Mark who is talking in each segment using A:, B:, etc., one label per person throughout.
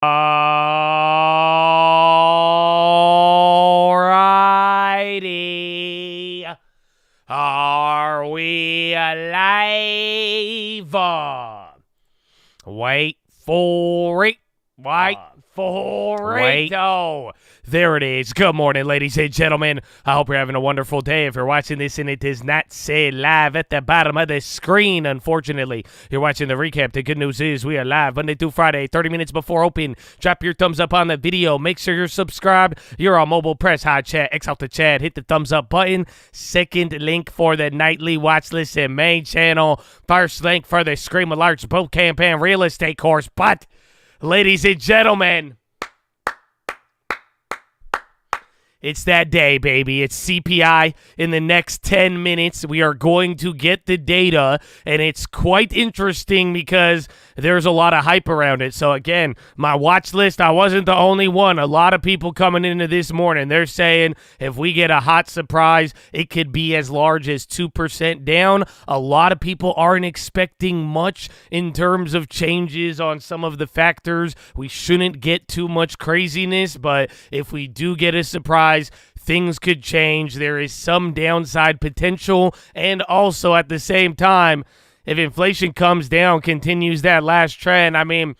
A: Alrighty. Are we alive? Wait for it. Wait for it. Oh, there it is. Good morning, ladies and gentlemen. I hope you're having a wonderful day. If you're watching this and it does not say live at the bottom of the screen, unfortunately, you're watching the recap. The good news is we are live Monday through Friday, 30 minutes before open. Drop your thumbs up on the video. Make sure you're subscribed. You're on mobile. Press hot chat. X out the chat. Hit the thumbs up button. Second link for the nightly watch list and main channel. First link for the Scream Alerts boot campaign real estate course. But, ladies and gentlemen, it's that day, baby. It's CPI. In the next 10 minutes, we are going to get the data, and it's quite interesting because there's a lot of hype around it. So, again, my watch list, I wasn't the only one. A lot of people coming into this morning, they're saying if we get a hot surprise, it could be as large as 2% down. A lot of people aren't expecting much in terms of changes on some of the factors. We shouldn't get too much craziness, but if we do get a surprise, things could change. There is some downside potential, and also at the same time, if inflation comes down, continues that last trend, I mean,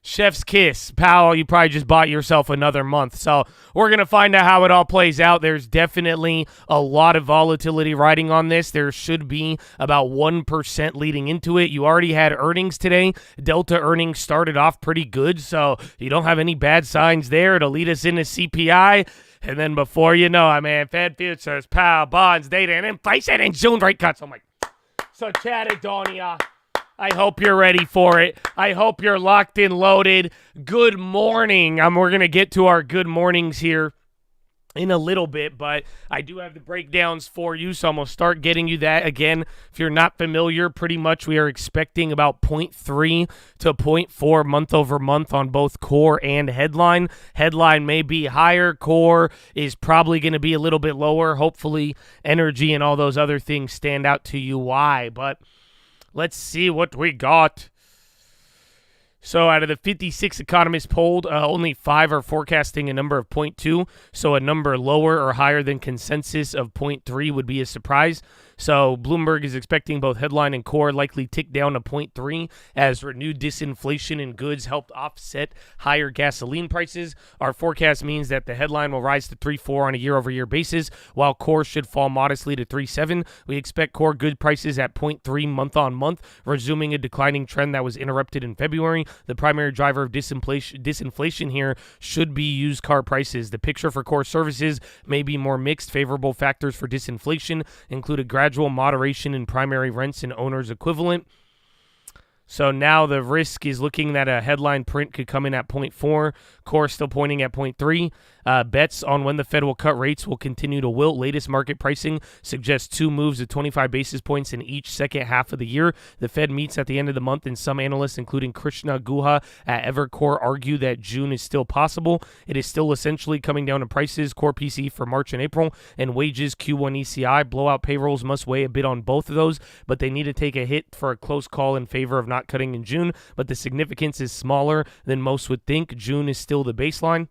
A: chef's kiss. Powell, you probably just bought yourself another month. So we're going to find out how it all plays out. There's definitely a lot of volatility riding on this. There should be about 1% leading into it. You already had earnings today. Delta earnings started off pretty good, so you don't have any bad signs there. It'll lead us into CPI. And then before you know it, man, Fed futures, Powell, bonds, data, and inflation, and June rate cuts. Oh, my. So, Chattadonia, I hope you're ready for it. I hope you're locked and loaded. Good morning. We're going to get to our good mornings here in a little bit, but I do have the breakdowns for you, so I'm going to start getting you that. Again, if you're not familiar, pretty much we are expecting about 0.3 to 0.4 month over month on both core and headline. Headline may be higher. Core is probably going to be a little bit lower. Hopefully, energy and all those other things stand out to you why, but let's see what we got. So out of the 56 economists polled, only 5 are forecasting a number of 0.2. So a number lower or higher than consensus of 0.3 would be a surprise. So Bloomberg is expecting both headline and core likely tick down to 0.3 as renewed disinflation in goods helped offset higher gasoline prices. Our forecast means that the headline will rise to 3.4 on a year-over-year basis, while core should fall modestly to 3.7. We expect core good prices at 0.3 month-on-month, resuming a declining trend that was interrupted in February. The primary driver of disinflation here should be used car prices. The picture for core services may be more mixed. Favorable factors for disinflation include a gradual moderation in primary rents and owner's equivalent. So now the risk is looking that a headline print could come in at 0.4. Core still pointing at 0.3. Bets on when the Fed will cut rates will continue to wilt. Latest market pricing suggests 2 moves of 25 basis points in each second half of the year. The Fed meets at the end of the month, and some analysts, including Krishna Guha at Evercore, argue that June is still possible. It is still essentially coming down to prices, core PCE for March and April, and wages, Q1 ECI. Blowout payrolls must weigh a bit on both of those, but they need to take a hit for a close call in favor of not cutting in June, but the significance is smaller than most would think. June is still the baseline.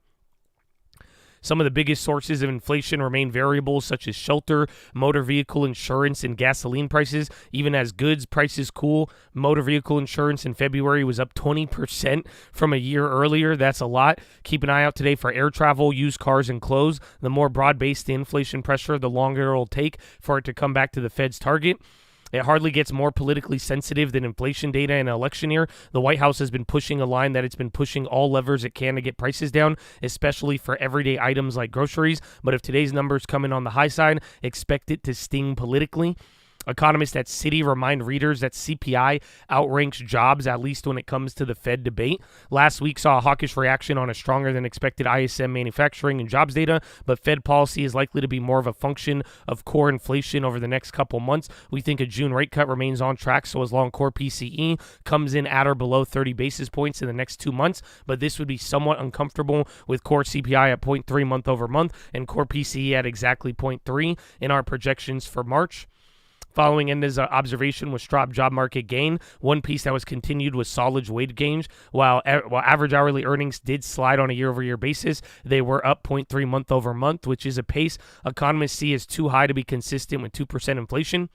A: Some of the biggest sources of inflation remain variables such as shelter, motor vehicle insurance, and gasoline prices. Even as goods prices cool, motor vehicle insurance in February was up 20% from a year earlier. That's a lot. Keep an eye out today for air travel, used cars, and clothes. The more broad-based the inflation pressure, the longer it will take for it to come back to the Fed's target. It hardly gets more politically sensitive than inflation data in an election year. The White House has been pushing a line that it's been pushing all levers it can to get prices down, especially for everyday items like groceries. But if today's numbers come in on the high side, expect it to sting politically. Economists at Citi remind readers that CPI outranks jobs, at least when it comes to the Fed debate. Last week saw a hawkish reaction on a stronger than expected ISM manufacturing and jobs data, but Fed policy is likely to be more of a function of core inflation over the next couple months. We think a June rate cut remains on track, so as long core PCE comes in at or below 30 basis points in the next 2 months, but this would be somewhat uncomfortable with core CPI at 0.3 month over month and core PCE at exactly 0.3 in our projections for March. Following Enda's observation was strong job market gain. One piece that was continued was solid wage gains. While average hourly earnings did slide on a year-over-year basis, they were up 0.3 month-over-month, which is a pace economists see as too high to be consistent with 2% inflation.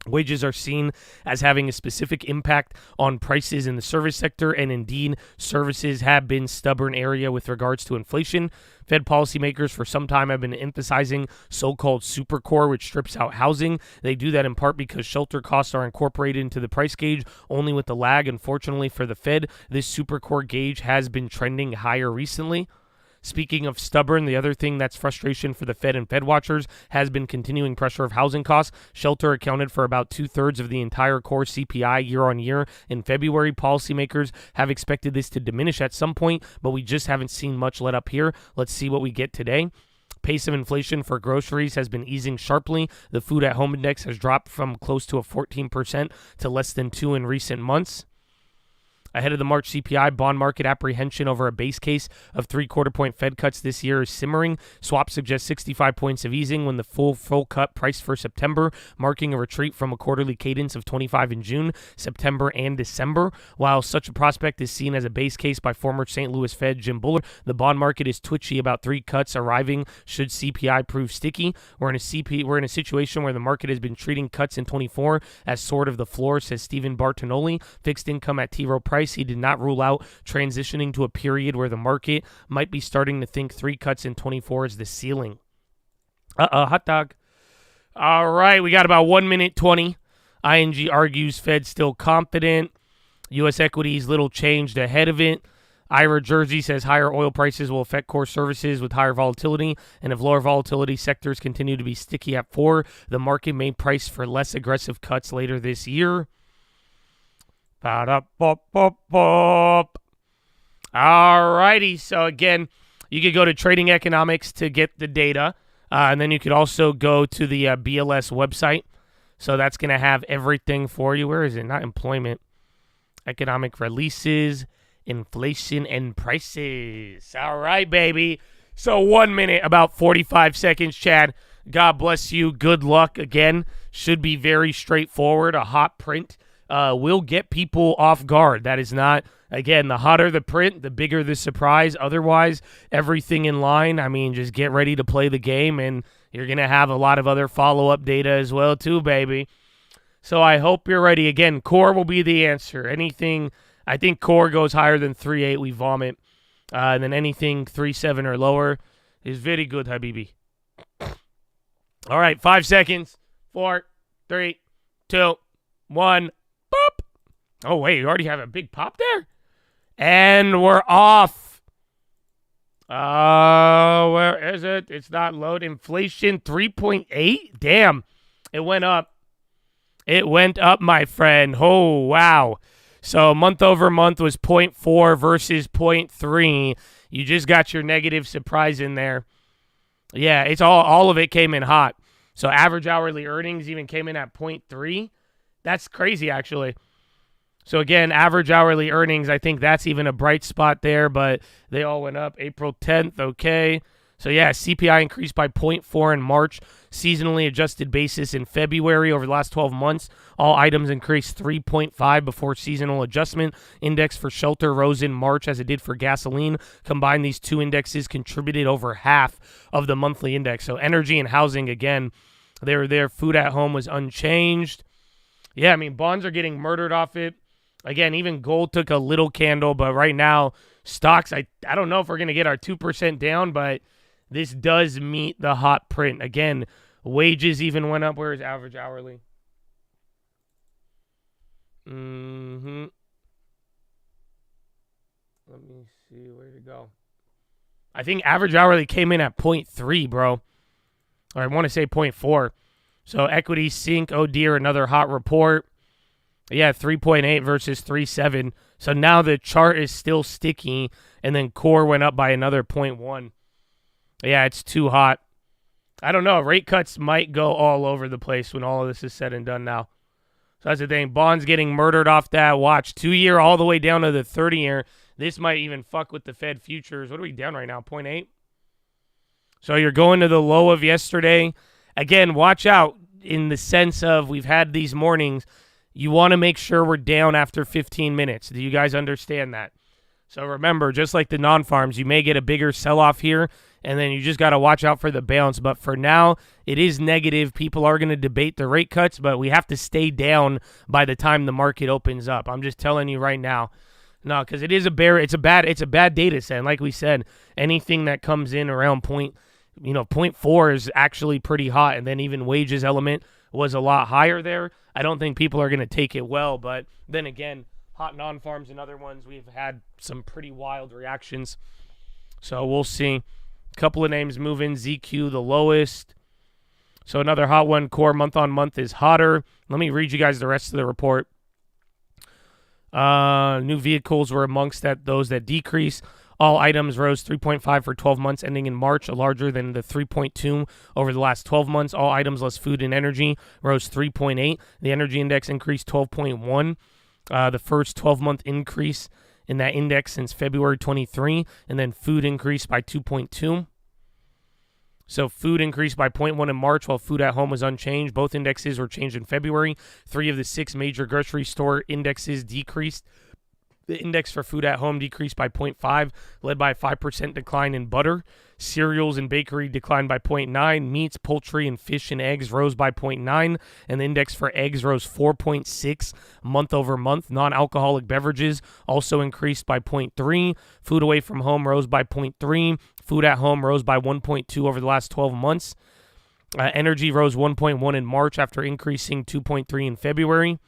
A: Wages are seen as having a specific impact on prices in the service sector, and indeed, services have been stubborn area with regards to inflation. Fed policymakers for some time have been emphasizing so-called supercore, which strips out housing. They do that in part because shelter costs are incorporated into the price gauge only with the lag. Unfortunately for the Fed, this supercore gauge has been trending higher recently. Speaking of stubborn, the other thing that's frustration for the Fed and Fed watchers has been continuing pressure of housing costs. Shelter accounted for about 2/3 of the entire core CPI year on year. In February, policymakers have expected this to diminish at some point, but we just haven't seen much let up here. Let's see what we get today. Pace of inflation for groceries has been easing sharply. The food at home index has dropped from close to a 14% to less than 2% in recent months. Ahead of the March CPI, bond market apprehension over a base case of 3/4-point Fed cuts this year is simmering. Swaps suggest 65 points of easing when the full cut priced for September, marking a retreat from a quarterly cadence of 25 in June, September, and December. While such a prospect is seen as a base case by former St. Louis Fed Jim Bullard, the bond market is twitchy about 3 cuts arriving should CPI prove sticky. We're in a situation where the market has been treating cuts in 24 as sort of the floor, says Stephen Bartonoli, fixed income at T. Rowe Price. He did not rule out transitioning to a period where the market might be starting to think 3 cuts in 24 is the ceiling. Hot dog. All right, we got about 1 minute 20. ING argues Fed still confident. U.S. equities little changed ahead of it. Ira Jersey says higher oil prices will affect core services with higher volatility, and if lower volatility sectors continue to be sticky at 4, the market may price for less aggressive cuts later this year. All righty. So again, you could go to Trading Economics to get the data, and then you could also go to the BLS website. So that's going to have everything for you. Where is it? Not employment. Economic releases, inflation, and prices. All right, baby. So 1 minute, about 45 seconds, Chad. God bless you. Good luck. Again, should be very straightforward. A hot print will get people off guard. That is not, again, the hotter the print, the bigger the surprise. Otherwise, everything in line. I mean, just get ready to play the game, and you're going to have a lot of other follow-up data as well, too, baby. So I hope you're ready. Again, core will be the answer. Anything, I think core goes higher than 3.8, we vomit. And then anything 3.7 or lower is very good, Habibi. All right, 5 seconds. 4, 3, 2, 1. Boop. Oh, wait, you already have a big pop there? And we're off. Where is it? It's not load. Inflation 3.8? Damn. It went up. It went up, my friend. Oh, wow. So month over month was 0.4 versus 0.3. You just got your negative surprise in there. Yeah, it's all of it came in hot. So average hourly earnings even came in at 0.3. That's crazy, actually. So, again, average hourly earnings, I think that's even a bright spot there, but they all went up. April 10th, okay. So, yeah, CPI increased by 0.4 in March. Seasonally adjusted basis in February over the last 12 months. All items increased 3.5 before seasonal adjustment. Index for shelter rose in March as it did for gasoline. Combined, these two indexes contributed over half of the monthly index. So, energy and housing, again, their food at home was unchanged. Yeah, I mean, bonds are getting murdered off it. Again, even gold took a little candle, but right now, stocks, I don't know if we're going to get our 2% down, but this does meet the hot print. Again, wages even went up. Where is average hourly? Let me see where to go. I think average hourly came in at 0.3, bro. Or I want to say 0.4. So equities sink. Oh, dear, another hot report. Yeah, 3.8 versus 3.7. So now the chart is still sticky, and then core went up by another 0.1. Yeah, it's too hot. I don't know. Rate cuts might go all over the place when all of this is said and done now. So that's the thing. Bonds getting murdered off that. Watch. 2-year all the way down to the 30-year. This might even fuck with the Fed futures. What are we down right now? 0.8? So you're going to the low of yesterday. Again, watch out. in the sense of we've had these mornings, you want to make sure we're down after 15 minutes. Do you guys understand that? So remember, just like the non-farms, you may get a bigger sell-off here, and then you just got to watch out for the bounce. But for now, it is negative. People are going to debate the rate cuts, but we have to stay down by the time the market opens up. I'm just telling you right now. No, because it is it's a bad data set. And like we said, anything that comes in around point 0.4 is actually pretty hot, and then even wages element was a lot higher there. I don't think people are going to take it well, but then again, hot non-farms and other ones, we've had some pretty wild reactions. So we'll see. A couple of names moving. ZQ, the lowest. So another hot one. Core month-on-month is hotter. Let me read you guys the rest of the report. New vehicles were amongst those that decrease. All items rose 3.5 for 12 months ending in March, larger than the 3.2 over the last 12 months. All items less food and energy rose 3.8. The energy index increased 12.1. The first 12-month increase in that index since February 23, and then food increased by 2.2. So food increased by 0.1 in March, while food at home was unchanged. Both indexes were changed in February. 3 of the 6 major grocery store indexes decreased. The index for food at home decreased by 0.5, led by a 5% decline in butter. Cereals and bakery declined by 0.9. Meats, poultry, and fish and eggs rose by 0.9. And the index for eggs rose 4.6 month over month. Non-alcoholic beverages also increased by 0.3. Food away from home rose by 0.3. Food at home rose by 1.2 over the last 12 months. Energy rose 1.1 in March after increasing 2.3 in February.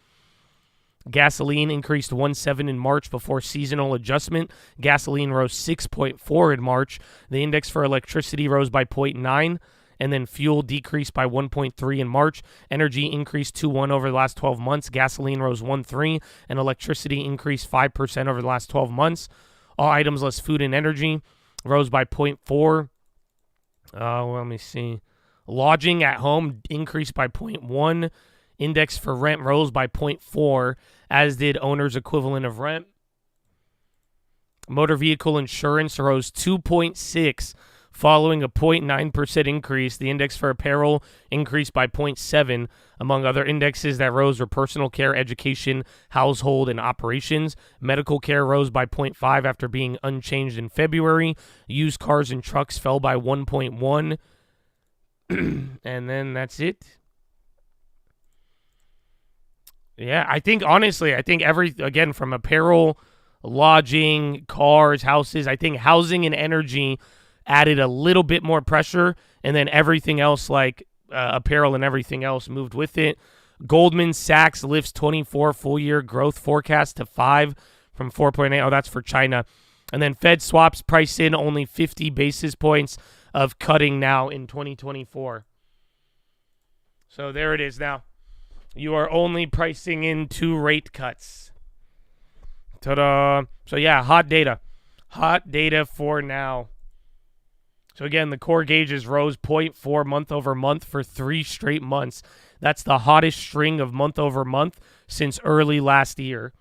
A: Gasoline increased 1.7 in March before seasonal adjustment. Gasoline rose 6.4 in March. The index for electricity rose by 0.9, and then fuel decreased by 1.3 in March. Energy increased 2.1 over the last 12 months. Gasoline rose 1.3, and electricity increased 5% over the last 12 months. All items less food and energy rose by 0.4. Let me see. Lodging at home increased by 0.1. Index for rent rose by 0.4, as did owner's equivalent of rent. Motor vehicle insurance rose 2.6, following a 0.9% increase. The index for apparel increased by 0.7. Among other indexes that rose were personal care, education, household, and operations. Medical care rose by 0.5 after being unchanged in February. Used cars and trucks fell by 1.1. And then that's it. Yeah, I think again, from apparel, lodging, cars, houses, I think housing and energy added a little bit more pressure, and then everything else like apparel and everything else moved with it. Goldman Sachs lifts 24 full-year growth forecast to 5 from 4.8. Oh, that's for China. And then Fed swaps price in only 50 basis points of cutting now in 2024. So there it is now. You are only pricing in 2 rate cuts. Ta-da. So, yeah, hot data. Hot data for now. So, again, the core gauges rose 0.4 month over month for 3 straight months. That's the hottest string of month over month since early last year.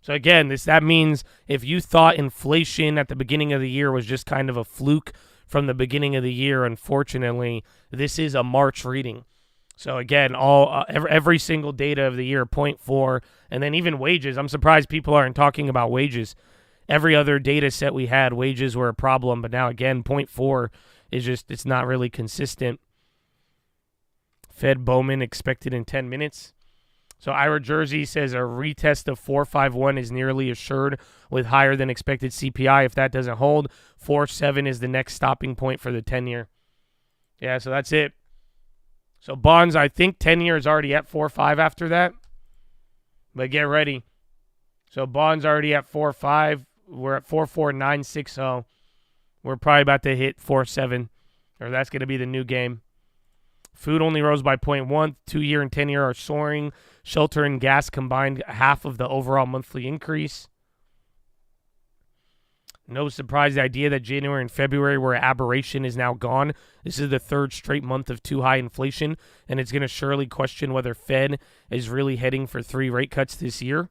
A: So, again, that means if you thought inflation at the beginning of the year was just kind of a fluke from the beginning of the year, unfortunately, this is a March reading. So, again, every single data of the year, 0.4, and then even wages. I'm surprised people aren't talking about wages. Every other data set we had, wages were a problem, but now, again, 0.4 is it's not really consistent. Fed Bowman expected in 10 minutes. So, Ira Jersey says a retest of 4.51 is nearly assured with higher than expected CPI. If that doesn't hold, 4.7 is the next stopping point for the 10-year. Yeah, so that's it. So bonds, I think 10-year is already at 4.5 after that. But get ready. So bonds already at 4.5. We're at 4.4960. We're probably about to hit 4.7. Or that's going to be the new game. Food only rose by 0.1. 2-year and 10-year are soaring. Shelter and gas combined half of the overall monthly increase. No surprise, the idea that January and February were an aberration is now gone. This is the 3rd straight month of too high inflation, and it's going to surely question whether Fed is really heading for 3 rate cuts this year.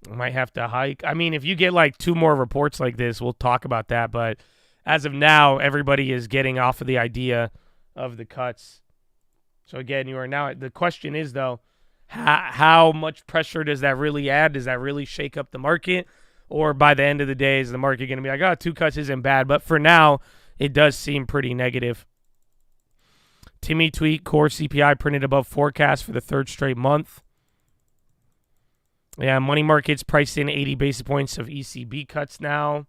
A: Might have to hike. I mean, if you get like 2 more reports like this, we'll talk about that. But as of now, everybody is getting off of the idea of the cuts. So again, you are now, the question is though, how much pressure does that really add? Does that really shake up the market? Or by the end of the day, is the market going to be like, oh, 2 cuts isn't bad? But for now, it does seem pretty negative. Timmy tweet, core CPI printed above forecast for the 3rd straight month. Yeah, money markets priced in 80 basis points of ECB cuts now.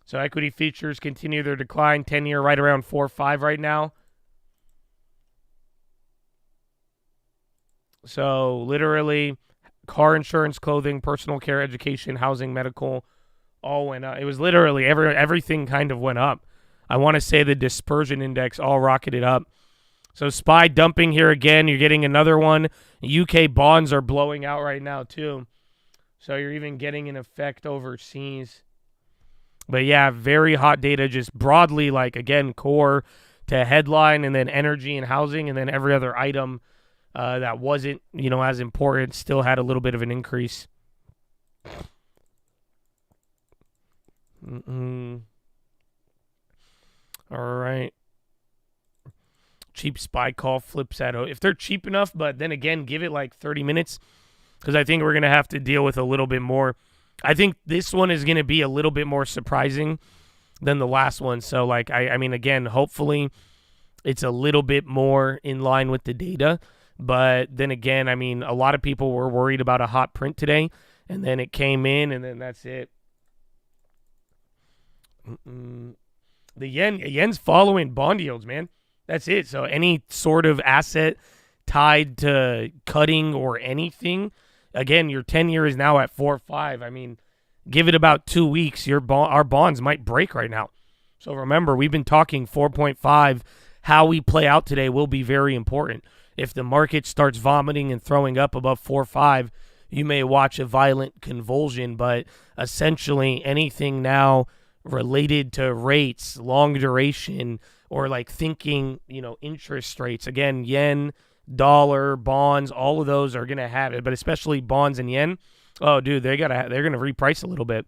A: So equity futures continue their decline. 10-year right around 4.5 right now. So literally, car insurance, clothing, personal care, education, housing, medical, all went up. It was literally everything kind of went up. I want to say the dispersion index all rocketed up. So SPY dumping here again. You're getting another one. UK bonds are blowing out right now too. So you're even getting an effect overseas. But yeah, very hot data just broadly, like again, core to headline, and then energy and housing, and then every other item that wasn't, as important still had a little bit of an increase. All right. Cheap SPY call flips at, if they're cheap enough, but then again, give it like 30 minutes because I think we're going to have to deal with a little bit more. I think this one is going to be a little bit more surprising than the last one. So, like, I mean, again, hopefully it's a little bit more in line with the data. But then again, I mean, a lot of people were worried about a hot print today, and then it came in, and then that's it. The yen's following bond yields, man. That's it. So any sort of asset tied to cutting or anything, again, your 10-year is now at 4.5. I mean, give it about 2 weeks, our bonds might break right now. So remember, we've been talking 4.5. How we play out today will be very important. If the market starts vomiting and throwing up above 4.5, you may watch a violent convulsion. But essentially, anything now related to rates, long duration, or like thinking, interest rates. Again, yen, dollar, bonds, all of those are going to have it, but especially bonds and yen. Oh, dude, they're going to reprice a little bit.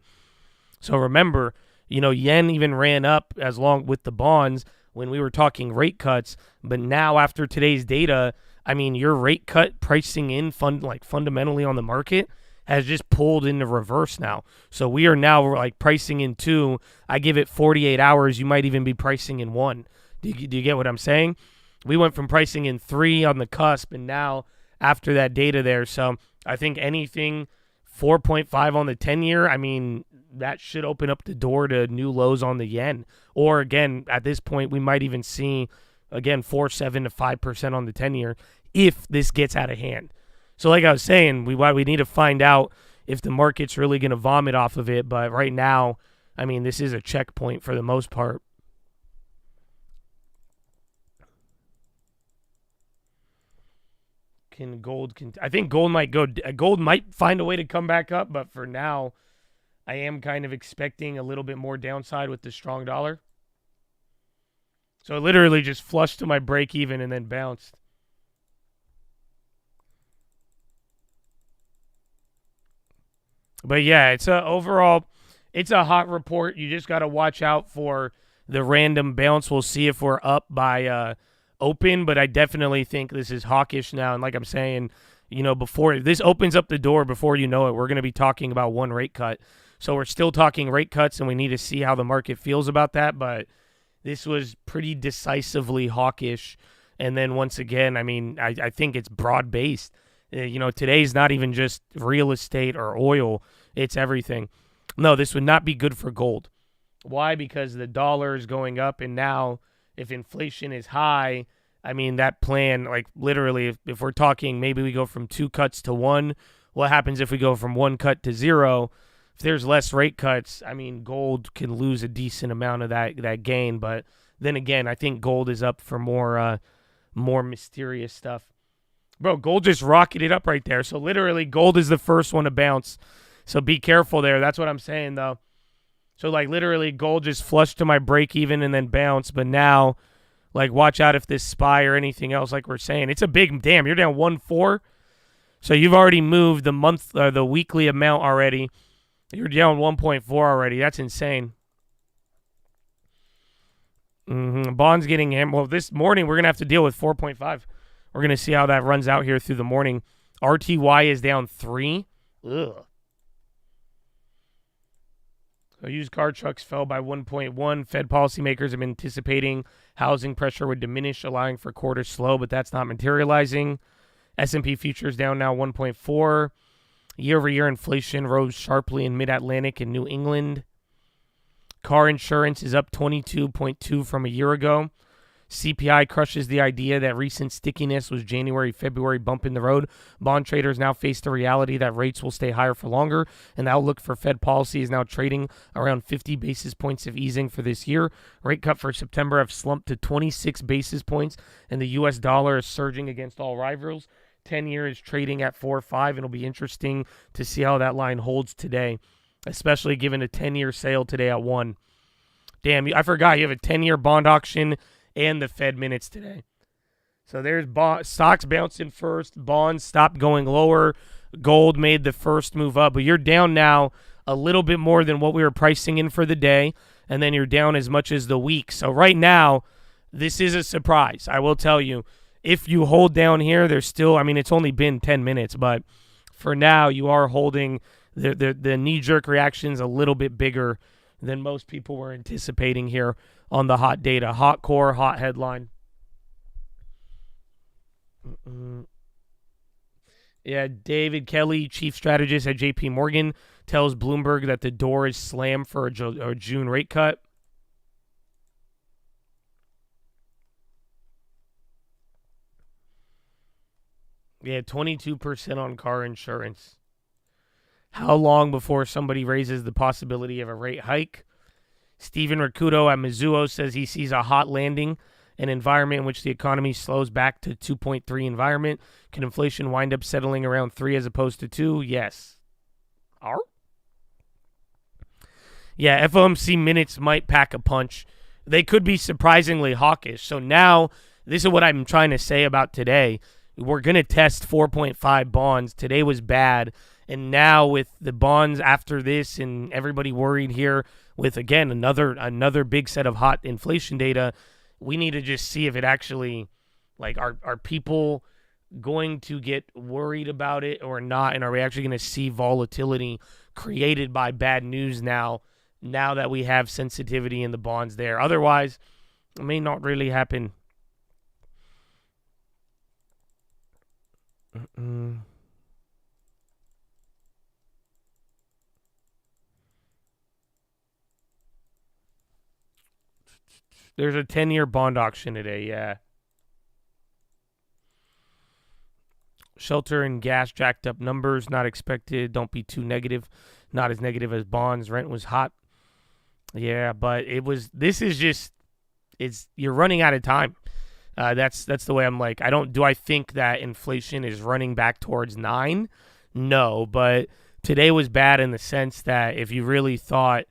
A: So remember, yen even ran up as long with the bonds when we were talking rate cuts, but now after today's data, I mean, your rate cut pricing in fundamentally on the market has just pulled into reverse now. So we are now like pricing in 2. I give it 48 hours. You might even be pricing in 1. Do you get what I'm saying? We went from pricing in 3 on the cusp, and now after that data there. So I think anything 4.5 on the 10-year, I mean, that should open up the door to new lows on the yen. Or again, at this point, we might even see, again, 4.7 to 5% on the 10-year if this gets out of hand. So like I was saying, we need to find out if the market's really going to vomit off of it. But right now, I mean, this is a checkpoint for the most part. I think gold might find a way to come back up, but for now, I am kind of expecting a little bit more downside with the strong dollar. So it literally just flushed to my break even and then bounced. But yeah, overall, it's a hot report. You just got to watch out for the random bounce. We'll see if we're up by open, but I definitely think this is hawkish now. And like I'm saying, before this opens up the door, before you know it, we're going to be talking about 1 rate cut. So we're still talking rate cuts, and we need to see how the market feels about that. But this was pretty decisively hawkish. And then once again, I mean, I think it's broad-based. Today's not even just real estate or oil. It's everything. No, this would not be good for gold. Why? Because the dollar is going up, and now if inflation is high, I mean, that plan, like literally, if we're talking maybe we go from 2 cuts to 1, what happens if we go from 1 cut to 0? If there's less rate cuts, I mean, gold can lose a decent amount of that gain. But then again, I think gold is up for more mysterious stuff. Bro, gold just rocketed up right there. So literally, gold is the first one to bounce. So be careful there. That's what I'm saying, though. So, like, literally, gold just flushed to my break even and then bounced. But now, like, watch out if this SPY or anything else, like we're saying. It's a big, damn, you're down 1.4. So you've already moved the weekly amount already. You're down 1.4 already. That's insane. Bonds getting hammered. Well, this morning we're going to have to deal with 4.5. We're going to see how that runs out here through the morning. RTY is down 3. Ugh. So used car trucks fell by 1.1. Fed policymakers have been anticipating housing pressure would diminish, allowing for quarter slow, but that's not materializing. S&P futures down now 1.4. Year-over-year inflation rose sharply in Mid-Atlantic and New England. Car insurance is up 22.2 from a year ago. CPI crushes the idea that recent stickiness was January-February bump in the road. Bond traders now face the reality that rates will stay higher for longer, and the outlook for Fed policy is now trading around 50 basis points of easing for this year. Rate cut for September have slumped to 26 basis points, and the U.S. dollar is surging against all rivals. 10-year is trading at 4.5, and it'll be interesting to see how that line holds today, especially given a 10-year sale today at 1. Damn, I forgot you have a 10-year bond auction and the Fed minutes today. So there's stocks bouncing first. Bonds stopped going lower. Gold made the first move up. But you're down now a little bit more than what we were pricing in for the day. And then you're down as much as the week. So right now, this is a surprise. I will tell you, if you hold down here, there's still, I mean, it's only been 10 minutes. But for now, you are holding the knee-jerk reactions a little bit bigger than most people were anticipating here on the hot data. Hot core, hot headline. Yeah, David Kelly, chief strategist at JP Morgan, tells Bloomberg that the door is slammed for a June rate cut. Yeah, 22% on car insurance. How long before somebody raises the possibility of a rate hike? Stephen Rakuto at Mizuho says he sees a hot landing, an environment in which the economy slows back to 2.3 environment. Can inflation wind up settling around 3 as opposed to 2? Yes. Yeah, FOMC minutes might pack a punch. They could be surprisingly hawkish. So now, this is what I'm trying to say about today. We're going to test 4.5 bonds. Today was bad. And now with the bonds after this and everybody worried here with, again, another big set of hot inflation data, we need to just see if it actually, like, are people going to get worried about it or not? And are we actually going to see volatility created by bad news now that we have sensitivity in the bonds there? Otherwise, it may not really happen. There's a 10-year bond auction today, yeah. Shelter and gas jacked up numbers, not expected. Don't be too negative. Not as negative as bonds. Rent was hot. Yeah, but you're running out of time. That's the way I'm like, do I think that inflation is running back towards 9? No, but today was bad in the sense that if you really thought,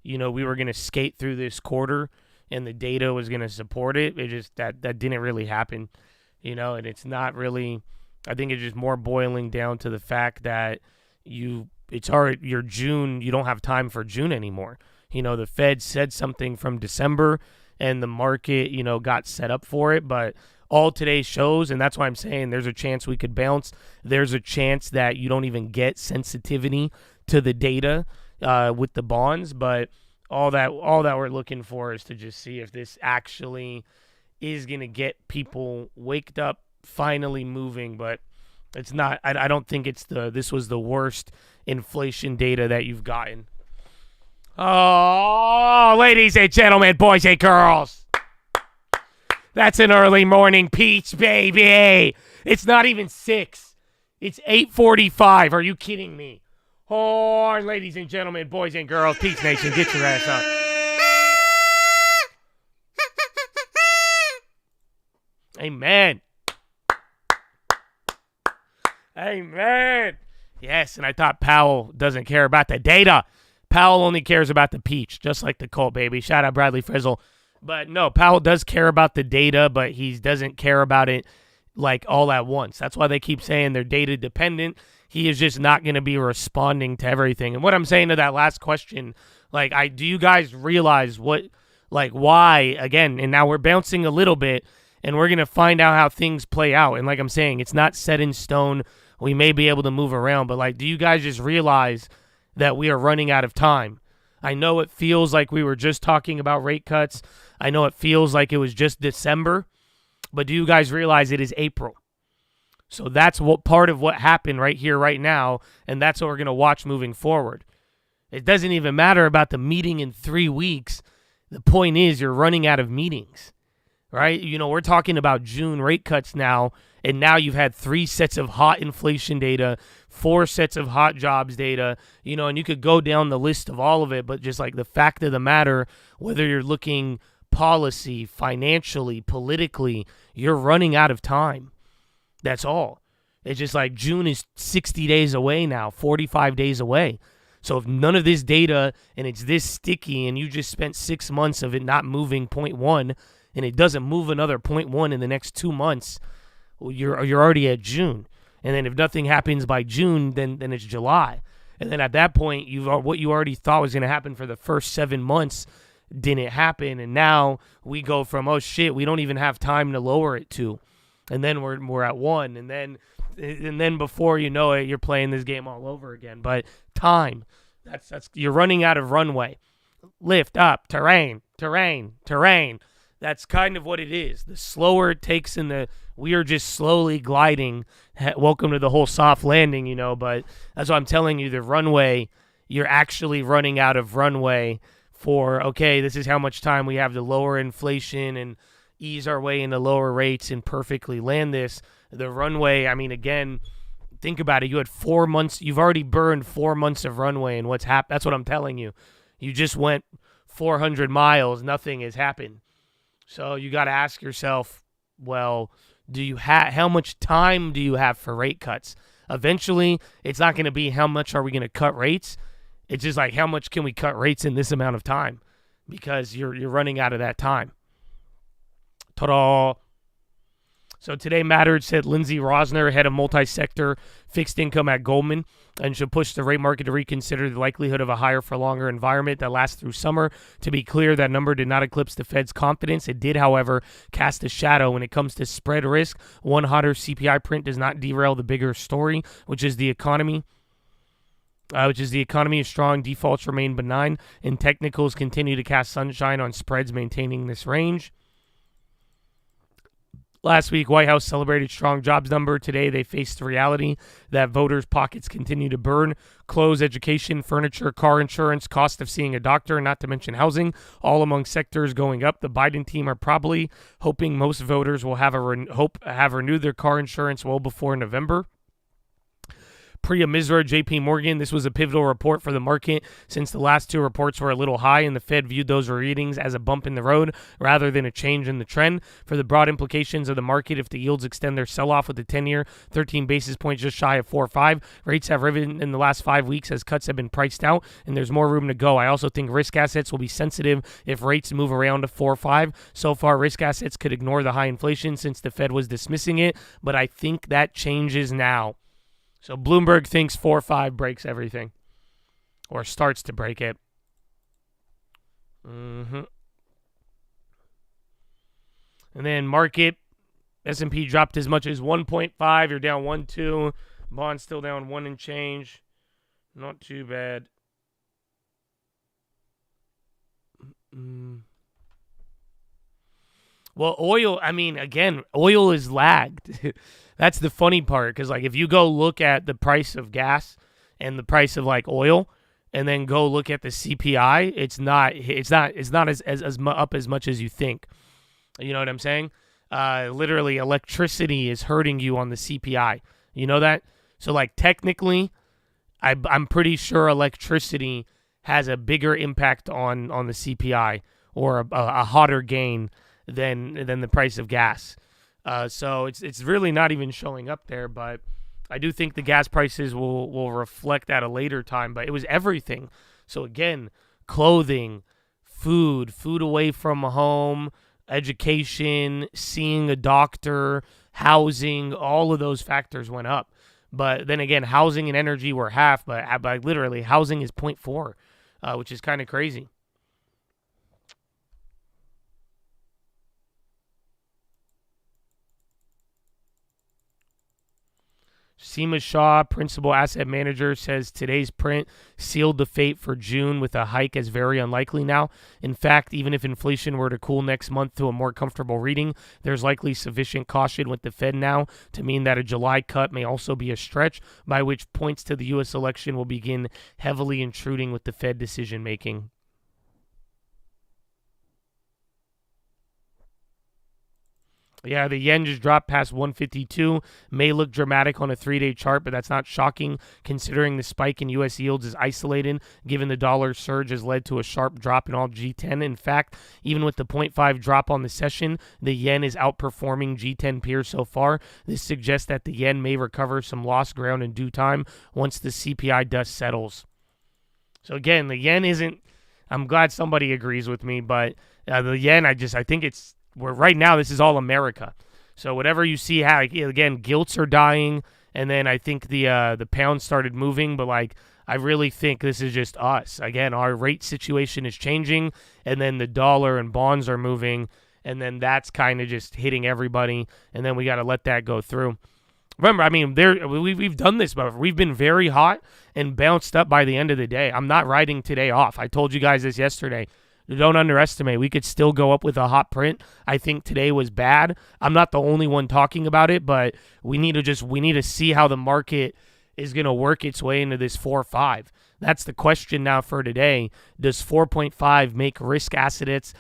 A: we were going to skate through this quarter and the data was going to support it, that didn't really happen, and it's not really, I think it's just more boiling down to the fact that it's already your June, you don't have time for June anymore. The Fed said something from December and the market, got set up for it, but all today shows, and that's why I'm saying there's a chance we could bounce. There's a chance that you don't even get sensitivity to the data with the bonds, but all that we're looking for is to just see if this actually is going to get people waked up, finally moving, but it's not. I don't think this was the worst inflation data that you've gotten. Oh, ladies and gentlemen, boys and girls. That's an early morning peach, baby. It's not even 6. It's 8:45. Are you kidding me? Oh, ladies and gentlemen, boys and girls, Peach Nation, get your ass up. Amen. Amen. Yes, and I thought Powell doesn't care about the data. Powell only cares about the peach, just like the Colt, baby. Shout out Bradley Frizzle. But no, Powell does care about the data, but he doesn't care about it like all at once. That's why they keep saying they're data dependent. He is just not going to be responding to everything. And what I'm saying to that last question, do you guys realize what Like, why? Again, and now we're bouncing a little bit, and we're going to find out how things play out. And like I'm saying, it's not set in stone. We may be able to move around, but like, do you guys just realize that we are running out of time? I know it feels like we were just talking about rate cuts. I know it feels like it was just December, but do you guys realize it is April? So that's what part of what happened right here, right now, and that's what we're going to watch moving forward. It doesn't even matter about the meeting in 3 weeks. The point is you're running out of meetings, right? You know, we're talking about June rate cuts now, and now you've had 3 sets of hot inflation data, 4 sets of hot jobs data, you know, and you could go down the list of all of it, but just like the fact of the matter, whether you're looking policy, financially, politically, you're running out of time. That's all. It's just like June is 60 days away now, 45 days away. So if none of this data and it's this sticky and you just spent 6 months of it not moving 0.1 and it doesn't move another 0.1 in the next 2 months, well, you're already at June. And then if nothing happens by June, then it's July. And then at that point, what you already thought was going to happen for the first 7 months didn't happen. And now we go from, oh shit, we don't even have time to lower it to. And then we're at 1. And then before you know it, you're playing this game all over again. But time, that's you're running out of runway. Lift up, terrain. That's kind of what it is. The slower it takes we are just slowly gliding. Welcome to the whole soft landing, you know, but that's what I'm telling you, the runway, you're actually running out of runway for, okay, this is how much time we have to lower inflation and ease our way into lower rates and perfectly land this. The runway, I mean, again, think about it. You had 4 months. You've already burned 4 months of runway, and what's happened? That's what I'm telling you. You just went 400 miles. Nothing has happened. So you got to ask yourself, well, how much time do you have for rate cuts? Eventually, it's not going to be how much are we going to cut rates. It's just like how much can we cut rates in this amount of time, because you're running out of that time. Ta-da! So today mattered, said Lindsay Rosner, head of multi-sector fixed income at Goldman, and should push the rate market to reconsider the likelihood of a higher for longer environment that lasts through summer. To be clear, that number did not eclipse the Fed's confidence. It did, however, cast a shadow when it comes to spread risk. One hotter CPI print does not derail the bigger story, which is the economy. Is strong, defaults remain benign, and technicals continue to cast sunshine on spreads maintaining this range. Last week, White House celebrated strong jobs number. Today, they faced the reality that voters' pockets continue to burn. Clothes, education, furniture, car insurance, cost of seeing a doctor, not to mention housing, all among sectors going up. The Biden team are probably hoping most voters will have renewed their car insurance well before November. Priya Misra, JP Morgan, this was a pivotal report for the market since the last 2 reports were a little high and the Fed viewed those readings as a bump in the road rather than a change in the trend. For the broad implications of the market, if the yields extend their sell-off with the 10-year 13 basis points just shy of 4.5, rates have risen in the last 5 weeks as cuts have been priced out and there's more room to go. I also think risk assets will be sensitive if rates move around to 4.5. So far, risk assets could ignore the high inflation since the Fed was dismissing it, but I think that changes now. So Bloomberg thinks 4.5 breaks everything, or starts to break it. And then market, S&P dropped as much as 1.5. You're down 1.2. Bond still down 1 and change. Not too bad. Well, oil, I mean, again, oil is lagged. That's the funny part, because like if you go look at the price of gas and the price of like oil, and then go look at the CPI, it's not as up as much as you think. You know what I'm saying? Literally, electricity is hurting you on the CPI. You know that? So like technically, I'm pretty sure electricity has a bigger impact on the CPI, or a hotter gain than the price of gas. So it's really not even showing up there, but I do think the gas prices will reflect at a later time. But it was everything. So again, clothing, food away from home, education, seeing a doctor, housing, all of those factors went up. But then again, housing and energy were half, but literally housing is 0.4, which is kind of crazy. Seema Shah, principal asset manager, says today's print sealed the fate for June with a hike as very unlikely now. In fact, even if inflation were to cool next month to a more comfortable reading, there's likely sufficient caution with the Fed now to mean that a July cut may also be a stretch, by which points to the U.S. election will begin heavily intruding with the Fed decision making. Yeah, the yen just dropped past 152. May look dramatic on a 3-day chart, but that's not shocking considering the spike in U.S. yields is isolated, given the dollar surge has led to a sharp drop in all G10. In fact, even with the 0.5 drop on the session, the yen is outperforming G10 peers so far. This suggests that the yen may recover some lost ground in due time once the CPI dust settles. So again, the yen isn't, I'm glad somebody agrees with me, but the yen, I think it's, where right now this is all America. So whatever you see, how again, gilts are dying, and then I think the pound started moving, but like I really think this is just us. Again, our rate situation is changing, and then the dollar and bonds are moving, and then that's kind of just hitting everybody, and then we got to let that go through. Remember, I mean, we've done this before. We've been very hot and bounced up by the end of the day. I'm not writing today off. I told you guys this yesterday. Don't underestimate. We could still go up with a hot print. I think today was bad. I'm not the only one talking about it, but we need to see how the market is going to work its way into this 4.5. That's the question now for today. Does 4.5 make risk assets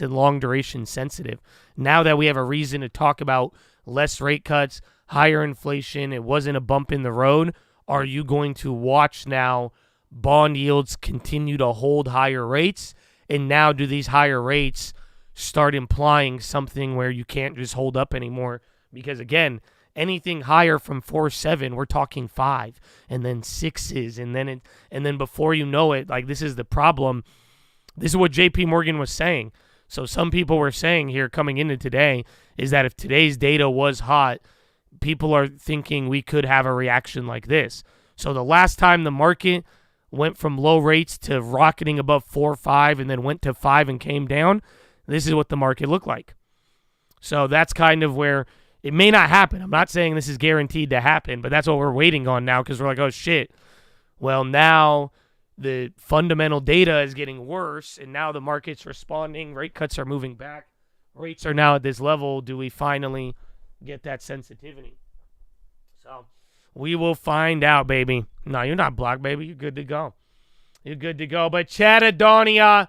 A: and long duration sensitive? Now that we have a reason to talk about less rate cuts, higher inflation, it wasn't a bump in the road, are you going to watch now bond yields continue to hold higher rates? And now do these higher rates start implying something where you can't just hold up anymore? Because again, anything higher from 4.7, we're talking 5 and then 6s, and then before you know it, like this is the problem. This is what JP Morgan was saying. So some people were saying here coming into today is that if today's data was hot, people are thinking we could have a reaction like this. So the last time the market went from low rates to rocketing above 4 or 5 and then went to 5 and came down, this is what the market looked like. So that's kind of where it may not happen. I'm not saying this is guaranteed to happen, but that's what we're waiting on now because we're like, oh, shit. Well, now the fundamental data is getting worse, and now the market's responding. Rate cuts are moving back. Rates are now at this level. Do we finally get that sensitivity? So we will find out, baby. No, you're not blocked, baby. You're good to go. You're good to go. But Chattadonia,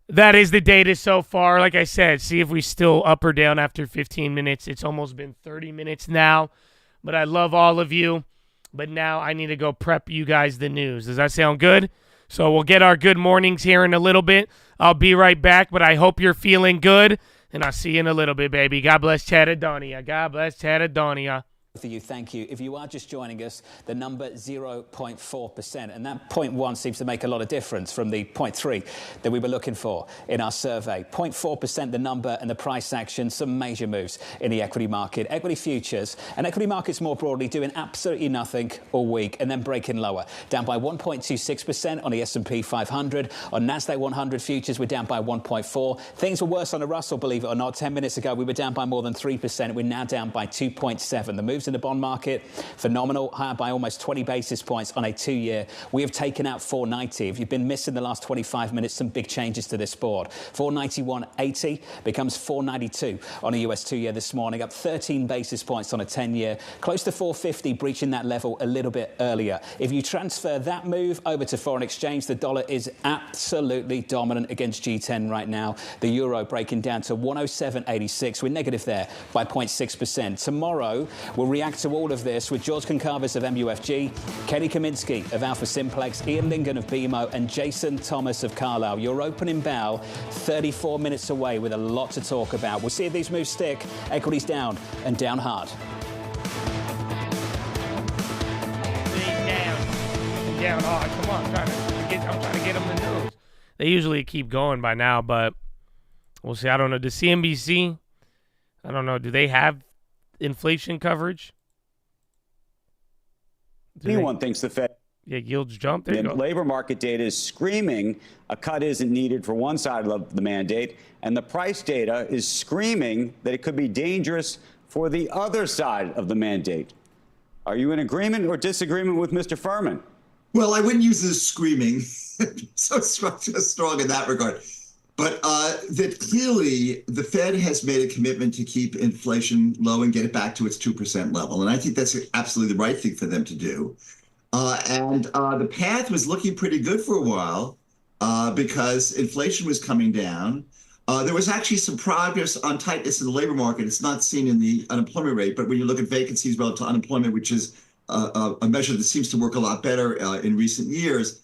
A: that is the data so far. Like I said, see if we still up or down after 15 minutes. It's almost been 30 minutes now. But I love all of you. But now I need to go prep you guys the news. Does that sound good? So we'll get our good mornings here in a little bit. I'll be right back, but I hope you're feeling good. And I'll see you in a little bit, baby. God bless Chattadonia. God bless Chattadonia.
B: For you, thank you. If you are just joining us, the number 0.4%, and that 0.1 seems to make a lot of difference from the 0.3 that we were looking for in our survey. 0.4%, the number, and the price action, some major moves in the equity market. Equity futures and equity markets more broadly doing absolutely nothing all week and then breaking lower. Down by 1.26% on the S&P 500. On NASDAQ 100 futures, we're down by 1.4. Things were worse on the Russell, believe it or not. 10 minutes ago, we were down by more than 3%. We're now down by 2.7. The moves in the bond market, phenomenal, higher by almost 20 basis points on a 2-year. We have taken out 490. If you've been missing the last 25 minutes, some big changes to this board. 491.80 becomes 492 on a US 2-year this morning, up 13 basis points on a 10-year, close to 450, breaching that level a little bit earlier. If you transfer that move over to foreign exchange, the dollar is absolutely dominant against G10 right now. The euro breaking down to 107.86. We're negative there by 0.6%. Tomorrow, we'll react to all of this with George Concavas of MUFG, Kenny Kaminsky of Alpha Simplex, Ian Lingen of BMO, and Jason Thomas of Carlisle. Your opening bell, 34 minutes away with a lot to talk about. We'll see if these moves stick. Equities down and down hard. Down hard. Come on, I'm trying to get them the news. They usually keep going by now, but we'll see. I don't know. Does CNBC, I don't know, do they have inflation coverage?
C: Anyone thinks the Fed
A: yields jump. There
C: the labor market data is screaming a cut isn't needed for one side of the mandate, and the price data is screaming that it could be dangerous for the other side of the mandate. Are you in agreement or disagreement with Mr. Furman?
D: Well, I wouldn't use this screaming so strong in that regard. But that clearly the Fed has made a commitment to keep inflation low and get it back to its 2% level. And I think that's absolutely the right thing for them to do. And the path was looking pretty good for a while because inflation was coming down. There was actually some progress on tightness in the labor market. It's not seen in the unemployment rate, but when you look at vacancies relative to unemployment, which is a measure that seems to work a lot better in recent years,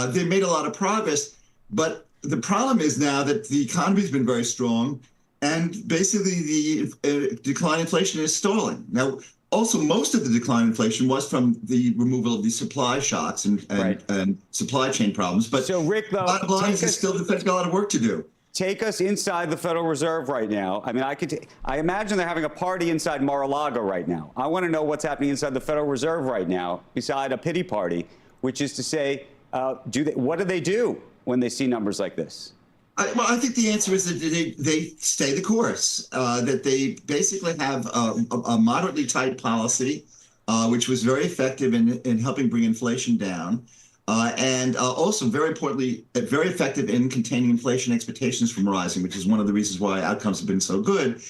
D: they made a lot of progress. But the problem is now that the economy has been very strong, and basically the decline in inflation is stalling. Now, also, most of the decline in inflation was from the removal of the supply shocks and supply chain problems. But
C: so, Rick, though,
D: bottom line is still the Fed's got a lot of work to do.
C: Take us inside the Federal Reserve right now. I mean, I imagine they're having a party inside Mar-a-Lago right now. I want to know what's happening inside the Federal Reserve right now, beside a pity party, which is to say, what do they do when they see numbers like this?
D: Well, I think the answer is that they stay the course, that they basically have a moderately tight policy, which was very effective in helping bring inflation down. And also, very importantly, very effective in containing inflation expectations from rising, which is one of the reasons why outcomes have been so good.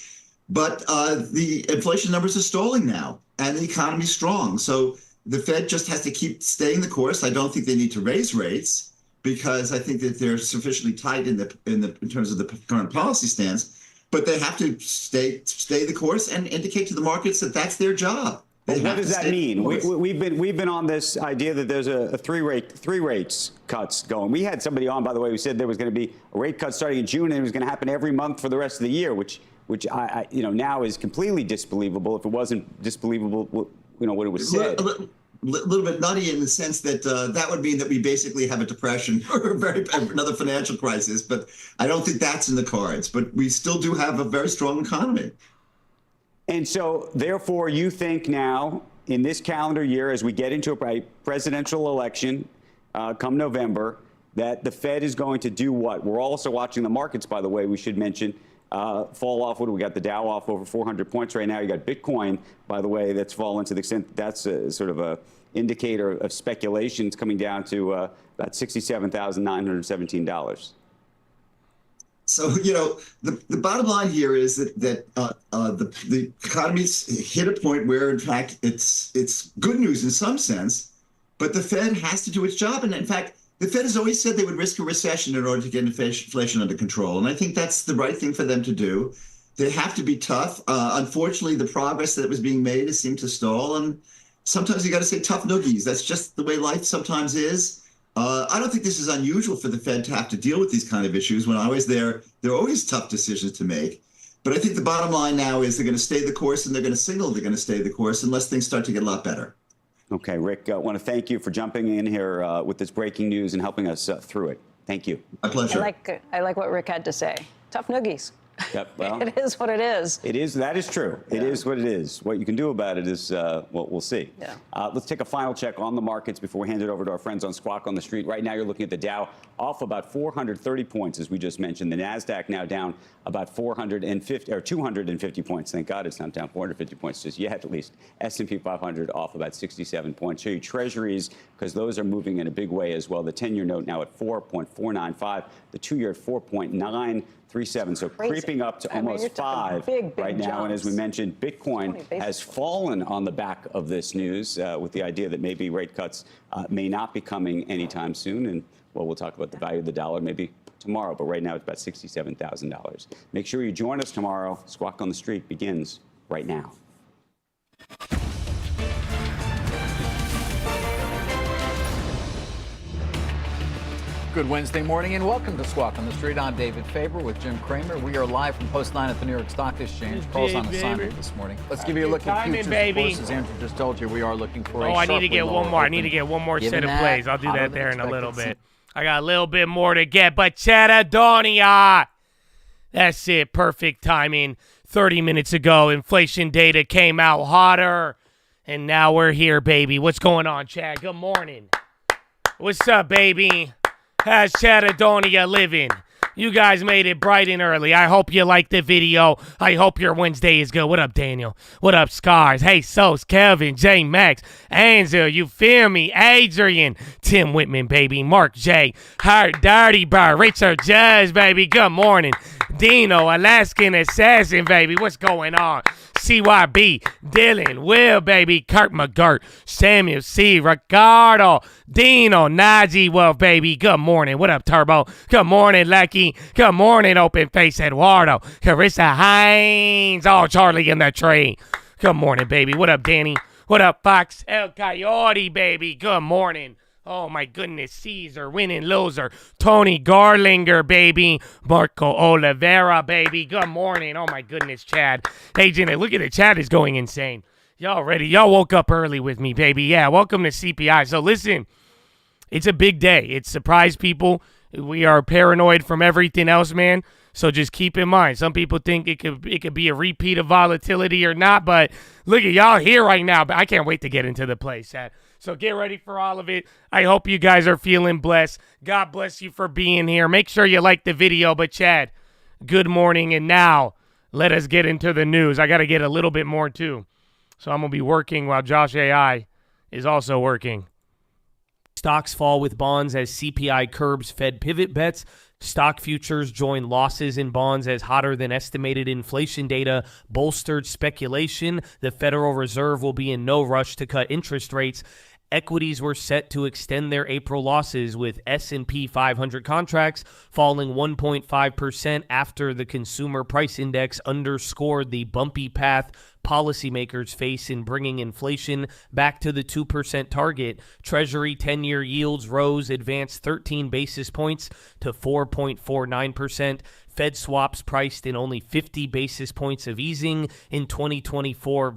D: But the inflation numbers are stalling now, and the economy's strong. So the Fed just has to keep staying the course. I don't think they need to raise rates because I think that they're sufficiently tight in terms of the current policy stance. But they have to stay the course and indicate to the markets that that's their job.
C: But what does that mean? We've been on this idea that there's a three rates cuts going. We had somebody on, by the way, who said there was going to be a rate cut starting in June and it was going to happen every month for the rest of the year, which I now is completely disbelievable. If it wasn't disbelievable, what it was said.
D: A little bit nutty in the sense that that would mean that we basically have a depression or another financial crisis. But I don't think that's in the cards. But we still do have a very strong economy.
C: And so, therefore, you think now, in this calendar year, as we get into a presidential election come November, that the Fed is going to do what? We're also watching the markets, by the way, we should mention, fall off. What do we got? The Dow off over 400 points right now. You got Bitcoin, by the way, that's fallen to the extent that's a, sort of a indicator of speculations coming down to about $67,917.
D: So, the bottom line here is that the economy's hit a point where, in fact, it's good news in some sense, but the Fed has to do its job. And in fact, the Fed has always said they would risk a recession in order to get inflation under control. And I think that's the right thing for them to do. They have to be tough. Unfortunately, the progress that was being made has seemed to stall. And sometimes you got to say tough noogies. That's just the way life sometimes is. I don't think this is unusual for the Fed to have to deal with these kind of issues. When I was there are always tough decisions to make. But I think the bottom line now is they're going to stay the course, and they're going to signal they're going to stay the course unless things start to get a lot better.
C: Okay, Rick, I want to thank you for jumping in here with this breaking news and helping us through it. Thank you.
D: My pleasure.
E: I like what Rick had to say. Tough noogies.
C: Yep, well,
E: it is what it is.
C: It is. That is true.
E: Yeah.
C: It is what it is. What you can do about it is, we'll see.
E: Yeah.
C: Let's take a final check on the markets before we hand it over to our friends on Squawk on the Street. Right now, you're looking at the Dow off about 430 points, as we just mentioned. The NASDAQ now down about 250 points. Thank God it's not down 450 points just yet, at least. S&P 500 off about 67 points. Show you Treasuries, because those are moving in a big way as well. The 10-year note now at 4.495. The 2-year at 4.937. So creeping up to almost 5
E: big
C: right now.
E: jumps.
C: And as we mentioned, Bitcoin has fallen on the back of this news with the idea that maybe rate cuts may not be coming anytime soon. And, well, we'll talk about the value of the dollar maybe tomorrow. But right now, it's about $67,000. Make sure you join us tomorrow. Squawk on the Street begins right now.
F: Good Wednesday morning and welcome to Squawk on the Street. I'm David Faber with Jim Cramer. We are live from Post 9 at the New York Stock Exchange. Paul's on assignment this morning. Let's give you a look at futures. Of course, as Andrew just told you, we are looking for
A: I need to get one more. I need to get one more set of plays. I'll do that there in a little bit. I got a little bit more to get, but Chatadonia. That's it. Perfect timing. 30 minutes ago, inflation data came out hotter, and now we're here, baby. What's going on, Chad? Good morning. What's up, baby? How's Chatadonia living? You guys made it bright and early. I hope you liked the video. I hope your Wednesday is good. What up, Daniel? What up, Scars? Hey, Sos, Kevin, J Max, Ansel, you feel me? Adrian, Tim Whitman, baby, Mark J, Hurt, Dirty Bird, Richard Judge, baby. Good morning. Dino, Alaskan Assassin, baby. What's going on? CYB, Dylan, Will, baby, Kurt McGirt, Samuel C, Ricardo, Dino, Najee Wolf, baby. Good morning. What up, Turbo? Good morning, Lucky. Good morning, Open Face Eduardo, Carissa Hines. Oh, Charlie in the tree. Good morning, baby. What up, Danny? What up, Fox? El Coyote, baby. Good morning. Oh, my goodness. Caesar, winning loser. Tony Garlinger, baby. Marco Oliveira, baby. Good morning. Oh, my goodness, Chad. Hey, Jenna, look at it. Chad is going insane. Y'all ready? Y'all woke up early with me, baby. Yeah, welcome to CPI. So, listen, it's a big day. It surprised people. We are paranoid from everything else, man. So just keep in mind, some people think it could be a repeat of volatility or not, but look at y'all here right now. But I can't wait to get into the play, Chad. So get ready for all of it. I hope you guys are feeling blessed. God bless you for being here. Make sure you like the video. But Chad, good morning. And now let us get into the news. I got to get a little bit more too. So I'm going to be working while Josh AI is also working. Stocks fall with bonds as CPI curbs Fed pivot bets. Stock futures join losses in bonds as hotter than estimated inflation data bolstered speculation. The Federal Reserve will be in no rush to cut interest rates. Equities were set to extend their April losses, with S&P 500 contracts falling 1.5% after the Consumer Price Index underscored the bumpy path policymakers face in bringing inflation back to the 2% target. Treasury 10-year yields rose, advanced 13 basis points to 4.49%. Fed swaps priced in only 50 basis points of easing in 2024,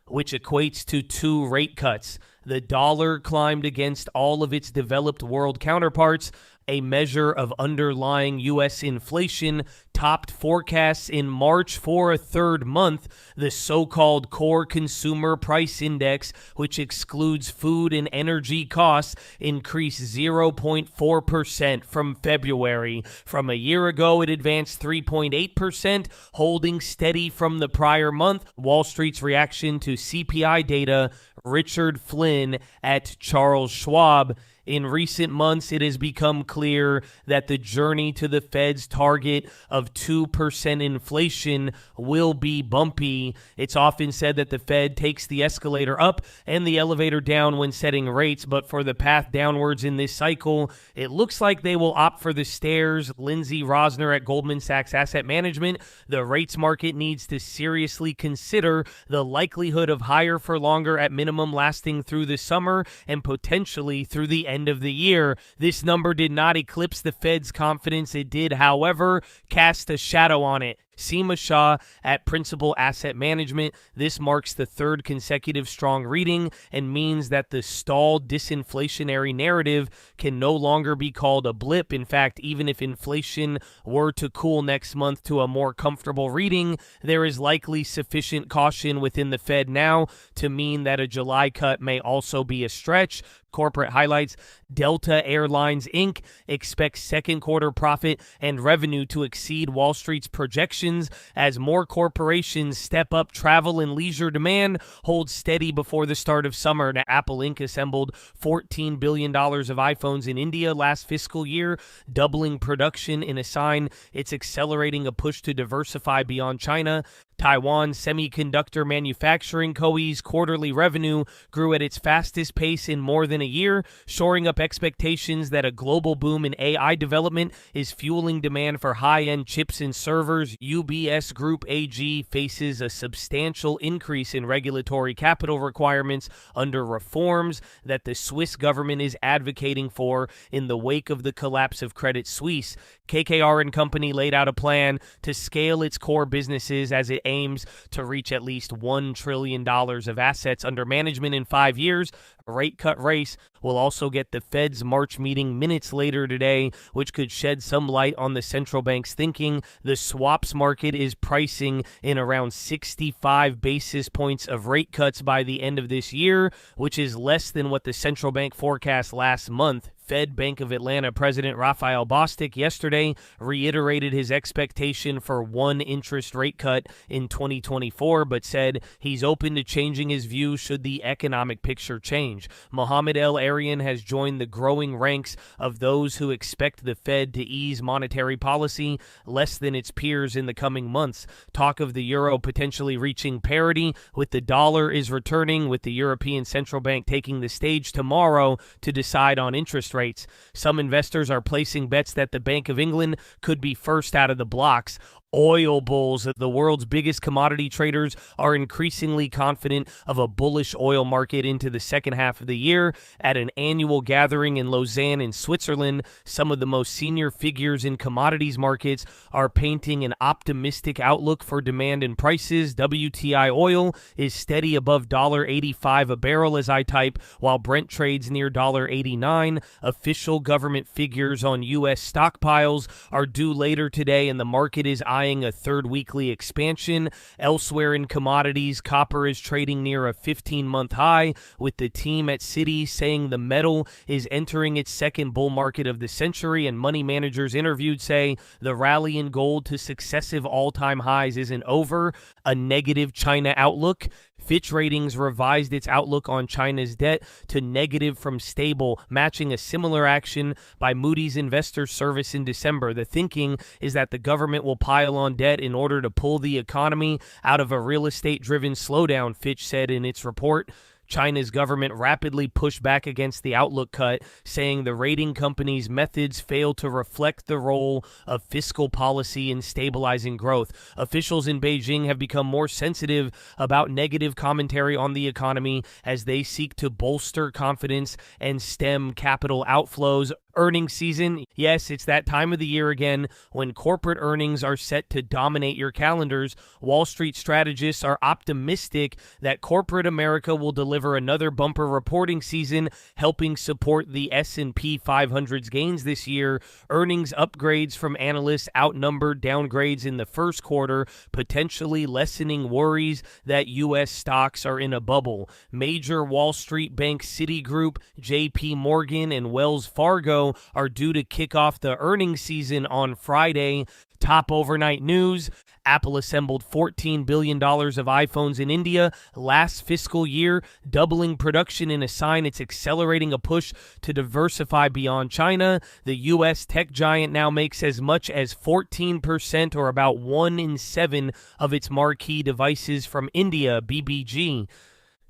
A: which equates to 2 rate cuts. The dollar climbed against all of its developed world counterparts. A measure of underlying U.S. inflation topped forecasts in March for a third month. The so-called Core Consumer Price Index, which excludes food and energy costs, increased 0.4% from February. From a year ago, it advanced 3.8%, holding steady from the prior month. Wall Street's reaction to CPI data. Richard Flynn at Charles Schwab. In recent months, it has become clear that the journey to the Fed's target of 2% inflation will be bumpy. It's often said that the Fed takes the escalator up and the elevator down when setting rates, but for the path downwards in this cycle, it looks like they will opt for the stairs. Lindsay Rosner at Goldman Sachs Asset Management. The rates market needs to seriously consider the likelihood of higher for longer at minimum lasting through the summer and potentially through the end of the year. This number did not eclipse the Fed's confidence. It did, however, cast a shadow on it. Seema Shah at Principal Asset Management. This marks the third consecutive strong reading and means that the stalled disinflationary narrative can no longer be called a blip. In fact, even if inflation were to cool next month to a more comfortable reading, there is likely sufficient caution within the Fed now to mean that a July cut may also be a stretch. Corporate highlights. Delta Airlines Inc. expects second quarter profit and revenue to exceed Wall Street's projections as more corporations step up travel and leisure demand, hold steady before the start of summer. Now, Apple Inc. assembled $14 billion of iPhones in India last fiscal year, doubling production in a sign it's accelerating a push to diversify beyond China. Taiwan Semiconductor Manufacturing Co.'s quarterly revenue grew at its fastest pace in more than a year, shoring up expectations that a global boom in AI development is fueling demand for high-end chips and servers. UBS Group AG faces a substantial increase in regulatory capital requirements under reforms that the Swiss government is advocating for in the wake of the collapse of Credit Suisse. KKR & Company laid out a plan to scale its core businesses as it aims to reach at least $1 trillion of assets under management in 5 years. A rate cut race will also get the Fed's March meeting minutes later today, which could shed some light on the central bank's thinking. The swaps market is pricing in around 65 basis points of rate cuts by the end of this year, which is less than what the central bank forecast last month. Fed Bank of Atlanta President Raphael Bostic yesterday reiterated his expectation for one interest rate cut in 2024, but said he's open to changing his view should the economic picture change. Mohamed El-Erian has joined the growing ranks of those who expect the Fed to ease monetary policy less than its peers in the coming months. Talk of the euro potentially reaching parity with the dollar is returning, with the European Central Bank taking the stage tomorrow to decide on interest rates. Some investors are placing bets that the Bank of England could be first out of the blocks. Oil bulls, the world's biggest commodity traders, are increasingly confident of a bullish oil market into the second half of the year. At an annual gathering in Lausanne in Switzerland, some of the most senior figures in commodities markets are painting an optimistic outlook for demand and prices. WTI oil is steady above $85 a barrel as I type, while Brent trades near $89. Official government figures on U.S. stockpiles are due later today, and the market is eyeing a third weekly expansion. Elsewhere in commodities, copper is trading near a 15-month high, with the team at Citi saying the metal is entering its second bull market of the century, and money managers interviewed say the rally in gold to successive all-time highs isn't over. A negative China outlook. Fitch Ratings revised its outlook on China's debt to negative from stable, matching a similar action by Moody's Investor Service in December. The thinking is that the government will pile on debt in order to pull the economy out of a real estate-driven slowdown, Fitch said in its report. China's government rapidly pushed back against the outlook cut, saying the rating company's methods fail to reflect the role of fiscal policy in stabilizing growth. Officials in Beijing have become more sensitive about negative commentary on the economy as they seek to bolster confidence and stem capital outflows. Earnings season, yes, it's that time of the year again when corporate earnings are set to dominate your calendars. Wall Street strategists are optimistic that corporate America will deliver another bumper reporting season, helping support the S&P 500's gains this year. Earnings upgrades from analysts outnumbered downgrades in the first quarter, potentially lessening worries that U.S. stocks are in a bubble. Major Wall Street banks Citigroup, J.P. Morgan, and Wells Fargo are due to kick off the earnings season on Friday. Top overnight news: Apple assembled $14 billion of iPhones in India last fiscal year, doubling production in a sign it's accelerating a push to diversify beyond China. The U.S. tech giant now makes as much as 14%, or about 1 in 7 of its marquee devices from India, BBG.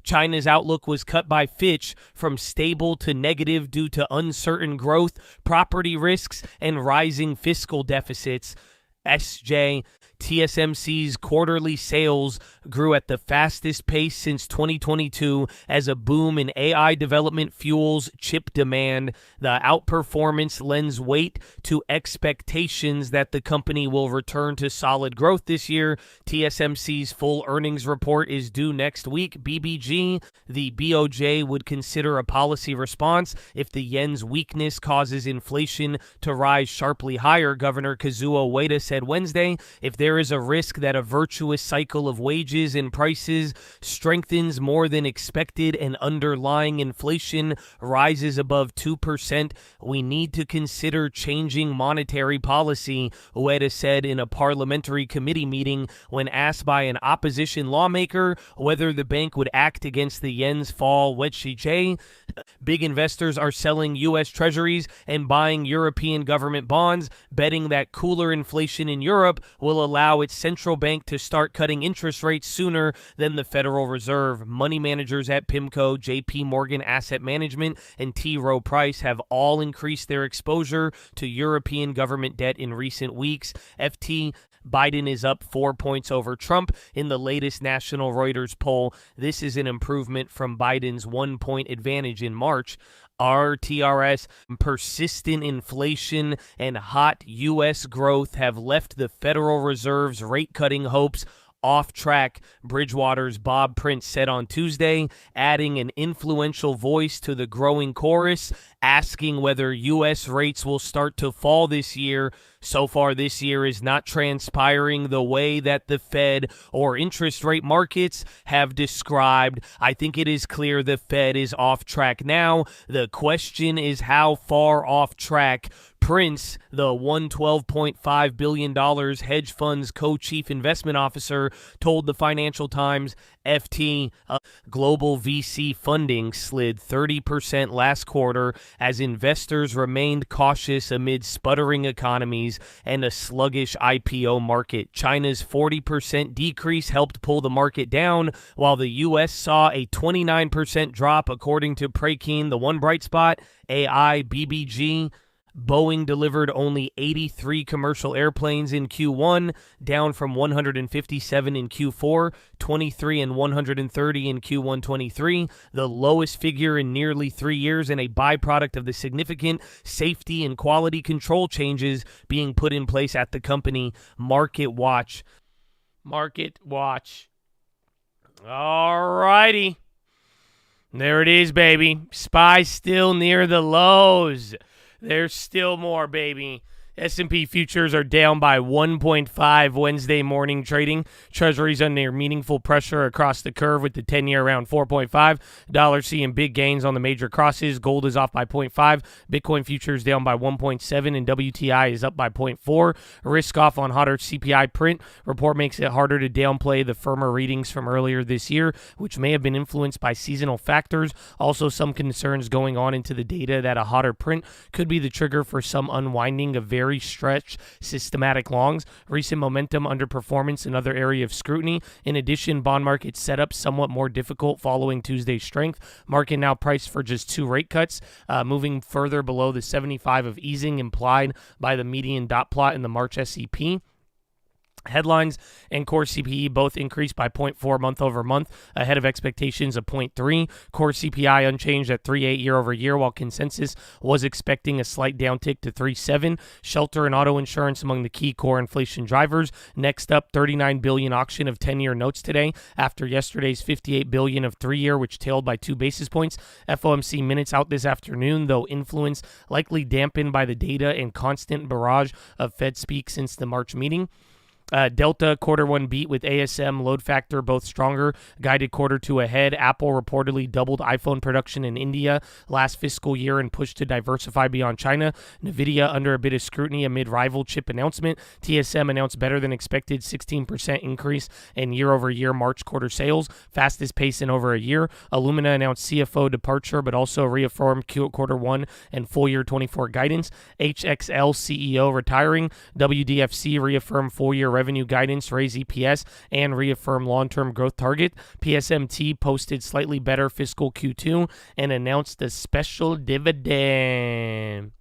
A: China's outlook was cut by Fitch from stable to negative due to uncertain growth, property risks, and rising fiscal deficits. TSMC's quarterly sales grew at the fastest pace since 2022 as a boom in AI development fuels chip demand. The outperformance lends weight to expectations that the company will return to solid growth this year. TSMC's full earnings report is due next week. BBG, the BOJ would consider a policy response if the yen's weakness causes inflation to rise sharply higher, Governor Kazuo Ueda said Wednesday. If there is a risk that a virtuous cycle of wages and prices strengthens more than expected and underlying inflation rises above 2%, we need to consider changing monetary policy, Ueda said in a parliamentary committee meeting when asked by an opposition lawmaker whether the bank would act against the yen's fall. Big investors are selling U.S. treasuries and buying European government bonds, betting that cooler inflation in Europe will allow its central bank to start cutting interest rates sooner than the Federal Reserve. Money managers at PIMCO, J.P. Morgan Asset Management, and T. Rowe Price have all increased their exposure to European government debt in recent weeks. FT Biden is up 4 points over Trump in the latest national Reuters poll. This is an improvement from Biden's 1-point advantage in March. RTRS, persistent inflation, and hot U.S. growth have left the Federal Reserve's rate-cutting hopes off track, Bridgewater's Bob Prince said on Tuesday, adding an influential voice to the growing chorus, asking whether U.S. rates will start to fall this year. So far this year is not transpiring the way that the Fed or interest rate markets have described. I think it is clear the Fed is off track now. The question is how far off track. Prince, the $112.5 billion hedge fund's co-chief investment officer, told the Financial Times global VC funding slid 30% last quarter as investors remained cautious amid sputtering economies and a sluggish IPO market. China's 40% decrease helped pull the market down, while the U.S. saw a 29% drop, according to Prekein. The one bright spot, AI, BBG. Boeing delivered only 83 commercial airplanes in Q1, down from 157 in Q4, 23 and 130 in Q1 23, the lowest figure in nearly 3 years, and a byproduct of the significant safety and quality control changes being put in place at the company. Market Watch. All righty. There it is, baby. SPY still near the lows. There's still more, baby. S&P futures are down by 1.5 Wednesday morning trading. Treasuries under meaningful pressure across the curve with the 10-year around 4.5. Dollar seeing big gains on the major crosses. Gold is off by 0.5. Bitcoin futures down by 1.7 and WTI is up by 0.4. Risk off on hotter CPI print. Report makes it harder to downplay the firmer readings from earlier this year, which may have been influenced by seasonal factors. Also, some concerns going on into the data that a hotter print could be the trigger for some unwinding of very stretched systematic longs. Recent momentum underperformance, another area of scrutiny. In addition, bond market setup somewhat more difficult following Tuesday's strength. Market now priced for just 2 rate cuts, moving further below the 75 of easing implied by the median dot plot in the March SEP. Headlines and core CPI both increased by 0.4 month over month, ahead of expectations of 0.3. Core CPI unchanged at 3.8 year over year, while consensus was expecting a slight downtick to 3.7. Shelter and auto insurance among the key core inflation drivers. Next up, $39 billion auction of 10-year notes today after yesterday's $58 billion of 3-year, which tailed by 2 basis points. FOMC minutes out this afternoon, though influence likely dampened by the data and constant barrage of Fed speak since the March meeting. Delta quarter one beat with ASM load factor both stronger, guided quarter two ahead. Apple reportedly doubled iPhone production in India last fiscal year and pushed to diversify beyond China. Nvidia under a bit of scrutiny amid rival chip announcement. TSM announced better than expected 16% increase in year-over-year March quarter sales, fastest pace in over a year. Illumina announced CFO departure but also reaffirmed quarter one and full year 24 guidance. HXL CEO retiring. WDFC reaffirmed full year revenue guidance, raise EPS, and reaffirm long-term growth target. PSMT posted slightly better fiscal Q2 and announced a special dividend.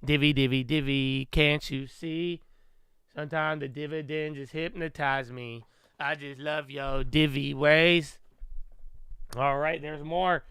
A: Divvy, can't you see? Sometimes the dividend just hypnotize me. I just love your divvy ways. All right, there's more.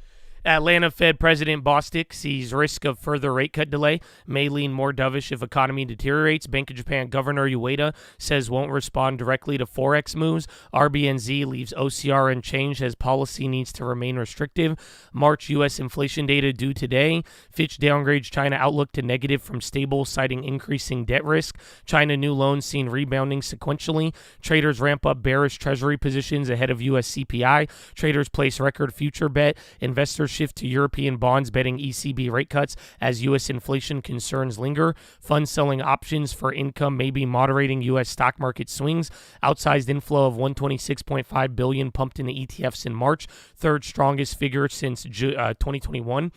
A: Atlanta Fed President Bostic sees risk of further rate cut delay, may lean more dovish if economy deteriorates. Bank of Japan Governor Ueda says won't respond directly to Forex moves. RBNZ leaves OCR unchanged as policy needs to remain restrictive. March U.S. inflation data due today. Fitch downgrades China outlook to negative from stable, citing increasing debt risk. China new loans seen rebounding sequentially. Traders ramp up bearish treasury positions ahead of U.S. CPI. Traders place record future bet. Investors shift to European bonds betting ECB rate cuts as U.S. inflation concerns linger. Funds selling options for income may be moderating U.S. stock market swings. Outsized inflow of $126.5 billion pumped into ETFs in March, third strongest figure since 2021.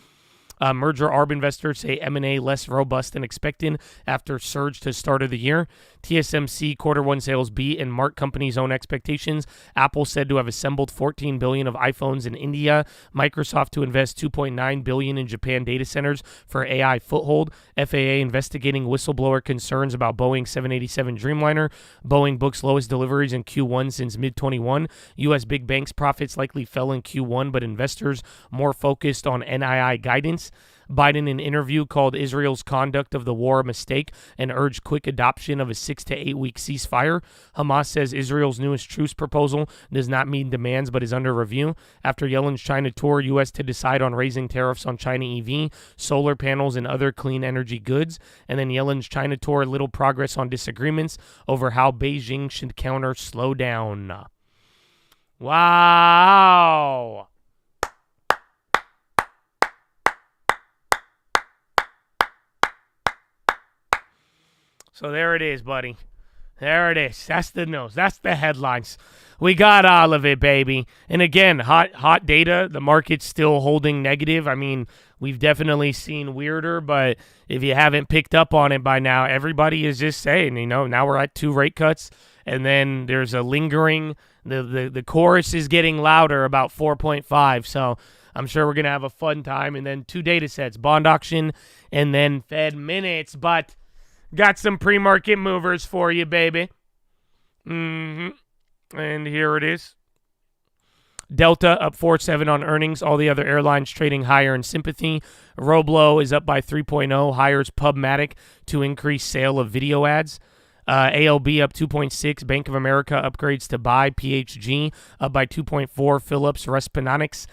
A: Merger arb investors say M&A less robust than expected after surge to start of the year. TSMC quarter one sales beat and marked company's own expectations. Apple said to have assembled 14 billion of iPhones in India. Microsoft to invest 2.9 billion in Japan data centers for AI foothold. FAA investigating whistleblower concerns about Boeing 787 Dreamliner. Boeing books lowest deliveries in Q1 since mid-21. U.S. big banks profits likely fell in Q1, but investors more focused on NII guidance. Biden in an interview called Israel's conduct of the war a mistake and urged quick adoption of a 6 to 8 week ceasefire. Hamas says Israel's newest truce proposal does not meet demands but is under review. After Yellen's China tour, U.S. to decide on raising tariffs on China EV, solar panels, and other clean energy goods. And then Yellen's China tour, little progress on disagreements over how Beijing should counter slowdown. Wow. So there it is, buddy. There it is. That's the news. That's the headlines. We got all of it, baby. And again, hot data. The market's still holding negative. I mean, we've definitely seen weirder, but if you haven't picked up on it by now, everybody is just saying, now we're at 2 rate cuts, and then there's a lingering, the chorus is getting louder about 4.5. So I'm sure we're going to have a fun time. And then 2 data sets, bond auction and then Fed minutes. But got some pre-market movers for you, baby. And here it is. Delta up 4.7 on earnings. All the other airlines trading higher in sympathy. Roblo is up by 3.0. Hires Pubmatic to increase sale of video ads. ALB up 2.6. Bank of America upgrades to buy. PHG up by 2.4. Phillips Respironics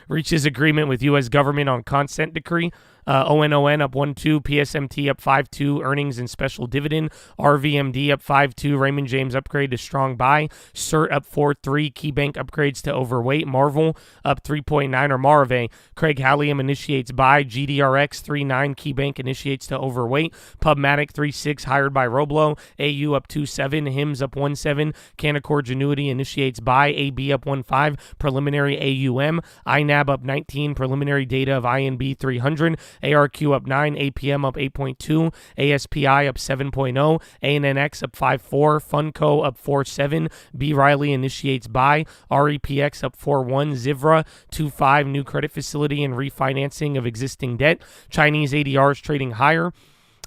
A: reaches agreement with U.S. government on consent decree. ONON up 1.2, PSMT up 5.2, earnings and special dividend. RVMD up 5.2, Raymond James upgrade to strong buy. CERT up 4.3, KeyBank upgrades to overweight. Marvel up 3.9, or Marve. Craig Halliam initiates buy. GDRX 3.9, KeyBank initiates to overweight. Pubmatic 3.6, hired by Roblo. AU up 2.7, HIMS up 1.7. Canaccord Genuity initiates buy. AB up 1.5, preliminary AUM. INAB up 19, preliminary data of INB 300. ARQ up 9, APM up 8.2, ASPI up 7.0, ANNX up 5.4, Funco up 4.7, B. Riley initiates buy, REPX up 4.1, Zivra 2.5, new credit facility and refinancing of existing debt, Chinese ADRs trading higher.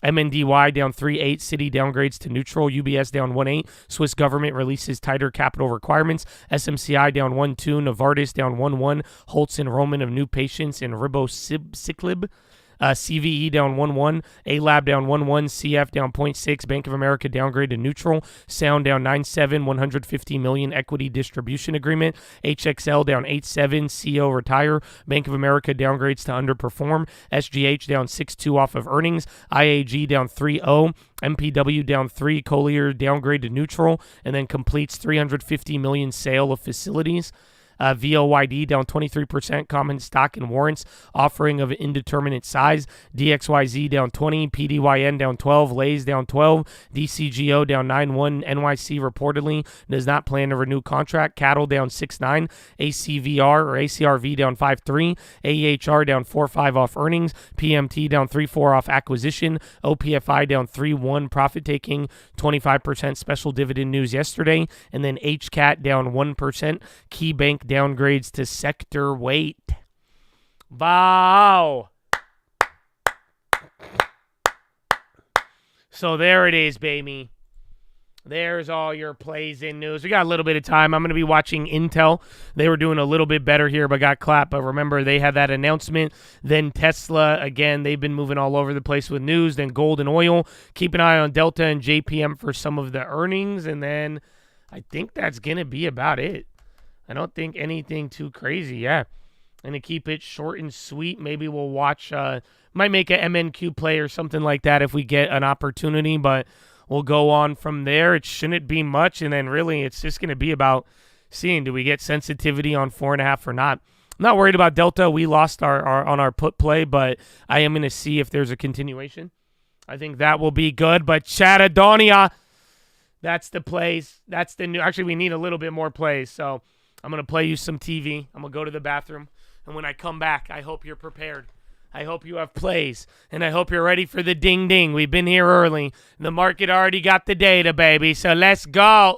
A: MNDY down 3.8, Citi downgrades to neutral, UBS down 1.8, Swiss government releases tighter capital requirements, SMCI down 1.2, Novartis down 1.1, Holtz enrollment of new patients in ribociclib. CVE down 1.1, A-Lab down 1.1, CF down 0.6, Bank of America downgrade to neutral, Sound down 9.7, $150 million equity distribution agreement, HXL down 8.7, CO retire, Bank of America downgrades to underperform, SGH down 6.2 off of earnings, IAG down 3.0, MPW down 3, Collier downgrade to neutral, and then completes $350 million sale of facilities. VOYD down 23%, common stock and warrants, offering of indeterminate size. DXYZ down 20, PDYN down 12, Lays down 12, DCGO down 9.1, NYC reportedly does not plan to renew contract. Cattle down 6.9, ACRV down 5.3, AEHR down 4.5 off earnings, PMT down 3.4 off acquisition, OPFI down 3.1, profit taking, 25% special dividend news yesterday, and then HCAT down 1%, KeyBank downgrades to sector weight. Wow. So there it is, baby. There's all your plays in news. We got a little bit of time. I'm going to be watching Intel. They were doing a little bit better here, but got clapped. But remember, they had that announcement. Then Tesla, again, they've been moving all over the place with news. Then gold and oil. Keep an eye on Delta and JPM for some of the earnings. And then I think that's going to be about it. I don't think anything too crazy. Yeah. And to keep it short and sweet, maybe we'll watch, might make an MNQ play or something like that if we get an opportunity, but we'll go on from there. It shouldn't be much. And then really it's just going to be about seeing, do we get sensitivity on 4.5 or not? I'm not worried about Delta. We lost our on our put play, but I am going to see if there's a continuation. I think that will be good. But Chatadonia, that's the plays. That's the new. Actually, we need a little bit more plays. So I'm going to play you some TV. I'm going to go to the bathroom. And when I come back, I hope you're prepared. I hope you have plays. And I hope you're ready for the ding-ding. We've been here early. The market already got the data, baby. So let's go.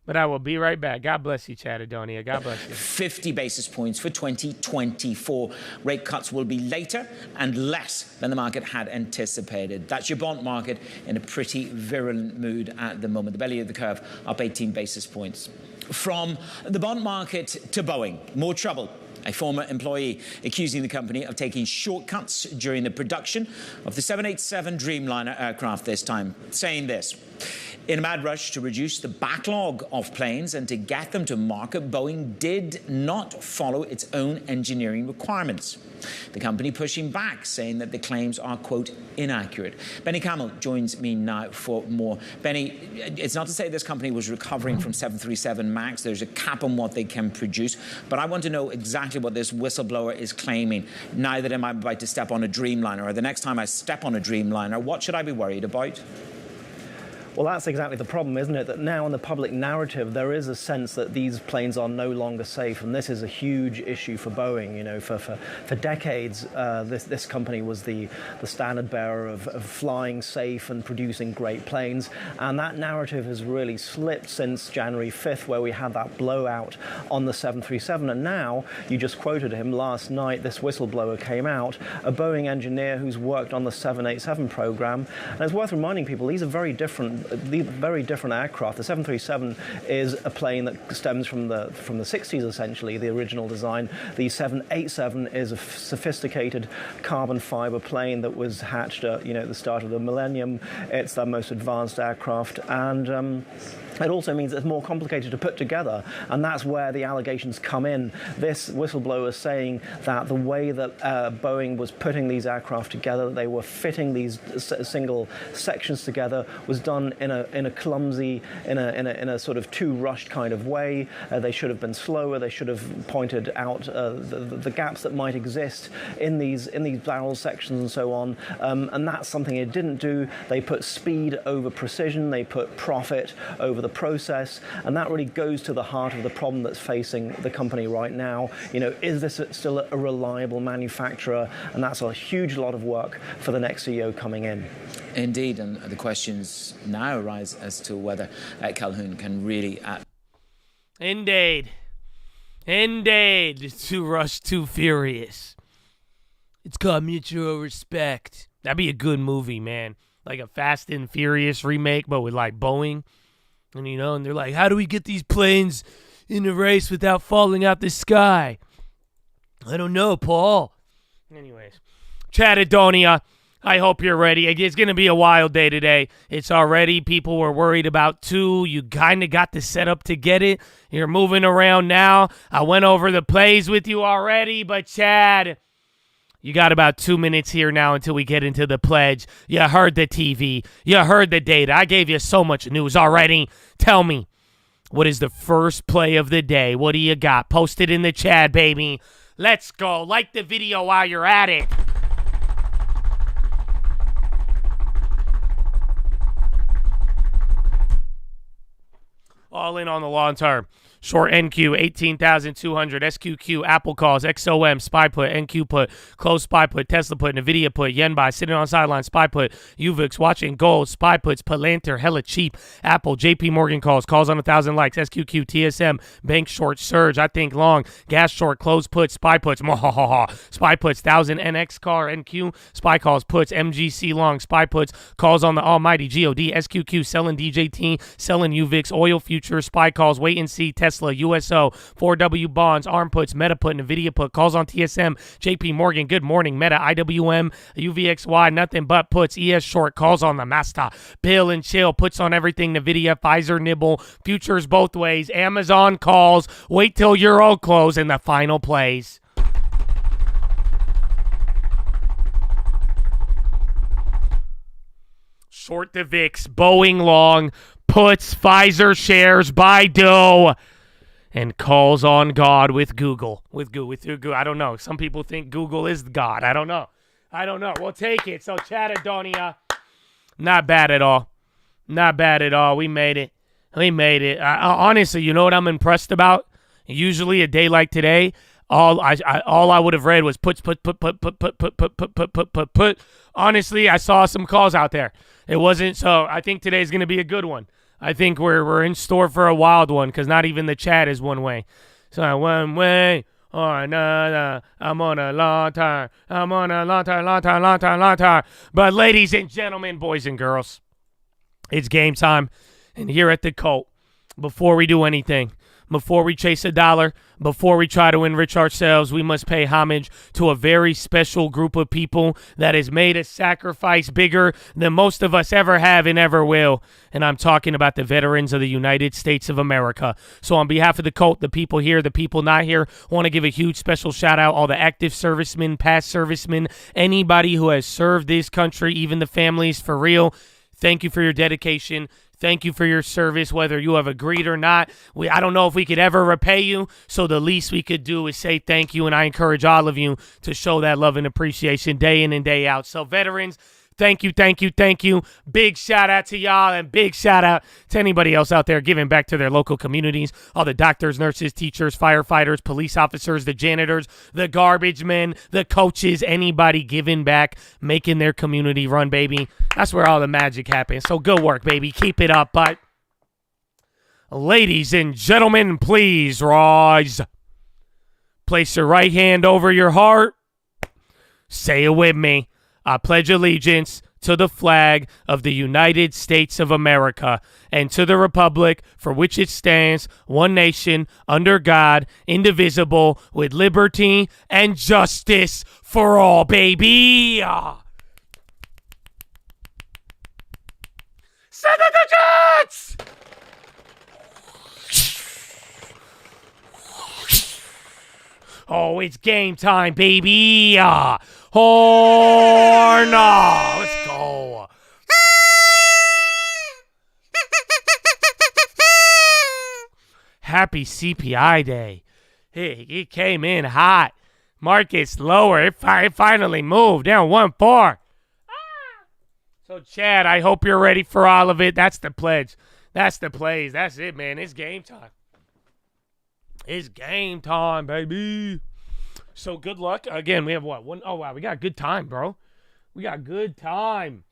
A: But I will be right back. God bless you, Chatadonia. God bless you.
G: 50 basis points for 2024. Rate cuts will be later and less than the market had anticipated. That's your bond market in a pretty virulent mood at the moment. The belly of the curve up 18 basis points. From the bond market to Boeing, more trouble. A former employee accusing the company of taking shortcuts during the production of the 787 Dreamliner aircraft this time, saying this: in a mad rush to reduce the backlog of planes and to get them to market, Boeing did not follow its own engineering requirements. The company pushing back, saying that the claims are, quote, inaccurate. Benny Camel joins me now for more. Benny, it's not to say this company was recovering from 737 MAX. There's a cap on what they can produce. But I want to know exactly what this whistleblower is claiming now that I'm about to step on a Dreamliner, or the next time I step on a Dreamliner. What should I be worried about?
H: Well, that's exactly the problem, isn't it? That now in the public narrative, there is a sense that these planes are no longer safe, and this is a huge issue for Boeing. You know, for decades, this company was the standard bearer of flying safe and producing great planes, and that narrative has really slipped since January 5th, where we had that blowout on the 737. And now, you just quoted him last night, this whistleblower came out, a Boeing engineer who's worked on the 787 program, and it's worth reminding people these are very different aircraft. The 737 is a plane that stems from the 60s, essentially, the original design. The 787 is a sophisticated carbon fiber plane that was hatched at the start of the millennium. It's the most advanced aircraft, and it also means it's more complicated to put together, and that's where the allegations come in. This whistleblower is saying that the way that Boeing was putting these aircraft together, they were fitting these single sections together, was done in a clumsy, in a sort of too rushed kind of way. They should have been slower. They should have pointed out the gaps that might exist in these barrel sections and so on. And that's something it didn't do. They put speed over precision. They put profit over the process, and that really goes to the heart of the problem that's facing the company right now. Is this still a reliable manufacturer? And that's a huge lot of work for the next CEO coming in.
G: Indeed, and the questions now arise as to whether Calhoun can really...
A: Indeed, too rushed, too furious. It's called Mutual Respect. That'd be a good movie, man. Like a Fast and Furious remake, but with like Boeing. And they're like, how do we get these planes in a race without falling out the sky? I don't know, Paul. Anyways, Chatadonia, I hope you're ready. It's going to be a wild day today. It's already, people were worried about 2. You kind of got the setup to get it. You're moving around now. I went over the plays with you already, but Chad, you got about 2 minutes here now until we get into the pledge. You heard the TV. You heard the data. I gave you so much news already. Tell me, what is the first play of the day? What do you got? Post it in the chat, baby. Let's go. Like the video while you're at it. All in on the long term. Short NQ, 18,200. SQQ, Apple calls. XOM, SPY put. NQ put. Close SPY put. Tesla put. NVIDIA put. Yen buy. Sitting on sideline. SPY put. UVIX, watching gold. SPY puts. Palantir, hella cheap. Apple, JP Morgan calls. Calls on 1,000 likes. SQQ, TSM, bank short. Surge, I think long. Gas short. Close puts. SPY puts. SPY puts. 1,000 NX car. NQ. SPY calls. Puts. MGC long. SPY puts. Calls on the almighty GOD. SQQ, selling DJT. Selling UVIX. Oil futures. SPY calls. Wait and see. Tesla, USO, 4W bonds, ARM puts, Meta put, NVIDIA put, calls on TSM, JP Morgan, good morning, Meta, IWM, UVXY, nothing but puts, ES short, calls on the master, Bill and chill, puts on everything, NVIDIA, Pfizer, nibble, futures both ways, Amazon calls, wait till Euro close, and the final plays. Short the VIX, Boeing long, puts, Pfizer shares, Baidu, and calls on God with Google. With Google. I don't know. Some people think Google is God. I don't know. We'll take it. So, Chatadonia, not bad at all. We made it. Honestly, you know what I'm impressed about? Usually a day like today, all I would have read was put. Honestly, I saw some calls out there. It wasn't, so I think today's going to be a good one. I think we're in store for a wild one because not even the chat is one way. So one way or another, I'm on a long time. I'm on a long time. But ladies and gentlemen, boys and girls, it's game time. And here at the Cult, before we do anything, before we chase a dollar, before we try to enrich ourselves, we must pay homage to a very special group of people that has made a sacrifice bigger than most of us ever have and ever will. And I'm talking about the veterans of the United States of America. So on behalf of the Cult, the people here, the people not here, I want to give a huge special shout out all the active servicemen, past servicemen, anybody who has served this country, even the families, for real. Thank you for your dedication. Thank you for your service, whether you have agreed or not. I don't know if we could ever repay you, so the least we could do is say thank you, and I encourage all of you to show that love and appreciation day in and day out. So veterans, thank you, thank you, thank you. Big shout out to y'all, and big shout out to anybody else out there giving back to their local communities. All the doctors, nurses, teachers, firefighters, police officers, the janitors, the garbage men, the coaches, anybody giving back, making their community run, baby. That's where all the magic happens. So good work, baby. Keep it up. But ladies and gentlemen, please rise. Place your right hand over your heart. Say it with me. I pledge allegiance to the flag of the United States of America and to the republic for which it stands, one nation, under God, indivisible, with liberty and justice for all, baby. Senator Jets! Oh, it's game time, baby. Horn! Let's go. Happy CPI day. Hey, it came in hot. Market's lower. It finally moved down 1-4. So, Chad, I hope you're ready for all of it. That's the pledge. That's the plays. That's it, man. It's game time. It's game time, baby. So, good luck. Again, we have what? Oh, wow. We got good time, bro. We got good time.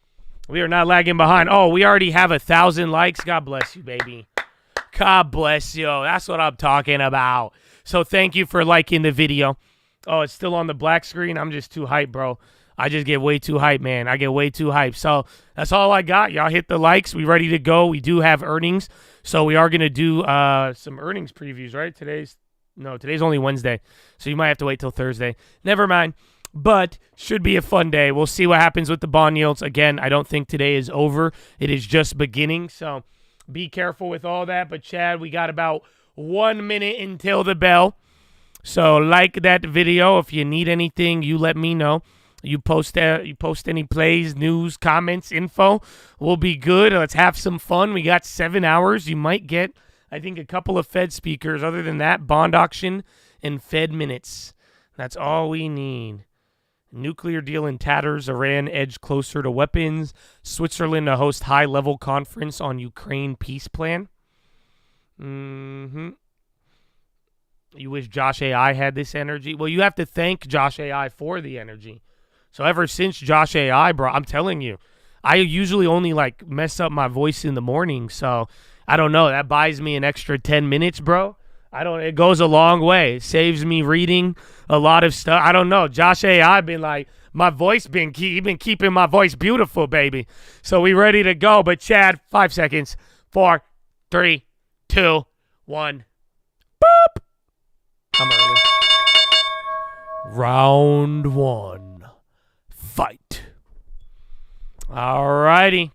A: We are not lagging behind. Oh, we already have 1,000 likes. God bless you, baby. God bless you. That's what I'm talking about. So, thank you for liking the video. Oh, it's still on the black screen. I'm just too hyped, bro. I just get way too hyped, man. I get way too hyped. So that's all I got. Y'all hit the likes. We ready to go. We do have earnings. So we are going to do some earnings previews, right? Today's only Wednesday. So you might have to wait till Thursday. Never mind. But should be a fun day. We'll see what happens with the bond yields. Again, I don't think today is over. It is just beginning. So be careful with all that. But Chad, we got about 1 minute until the bell. So like that video. If you need anything, you let me know. You post any plays, news, comments, info. We'll be good. Let's have some fun. We got 7 hours. You might get, I think, a couple of Fed speakers. Other than that, bond auction and Fed minutes. That's all we need. Nuclear deal in tatters. Iran edge closer to weapons. Switzerland to host high-level conference on Ukraine peace plan. You wish Josh AI had this energy? Well, you have to thank Josh AI for the energy. So ever since Josh AI, bro, I'm telling you, I usually only mess up my voice in the morning. So I don't know. That buys me an extra 10 minutes, bro. It goes a long way. It saves me reading a lot of stuff. I don't know. Josh AI been my voice been keeping my voice beautiful, baby. So we ready to go. But Chad, 5 seconds. 4, 3, 2, 1. Boop. I'm early. Round 1. Fight. Alrighty.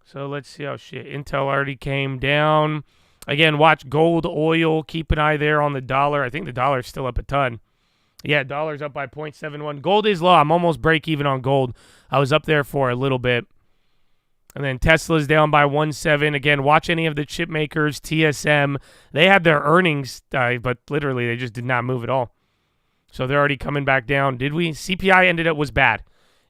A: So let's see how Intel already came down. Again, watch gold, oil. Keep an eye there on the dollar. I think the dollar's still up a ton. Yeah, dollar's up by 0.71. Gold is low. I'm almost break even on gold. I was up there for a little bit. And then Tesla's down by 1.7. Again, watch any of the chip makers, TSM. They had their earnings, but literally they just did not move at all. So they're already coming back down. Did we? CPI was bad.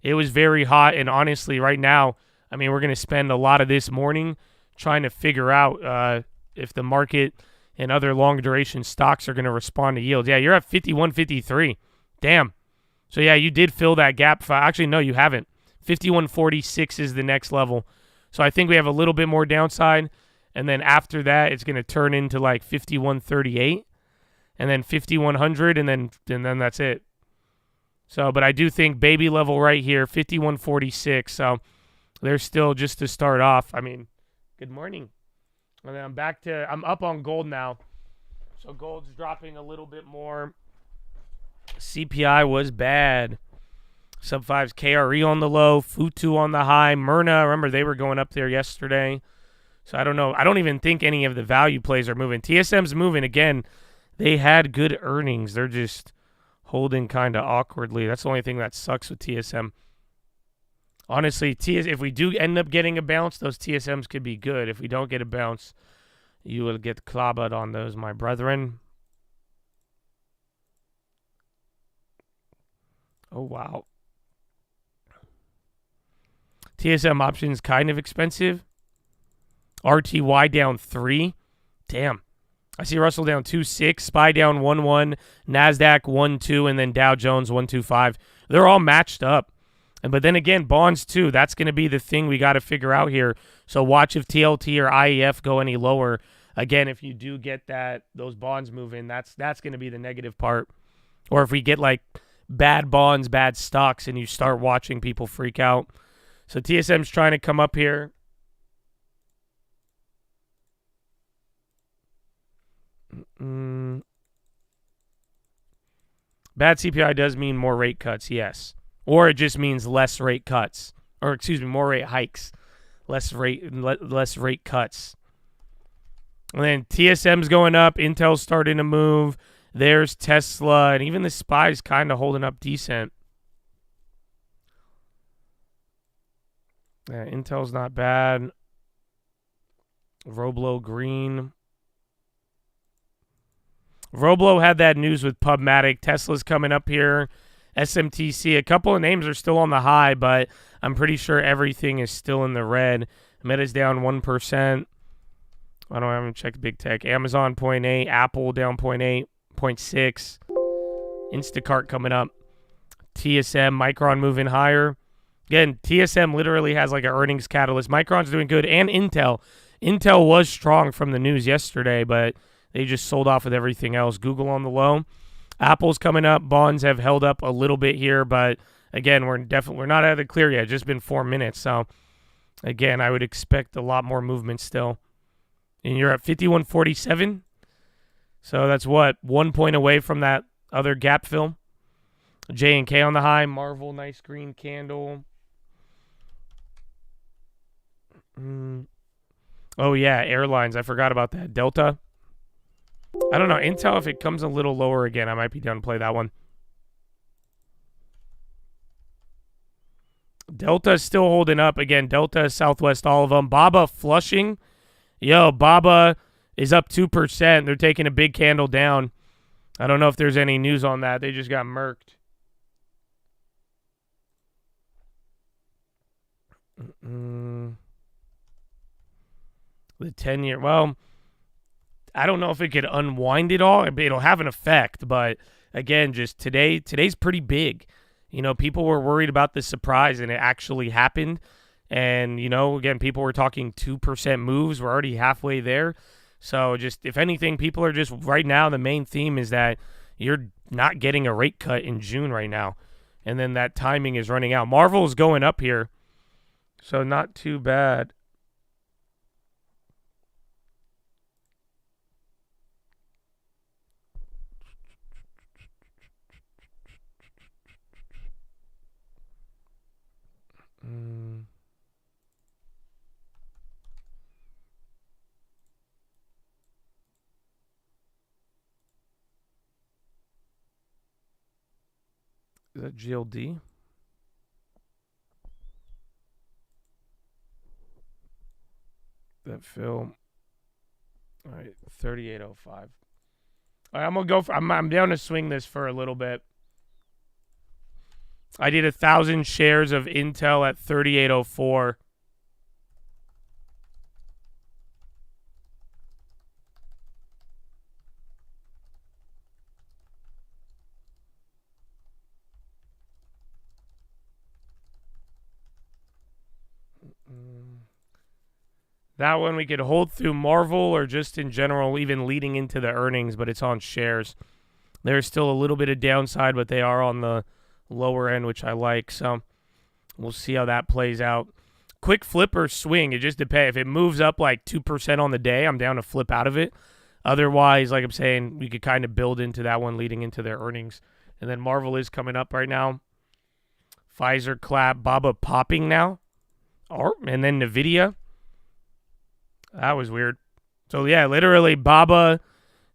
A: It was very hot. And honestly, right now, I mean, we're going to spend a lot of this morning trying to figure out if the market and other long duration stocks are going to respond to yields. Yeah, you're at 51.53. Damn. So yeah, you did fill that gap. Actually, no, you haven't. 51.46 is the next level. So I think we have a little bit more downside. And then after that, it's going to turn into like 51.38 and then 5,100 and then that's it. So, but I do think baby level right here, 51.46. So there's still just to start off. I mean, good morning. And then I'm up on gold now. So gold's dropping a little bit more. CPI was bad. Sub 5's KRE on the low, Futu on the high, Myrna, remember they were going up there yesterday. So I don't know. I don't even think any of the value plays are moving. TSM's moving again. They had good earnings. They're just holding kind of awkwardly. That's the only thing that sucks with TSM. Honestly, if we do end up getting a bounce, those TSMs could be good. If we don't get a bounce, you will get clobbered on those, my brethren. Oh, wow. TSM options kind of expensive. RTY down 3. Damn. I see Russell down 2.6, SPY down 1.1, NASDAQ 1.2, and then Dow Jones 1.25. They're all matched up. But then again, bonds too. That's going to be the thing we got to figure out here. So watch if TLT or IEF go any lower. Again, if you do get those bonds moving, that's going to be the negative part. Or if we get like bad bonds, bad stocks, and you start watching people freak out. So TSM's trying to come up here. Bad CPI does mean more rate cuts, yes. Or it just means less rate cuts. Or excuse me, more rate hikes. Less rate cuts. And then TSM's going up, Intel's starting to move. There's Tesla, and even the SPY's kind of holding up decent. Yeah, Intel's not bad. Roblo green. Roblo had that news with Pubmatic. Tesla's coming up here. SMTC. A couple of names are still on the high, but I'm pretty sure everything is still in the red. Meta's down 1%. I haven't checked big tech. Amazon 0.8. Apple down 0.8. 0.6. Instacart coming up. TSM. Micron moving higher. Again, TSM literally has like an earnings catalyst. Micron's doing good. And Intel. Intel was strong from the news yesterday, but they just sold off with everything else. Google on the low. Apple's coming up. Bonds have held up a little bit here, but again, we're not out of the clear yet. It's just been 4 minutes. So again, I would expect a lot more movement still. And you're at 51.47. So that's what? 1 point away from that other gap fill. J&K on the high. Marvel, nice green candle. Oh, yeah, airlines. I forgot about that. Delta. I don't know. Intel, if it comes a little lower again, I might be down to play that one. Delta's still holding up. Again, Delta, Southwest, all of them. Baba flushing. Yo, Baba is up 2%. They're taking a big candle down. I don't know if there's any news on that. They just got murked. The 10-year, well, I don't know if it could unwind it all. It'll have an effect, but again, just today's pretty big. You know, people were worried about the surprise, and it actually happened. And, you know, again, people were talking 2% moves. We're already halfway there. So just, if anything, people are just, right now, the main theme is that you're not getting a rate cut in June right now. And then that timing is running out. Marvel is going up here, so not too bad. Is that GLD? That film. All right, 38.05. All right, I'm gonna go for. I'm down to swing this for a little bit. I did 1,000 shares of Intel at 38.04. That one we could hold through Marvel or just in general, even leading into the earnings, but it's on shares. There's still a little bit of downside, but they are on the lower end, which I like. So we'll see how that plays out. Quick flip or swing, it just depends. If it moves up like 2% on the day, I'm down to flip out of it. Otherwise, like I'm saying, we could kind of build into that one leading into their earnings. And then Marvel is coming up right now. Pfizer clap, Baba popping now. And then NVIDIA. That was weird. So, yeah, literally Baba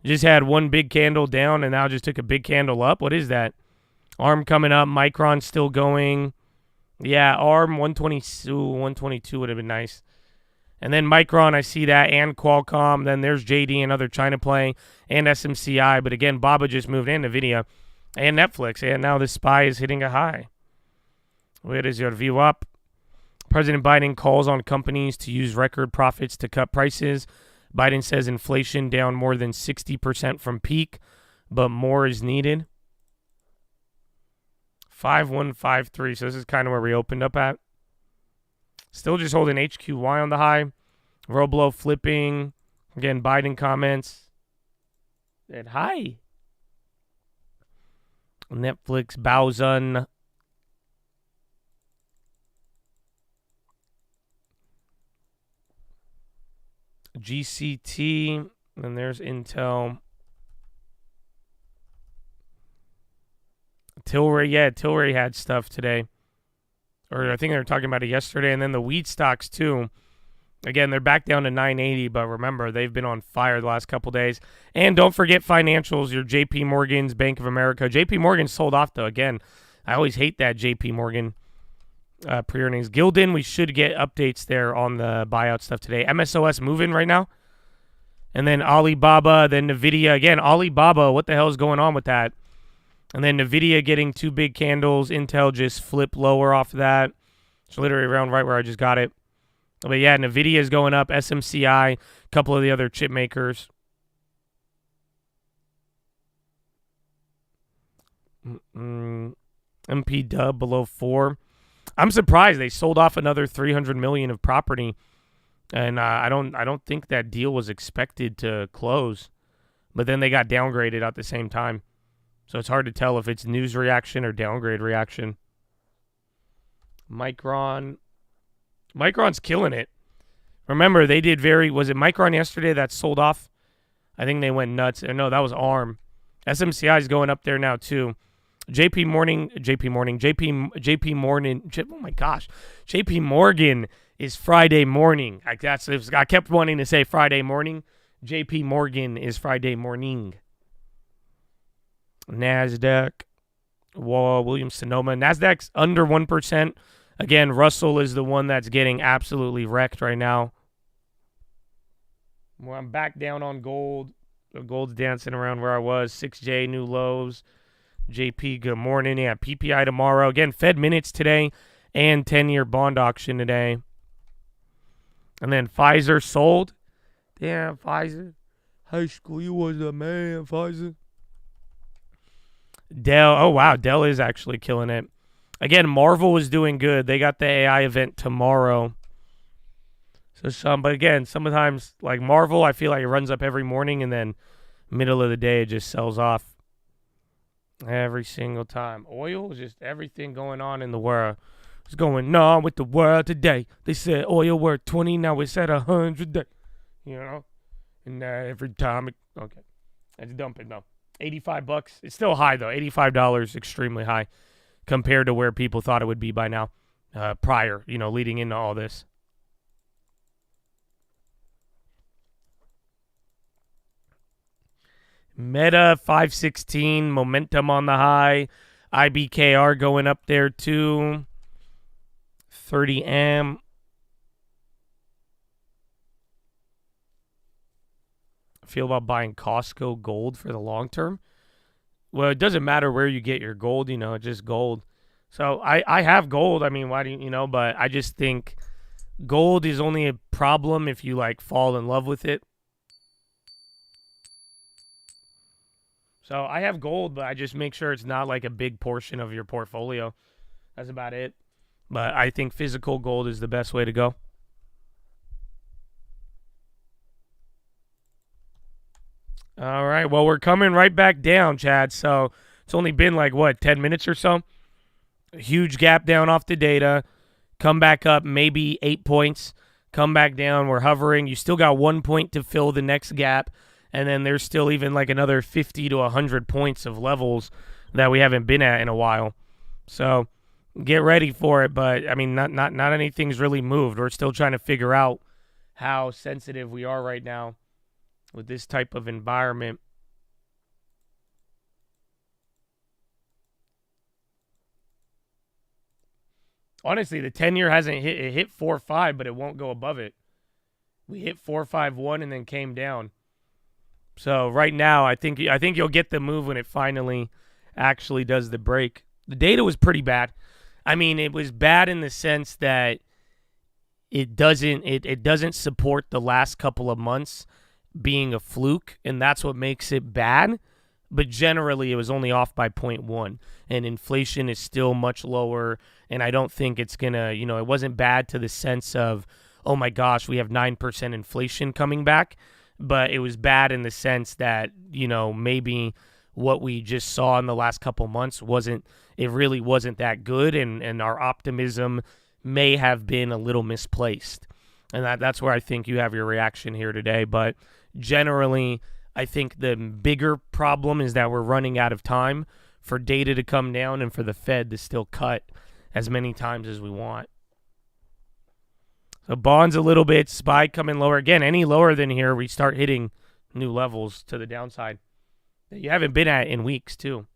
A: just had one big candle down and now just took a big candle up. What is that? ARM coming up. Micron still going. Yeah, ARM 122 would have been nice. And then Micron, I see that, and Qualcomm. Then there's JD, another China play, and SMCI. But again, Baba just moved in NVIDIA and Netflix. And now the SPY is hitting a high. Where is your view up? President Biden calls on companies to use record profits to cut prices. Biden says inflation down more than 60% from peak, but more is needed. 5153. So this is kind of where we opened up at. Still just holding HQY on the high. Roblo flipping. Again, Biden comments. Said hi. Netflix Baozun. GCT. And there's Intel. Tilray, yeah, Tilray had stuff today. Or I think they were talking about it yesterday. And then the wheat stocks, too. Again, they're back down to 980, but remember, they've been on fire the last couple days. And don't forget financials, your JP Morgan's, Bank of America. JP Morgan sold off, though. Again, I always hate that JP Morgan pre-earnings. Gildan, we should get updates there on the buyout stuff today. MSOS moving right now. And then Alibaba, then NVIDIA. Again, Alibaba, what the hell is going on with that? And then NVIDIA getting two big candles. Intel just flipped lower off of that. It's literally around right where I just got it. But yeah, NVIDIA is going up. SMCI, a couple of the other chip makers. MP Dub below 4. I'm surprised they sold off another $300 million of property. And I don't think that deal was expected to close. But then they got downgraded at the same time. So it's hard to tell if it's news reaction or downgrade reaction. Micron's killing it. Remember, they did was it Micron yesterday that sold off? I think they went nuts. No, that was ARM. SMCI is going up there now, too. JP Morgan. Oh, my gosh. JP Morgan is Friday morning. I kept wanting to say Friday morning. JP Morgan is Friday morning. NASDAQ, Williams-Sonoma. NASDAQ's under 1%. Again, Russell is the one that's getting absolutely wrecked right now. Well, I'm back down on gold. Gold's dancing around where I was. 6J, new lows. JP, good morning. Yeah, PPI tomorrow. Again, Fed minutes today and 10-year bond auction today. And then Pfizer sold. Damn, Pfizer. High school, you was a man, Pfizer. Dell, oh wow, Dell is actually killing it. Again, Marvel is doing good. They got the AI event tomorrow. But again, sometimes like Marvel, I feel like it runs up every morning and then middle of the day it just sells off every single time. Oil is just everything going on in the world. What's going on with the world today? They said oil worth 20, now it's at 100. You know, and every time okay, it's dumping though. $85. It's still high though. $85, extremely high compared to where people thought it would be by now, prior, leading into all this. Meta 516, momentum on the high. IBKR going up there too. 30M. Feel about buying Costco gold for the long term? Well, it doesn't matter where you get your gold, it's just gold. So I have gold. I mean, why do you, but I just think gold is only a problem if you fall in love with it. So I have gold, but I just make sure it's not a big portion of your portfolio. That's about it. But I think physical gold is the best way to go. All right. Well, we're coming right back down, Chad. So it's only been like, what, 10 minutes or so? A huge gap down off the data. Come back up, maybe 8 points. Come back down. We're hovering. You still got 1 point to fill the next gap. And then there's still even like another 50 to 100 points of levels that we haven't been at in a while. So get ready for it. But, I mean, not anything's really moved. We're still trying to figure out how sensitive we are right now with this type of environment. Honestly, the 10-year hasn't hit. It hit 4.5, but it won't go above it. We hit 4.51 and then came down. So right now, I think you'll get the move when it finally actually does the break. The data was pretty bad. I mean, it was bad in the sense that it doesn't support the last couple of months being a fluke, and that's what makes it bad. But generally, it was only off by 0.1, and inflation is still much lower, and I don't think it's going to, it wasn't bad to the sense of, oh my gosh, we have 9% inflation coming back, but it was bad in the sense that, maybe what we just saw in the last couple months really wasn't that good, and our optimism may have been a little misplaced. And that's where I think you have your reaction here today. But generally, I think the bigger problem is that we're running out of time for data to come down and for the Fed to still cut as many times as we want. So bonds a little bit, SPY coming lower. Again, any lower than here, we start hitting new levels to the downside that you haven't been at in weeks, too.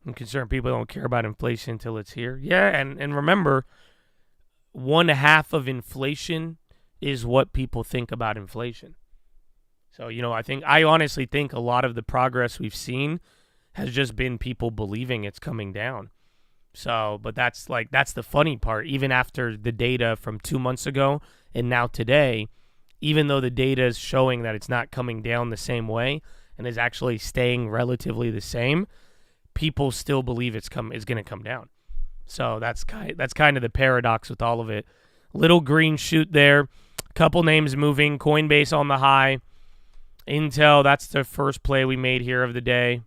A: I'm concerned people don't care about inflation until it's here. Yeah, and remember, 1/2 of inflation is what people think about inflation. So, I honestly think a lot of the progress we've seen has just been people believing it's coming down. So, but that's the funny part. Even after the data from 2 months ago and now today, even though the data is showing that it's not coming down the same way and is actually staying relatively the same, people still believe it's going to come down. So that's kind of the paradox with all of it. Little green shoot there. Couple names moving. Coinbase on the high. Intel, that's the first play we made here of the day.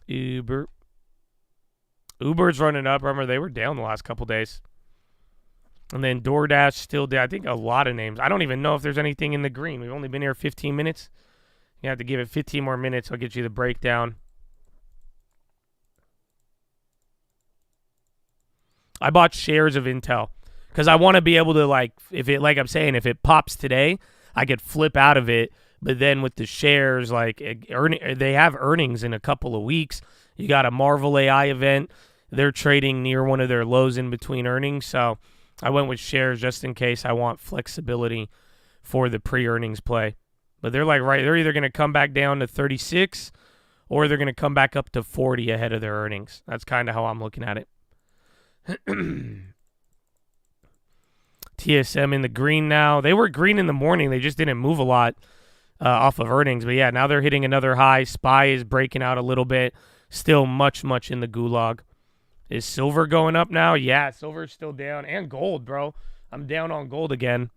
A: Uber's running up. Remember, they were down the last couple days. And then DoorDash still down. I think a lot of names. I don't even know if there's anything in the green. We've only been here 15 minutes. You have to give it 15 more minutes. I'll get you the breakdown. I bought shares of Intel because I want to be able to, if it pops today, I could flip out of it. But then with the shares, they have earnings in a couple of weeks. You got a Marvel AI event. They're trading near one of their lows in between earnings. So I went with shares just in case I want flexibility for the pre-earnings play. But they're they're either going to come back down to 36 or they're going to come back up to 40 ahead of their earnings. That's kind of how I'm looking at it. TSM in the green now. They were green in the morning. They just didn't move a lot off of earnings. But yeah, now they're hitting another high. SPY is breaking out a little bit. Still much in the gulag. Is silver going up now? Yeah, silver's still down. And gold, bro. I'm down on gold again.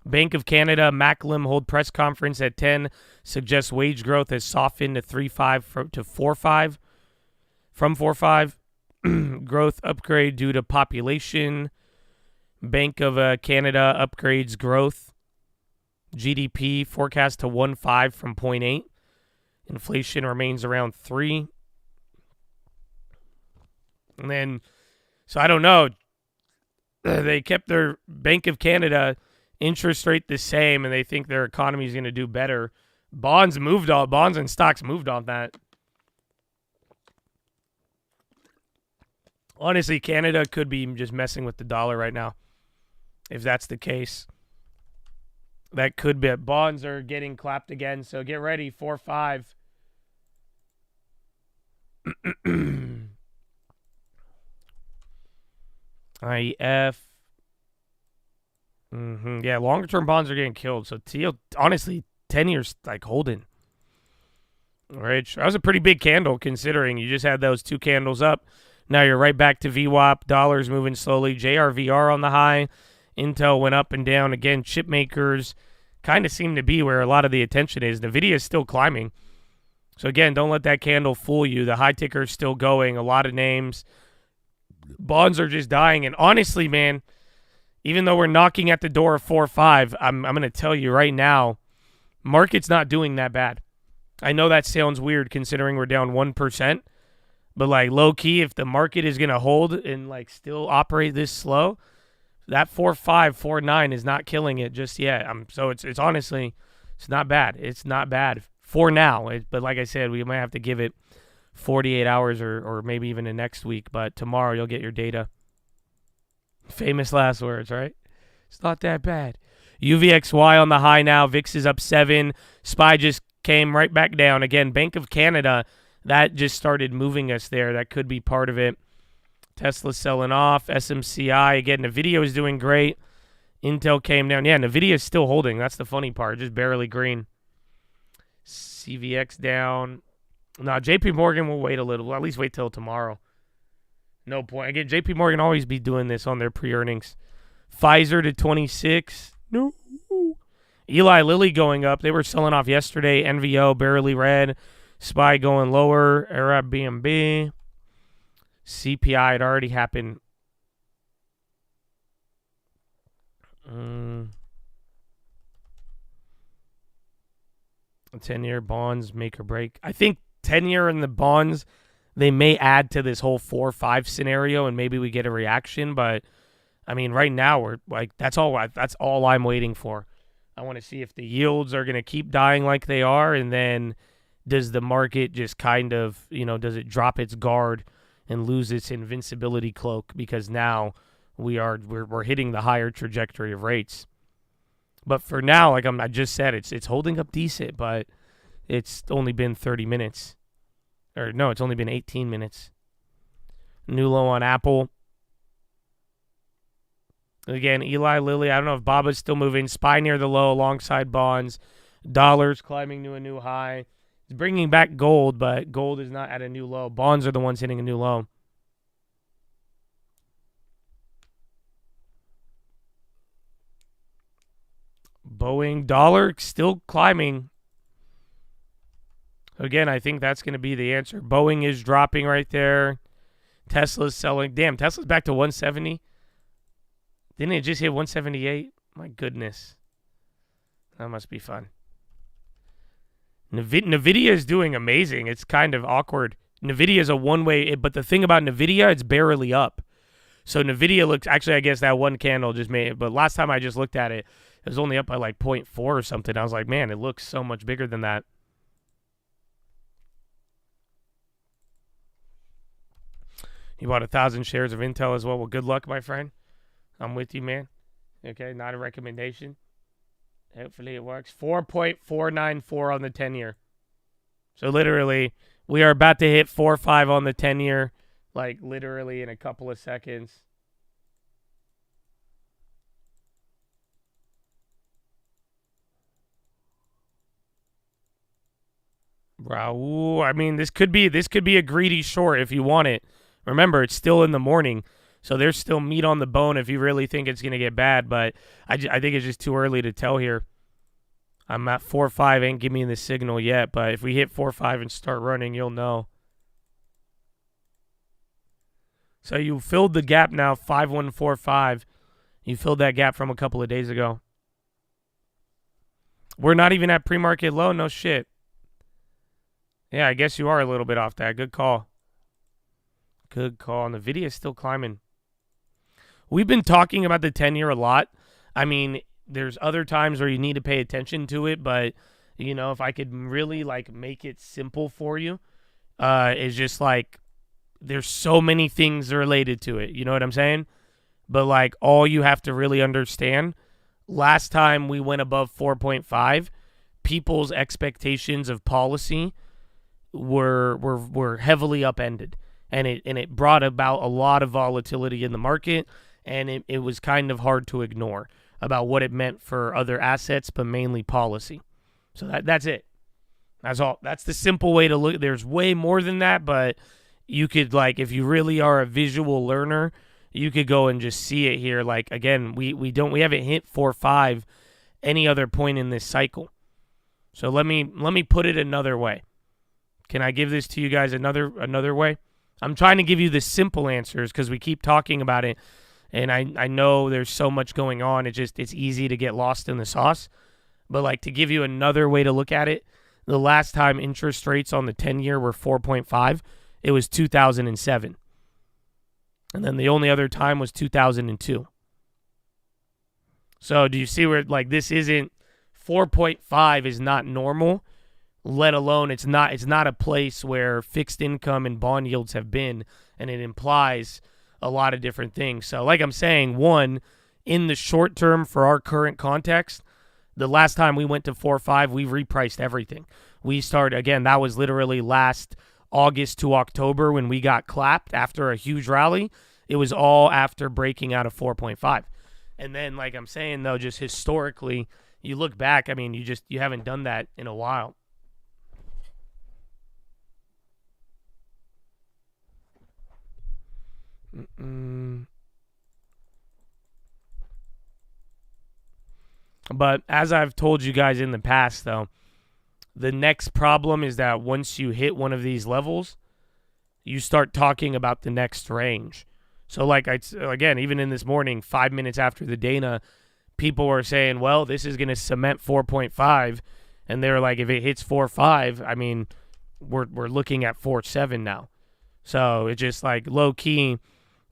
A: Bank of Canada, Macklem hold press conference at 10. Suggests wage growth has softened to 3.5 to 4.5. From 4.5. Growth upgrade due to population. Bank of Canada upgrades growth. GDP forecast to 1.5 from 0.8. Inflation remains around 3. And then, so I don't know. They kept their Bank of Canada interest rate the same, and they think their economy is going to do better. Bonds and stocks moved on that. Honestly, Canada could be just messing with the dollar right now. If that's the case, that could be. Bonds are getting clapped again, so get ready. 4.5. IEF. Yeah, longer-term bonds are getting killed. So, honestly, 10 years, like, holding. All right, that was a pretty big candle considering you just had those two candles up. Now you're right back to VWAP. Dollars moving slowly. JRVR on the high. Intel went up and down. Again, chip makers kind of seem to be where a lot of the attention is. NVIDIA is still climbing. So, again, don't let that candle fool you. The high ticker is still going. A lot of names. Bonds are just dying. And honestly, man, even though we're knocking at the door of 4-5, I'm going to tell you right now, market's not doing that bad. I know that sounds weird considering we're down 1%. But, like, low-key, if the market is going to hold and, like, still operate this slow, that 4.5, 4.9 is not killing it just yet. So it's honestly, it's not bad. It's not bad for now. But like I said, we might have to give it 48 hours or maybe even the next week. But tomorrow you'll get your data. Famous last words, right? It's not that bad. UVXY on the high now. VIX is up 7. SPY just came right back down. Again, Bank of Canada, that just started moving us there. That could be part of it. Tesla selling off. SMCI. Again, NVIDIA is doing great. Intel came down. Yeah, NVIDIA is still holding. That's the funny part. Just barely green. CVX down. No, JP Morgan will wait a little. Well, at least wait till tomorrow. No point. Again, JP Morgan always be doing this on their pre-earnings. Pfizer to 26. No. Eli Lilly going up. They were selling off yesterday. NVO barely red. SPY going lower. Airbnb. CPI had already happened. 10-year bonds make or break. I think 10-year in the bonds, they may add to this whole 4-5 scenario, and maybe we get a reaction. But I mean, right now we're like that's all I'm waiting for. I want to see if the yields are going to keep dying like they are, and then does the market just kind of, does it drop its guard and lose its invincibility cloak because now we're hitting the higher trajectory of rates. But for now, like I just said, it's holding up decent, but it's only been 30 minutes. Or no, it's only been 18 minutes. New low on Apple. Again, Eli Lilly, I don't know if Baba's still moving. SPY near the low alongside bonds. Dollars climbing to a new high. It's bringing back gold, but gold is not at a new low. Bonds are the ones hitting a new low. Boeing, dollar still climbing. Again, I think that's going to be the answer. Boeing is dropping right there. Tesla's selling. Damn, Tesla's back to 170. Didn't it just hit 178? My goodness. That must be fun. NVIDIA is doing amazing. It's kind of awkward. NVIDIA is a one-way, but the thing about NVIDIA, it's barely up. So NVIDIA looks, actually, I guess that one candle just made it, but last time I just looked at it, it was only up by like 0.4 or something. I was like, man, it looks so much bigger than that. You bought 1,000 shares of Intel as well. Well, good luck, my friend. I'm with you, man. Okay, not a recommendation. Hopefully it works. 4.494 on the 10-year. So literally, we are about to hit 4.5 on the 10-year, like literally in a couple of seconds. Wow, I mean, this could be a greedy short if you want it. Remember, it's still in the morning, so there's still meat on the bone if you really think it's going to get bad, but I think it's just too early to tell here. I'm at 4.5, ain't give me the signal yet, but if we hit 4.5 and start running, you'll know. So you filled the gap now, 5145. You filled that gap from a couple of days ago. We're not even at pre-market low, no shit. Yeah, I guess you are a little bit off that. Good call. Good call. And the video is still climbing. We've been talking about the 10-year a lot. I mean, there's other times where you need to pay attention to it, but, if I could really, make it simple for you, it's just, there's so many things related to it. You know what I'm saying? But, all you have to really understand, last time we went above 4.5, people's expectations of policy were heavily upended. And it brought about a lot of volatility in the market. and it was kind of hard to ignore about what it meant for other assets, but mainly policy. So that's it. That's all. That's the simple way to look. There's way more than that, but you could, like, if you really are a visual learner, you could go and just see it here. Like, again, we haven't hit 4-5 any other point in this cycle. So let me put it another way. Can I give this to you guys another way? I'm trying to give you the simple answers because we keep talking about it, and I know there's so much going on. It's easy to get lost in the sauce. But, like, to give you another way to look at it, the last time interest rates on the 10-year were 4.5, it was 2007. And then the only other time was 2002. So do you see where, like, this isn't 4.5 is not normal, let alone it's not a place where fixed income and bond yields have been, and it implies a lot of different things. So like I'm saying, one, in the short term for our current context, the last time we went to 4.5, we repriced everything. We started, again, that was literally last August to October when we got clapped after a huge rally. It was all after breaking out of 4.5. And then, like I'm saying, though, just historically, you look back, I mean, you haven't done that in a while. But as I've told you guys in the past, though, the next problem is that once you hit one of these levels, you start talking about the next range. So, like, again, even in this morning, 5 minutes after the Dana, people were saying, well, this is going to cement 4.5. And they're like, if it hits 4.5, I mean, we're looking at 4.7 now. So it's just like low key,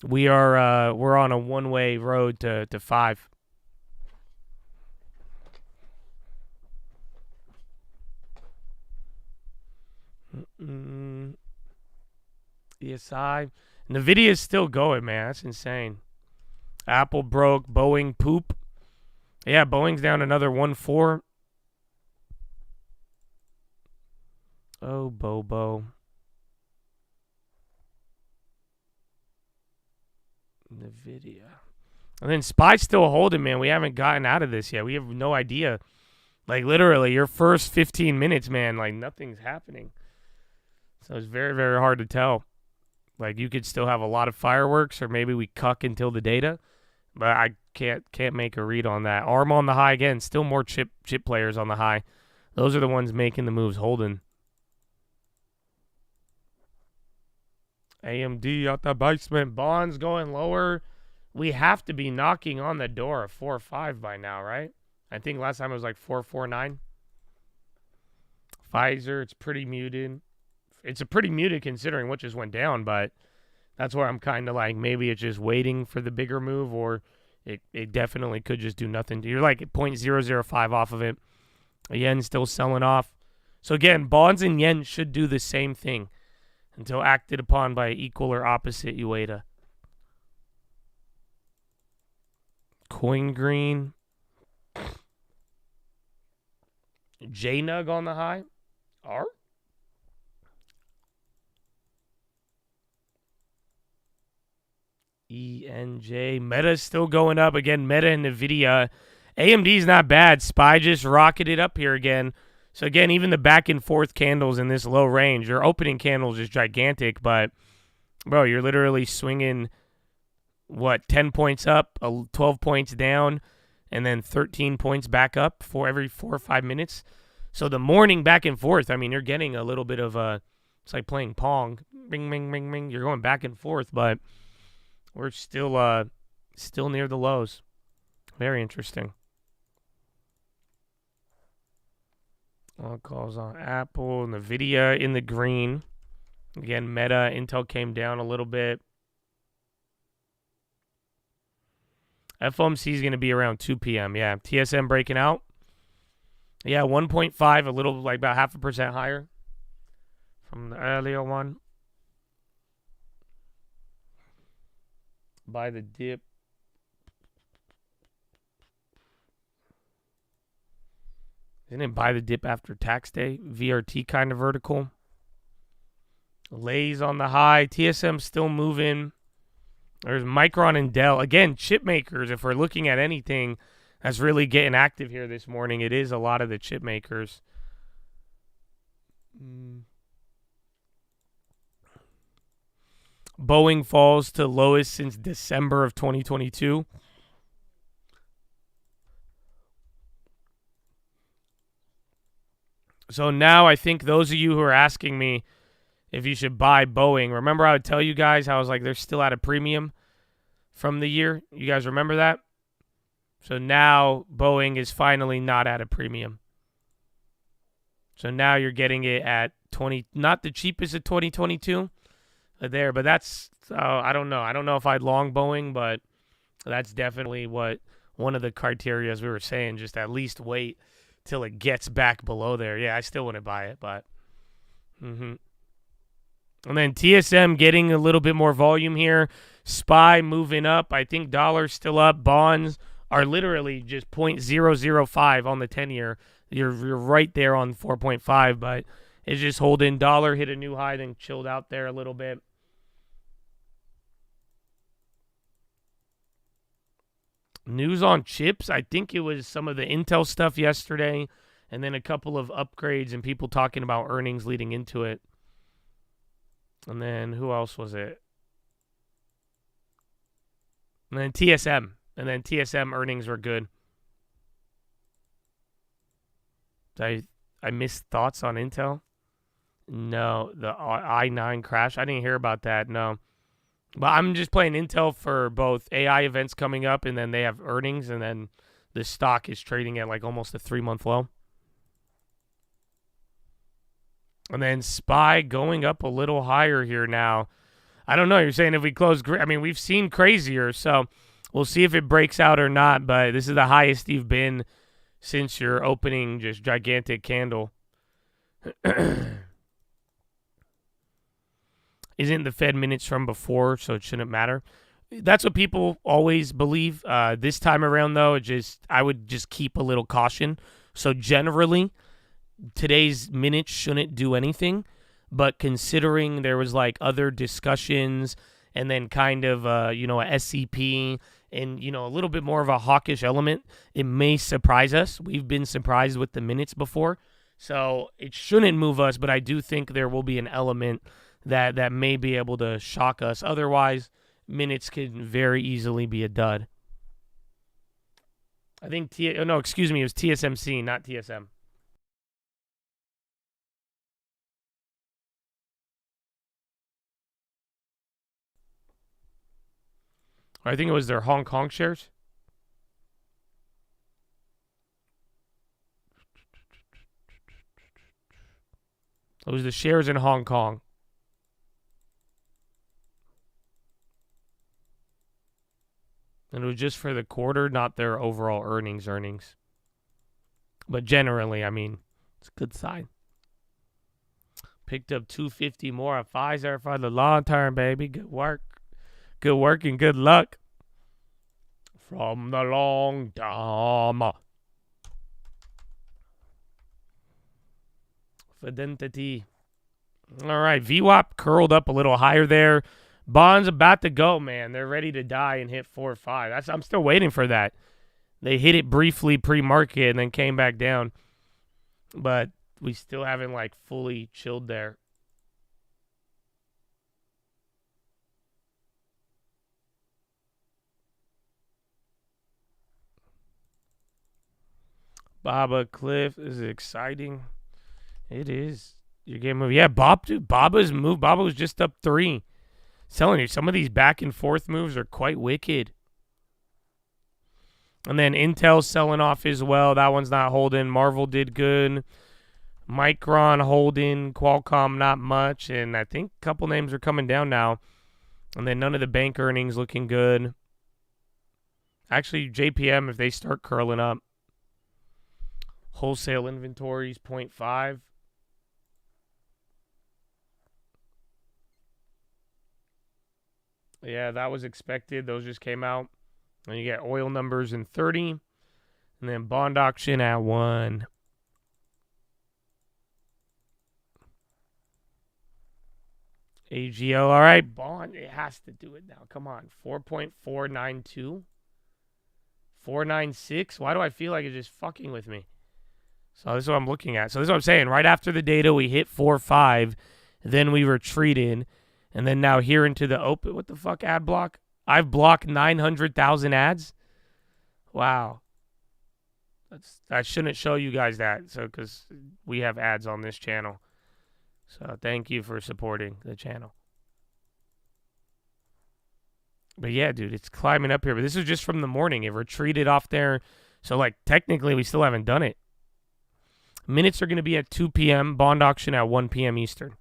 A: we're on a one-way road to 5. ESI. NVIDIA is still going, man. That's insane. Apple broke. Boeing poop. Yeah, Boeing's down another 1.4. Oh, Bobo. NVIDIA. And then SPY's still holding, man. We haven't gotten out of this yet. We have no idea. Like, literally, your first 15 minutes, man, like, nothing's happening. So it's very, very hard to tell. Like, you could still have a lot of fireworks, or maybe we cuck until the data. But I can't make a read on that. ARM on the high again. Still more chip players on the high. Those are the ones making the moves, holding. AMD out the basement. Bonds going lower. We have to be knocking on the door of 4.5 by now, right? I think last time it was like 4.49. Pfizer, it's pretty muted. It's a pretty muted considering what just went down, but that's where I'm kind of like, maybe it's just waiting for the bigger move, or it definitely could just do nothing. You're like at 0.005 off of it. Yen's still selling off. So again, bonds and yen should do the same thing until acted upon by equal or opposite UETA. Coin green. JNUG on the high. R. ENJ. Meta's still going up. Again, Meta and NVIDIA. AMD's not bad. SPY just rocketed up here again. So, again, even the back and forth candles in this low range, your opening candles is gigantic, but, bro, you're literally swinging, 10 points up, 12 points down, and then 13 points back up for every 4 or 5 minutes. So the morning back and forth, I mean, you're getting a little bit of it's like playing Pong. Bing, bing, bing, bing. You're going back and forth, but we're still near the lows. Very interesting. All calls on Apple, NVIDIA in the green. Again, Meta, Intel came down a little bit. FOMC is going to be around 2 p.m. Yeah, TSM breaking out. Yeah, 1.5, a little, like about 0.5% higher from the earlier one. Buy the dip. Isn't it buy the dip after tax day? VRT kind of vertical. Lays on the high. TSM still moving. There's Micron and Dell. Again, chip makers, if we're looking at anything that's really getting active here this morning, it is a lot of the chip makers. Boeing falls to lowest since December of 2022. So now I think those of you who are asking me if you should buy Boeing, remember I would tell you guys how I was like, they're still at a premium from the year? You guys remember that? So now Boeing is finally not at a premium. So now you're getting it at 20, not the cheapest of 2022 there, but that's, I don't know. I don't know if I'd long Boeing, but that's definitely what one of the criteria, as we were saying, just at least wait till it gets back below there. Yeah, I still wouldn't buy it, but. And then TSM getting a little bit more volume here. SPY moving up. I think dollar's still up. Bonds are literally just 0.005 on the 10-year. You're right there on 4.5, but it's just holding. Dollar hit a new high, then chilled out there a little bit. News on chips. I think it was some of the Intel stuff yesterday, and then a couple of upgrades and people talking about earnings leading into it. And then who else was it? And then TSM. And then TSM earnings were good. Did I missed thoughts on Intel? No, the i9 crash. I didn't hear about that, no. But I'm just playing Intel for both AI events coming up, and then they have earnings, and then the stock is trading at like almost a 3-month low. And then SPY going up a little higher here now. I don't know. You're saying if we close, I mean, we've seen crazier, so we'll see if it breaks out or not, but this is the highest you've been since your opening just gigantic candle. Isn't the Fed minutes from before, so it shouldn't matter. That's what people always believe. This time around, though, I would just keep a little caution. So generally, today's minutes shouldn't do anything, but considering there was like other discussions and then kind of, a SCP and, a little bit more of a hawkish element, it may surprise us. We've been surprised with the minutes before, so it shouldn't move us, but I do think there will be an element that may be able to shock us. Otherwise, minutes can very easily be a dud. I think, it was TSMC, not TSM. I think it was their Hong Kong shares. It was the shares in Hong Kong. And it was just for the quarter, not their overall earnings. But generally, I mean, it's a good sign. Picked up 250 more at Pfizer for the long term, baby. Good work. Good work and good luck. From the long term. Fidelity. All right, VWAP curled up a little higher there. Bonds about to go, man. They're ready to die and hit 4 or 5. I'm still waiting for that. They hit it briefly pre-market and then came back down. But we still haven't like fully chilled there. Baba Cliff is exciting. It is. Your game move. Yeah, Baba's move. Baba was just up 3. Telling you, some of these back and forth moves are quite wicked. And then Intel's selling off as well. That one's not holding. Marvel did good. Micron holding. Qualcomm not much. And I think a couple names are coming down now. And then none of the bank earnings looking good. Actually, JPM, if they start curling up. Wholesale inventories, 0.5. Yeah, that was expected. Those just came out. And you get oil numbers in 30. And then bond auction at 1. AGO. All right, bond. It has to do it now. Come on. 4.492. 496. Why do I feel like it's just fucking with me? So this is what I'm looking at. So this is what I'm saying. Right after the data, we hit 4.5. Then we retreated. And then now here into the open. What the fuck, ad block? I've blocked 900,000 ads. Wow. I shouldn't show you guys that. So because we have ads on this channel. So thank you for supporting the channel. But yeah, dude, it's climbing up here. But this is just from the morning. It retreated off there. So, like, technically, we still haven't done it. Minutes are going to be at 2 p.m. Bond auction at 1 p.m. Eastern.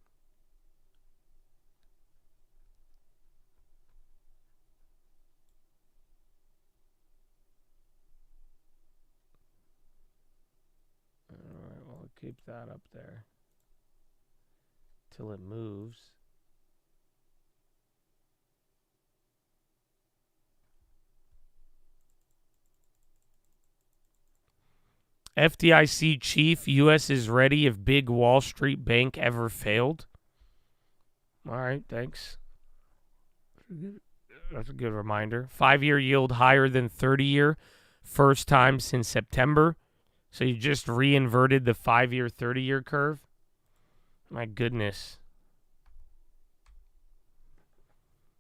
A: All right, well, I'll keep that up there till it moves. FDIC chief, U.S. is ready if big Wall Street bank ever failed. All right, thanks. That's a good reminder. 5-year yield higher than 30-year. First time since September. So you just re-inverted the 5-year, 30-year curve. My goodness.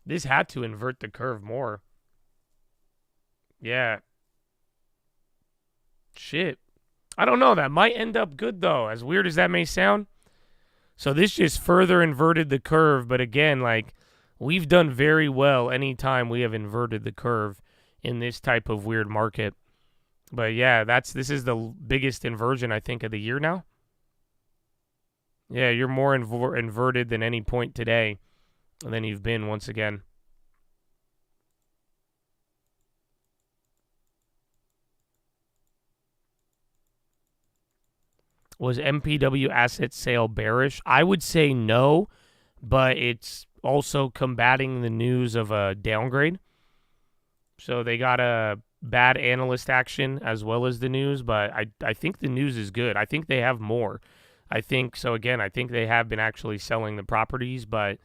A: This had to invert the curve more. Yeah. Shit. I don't know. That might end up good, though, as weird as that may sound. So this just further inverted the curve. But again, like, we've done very well anytime we have inverted the curve in this type of weird market. But yeah, this is the biggest inversion, I think, of the year now. Yeah, you're more inverted than any point today than you've been once again. Was MPW asset sale bearish? I would say no, but it's also combating the news of a downgrade. So they got a bad analyst action as well as the news, but I think the news is good. I think they have more. I think they have been actually selling the properties, but,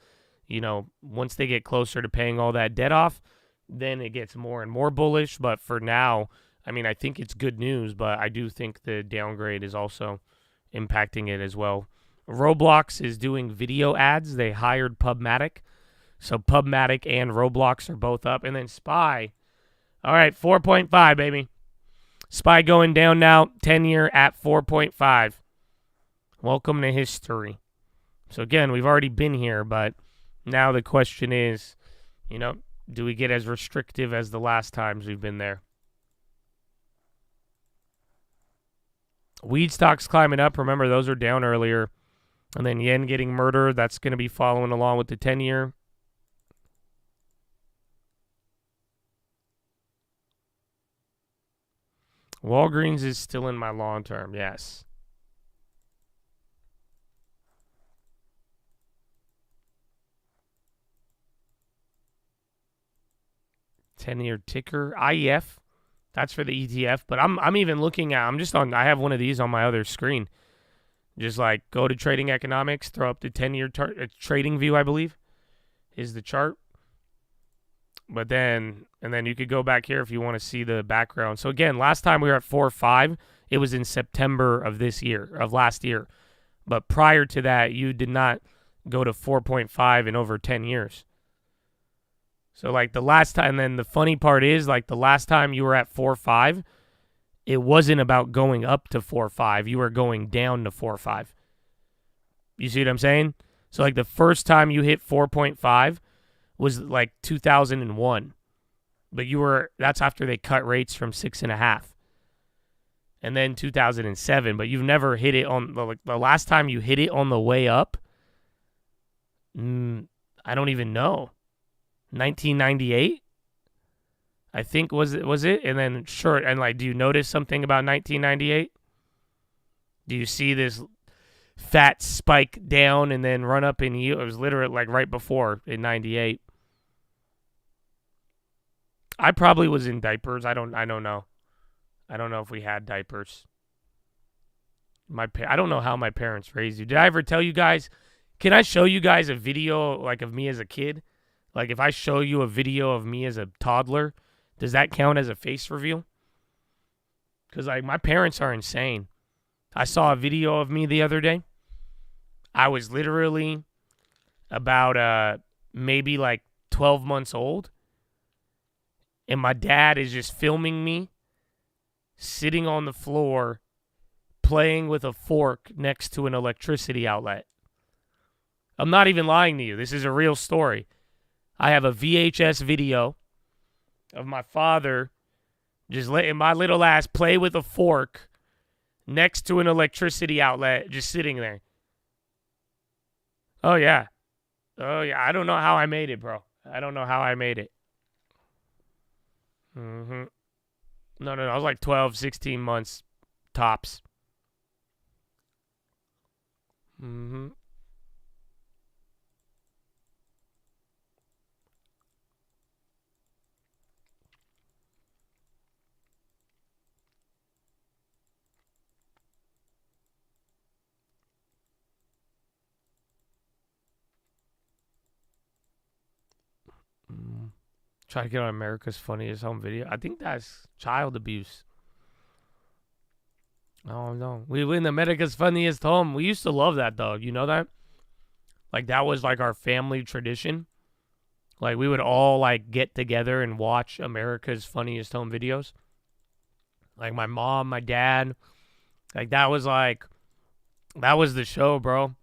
A: you know, once they get closer to paying all that debt off, then it gets more and more bullish. But for now, I mean, I think it's good news, but I do think the downgrade is also impacting it as well. Roblox is doing video ads. They hired Pubmatic. So Pubmatic and Roblox are both up. And then SPY. All right, 4.5, baby. SPY going down now. 10-year at 4.5. Welcome to history. So again, we've already been here, but now the question is, you know, do we get as restrictive as the last times we've been there? Weed stocks climbing up. Remember, those are down earlier. And then yen getting murdered. That's going to be following along with the 10-year. Walgreens is still in my long term, yes. $10-year ticker. IEF. That's for the ETF, but I'm even looking at, I have one of these on my other screen. Just like go to Trading Economics, throw up the 10-year trading view, I believe, is the chart. But then, and then you could go back here if you want to see the background. So again, last time we were at 4.5, it was in September of last year. But prior to that, you did not go to 4.5 in over 10 years. So, like, the last time, and then the funny part is, like, the last time you were at 4.5, it wasn't about going up to 4.5. You were going down to 4.5. You see what I'm saying? So, like, the first time you hit 4.5 was, like, 2001. But that's after they cut rates from 6.5. And then 2007. But you've never hit it on, the last time you hit it on the way up, I don't even know. 1998, I think was it? And then sure, and like, do you notice something about 1998? Do you see this fat spike down and then run up in yield? It was literally like right before in 98. I probably was in diapers. I don't know. I don't know if we had diapers. I don't know how my parents raised you. Did I ever tell you guys? Can I show you guys a video like of me as a kid? Like if I show you a video of me as a toddler, does that count as a face reveal? Because like my parents are insane. I saw a video of me the other day. I was literally about maybe like 12 months old. And my dad is just filming me sitting on the floor playing with a fork next to an electricity outlet. I'm not even lying to you. This is a real story. I have a VHS video of my father just letting my little ass play with a fork next to an electricity outlet, just sitting there. Oh, yeah. Oh, yeah. I don't know how I made it, bro. I don't know how I made it. No. I was like 12, 16 months tops. Try to get on America's Funniest Home Video. I think that's child abuse. Oh, no. We win America's Funniest Home. We used to love that, though. You know that? Like, that was, like, our family tradition. Like, we would all, like, get together and watch America's Funniest Home Videos. Like, my mom, my dad. Like, that was the show, bro.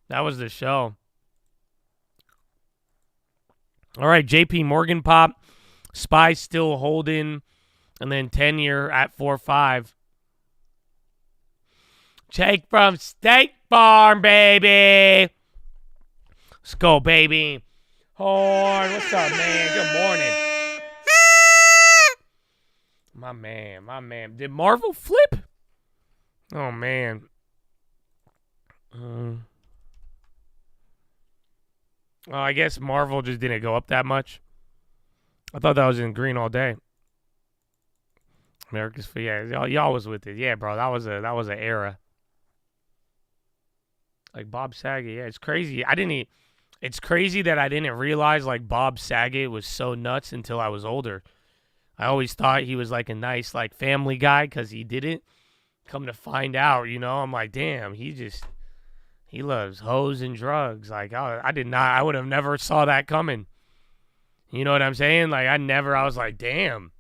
A: That was the show. All right, JP Morgan pop. SPY still holding. And then 10-year at 4.5. Jake from State Farm, baby. Let's go, baby. Horn, what's up, man? Good morning. My man. Did Marvel flip? Oh, man. Well, I guess Marvel just didn't go up that much. I thought that was in green all day. America's, yeah, y'all was with it. Yeah, bro, that was an era. Like Bob Saget, yeah, it's crazy. It's crazy that I didn't realize like Bob Saget was so nuts until I was older. I always thought he was like a nice like family guy because he didn't. Come to find out, I'm like, damn, he loves hoes and drugs. Like, I would have never saw that coming. You know what I'm saying? Like, I was like, damn.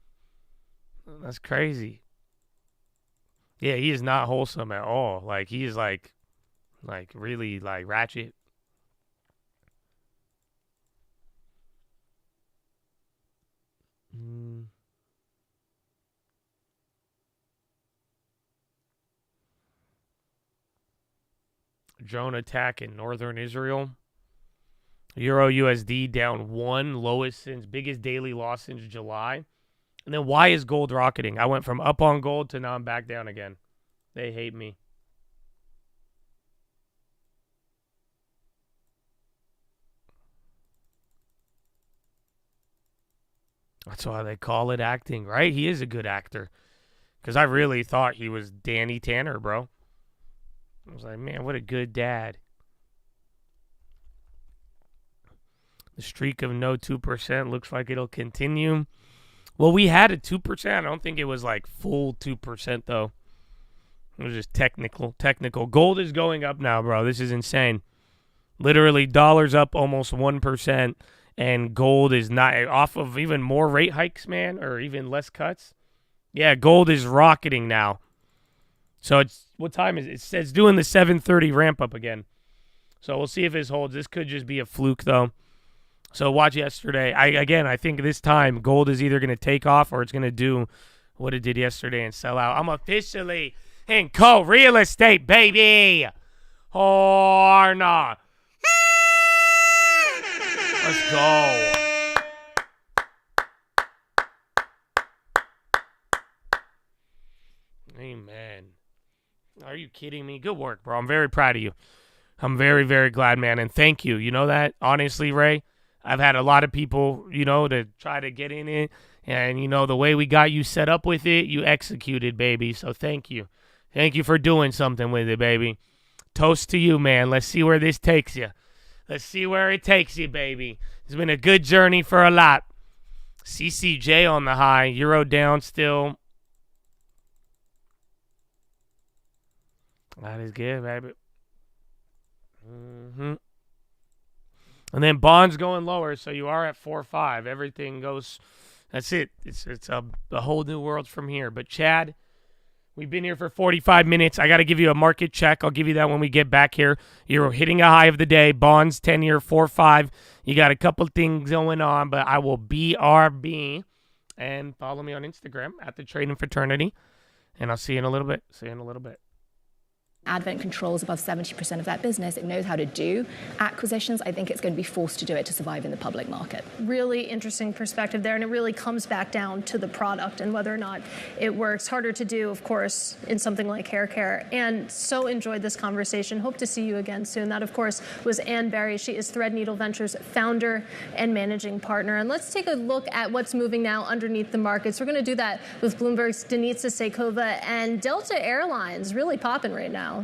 A: That's crazy. Yeah, he is not wholesome at all. Like, he is like really like ratchet. Drone attack in northern Israel. Euro USD down 1, biggest daily loss since July. And then why is gold rocketing? I went from up on gold to now I'm back down again. They hate me. That's why they call it acting, right? He is a good actor. Because I really thought he was Danny Tanner, bro. I was like, man, what a good dad. The streak of no 2% looks like it'll continue. Well, we had a 2%. I don't think it was like full 2%, though. It was just technical. Gold is going up now, bro. This is insane. Literally, dollars up almost 1%. And gold is not off of even more rate hikes, man, or even less cuts. Yeah, gold is rocketing now. So it's what time is it? It's doing the 7:30 ramp up again. So we'll see if this holds. This could just be a fluke, though. So watch yesterday. I think this time gold is either going to take off or it's going to do what it did yesterday and sell out. I'm officially in real estate, baby. Or not. Let's go. Amen. Are you kidding me? Good work, bro. I'm very proud of you. I'm very, very glad, man. And thank you. You know that? Honestly, Ray, I've had a lot of people, to try to get in it. And, the way we got you set up with it, you executed, baby. So thank you. Thank you for doing something with it, baby. toast to you, man. Let's see where this takes you. Let's see where it takes you, baby. It's been a good journey for a lot. CCJ on the high. Euro down still. That is good, baby. And then bonds going lower, so you are at 4.5. Everything goes. That's it. It's a whole new world from here. But Chad, we've been here for 45 minutes. I got to give you a market check. I'll give you that when we get back here. You're hitting a high of the day. Bonds 10-year 4.5. You got a couple things going on, but I will BRB. And follow me on Instagram at the Trading Fraternity. And I'll see you in a little bit.
I: Advent controls above 70% of that business. It knows how to do acquisitions. I think it's going to be forced to do it to survive in the public market.
J: Really interesting perspective there, and it really comes back down to the product and whether or not it works. Harder to do, of course, in something like hair care. And so enjoyed this conversation. Hope to see you again soon. That, of course, was Ann Berry. She is Threadneedle Ventures founder and managing partner. And let's take a look at what's moving now underneath the markets. We're going to do that with Bloomberg's Denitsa Sekova, and Delta Airlines really popping right now.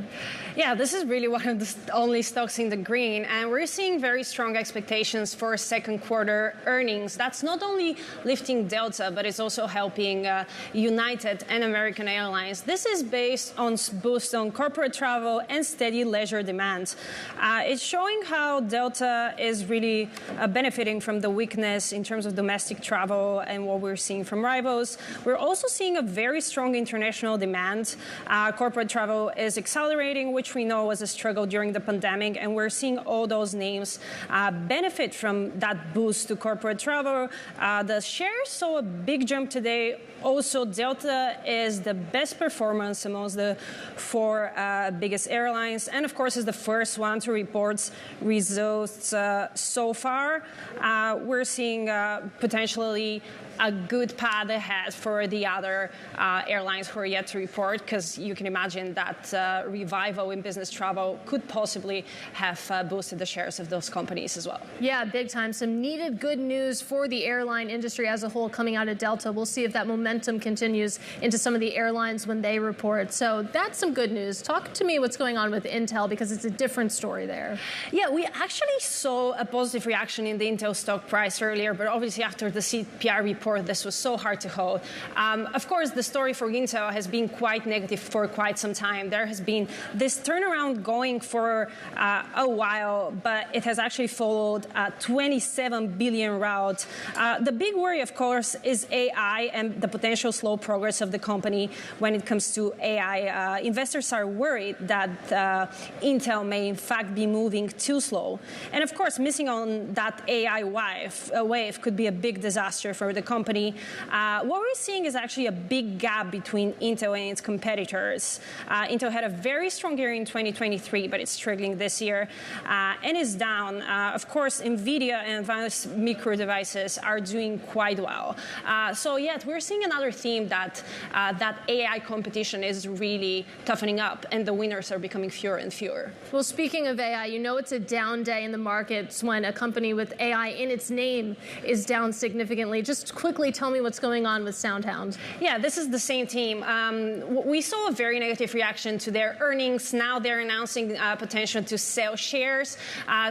K: Yeah, this is really one of the only stocks in the green, and we're seeing very strong expectations for second quarter earnings. That's not only lifting Delta, but it's also helping United and American Airlines. This is based on boost on corporate travel and steady leisure demand. It's showing how Delta is really benefiting from the weakness in terms of domestic travel and what we're seeing from rivals. We're also seeing a very strong international demand. Corporate travel is accelerating, which we know was a struggle during the pandemic, and we're seeing all those names benefit from that boost to corporate travel. The shares saw a big jump today. Also, Delta is the best performance amongst the four biggest airlines, and of course is the first one to report results so far. We're seeing potentially a good path ahead for the other airlines who are yet to report, because you can imagine that revival in business travel could possibly have boosted the shares of those companies as well.
J: Yeah, big time. Some needed good news for the airline industry as a whole coming out of Delta. We'll see if that momentum continues into some of the airlines when they report. So that's some good news. Talk to me what's going on with Intel, because it's a different story there.
K: Yeah, we actually saw a positive reaction in the Intel stock price earlier, but obviously after the CPI report, this was so hard to hold. Of course, the story for Intel has been quite negative for quite some time. There has been this turnaround going for a while, but it has actually followed a $27 billion route. The big worry, of course, is AI and the potential slow progress of the company when it comes to AI. Investors are worried that Intel may, in fact, be moving too slow. And, of course, missing on that AI wave could be a big disaster for the company. What we're seeing is actually a big gap between Intel and its competitors. Intel had a very strong year in 2023, but it's struggling this year and is down. Of course, NVIDIA and advanced micro devices are doing quite well. So, yet we're seeing another theme that AI competition is really toughening up, and the winners are becoming fewer and fewer.
J: Well, speaking of AI, you know it's a down day in the markets when a company with AI in its name is down significantly. Just quickly tell me what's going on with SoundHound.
K: Yeah, this is the same team. We saw a very negative reaction to their earnings. Now they're announcing potential to sell shares.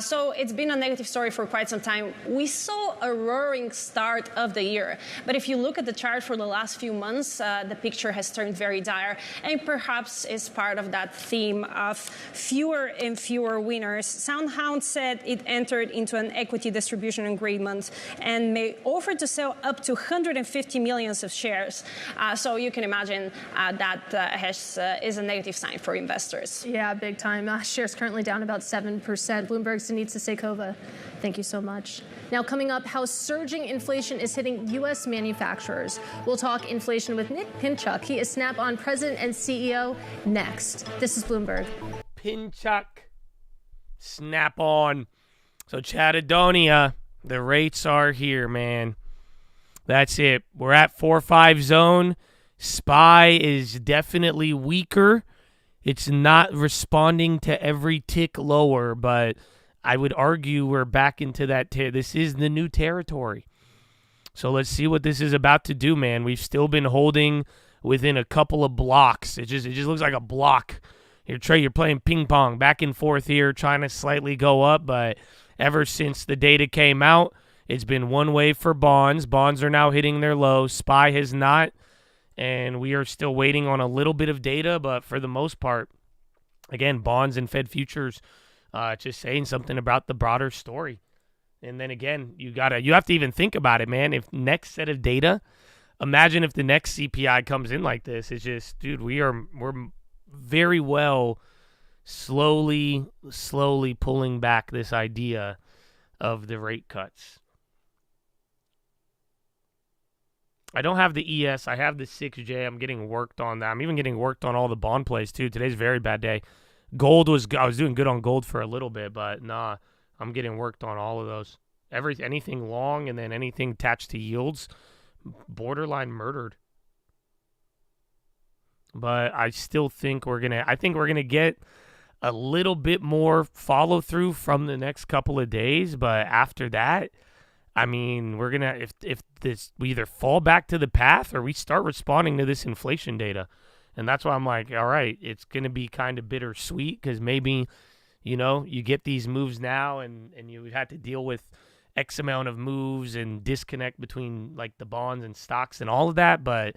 K: So it's been a negative story for quite some time. We saw a roaring start of the year. But if you look at the chart for the last few months, the picture has turned very dire, and perhaps is part of that theme of fewer and fewer winners. SoundHound said it entered into an equity distribution agreement and may offer to sell up to 150 million of shares. So you can imagine that is a negative sign for investors.
J: Yeah, big time. Shares currently down about 7%. Bloomberg's Denitsa Sekova. Thank you so much. Now, coming up, how surging inflation is hitting U.S. manufacturers. We'll talk inflation with Nick Pinchuk. He is Snap-on president and CEO next. This is Bloomberg.
A: Pinchuk, Snap-on. So, Chattadonia, the rates are here, man. That's it. We're at 4-5 zone. SPY is definitely weaker. It's not responding to every tick lower, but I would argue we're back into that. This is the new territory. So let's see what this is about to do, man. We've still been holding within a couple of blocks. It just looks like a block You're playing ping pong back and forth here, trying to slightly go up, but ever since the data came out, it's been one way for bonds. Bonds are now hitting their lows. SPY has not, and we are still waiting on a little bit of data, but for the most part, again, bonds and Fed futures just saying something about the broader story. And then again, you have to even think about it, man. If next set of data, imagine if the next CPI comes in like this. It's just, dude, we're very well slowly pulling back this idea of the rate cuts. I don't have the ES. I have the 6J. I'm getting worked on that. I'm even getting worked on all the bond plays too. Today's a very bad day. I was doing good on gold for a little bit, but nah, I'm getting worked on all of those. Anything long and then anything attached to yields, borderline murdered. But I still think we're gonna get a little bit more follow through from the next couple of days. But after that, I mean, we're gonna we either fall back to the path or we start responding to this inflation data, and that's why I'm like, all right, it's gonna be kind of bittersweet because maybe, you get these moves now and you had to deal with X amount of moves and disconnect between like the bonds and stocks and all of that. But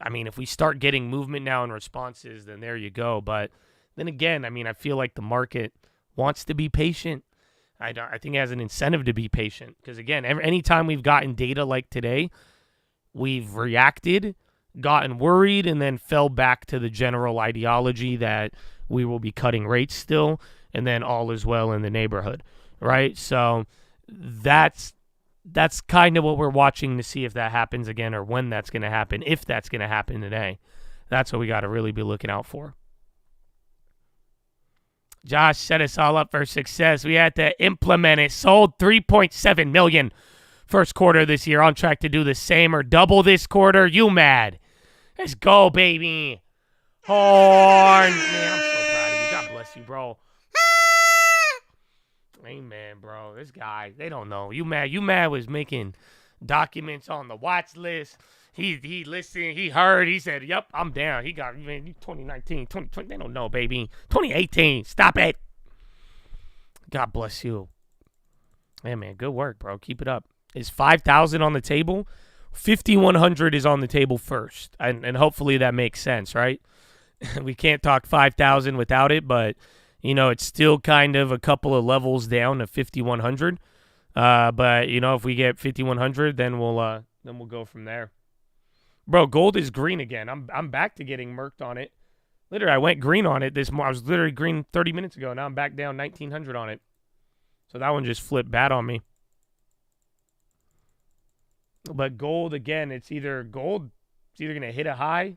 A: I mean, if we start getting movement now and responses, then there you go. But then again, I mean, I feel like the market wants to be patient. I think it has an incentive to be patient because, again, anytime we've gotten data like today, we've reacted, gotten worried, and then fell back to the general ideology that we will be cutting rates still, and then all is well in the neighborhood, right? So that's kind of what we're watching to see if that happens again or when that's going to happen, if that's going to happen today. That's what we got to really be looking out for. Josh set us all up for success. We had to implement it. Sold 3.7 million first quarter this year. On track to do the same or double this quarter. You mad? Let's go, baby. Horn. Man, I'm so proud of you. God bless you, bro. Amen, bro. This guy, they don't know. You mad was making documents on the watch list. He listened, he heard, he said, yep, I'm down. He got, man, 2019, 2020, they don't know, baby. 2018, stop it. God bless you. Yeah, man, good work, bro. Keep it up. Is 5,000 on the table? 5,100 is on the table first. And hopefully that makes sense, right? We can't talk 5,000 without it, but, it's still kind of a couple of levels down to 5,100. But, if we get 5,100, then we'll go from there. Bro, gold is green again. I'm back to getting murked on it. Literally, I went green on it I was literally green 30 minutes ago. Now I'm back down 1,900 on it. So that one just flipped bad on me. But gold, again, it's either going to hit a high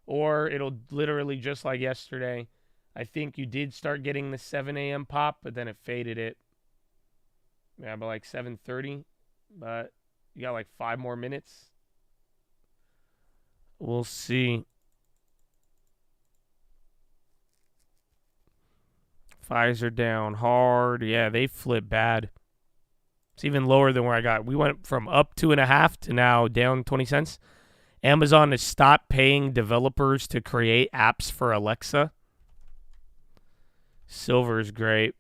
A: or it'll literally, just like yesterday, I think you did start getting the 7 a.m. pop, but then it faded it. Yeah, but like 7:30. But you got like 5 more minutes. We'll see. Pfizer down hard. Yeah, they flipped bad. It's even lower than where I got. We went from up 2.5 to now down 20 cents. Amazon has stopped paying developers to create apps for Alexa. Silver is great.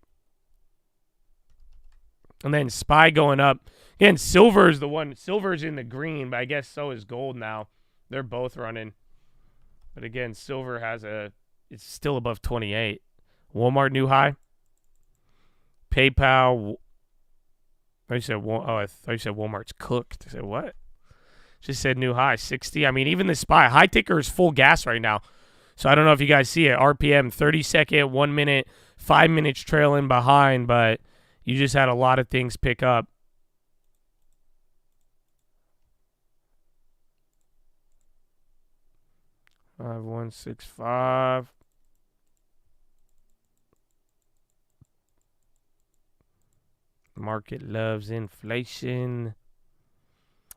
A: And then SPY going up. Again, silver is the one. Silver's in the green, but I guess so is gold now. They're both running. But again, silver it's still above 28. Walmart new high. PayPal. I thought you said Walmart's cooked. I said, what? Just said new high, 60. I mean, even the SPY. High ticker is full gas right now. So I don't know if you guys see it. RPM, 30-second, 1 minute, 5 minutes trailing behind. But you just had a lot of things pick up. $5,165. Market loves inflation.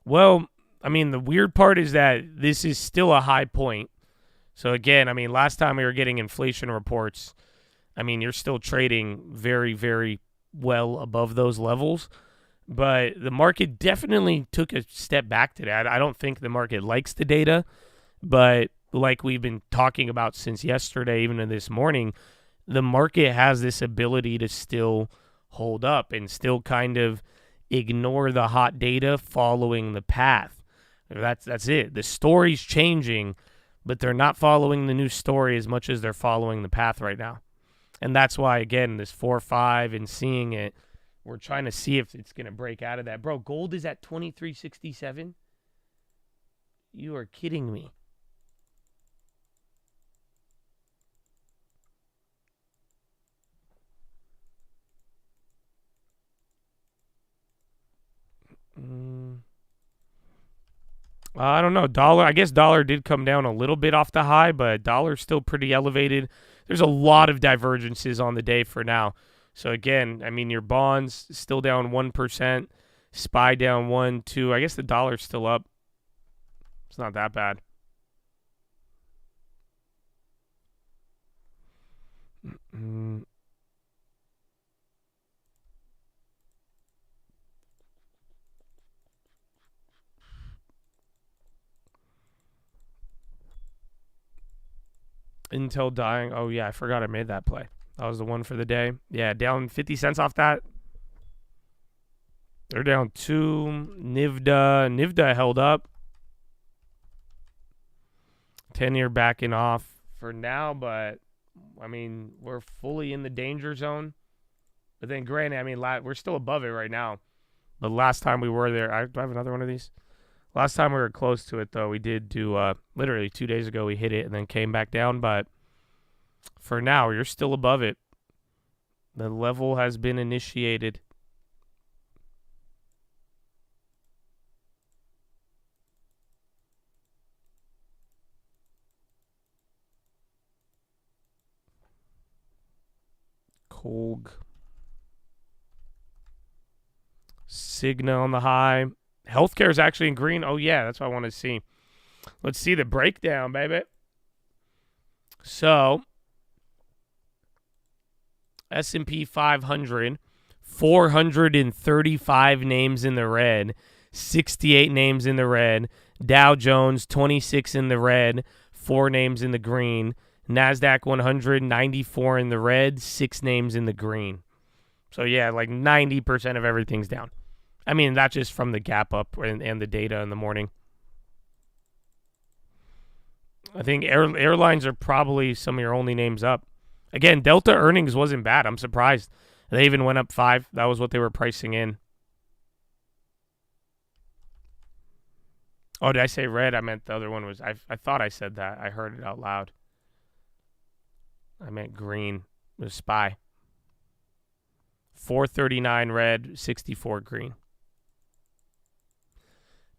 A: Well, I mean, the weird part is that this is still a high point. So again, I mean, last time we were getting inflation reports, I mean, you're still trading very, very well above those levels. But the market definitely took a step back to that. I don't think the market likes the data. But like we've been talking about since yesterday, even in this morning, the market has this ability to still hold up and still kind of ignore the hot data following the path. That's it. The story's changing, but they're not following the new story as much as they're following the path right now. And that's why, again, this 4-5 and seeing it, we're trying to see if it's going to break out of that. Bro, gold is at 23.67? You are kidding me. I don't know. Dollar, I guess dollar did come down a little bit off the high, but dollar's still pretty elevated. There's a lot of divergences on the day for now. So again, I mean, your bonds still down 1%, SPY down 1, 2. I guess the dollar's still up. It's not that bad. Intel dying. Oh, yeah, I forgot I made that play. That was the one for the day. Yeah, down 50 cents off that. They're down 2. NVIDIA held up. 10-year backing off for now, but, I mean, we're fully in the danger zone. But then, granted, I mean, we're still above it right now. But last time we were there, do I have another one of these? Last time we were close to it, though, we did do, literally 2 days ago, we hit it and then came back down. But for now, you're still above it. The level has been initiated. Colg. Cigna on the high. Healthcare is actually in green. Oh, yeah, that's what I want to see. Let's see the breakdown, baby. So, S&P 500, 435 names in the red, 68 names in the red. Dow Jones, 26 in the red, 4 names in the green. NASDAQ 100, 94 in the red, 6 names in the green. So, yeah, like 90% of everything's down. I mean, that's just from the gap up and the data in the morning. I think airlines are probably some of your only names up. Again, Delta earnings wasn't bad. I'm surprised. They even went up 5. That was what they were pricing in. Oh, did I say red? I meant the other one was... I thought I said that. I heard it out loud. I meant green. It was SPY. 439 red, 64 green.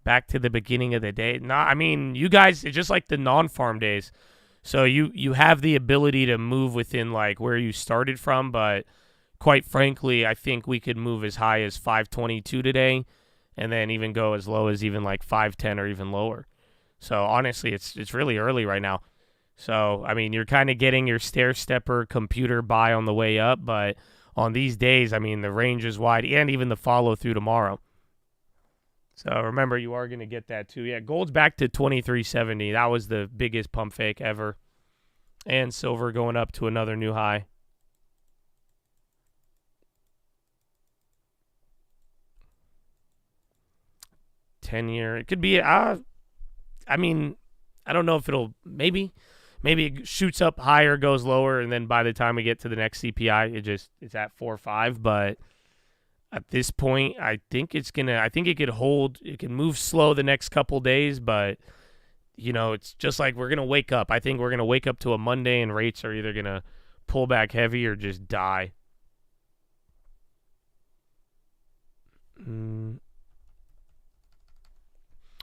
A: Back to the beginning of the day. No, I mean, you guys, it's just like the non-farm days. So you have the ability to move within like where you started from, but quite frankly, I think we could move as high as 522 today and then even go as low as even like 510 or even lower. So honestly, it's really early right now. So, I mean, you're kind of getting your stair-stepper computer buy on the way up, but on these days, I mean, the range is wide and even the follow-through tomorrow. So, remember, you are going to get that, too. Yeah, gold's back to 23.70. That was the biggest pump fake ever. And silver going up to another new high. $10-year. It could be, I mean, I don't know if it'll, maybe it shoots up higher, goes lower, and then by the time we get to the next CPI, it's at 4.5, but at this point, I think it could hold. It can move slow the next couple days, but, you know, it's just like we're going to wake up. I think we're going to wake up to a Monday, and rates are either going to pull back heavy or just die.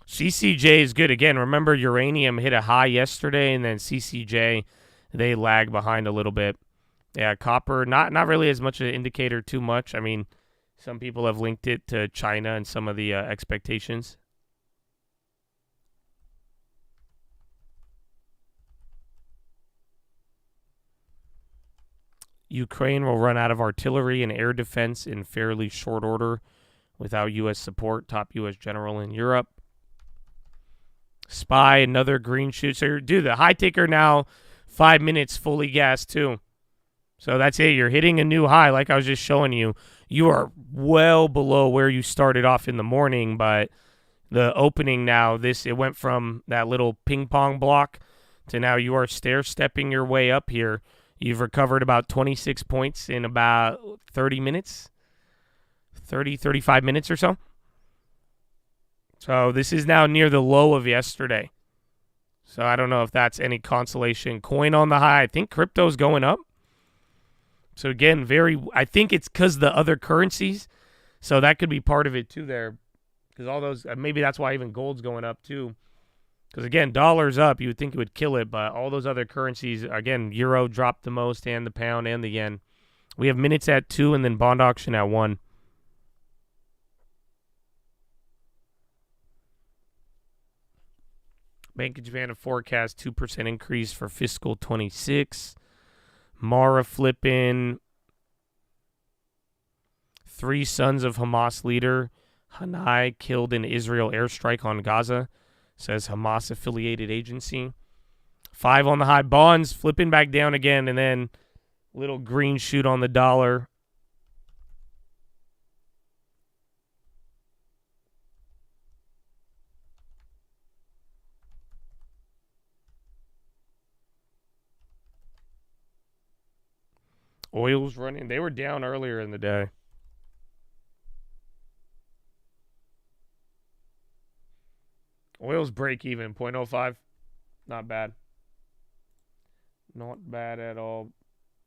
A: CCJ is good. Again, remember uranium hit a high yesterday, and then CCJ, they lag behind a little bit. Yeah, copper, not really as much an indicator too much. I mean, some people have linked it to China and some of the expectations. Ukraine will run out of artillery and air defense in fairly short order without U.S. support. Top U.S. general in Europe. SPY, another green shoot. So, dude, the high ticker now, 5 minutes fully gassed too. So that's it. You're hitting a new high like I was just showing you. You are well below where you started off in the morning, but the opening now, it went from that little ping pong block to now you are stair-stepping your way up here. You've recovered about 26 points in about 30 minutes, 35 minutes or so. So this is now near the low of yesterday. So I don't know if that's any consolation. Coin on the high. I think crypto's going up. So again, I think it's because the other currencies. So that could be part of it too there. Because all those, maybe that's why even gold's going up too. Because again, dollar's up. You would think it would kill it. But all those other currencies, again, euro dropped the most and the pound and the yen. We have minutes at 2 and then bond auction at 1. Bank of Japan forecast 2% increase for fiscal 26. Mara flipping. 3 sons of Hamas leader Hanai killed in Israel airstrike on Gaza, says Hamas-affiliated agency. 5 on the high. Bonds flipping back down again, and then little green shoot on the dollar. Oil's running. They were down earlier in the day. Oil's break even, 0.05. Not bad. Not bad at all.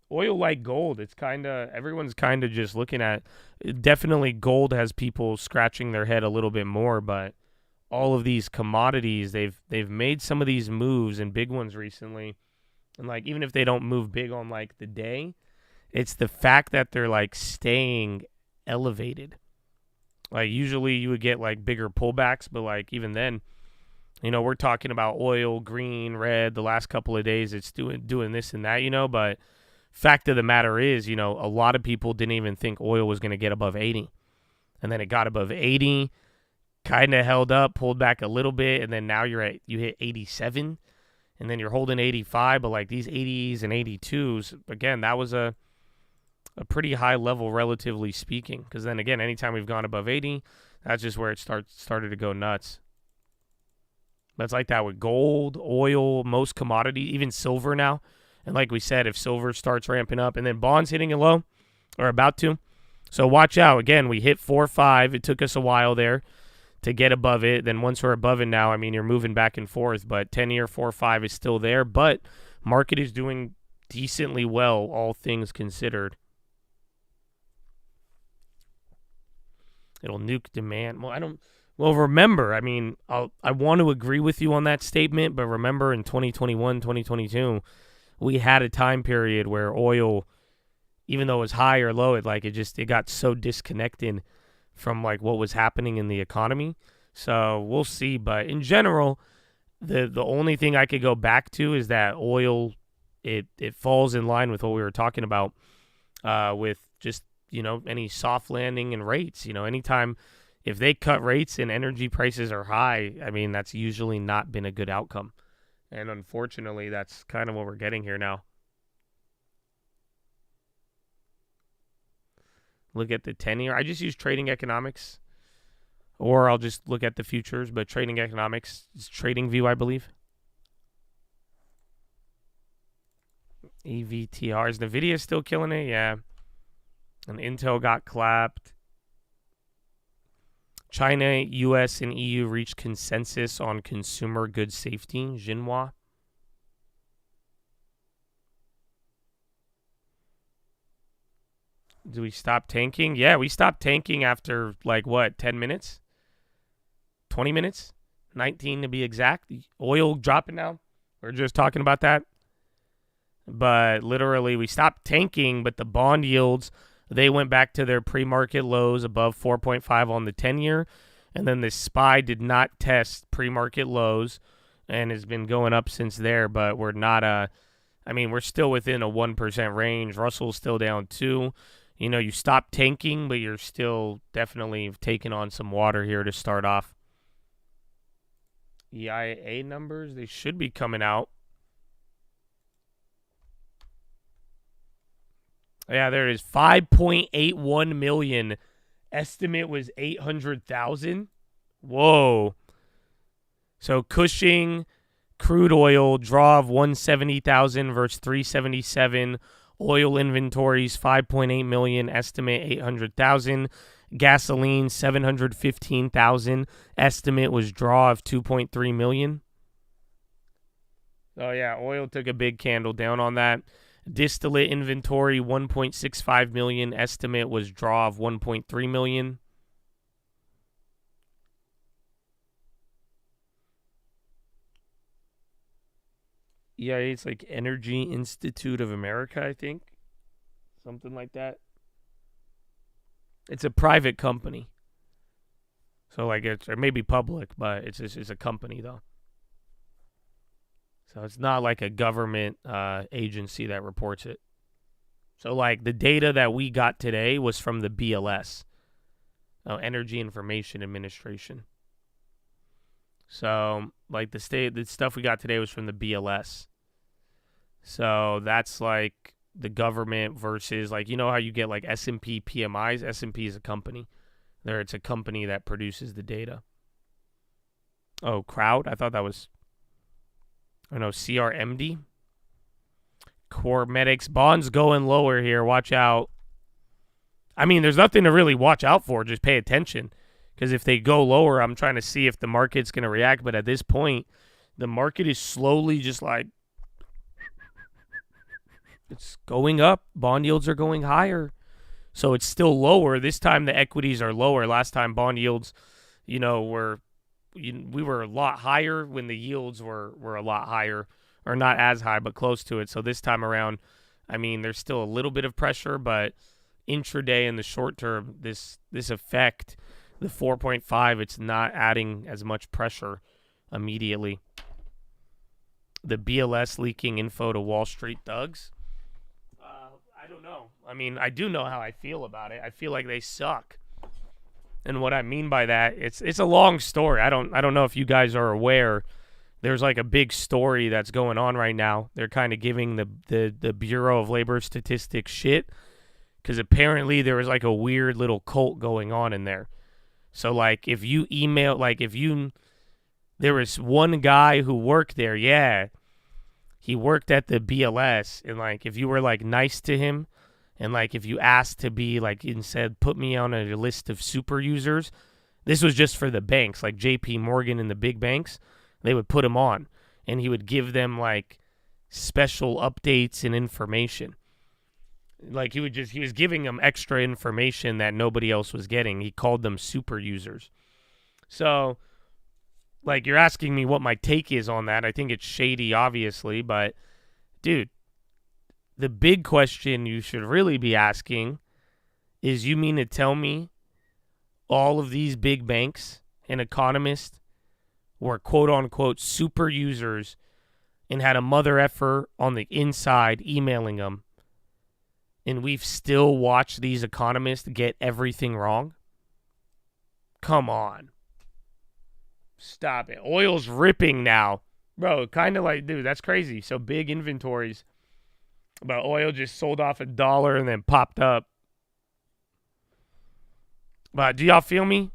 A: Oil like gold. It's everyone's kind of just looking at, definitely gold has people scratching their head a little bit more, but all of these commodities, they've made some of these moves and big ones recently. And like, even if they don't move big on like the day, it's the fact that they're like staying elevated. Like usually you would get like bigger pullbacks, but like even then, you know, we're talking about oil, green, red, the last couple of days it's doing this and that, you know, but fact of the matter is, you know, a lot of people didn't even think oil was going to get above 80. And then it got above 80, kind of held up, pulled back a little bit, and then now you hit 87, and then you're holding 85, but like these 80s and 82s, again, that was a pretty high level, relatively speaking. Because then again, anytime we've gone above 80, that's just where it started to go nuts. That's like that with gold, oil, most commodities, even silver now. And like we said, if silver starts ramping up, and then bonds hitting a low, or about to. So watch out. Again, we hit 4.5. It took us a while there to get above it. Then once we're above it now, I mean, you're moving back and forth. But 10-year 4.5 is still there. But market is doing decently well, all things considered. It'll nuke demand. Well, remember, I mean, I want to agree with you on that statement, but remember in 2021, 2022, we had a time period where oil, even though it was high or low, it got so disconnected from like what was happening in the economy. So we'll see. But in general, the only thing I could go back to is that oil, it falls in line with what we were talking about with just, you know, any soft landing and rates. You know, anytime if they cut rates and energy prices are high, I mean, that's usually not been a good outcome. And unfortunately, that's kind of what we're getting here now. Look at the 10-year. I just use trading economics, or I'll just look at the futures, but trading economics is trading view, I believe. EVTR. Is NVIDIA still killing it? Yeah. And Intel got clapped. China, U.S., and EU reached consensus on consumer goods safety. Xinhua. Do we stop tanking? Yeah, we stopped tanking after, like, what, 10 minutes? 20 minutes? 19 to be exact. Oil dropping now. We're just talking about that. But literally, we stopped tanking, but the bond yields, they went back to their pre-market lows above 4.5 on the 10-year. And then the SPY did not test pre-market lows and has been going up since there. But we're not we're still within a 1% range. Russell's still down 2. You know, you stop tanking, but you're still definitely taking on some water here to start off. EIA numbers, they should be coming out. Yeah, there it is. 5.81 million. Estimate was 800,000. Whoa. So Cushing, crude oil, draw of 170,000 versus 377. Oil inventories, 5.8 million. Estimate 800,000. Gasoline, 715,000. Estimate was draw of 2.3 million. Oh, yeah, oil took a big candle down on that. Distillate inventory, 1.65 million. Estimate was draw of 1.3 million. Yeah, it's like Energy Institute of America, I think. Something like that. It's a private company. So, like, it's, or maybe public, but it's a company, though. So it's not like a government agency that reports it. So, like, the data that we got today was from the BLS, Energy Information Administration. So, like, the stuff we got today was from the BLS. So that's like the government versus, like, you know how you get like S&P PMIs? S&P is a company. It's a company that produces the data. Oh, Crowd? I thought that was, I don't know, CRMD? Core Medics. Bonds going lower here. Watch out. I mean, there's nothing to really watch out for. Just pay attention. Because if they go lower, I'm trying to see if the market's going to react. But at this point, the market is slowly just like, it's going up. Bond yields are going higher. So it's still lower. This time the equities are lower. Last time bond yields, we were a lot higher when the yields were a lot higher, or not as high, but close to it. So this time around, I mean, there's still a little bit of pressure, but intraday in the short term, this effect, the 4.5, it's not adding as much pressure immediately. The BLS leaking info to Wall Street thugs. I don't know. I mean, I do know how I feel about it. I feel like they suck. And what I mean by that, it's a long story. I don't know if you guys are aware. There's like a big story that's going on right now. They're kind of giving the Bureau of Labor Statistics shit, because apparently there was like a weird little cult going on in there. So like if you email, like there was one guy who worked there, yeah. He worked at the BLS, and like if you were like nice to him, and like if you asked to be like and said, put me on a list of super users, this was just for the banks, like JP Morgan and the big banks, they would put him on, and he would give them like special updates and information. Like he was giving them extra information that nobody else was getting. He called them super users. So, like, you're asking me what my take is on that. I think it's shady, obviously, but, dude, the big question you should really be asking is, you mean to tell me all of these big banks and economists were quote-unquote super users and had a mother effer on the inside emailing them, and we've still watched these economists get everything wrong? Come on. Stop it. Oil's ripping now. Bro, kind of like, dude, that's crazy. So big inventories. But oil just sold off $1 and then popped up. But do y'all feel me?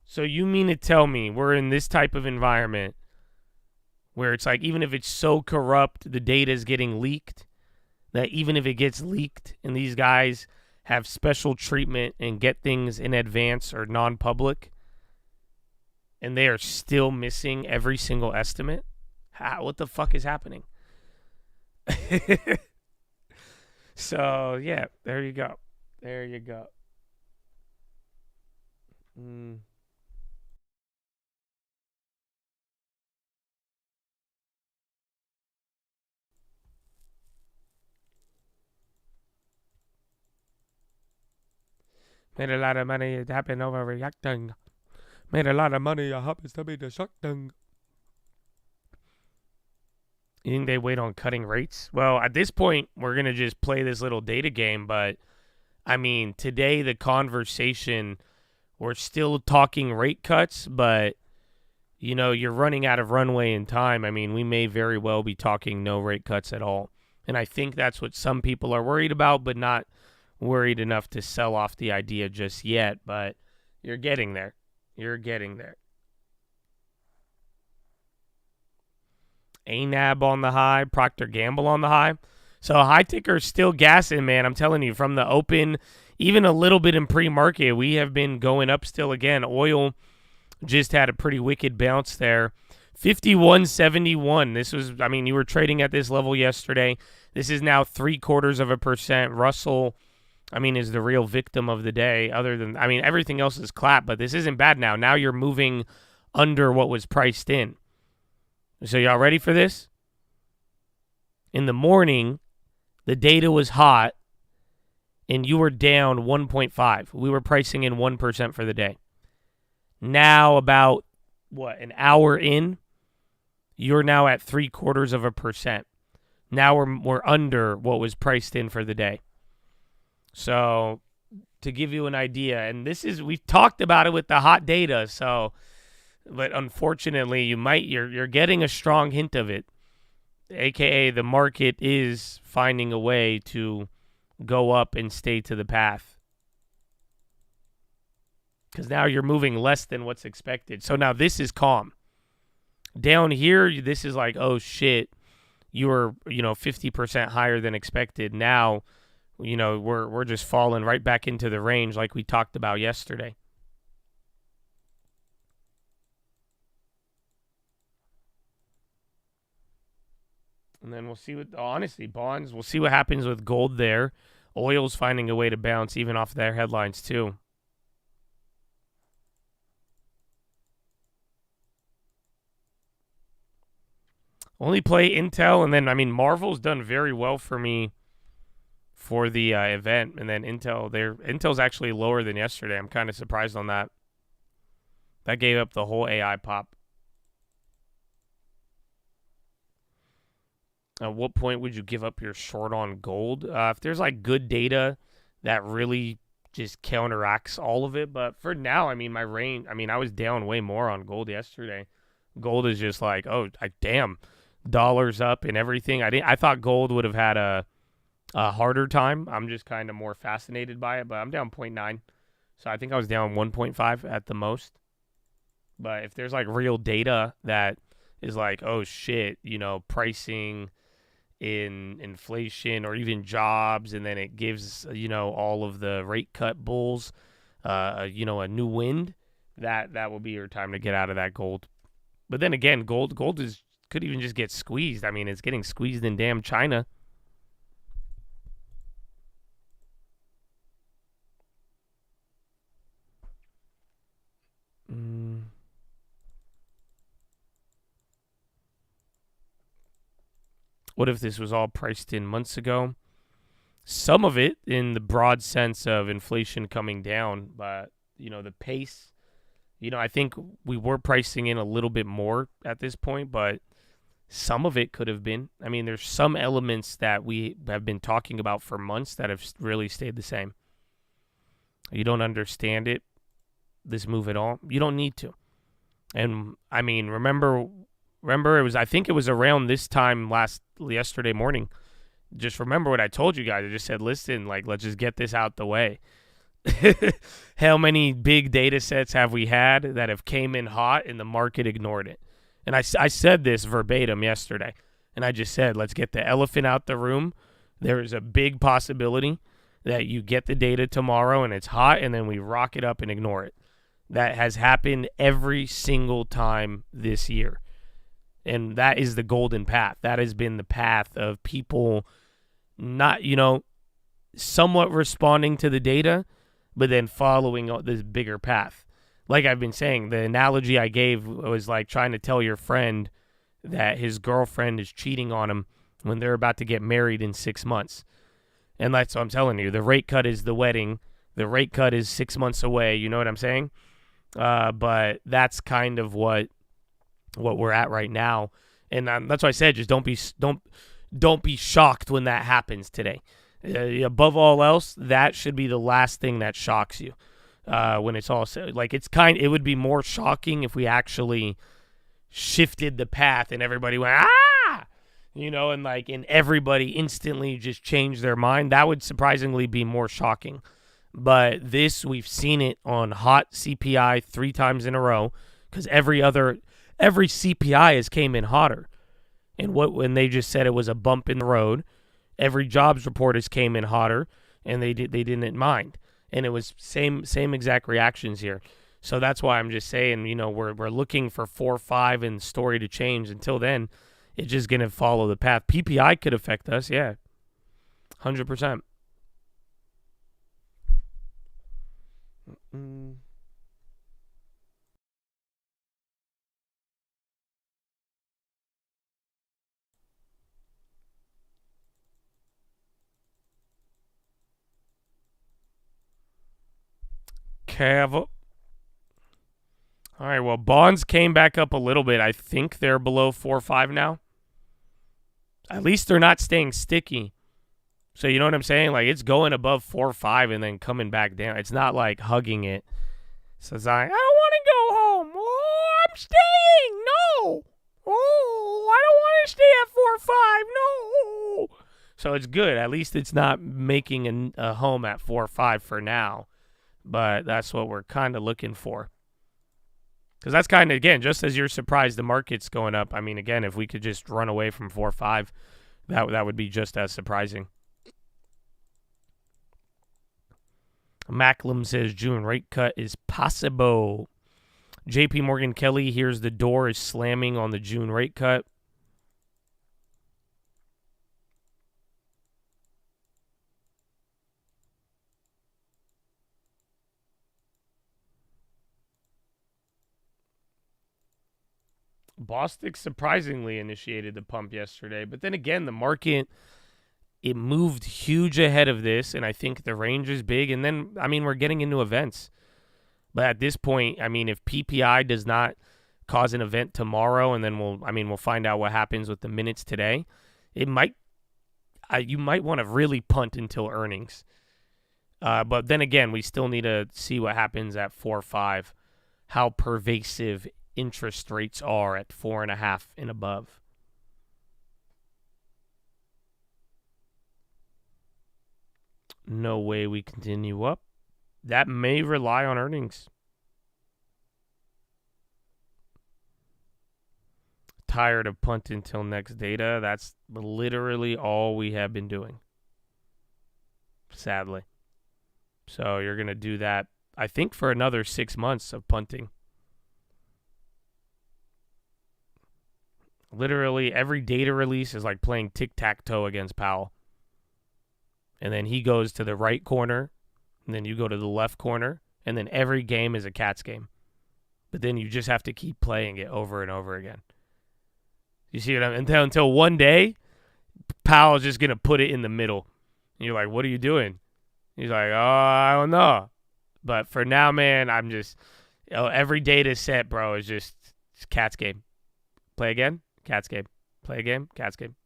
A: So you mean to tell me we're in this type of environment where it's like, even if it's so corrupt, the data is getting leaked, that even if it gets leaked and these guys have special treatment and get things in advance or non-public, and they are still missing every single estimate? What the fuck is happening? So, yeah, there you go. There you go. Made a lot of money. It happened overreacting. Made a lot of money. I happens to be distracting. You think they wait on cutting rates? Well, at this point, we're going to just play this little data game. But, I mean, today the conversation, we're still talking rate cuts. But, you're running out of runway in time. I mean, we may very well be talking no rate cuts at all. And I think that's what some people are worried about, but not worried enough to sell off the idea just yet. But you're getting there. You're getting there. ANAB on the high, Procter & Gamble on the high. So high ticker's still gassing, man. I'm telling you, from the open, even a little bit in pre-market, we have been going up still again. Oil just had a pretty wicked bounce there. 51.71. This was, I mean, you were trading at this level yesterday. This is now 0.75%. Russell, I mean, is the real victim of the day. Other than, I mean, everything else is clap, but this isn't bad now. Now you're moving under what was priced in. So y'all ready for this? In the morning, the data was hot, and you were down 1.5. We were pricing in 1% for the day. Now, about, an hour in, you're now at 0.75%. Now we're under what was priced in for the day. So, to give you an idea, and we've talked about it with the hot data, so... But unfortunately, you're getting a strong hint of it, aka the market is finding a way to go up and stay to the path. Because now you're moving less than what's expected. So now this is calm. Down here, this is like, oh shit, you were 50% higher than expected. Now, we're just falling right back into the range like we talked about yesterday. And then we'll see bonds, we'll see what happens with gold there. Oil's finding a way to bounce even off their headlines too. Only play Intel, and then, I mean, Marvel's done very well for me for the event. And then Intel's actually lower than yesterday. I'm kind of surprised on that. That gave up the whole AI pop. At what point would you give up your short on gold? If there's like good data that really just counteracts all of it. But for now, I mean, I was down way more on gold yesterday. Gold is just like, damn, dollars up and everything. I thought gold would have had a harder time. I'm just kind of more fascinated by it, but I'm down 0.9. So I think I was down 1.5 at the most. But if there's like real data that is like, oh shit, pricing in inflation or even jobs, and then it gives, all of the rate cut bulls, a new wind, that will be your time to get out of that gold. But then again, gold could even just get squeezed. I mean, it's getting squeezed in damn China. What if this was all priced in months ago? Some of it in the broad sense of inflation coming down, but, the pace, I think we were pricing in a little bit more at this point, but some of it could have been. I mean, there's some elements that we have been talking about for months that have really stayed the same. You don't understand it, this move at all. You don't need to. And, I mean, remember I think it was around this time yesterday morning. Just remember what I told you guys. I just said, listen, let's just get this out the way. How many big data sets have we had that have came in hot and the market ignored it? And I said this verbatim yesterday. And I just said, let's get the elephant out the room. There is a big possibility that you get the data tomorrow and it's hot and then we rock it up and ignore it. That has happened every single time this year. And that is the golden path. That has been the path of people not, somewhat responding to the data, but then following this bigger path. Like I've been saying, the analogy I gave was like trying to tell your friend that his girlfriend is cheating on him when they're about to get married in 6 months. And that's what I'm telling you. The rate cut is the wedding. The rate cut is 6 months away. You know what I'm saying? But that's kind of what we're at right now, and that's why I said just don't be shocked when that happens today. Above all else, that should be the last thing that shocks you when it's all said. It would be more shocking if we actually shifted the path and everybody went, ah! And everybody instantly just changed their mind. That would surprisingly be more shocking. But this, we've seen it on hot CPI 3 times in a row because every CPI has came in hotter. And when they just said it was a bump in the road, every jobs report has came in hotter, and they didn't mind. And it was same exact reactions here. So that's why I'm just saying, we're looking for 4-5 and story to change. Until then, it's just going to follow the path. PPI could affect us, yeah, 100%. All right, well, bonds came back up a little bit. I think they're below 4.5 now. At least they're not staying sticky. So you know what I'm saying? Like, it's going above 4.5 and then coming back down. It's not like hugging it. So it's like, I don't want to go home. Oh, I'm staying. No. Oh, I don't want to stay at 4.5. No. So it's good. At least it's not making a home at 4.5 for now. But that's what we're kind of looking for. Because that's kind of, again, just as you're surprised the market's going up. I mean, again, if we could just run away from 4.5, that would be just as surprising. Macklem says June rate cut is possible. JP Morgan Kelly hears the door is slamming on the June rate cut. Bostic surprisingly initiated the pump yesterday. But then again, the market, it moved huge ahead of this, and I think the range is big. And then, I mean, we're getting into events. But at this point, I mean, if PPI does not cause an event tomorrow, and then we'll find out what happens with the minutes today, you might want to really punt until earnings. But then again, we still need to see what happens at 4.5, how pervasive interest rates are at 4.5 and above. No way we continue up. That may rely on earnings. Tired of punting until next data. That's literally all we have been doing. Sadly. So you're going to do that, I think, for another 6 months of punting. Literally every data release is like playing tic-tac-toe against Powell. And then he goes to the right corner, and then you go to the left corner, and then every game is a Cats game. But then you just have to keep playing it over and over again. You see what I mean? Until one day, Powell's just going to put it in the middle. And you're like, what are you doing? He's like, oh, I don't know. But for now, man, I'm just, every data set, bro, is just Cats game. Play again, Cats game. Play a game, Cats game.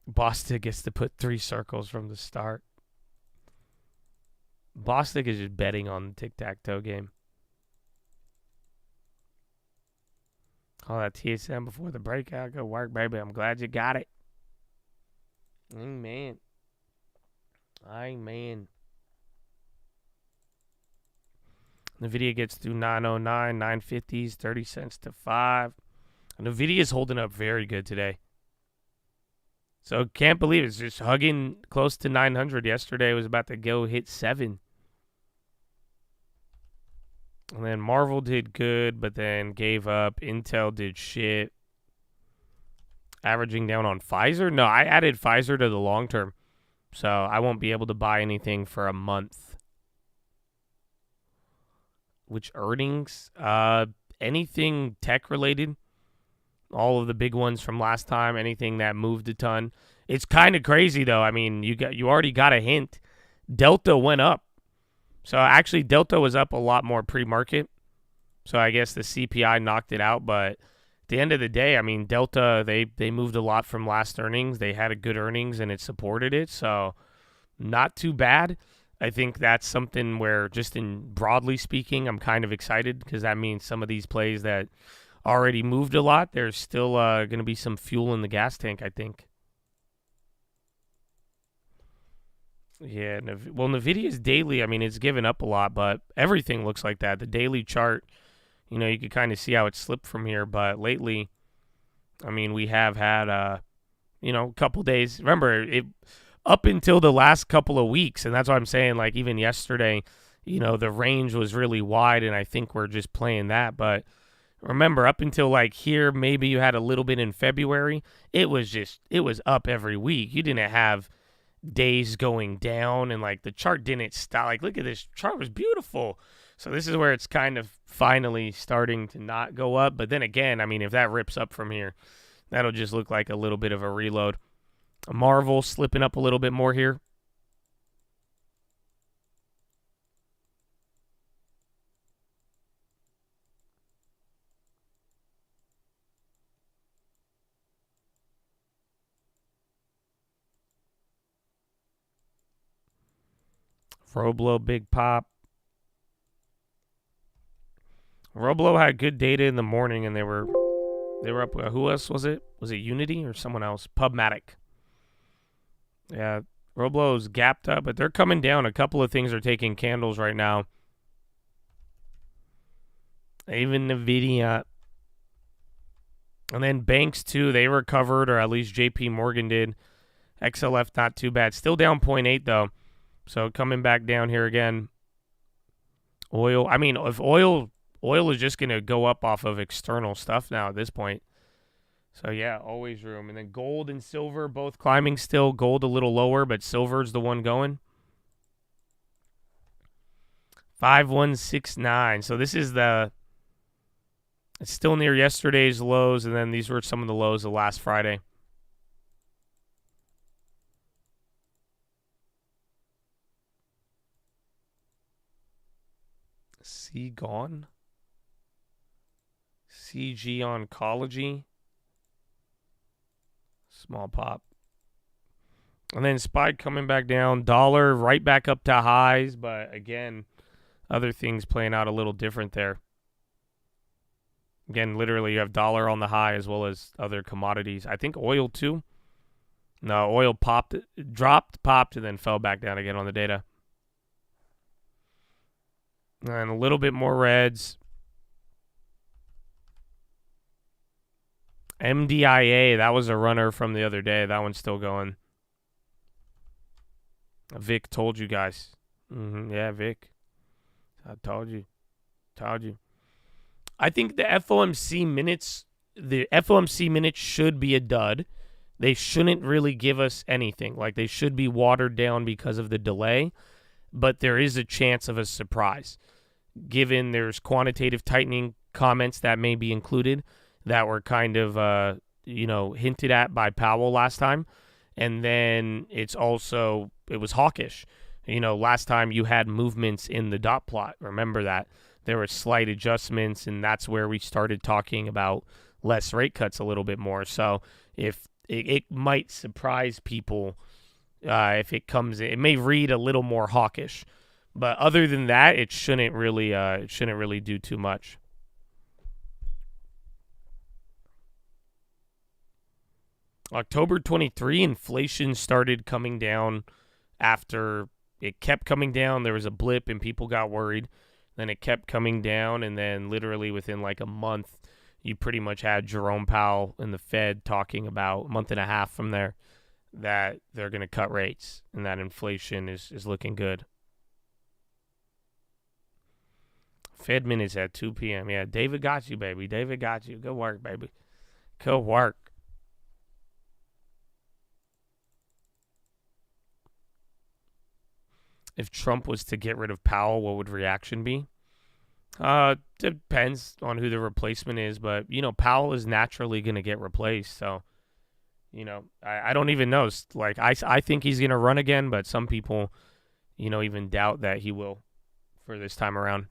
A: Bostic gets to put 3 circles from the start. Bostic is just betting on the tic-tac-toe game. Call that TSM before the breakout. Good work, baby. I'm glad you got it. Amen. Amen. NVIDIA gets through 909, 950s, 30 cents to 5. NVIDIA is holding up very good today. So can't believe it's just hugging close to 900. Yesterday it was about to go hit 7. And then Marvel did good, but then gave up. Intel did shit. Averaging down on Pfizer? No, I added Pfizer to the long term. So I won't be able to buy anything for a month. which earnings? Anything tech related. All of the big ones from last time. Anything that moved a ton. It's kind of crazy though. I mean, you already got a hint. Delta went up. So actually, Delta was up a lot more pre-market. So I guess the CPI knocked it out. But at the end of the day, I mean, Delta, they moved a lot from last earnings. They had a good earnings, and it supported it. So not too bad. I think that's something where, just in broadly speaking, I'm kind of excited because that means some of these plays that already moved a lot, there's still going to be some fuel in the gas tank, I think. Yeah, well, NVIDIA's daily, I mean, it's given up a lot, but everything looks like that. The daily chart, you know, you could kind of see how it slipped from here, but lately, I mean, we have had, you know, a couple days. Remember, up until the last couple of weeks, and that's what I'm saying, like, even yesterday, you know, the range was really wide, and I think we're just playing that, but remember, up until, like, here, maybe you had a little bit in February, it was up every week. You didn't have days going down, and like the chart didn't stop. Like, look at this chart, was beautiful. So this is where it's kind of finally starting to not go up. But then again, I mean, if that rips up from here, that'll just look like a little bit of a reload. Marvel slipping up a little bit more here. Roblo, big pop. Roblo had good data in the morning, and they were up. Who else was it? Was it Unity or someone else? Pubmatic. Yeah, Roblo's gapped up, but they're coming down. A couple of things are taking candles right now. Even NVIDIA. And then banks, too, they recovered, or at least JP Morgan did. XLF, not too bad. Still down 0.8, though. So coming back down here again. Oil, I mean, if oil is just going to go up off of external stuff now at this point. So, yeah, always room. And then gold and silver both climbing still. Gold a little lower, but silver's the one going. 5169. So this is it's still near yesterday's lows, and then these were some of the lows of last Friday. C gone. CG Oncology. Small pop. And then SPY coming back down. Dollar right back up to highs, but again, other things playing out a little different there. Again, literally you have dollar on the high as well as other commodities. I think oil too. No, oil dropped, popped, and then fell back down again on the data. And a little bit more reds. MDIA, that was a runner from the other day. That one's still going. Vic told you guys. Yeah, Vic. I told you. I think the FOMC minutes should be a dud. They shouldn't really give us anything. Like, they should be watered down because of the delay. But there is a chance of a surprise, given there's quantitative tightening comments that may be included that were kind of, hinted at by Powell last time. And then it was hawkish. Last time you had movements in the dot plot. Remember that. There were slight adjustments, and that's where we started talking about less rate cuts a little bit more. So if it might surprise people if it comes in. It may read a little more hawkish. But other than that, it shouldn't really do too much. October 23, inflation started coming down after it kept coming down. There was a blip and people got worried. Then it kept coming down, and then literally within like a month, you pretty much had Jerome Powell and the Fed talking about a month and a half from there that they're going to cut rates and that inflation is looking good. Fed minutes at 2 p.m. Yeah, David got you, baby. David got you. Good work, baby. Good work. If Trump was to get rid of Powell, what would reaction be? Depends on who the replacement is, but, you know, Powell is naturally going to get replaced. So, you know, I don't even know. Like, I think he's going to run again, but some people, you know, even doubt that he will for this time around.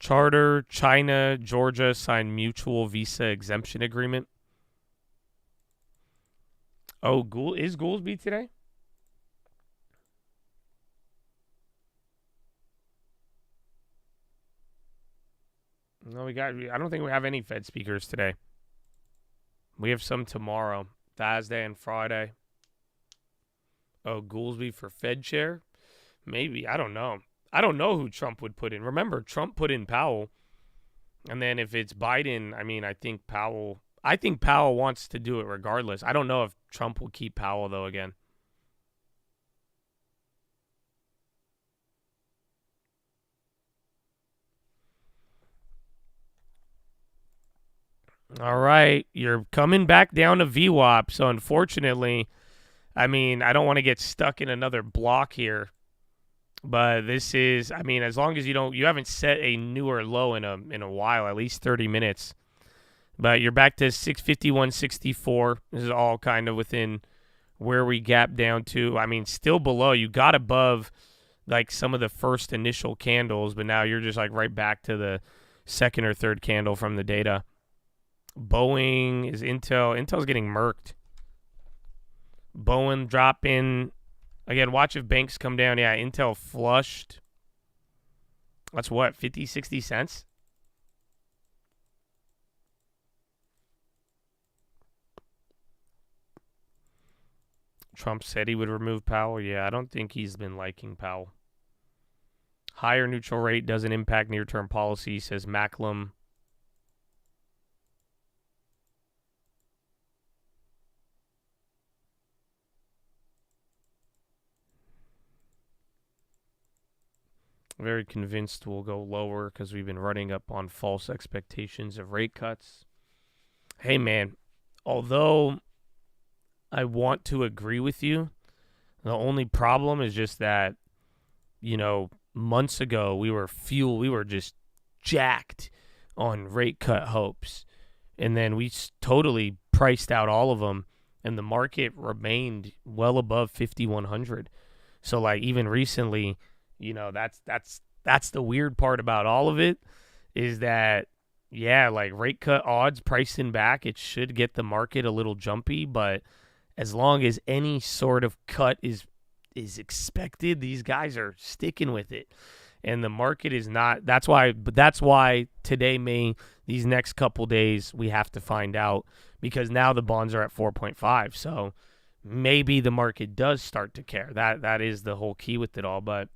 A: Charter, China, Georgia signed mutual visa exemption agreement. Oh, is Goolsby today? No, I don't think we have any Fed speakers today. We have some tomorrow, Thursday and Friday. Oh, Goolsby for Fed chair? Maybe. I don't know. I don't know who Trump would put in. Remember, Trump put in Powell. And then if it's Biden, I mean, I think Powell wants to do it regardless. I don't know if Trump will keep Powell, though, again. All right. You're coming back down to VWAP. So, unfortunately, I mean, I don't want to get stuck in another block here. But this is, I mean, as long as you haven't set a newer low in a while, at least 30 minutes. But you're back to 651.64. This is all kind of within where we gap down to. I mean, still below. You got above like some of the first initial candles, but now you're just like right back to the second or third candle from the data. Boeing is Intel. Intel's getting murked. Boeing dropping. Again, watch if banks come down. Yeah, Intel flushed. That's what, 50, 60 cents? Trump said he would remove Powell. Yeah, I don't think he's been liking Powell. Higher neutral rate doesn't impact near-term policy, says Macklem. Very convinced we'll go lower because we've been running up on false expectations of rate cuts. Hey, man, although I want to agree with you, the only problem is just that, you know, months ago we were just jacked on rate cut hopes. And then we totally priced out all of them, and the market remained well above 5,100. So, like, even recently, you know, that's the weird part about all of it is that, yeah, like rate cut odds pricing back, it should get the market a little jumpy. But as long as any sort of cut is expected, these guys are sticking with it. And the market is not. That's why today, these next couple days, we have to find out, because now the bonds are at 4.5. So maybe the market does start to care. That is the whole key with it all. But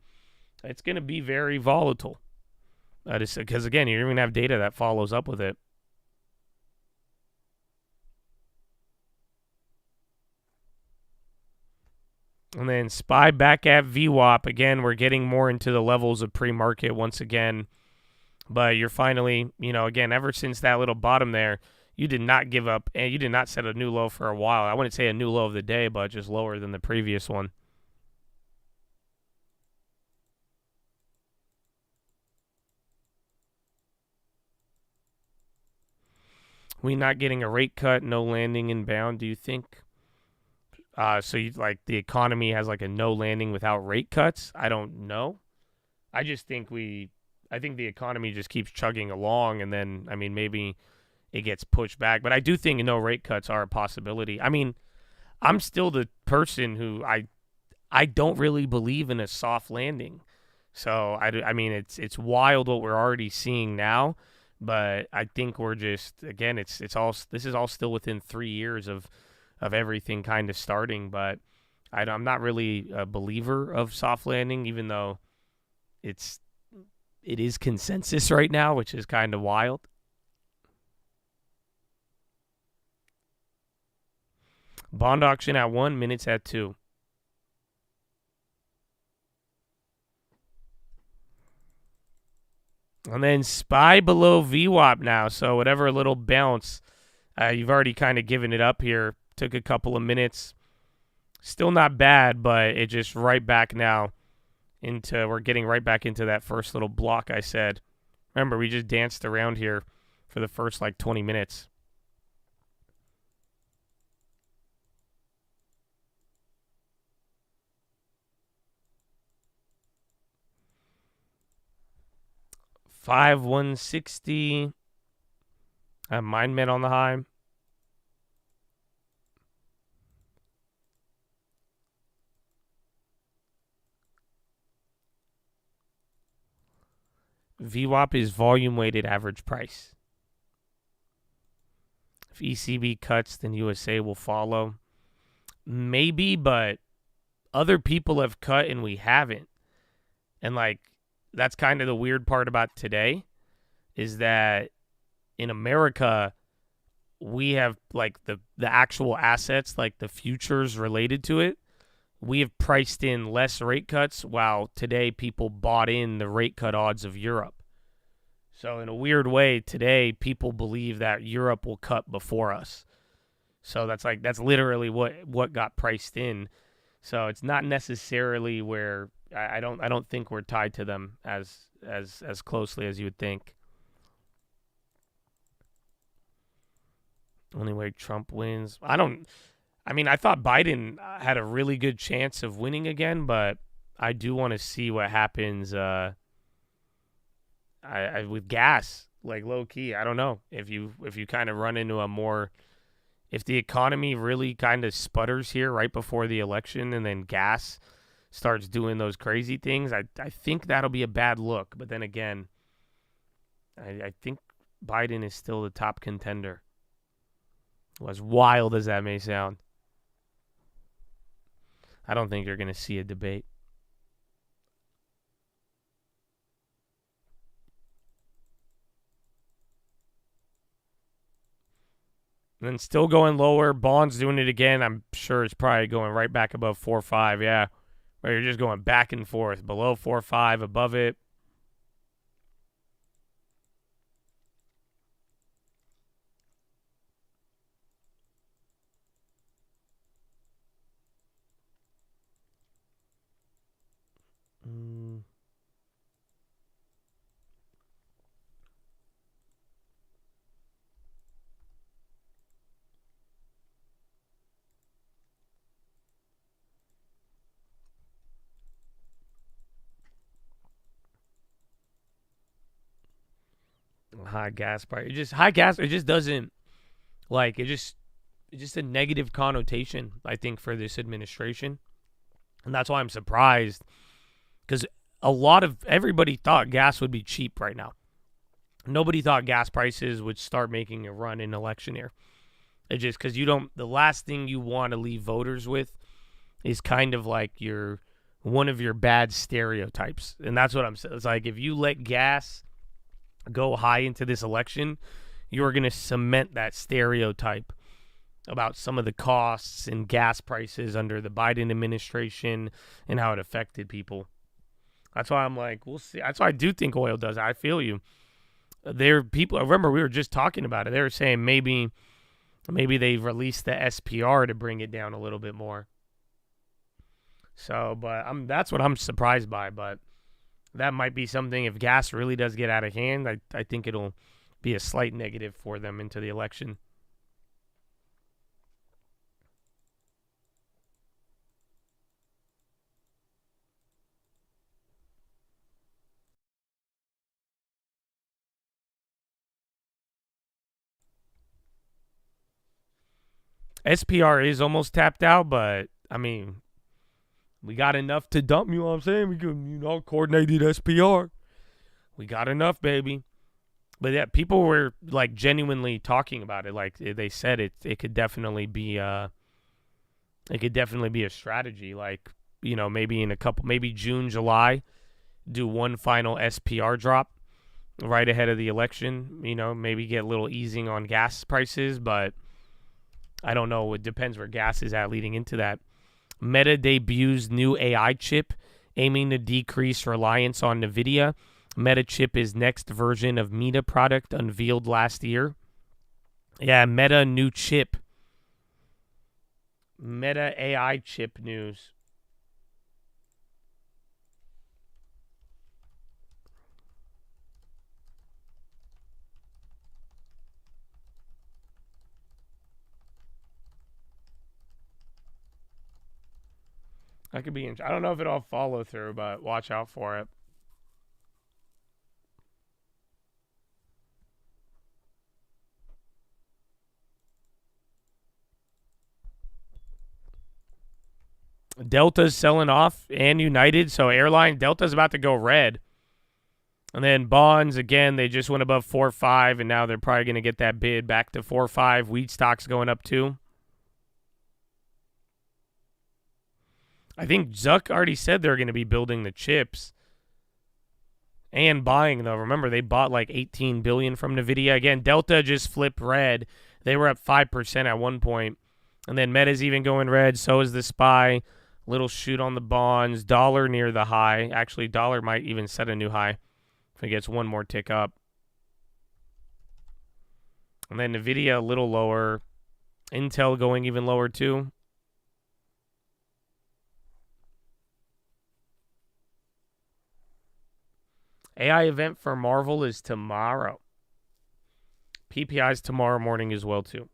A: it's going to be very volatile. Because, again, you're going to have data that follows up with it. And then SPY back at VWAP. Again, we're getting more into the levels of pre-market once again. But you're finally, you know, again, ever since that little bottom there, you did not give up, and you did not set a new low for a while. I wouldn't say a new low of the day, but just lower than the previous one. We not getting a rate cut, no landing inbound, do you think? So you like the economy has like a no landing without rate cuts? I don't know. I think the economy just keeps chugging along, and then, I mean, maybe it gets pushed back. But I do think no rate cuts are a possibility. I mean, I'm still the person who I don't really believe in a soft landing. So I mean, it's wild what we're already seeing now. But I think we're just, again, this is all still within 3 years of everything kind of starting. But I'm not really a believer of soft landing, even though it is consensus right now, which is kind of wild. Bond auction at 1, minutes at 2. And then SPY below VWAP now. So whatever little bounce, you've already kind of given it up here. Took a couple of minutes. Still not bad, but it just right back now into, we're getting right back into that first little block I said. Remember, we just danced around here for the first like 20 minutes. Five 160. Mind met on the high. VWAP is volume weighted average price. If ECB cuts, then USA will follow. Maybe, but other people have cut and we haven't. And like, that's kind of the weird part about today, is that in America, we have like the actual assets, like the futures related to it. We have priced in less rate cuts, while today people bought in the rate cut odds of Europe. So in a weird way, today people believe that Europe will cut before us. So that's literally what got priced in. So it's not necessarily where I don't think we're tied to them as closely as you would think. Only way Trump wins. I thought Biden had a really good chance of winning again, but I do want to see what happens with gas, like low key. I don't know if you kind of run into if the economy really kind of sputters here right before the election and then gas starts doing those crazy things, I think that'll be a bad look. But then again, I think Biden is still the top contender. As wild as that may sound. I don't think you're going to see a debate. And then still going lower. Bonds doing it again. I'm sure it's probably going right back above 4.5. Yeah. Where you're just going back and forth. Below 4.5, above it. High gas price. It just doesn't, like, it's just a negative connotation, I think, for this administration. And that's why I'm surprised, because everybody thought gas would be cheap right now. Nobody thought gas prices would start making a run in election year. It's just because the last thing you want to leave voters with is kind of like one of your bad stereotypes. And that's what I'm saying. It's like, if you let gas go high into this election, you're going to cement that stereotype about some of the costs and gas prices under the Biden administration and how it affected people. That's why I'm like, we'll see. That's why I do think oil does. I feel you. People, I remember we were just talking about it. They were saying maybe they released the SPR to bring it down a little bit more. So, but that's what I'm surprised by, but that might be something. If gas really does get out of hand, I think it'll be a slight negative for them into the election. SPR is almost tapped out, but I mean, we got enough to dump, you know what I'm saying? We could, coordinated SPR. We got enough, baby. But yeah, people were like genuinely talking about it. Like they said it could definitely be a strategy. Like, maybe maybe June, July, do one final SPR drop right ahead of the election. Maybe get a little easing on gas prices, but I don't know. It depends where gas is at leading into that. Meta debuts new AI chip aiming to decrease reliance on NVIDIA Meta chip is next version of Meta product unveiled last year. Yeah, Meta new chip. Meta AI chip news. That could be I don't know if it'll follow through, but watch out for it. Delta's selling off and United, so airline Delta's about to go red. And then bonds, again, they just went above 4.5, and now they're probably going to get that bid back to 4.5. Wheat stocks going up too. I think Zuck already said they're going to be building the chips and buying, though. Remember, they bought like $18 billion from NVIDIA. Again, Delta just flipped red. They were up 5% at one point. And then Meta's even going red. So is the SPY. Little shoot on the bonds. Dollar near the high. Actually, dollar might even set a new high if it gets one more tick up. And then NVIDIA a little lower. Intel going even lower too. AI event for Marvel is tomorrow. PPI's tomorrow morning as well too.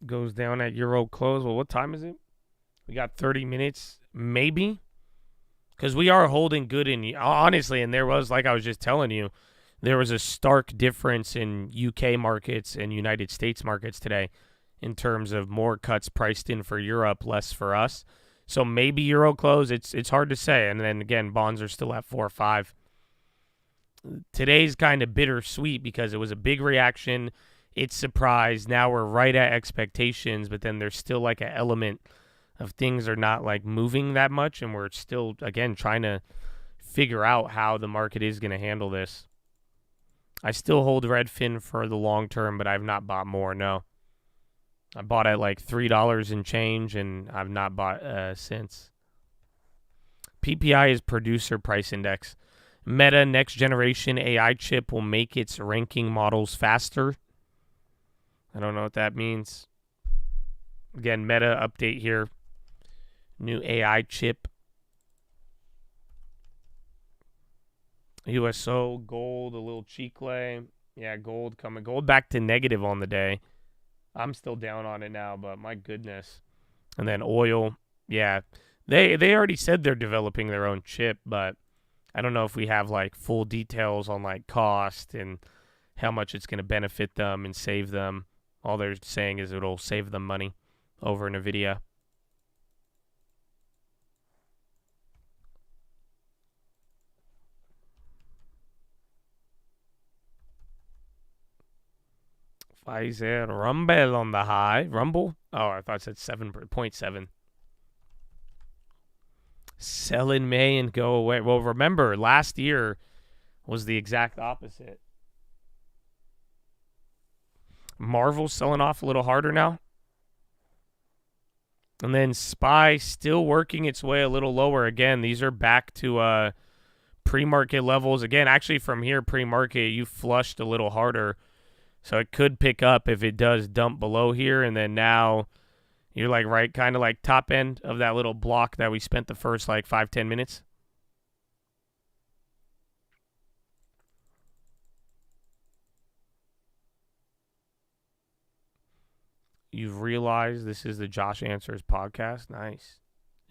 A: Goes down at Euro close. Well, what time is it? We got 30 minutes, maybe. Because we are holding good in, honestly, and there was, like I was just telling you, there was a stark difference in UK markets and United States markets today in terms of more cuts priced in for Europe, less for us. So maybe Euro close, it's hard to say. And then, again, bonds are still at 4 or 5. Today's kind of bittersweet because it was a big reaction. It's surprise. Now we're right at expectations, but then there's still like an element of things are not like moving that much, and we're still, again, trying to figure out how the market is going to handle this. I still hold Redfin for the long term, but I've not bought more, no. I bought at like $3 and change, and I've not bought since. PPI is producer price index. Meta next generation AI chip will make its ranking models faster. I don't know what that means. Again, Meta update here. New AI chip. USO, gold, a little Chicle. Yeah, gold coming. Gold back to negative on the day. I'm still down on it now, but my goodness. And then oil. Yeah, they already said they're developing their own chip, but I don't know if we have like full details on like cost and how much it's going to benefit them and save them. All they're saying is it'll save them money over NVIDIA. Pfizer Rumble on the high. Rumble? Oh, I thought it said 7.7. Sell in May and go away. Well, remember, last year was the exact opposite. Marvel's selling off a little harder now. And then SPY still working its way a little lower. Again, these are back to pre-market levels. Again, actually from here, pre-market, you flushed a little harder. So it could pick up if it does dump below here. And then now you're like right kind of like top end of that little block that we spent the first like 5-10 minutes. You've realized this is the Josh Answers podcast. Nice.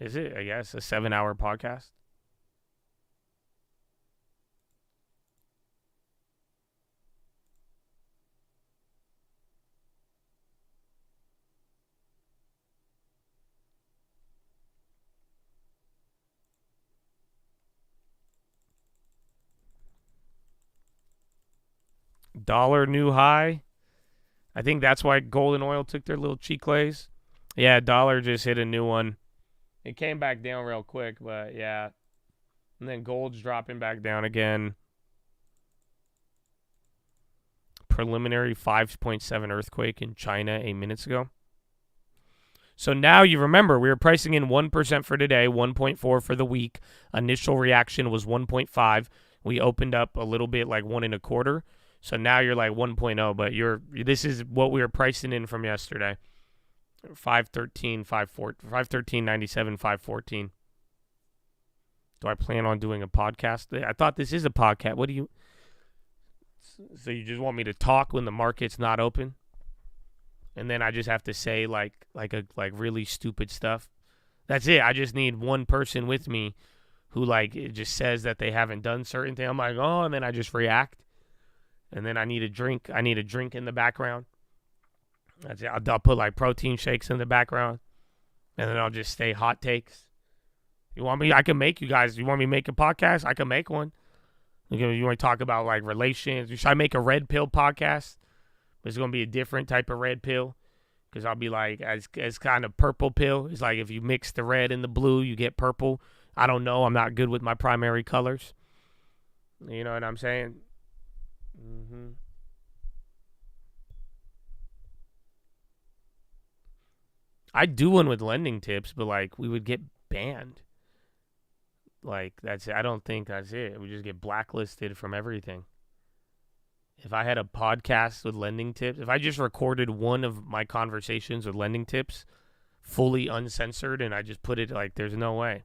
A: Is it? I guess a 7-hour podcast. Dollar new high. I think that's why gold and oil took their little cheek lays. Yeah, dollar just hit a new one. It came back down real quick, but yeah. And then gold's dropping back down again. Preliminary 5.7 earthquake in China 8 minutes ago. So now you remember we were pricing in 1% for today, 1.4 for the week. Initial reaction was 1.5. We opened up a little bit like 1.25. So now you're like 1.0, but this is what we were pricing in from yesterday. 513, 513.97, 514. Do I plan on doing a podcast? I thought this is a podcast. What do you? So you just want me to talk when the market's not open? And then I just have to say like really stupid stuff. That's it. I just need one person with me who like it just says that they haven't done certain things. I'm like, oh, and then I just react. And then I need a drink. I need a drink in the background. That's it. I'll put like protein shakes in the background. And then I'll just say hot takes. You want me? I can make you guys. You want me to make a podcast? I can make one. You want to talk about like relations? Should I make a red pill podcast? It's going to be a different type of red pill because I'll be like, as kind of purple pill. It's like if you mix the red and the blue, you get purple. I don't know. I'm not good with my primary colors. You know what I'm saying? Mm-hmm. I'd do one with lending tips, but like we would get banned. Like that's it. I don't think that's it. We just get blacklisted from everything. If I had a podcast with lending tips, if I just recorded one of my conversations with lending tips, fully uncensored, and I just put it like, there's no way.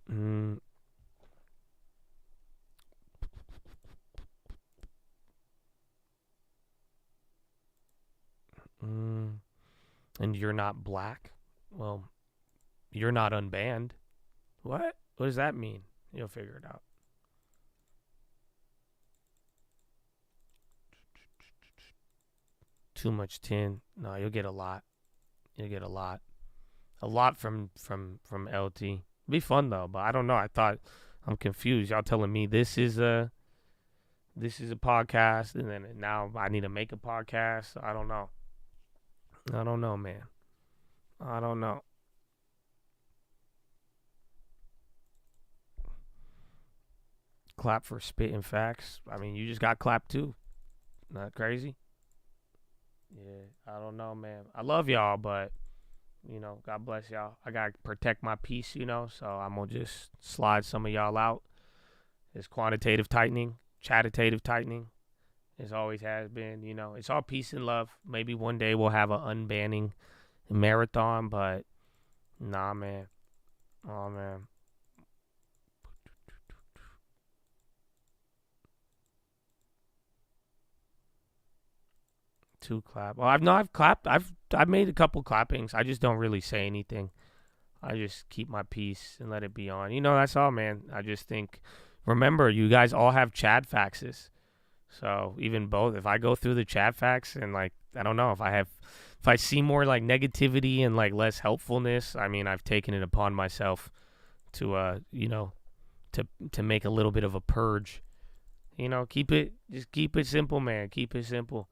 A: And you're not black? Well, you're not unbanned. What? What does that mean? You'll figure it out. Too much tin. No, you'll get a lot. You'll get a lot. A lot from LT. It'd be fun though, but I don't know. I thought I'm confused. Y'all telling me this is a podcast, and then now I need to make a podcast. I don't know. I don't know, man. I don't know. Clap for spitting facts. I mean, you just got clapped too. Not crazy? Yeah, I don't know, man. I love y'all, but, you know, God bless y'all. I got to protect my peace, you know, so I'm going to just slide some of y'all out. It's quantitative tightening, chattitative tightening. It always has been, you know. It's all peace and love. Maybe one day we'll have an unbanning marathon, but nah, man. Oh, man. Two clap. Well, I've clapped. I've made a couple clappings. I just don't really say anything. I just keep my peace and let it be on. You know, that's all, man. I just think, remember, you guys all have Chad faxes. So even both, if I go through the chat facts and like, I don't know, if I see more like negativity and like less helpfulness, I mean, I've taken it upon myself to, you know, to make a little bit of a purge. You know, keep it simple, man. Keep it simple.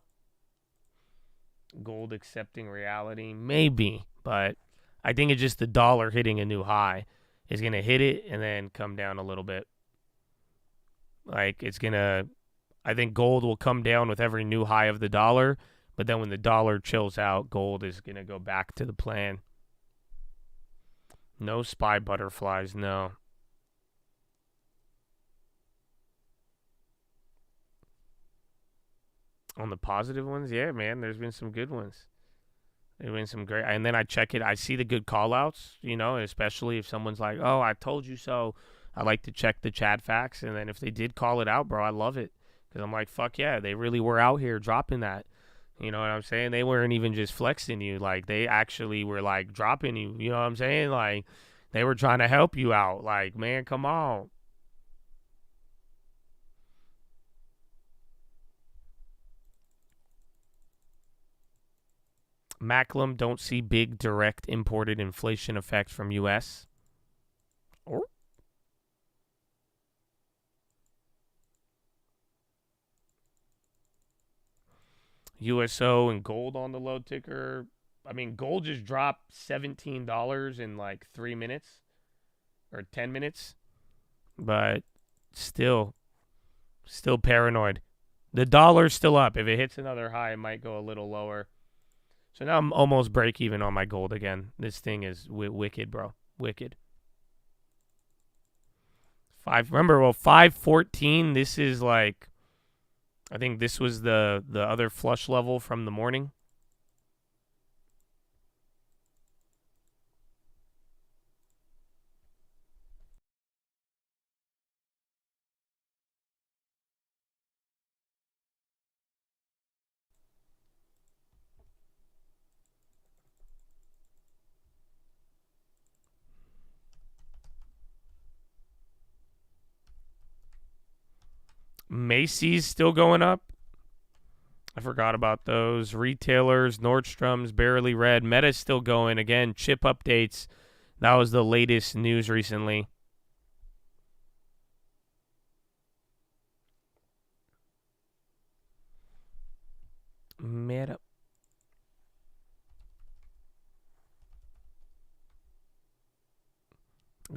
A: Gold accepting reality, maybe, but I think it's just the dollar hitting a new high is going to hit it and then come down a little bit. Like I think gold will come down with every new high of the dollar, but then when the dollar chills out, gold is going to go back to the plan. No spy butterflies, no. On the positive ones, yeah, man, there's been some good ones. There's been some great, and then I check it. I see the good call-outs, you know, especially if someone's like, oh, I told you so. I like to check the chat facts, and then if they did call it out, bro, I love it. Because I'm like, fuck yeah, they really were out here dropping that. You know what I'm saying? They weren't even just flexing you. Like, they actually were, like, dropping you. You know what I'm saying? Like, they were trying to help you out. Like, man, come on. Macklem don't see big direct imported inflation effect from U.S. Or USO and gold on the low ticker. I mean, gold just dropped $17 in like 3 minutes or 10 minutes, but still paranoid. The dollar's still up. If it hits another high, it might go a little lower. So now I'm almost break even on my gold again. This thing is wicked, bro. Wicked. 514, this is like, I think this was the other flush level from the morning. Macy's still going up. I forgot about those. Retailers, Nordstrom's barely red. Meta's still going. Again, chip updates. That was the latest news recently. Meta.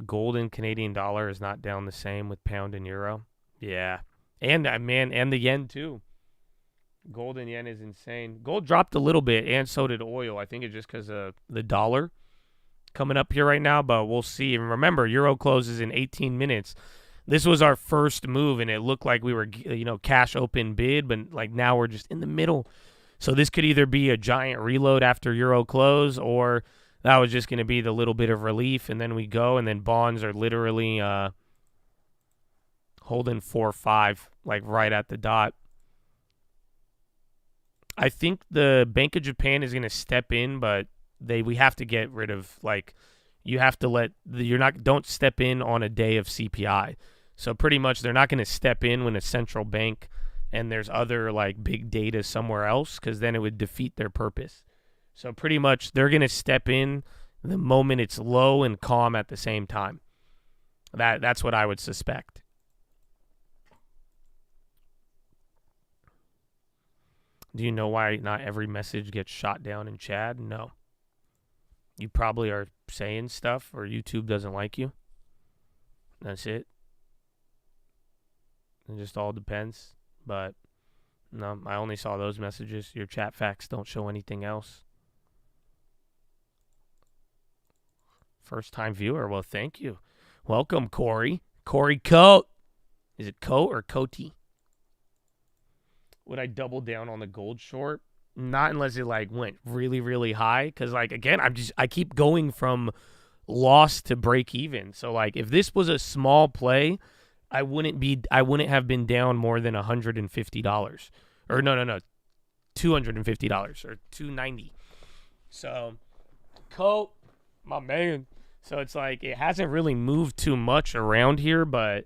A: Gold and Canadian dollar is not down the same with pound and euro. Yeah. And and the yen too. Gold and yen is insane. Gold dropped a little bit, and so did oil. I think it's just because of the dollar coming up here right now, but we'll see. And remember, euro closes in 18 minutes. This was our first move, and it looked like we were, cash open bid, but like now we're just in the middle. So this could either be a giant reload after euro close, or that was just going to be the little bit of relief, and then we go, and then bonds are literally holding 4-5, like right at the dot. I think the Bank of Japan is going to step in, but we have to get rid of, like, you have to don't step in on a day of CPI. So pretty much they're not going to step in when a central bank and there's other like big data somewhere else, because then it would defeat their purpose. So pretty much they're going to step in the moment it's low and calm at the same time. That's what I would suspect. Do you know why not every message gets shot down in Chad? No. You probably are saying stuff, or YouTube doesn't like you. That's it. It just all depends. But no, I only saw those messages. Your chat facts don't show anything else. First time viewer. Well, thank you. Welcome, Corey. Corey Cote. Is it Cote or Cote? Would I double down on the gold short? Not unless it like went really, really high. Because like, again, I keep going from loss to break even. So like, if this was a small play, I wouldn't have been down more than $150. Or no, $250 or $290. So, Cote, my man. So it's like, it hasn't really moved too much around here, but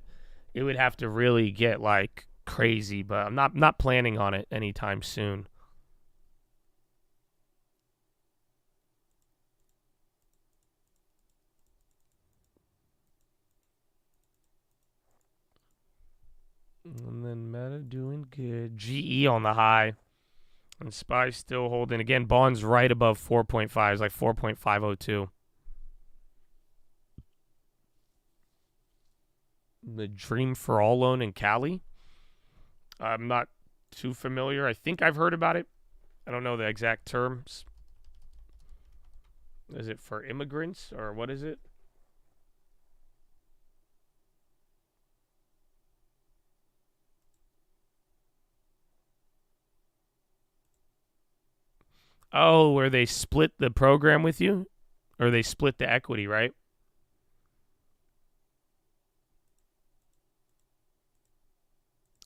A: it would have to really get like crazy, but I'm not planning on it anytime soon. And then Meta doing good. GE on the high. And SPY still holding. Again, bonds right above 4.5. It's like 4.502. The Dream for All loan in Cali. I'm not too familiar. I think I've heard about it. I don't know the exact terms. Is it for immigrants or what is it? Oh, where they split the program with you? Or they split the equity, right?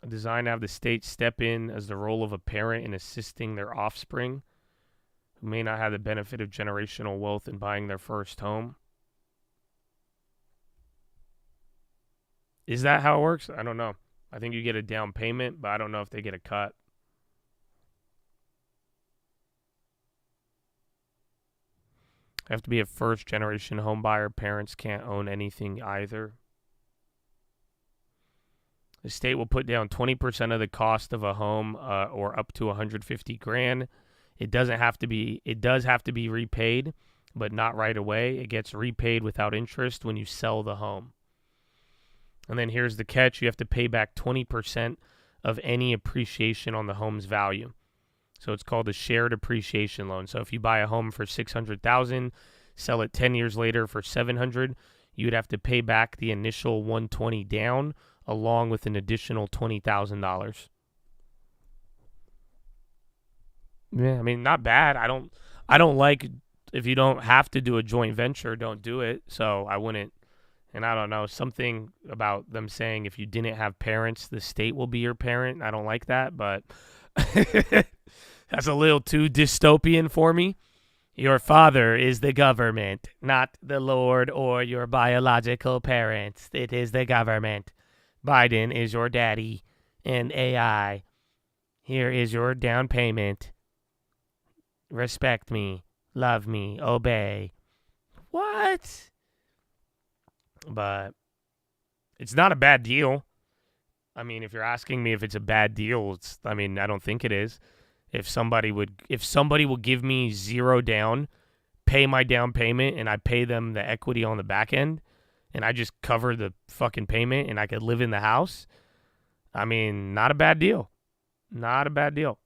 A: Designed to have the state step in as the role of a parent in assisting their offspring who may not have the benefit of generational wealth in buying their first home. Is that how it works? I don't know. I think you get a down payment, but I don't know if they get a cut. Have to be a first generation home buyer. Parents can't own anything either. The state will put down 20% of the cost of a home, or up to $150,000. It does have to be repaid, but not right away. It gets repaid without interest when you sell the home. And then here's the catch. You have to pay back 20% of any appreciation on the home's value. So it's called a shared appreciation loan. So if you buy a home for $600,000, sell it 10 years later for $700,000, you would have to pay back the initial $120,000 down along with an additional $20,000. Yeah, I mean, not bad. I don't like, if you don't have to do a joint venture, don't do it. So I wouldn't. And I don't know, something about them saying if you didn't have parents, the state will be your parent. I don't like that, but that's a little too dystopian for me. Your father is the government, not the Lord or your biological parents. It is the government. Biden is your daddy and AI. Here is your down payment. Respect me, love me, obey. What? But it's not a bad deal. I mean, if you're asking me if it's a bad deal, I don't think it is. If somebody will give me $0 down, pay my down payment, and I pay them the equity on the back end, and I just cover the fucking payment, and I could live in the house, not a bad deal. Not a bad deal.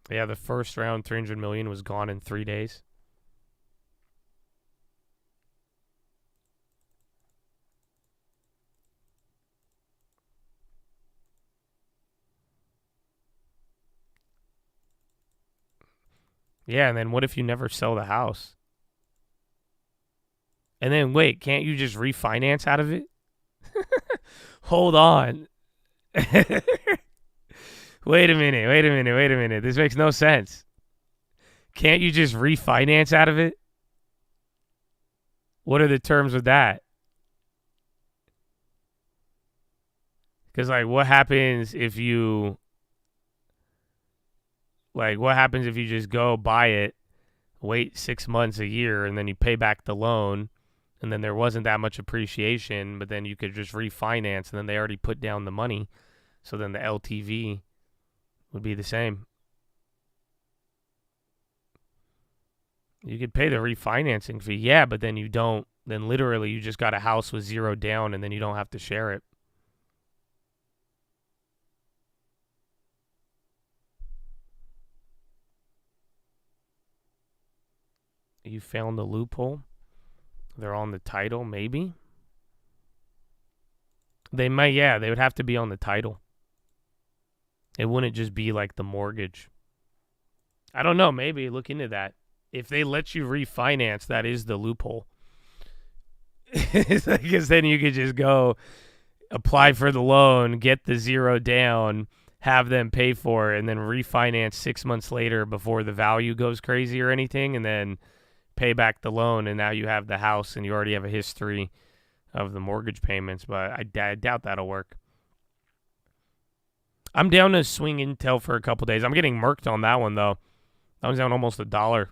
A: Yeah, the first round, $300 million, was gone in 3 days. Yeah, and then what if you never sell the house? And then, wait, can't you just refinance out of it? Hold on. Wait a minute. This makes no sense. Can't you just refinance out of it? What are the terms with that? Because, what happens if you... what happens if you just go buy it, wait 6 months, a year, and then you pay back the loan, and then there wasn't that much appreciation, but then you could just refinance, and then they already put down the money, so then the LTV would be the same. You could pay the refinancing fee, yeah, but then you don't. Then literally you just got a house with $0 down, and then you don't have to share it. You found the loophole? They're on the title, maybe? They might, yeah, they would have to be on the title. It wouldn't just be like the mortgage. I don't know, maybe look into that. If they let you refinance, that is the loophole. Because then you could just go apply for the loan, get the $0 down, have them pay for it, and then refinance 6 months later before the value goes crazy or anything, and then pay back the loan, and now you have the house, and you already have a history of the mortgage payments, but I doubt that'll work. I'm down to swing Intel for a couple days. I'm getting murked on that one, though. I was down almost $1.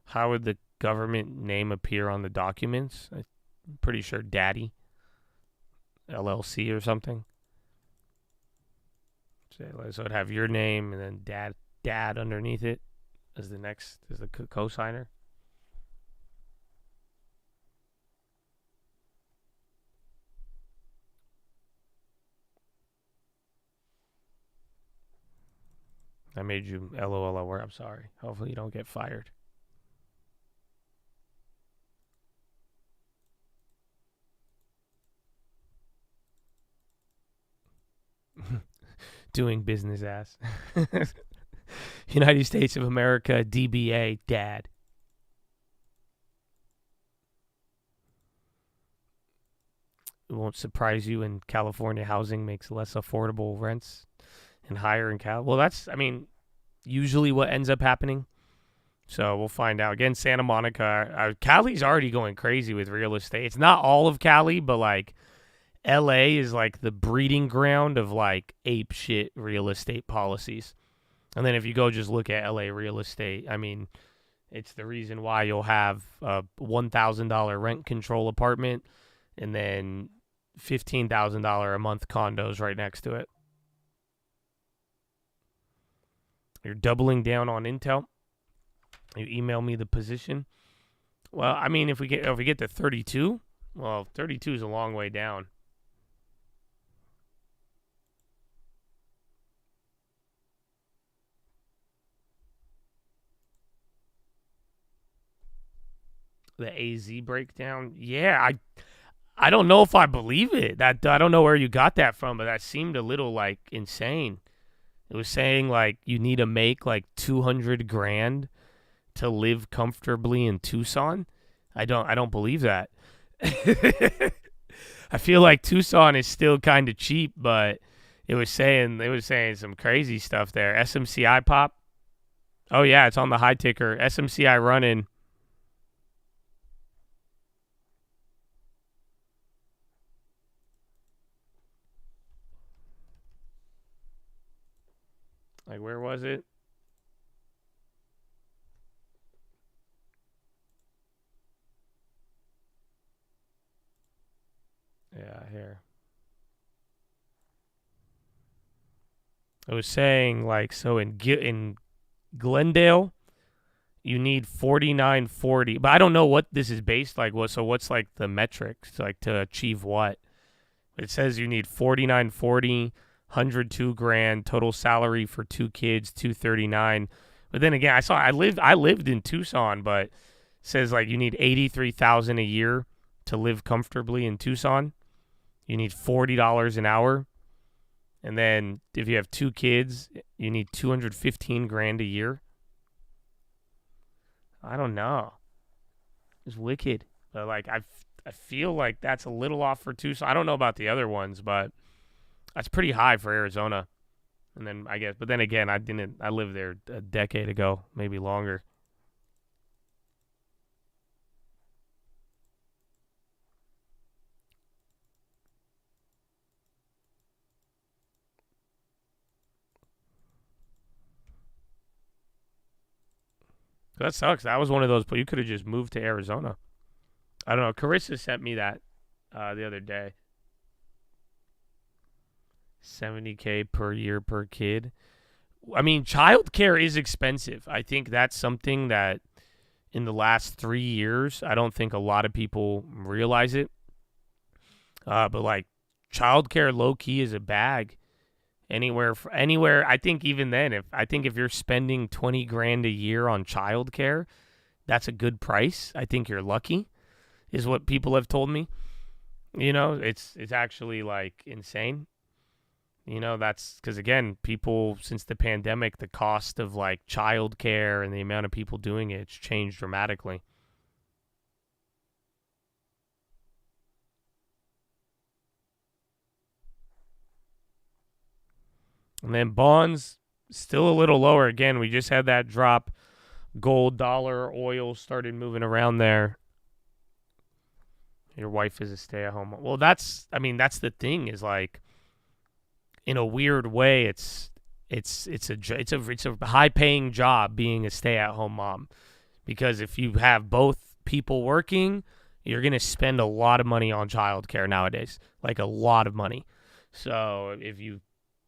A: How would the government name appear on the documents? I'm pretty sure Daddy. LLC or something. So it'd have your name and then dad underneath it as the co-signer. I made you LOL at work. I'm sorry. Hopefully you don't get fired. Doing business ass. United States of America, DBA, dad. It won't surprise you when California housing makes less affordable rents and higher in Cal. Well, that's, usually what ends up happening. So we'll find out. Again, Santa Monica, Cali's already going crazy with real estate. It's not all of Cali, but LA is like the breeding ground of like ape shit real estate policies. And then if you go just look at LA real estate, I mean, it's the reason why you'll have a $1,000 rent control apartment and then $15,000 a month condos right next to it. You're doubling down on Intel. You email me the position. Well, I mean, if we get to 32, well, 32 is a long way down. The AZ breakdown, yeah, I don't know if I believe it. That I don't know where you got that from, but that seemed a little like insane. It was saying like you need to make like 200 grand to live comfortably in Tucson. I don't believe that. I feel like Tucson is still kind of cheap, but they was saying some crazy stuff there. SMCI pop. Oh yeah, it's on the high ticker. SMCI running. Like, where was it? Yeah, here. I was saying, like, so in Glendale, you need 4940. But I don't know what this is based like. So what's like the metrics like to achieve what? It says you need 4940. 102 grand total salary for 2 kids, 239. But then again, I lived in Tucson, but it says like you need 83,000 a year to live comfortably in Tucson. You need $40 an hour. And then if you have 2 kids, you need 215 grand a year. I don't know. It's wicked. But like I feel like that's a little off for Tucson. I don't know about the other ones, but that's pretty high for Arizona. And then I guess, but then again, I lived there a decade ago, maybe longer. That sucks. That was one of those, but you could have just moved to Arizona. I don't know. Carissa sent me that the other day. 70K per year per kid. I mean, childcare is expensive. I think that's something that in the last 3 years, I don't think a lot of people realize it. But like childcare low key is a bag. Anywhere, I think even then, if you're spending 20 grand a year on childcare, that's a good price. I think you're lucky, is what people have told me. You know, it's actually like insane. You know, that's because, again, people, since the pandemic, the cost of, like, childcare and the amount of people doing it, it's changed dramatically. And then bonds, still a little lower. Again, we just had that drop. Gold, dollar, oil started moving around there. Your wife is a stay-at-home. Well, that's the thing is, like, in a weird way, it's a high-paying job being a stay-at-home mom, because if you have both people working, you're gonna spend a lot of money on childcare nowadays, like a lot of money. So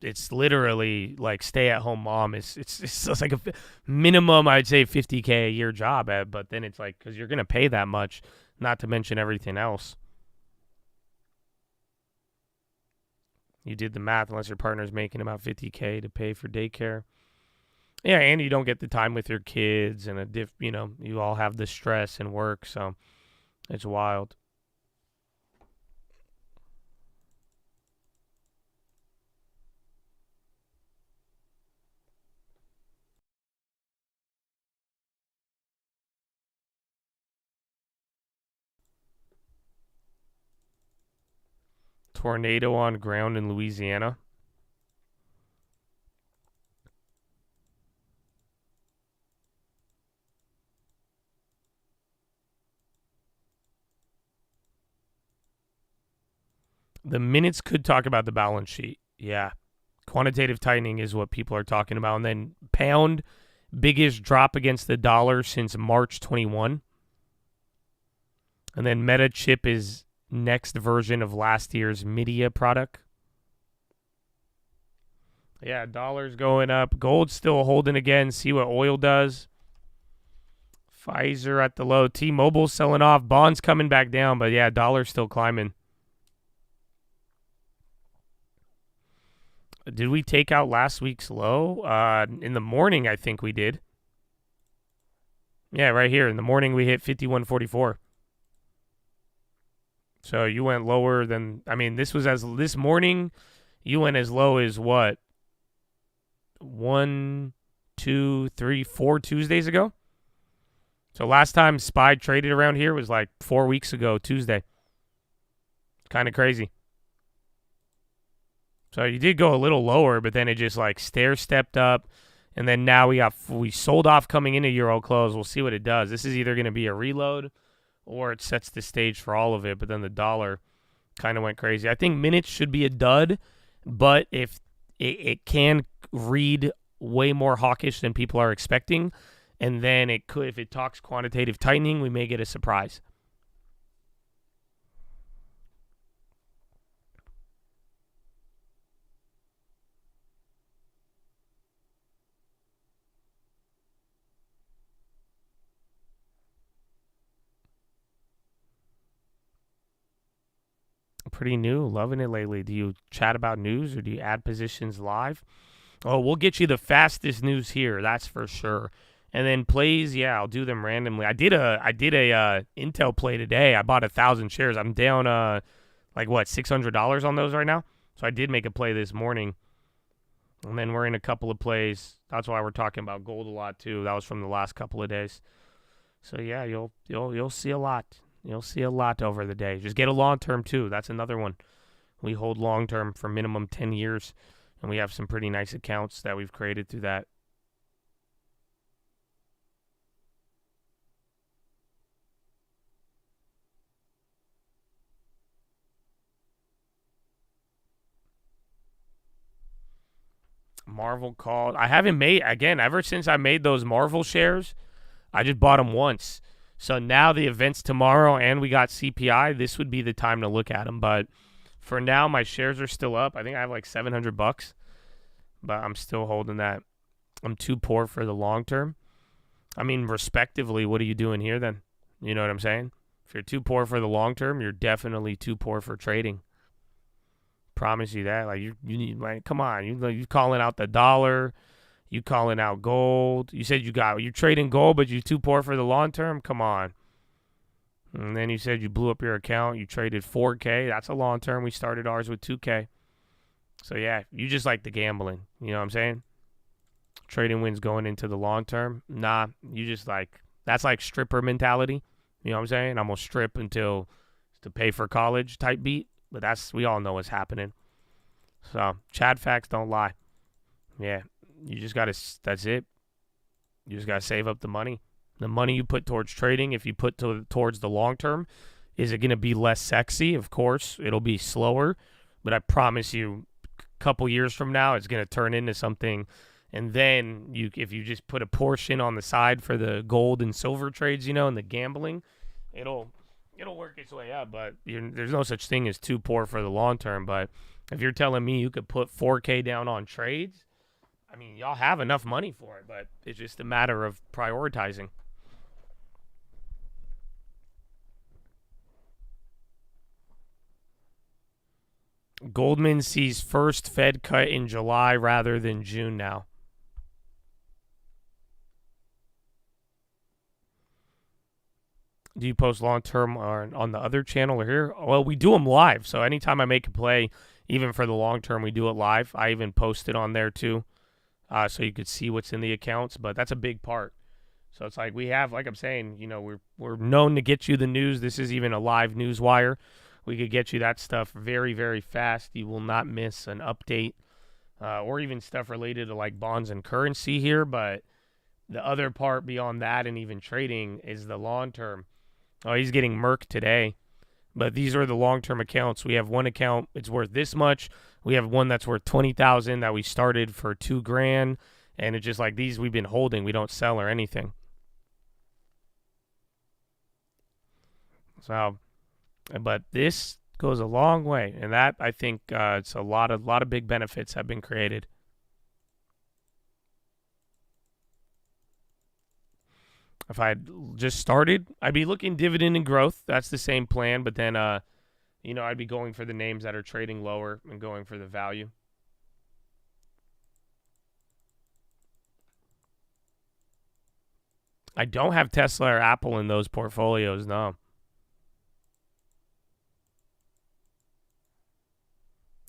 A: it's literally like stay-at-home mom it's like a minimum, I'd say, $50K a year job, but then it's like because you're gonna pay that much, not to mention everything else. You did the math, unless your partner's making about $50K to pay for daycare. Yeah, and you don't get the time with your kids, and you all have the stress and work, so it's wild. Tornado on ground in Louisiana. The minutes could talk about the balance sheet. Yeah. Quantitative tightening is what people are talking about. And then pound, biggest drop against the dollar since March 21. And then Meta chip is next version of last year's media product. Yeah, dollar's going up. Gold's still holding again. See what oil does. Pfizer at the low. T-Mobile selling off. Bonds coming back down. But yeah, dollar's still climbing. Did we take out last week's low? In the morning, I think we did. Yeah, right here. In the morning, we hit 51.44. So you went lower than, I mean, this morning, you went as low as what? 1, 2, 3, 4 Tuesdays ago? So last time SPY traded around here was like 4 weeks ago, Tuesday. Kind of crazy. So you did go a little lower, but then it just like stair-stepped up. And then now we sold off coming into Euro close. We'll see what it does. This is either going to be a reload or it sets the stage for all of it. But then the dollar kind of went crazy. I think minutes should be a dud, but if it can read way more hawkish than people are expecting, and then it could, if it talks quantitative tightening, we may get a surprise. Pretty new, loving it lately. Do you chat about news or do you add positions live? Oh, we'll get you the fastest news here, that's for sure. And then plays, yeah, I'll do them randomly. I did a Intel play today. I bought 1,000 shares. I'm down like what, $600 on those right now. So I did make a play this morning. And then we're in a couple of plays. That's why we're talking about gold a lot too. That was from the last couple of days. So yeah, you'll see a lot. You'll see a lot over the day. Just get a long-term, too. That's another one. We hold long-term for minimum 10 years, and we have some pretty nice accounts that we've created through that. Marvel called. I haven't made, again, ever since I made those Marvel shares, I just bought them once. So now the event's tomorrow and we got CPI. This would be the time to look at them. But for now, my shares are still up. I think I have like $700, but I'm still holding that. I'm too poor for the long term. I mean, respectively, what are you doing here then? You know what I'm saying? If you're too poor for the long term, you're definitely too poor for trading. Promise you that. Like you need, like, come on. You calling out the dollar. You calling out gold. You said you're trading gold, but you're too poor for the long term? Come on. And then you said you blew up your account. You traded 4K. That's a long term. We started ours with 2K. So, yeah, you just like the gambling. You know what I'm saying? Trading wins going into the long term. Nah, you just like, that's like stripper mentality. You know what I'm saying? I'm going to strip until to pay for college type beat. But we all know what's happening. So, Chad facts don't lie. Yeah. You just got to, that's it. You just got to save up the money. The money you put towards trading, if you put towards the long term, is it going to be less sexy? Of course, it'll be slower. But I promise you, a couple years from now, it's going to turn into something. And then if you just put a portion on the side for the gold and silver trades, and the gambling, it'll work its way up. But there's no such thing as too poor for the long term. But if you're telling me you could put 4K down on trades, I mean, y'all have enough money for it, but it's just a matter of prioritizing. Goldman sees first Fed cut in July rather than June now. Do you post long-term on the other channel or here? Well, we do them live, so anytime I make a play, even for the long-term, we do it live. I even post it on there, too. So you could see what's in the accounts, but that's a big part. So it's like we have, like I'm saying, we're known to get you the news. This is even a live news wire. We could get you that stuff very, very fast. You will not miss an update or even stuff related to like bonds and currency here. But the other part beyond that and even trading is the long term. Oh, he's getting murked today. But these are the long-term accounts. We have one account, it's worth this much. We have one that's worth $20,000 that we started for $2,000. And it's just like these we've been holding. We don't sell or anything. So, but this goes a long way. And that, I think, it's a lot of big benefits have been created. If I had just started, I'd be looking dividend and growth. That's the same plan. But then, I'd be going for the names that are trading lower and going for the value. I don't have Tesla or Apple in those portfolios, no.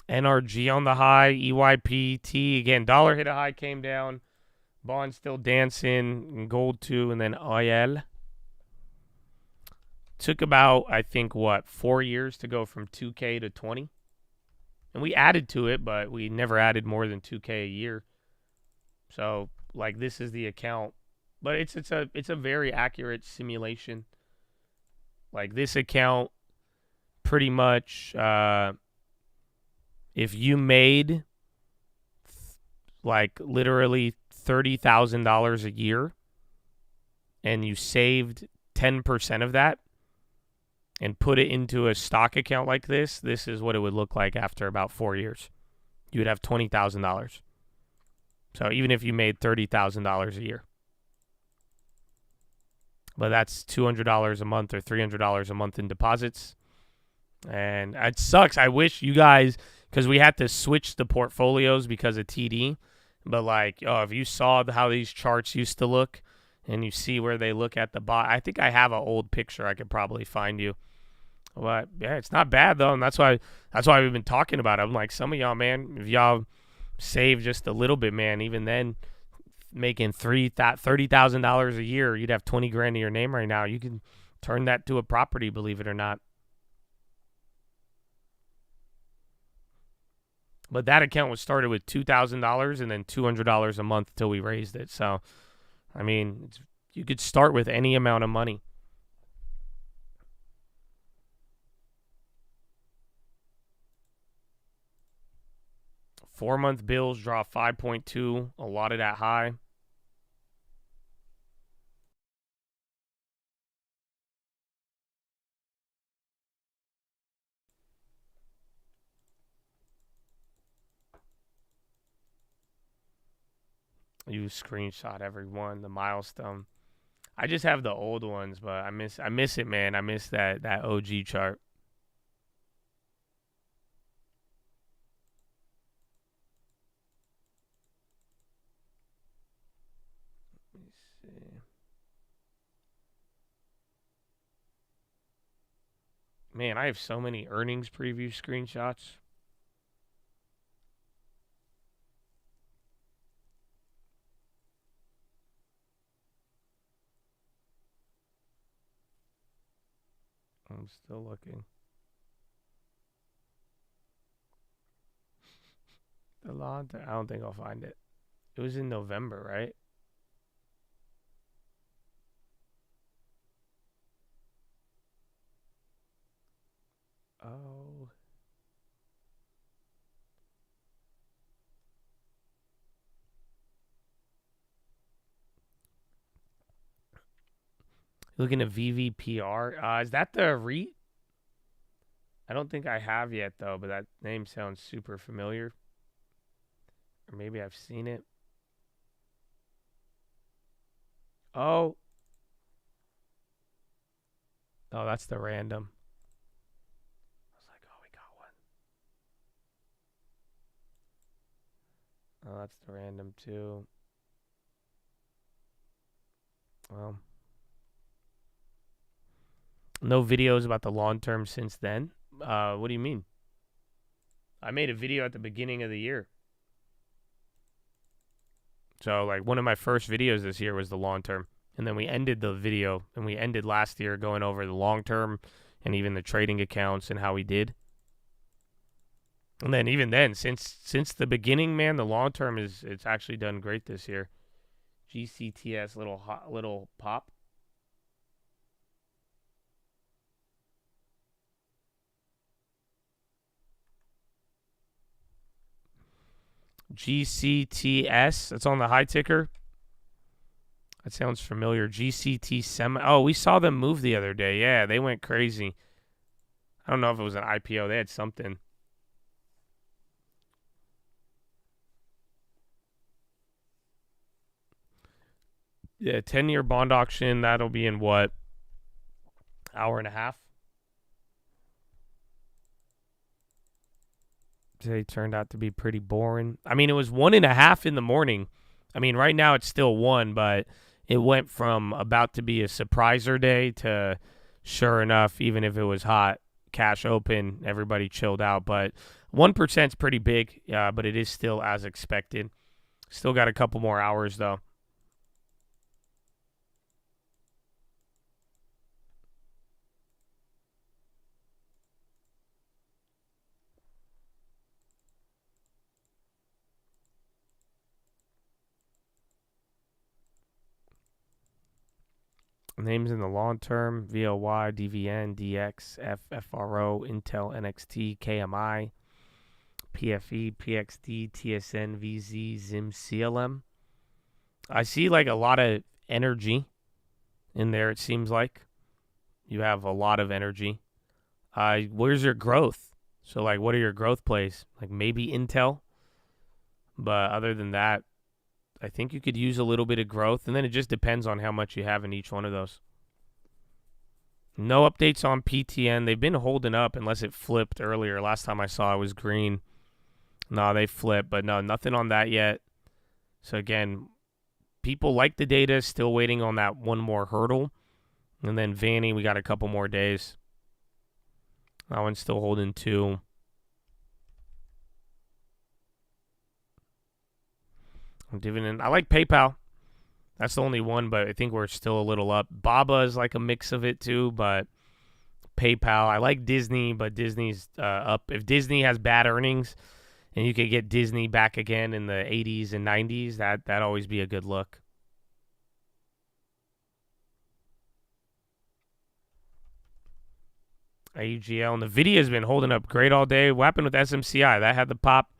A: NRG on the high, EYPT. Again, dollar hit a high, came down. Bond still dancing, gold too, and then oil. Took about, I think, 4 years to go from 2K to 20. And we added to it, but we never added more than 2K a year. So, like, this is the account. But it's a very accurate simulation. Like, this account, pretty much, if you made, like, literally $30,000 a year and you saved 10% of that and put it into a stock account like this is what it would look like after about 4 years. You would have $20,000. So even if you made $30,000 a year. But that's $200 a month or $300 a month in deposits. And it sucks. I wish you guys, because we had to switch the portfolios because of TD. But, like, if you saw how these charts used to look and you see where they look at the bottom, I think I have an old picture I could probably find you. But, yeah, it's not bad, though, and that's why we've been talking about it. I'm like, some of y'all, man, if y'all save just a little bit, man, even then making $30,000 a year, you'd have $20,000 in your name right now. You can turn that to a property, believe it or not. But that account was started with $2,000 and then $200 a month till we raised it. So, I mean, you could start with any amount of money. Four-month bills draw 5.2, a lot of that high. You screenshot every one, the milestone. I just have the old ones, but I miss it, man. I miss that OG chart. Let me see. Man, I have so many earnings preview screenshots. I'm still looking. The law, I don't think I'll find it. It was in November, right? Oh. Looking at VVPR. Is that the REIT? I don't think I have yet, though, but that name sounds super familiar. Or maybe I've seen it. Oh. Oh, that's the random. I was like, oh, we got one. Oh, that's the random, too. Well. No videos about the long term since then. What do you mean? I made a video at the beginning of the year. So, like, one of my first videos this year was the long term. And then we ended the video, and we ended last year going over the long term and even the trading accounts and how we did. And then even then, since the beginning, man, the long term it's actually done great this year. GCTS little pop. GCTS. That's on the high ticker. That sounds familiar. GCT Semi. Oh, we saw them move the other day. Yeah, they went crazy. I don't know if it was an IPO. They had something. Yeah, 10-year bond auction. That'll be in what? Hour and a half? Today turned out to be pretty boring. I mean, it was 1.5 in the morning. I mean, right now it's still 1, but it went from about to be a surpriser day to, sure enough, even if it was hot, cash open, everybody chilled out. But 1% is pretty big, but it is still as expected. Still got a couple more hours, though. Names in the long term: VOY, DVN, DX, FFRO, Intel, NXT, KMI, PFE, PXD, TSN, VZ, ZIM, CLM. I see like a lot of energy in there, it seems like. You have a lot of energy. Where's your growth? So, like, what are your growth plays? Like, maybe Intel. But other than that, I think you could use a little bit of growth, and then it just depends on how much you have in each one of those. No updates on PTN. They've been holding up unless it flipped earlier. Last time I saw it was green. No, they flipped, but no, nothing on that yet. So, again, people like the data, still waiting on that one more hurdle. And then Vanny, we got a couple more days. That one's still holding 2. Dividend. I like PayPal. That's the only one, but I think we're still a little up. Baba is like a mix of it too, but PayPal. I like Disney, but Disney's up. If Disney has bad earnings and you could get Disney back again in the 80s and 90s, that'd always be a good look. AGL, and NVIDIA's been holding up great all day. What happened with SMCI? That had the pop.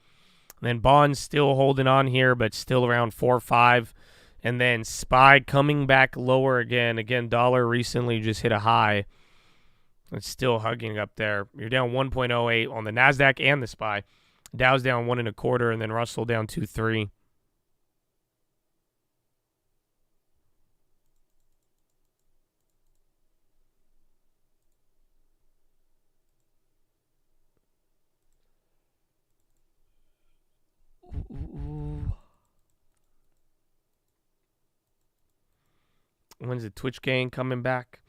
A: And then bonds still holding on here, but still around 4 or 5. And then SPY coming back lower again. Again, dollar recently just hit a high. It's still hugging up there. You're down 1.08 on the NASDAQ and the SPY. Dow's down 1 1/4, and then Russell down 2.3. When's the Twitch gang coming back?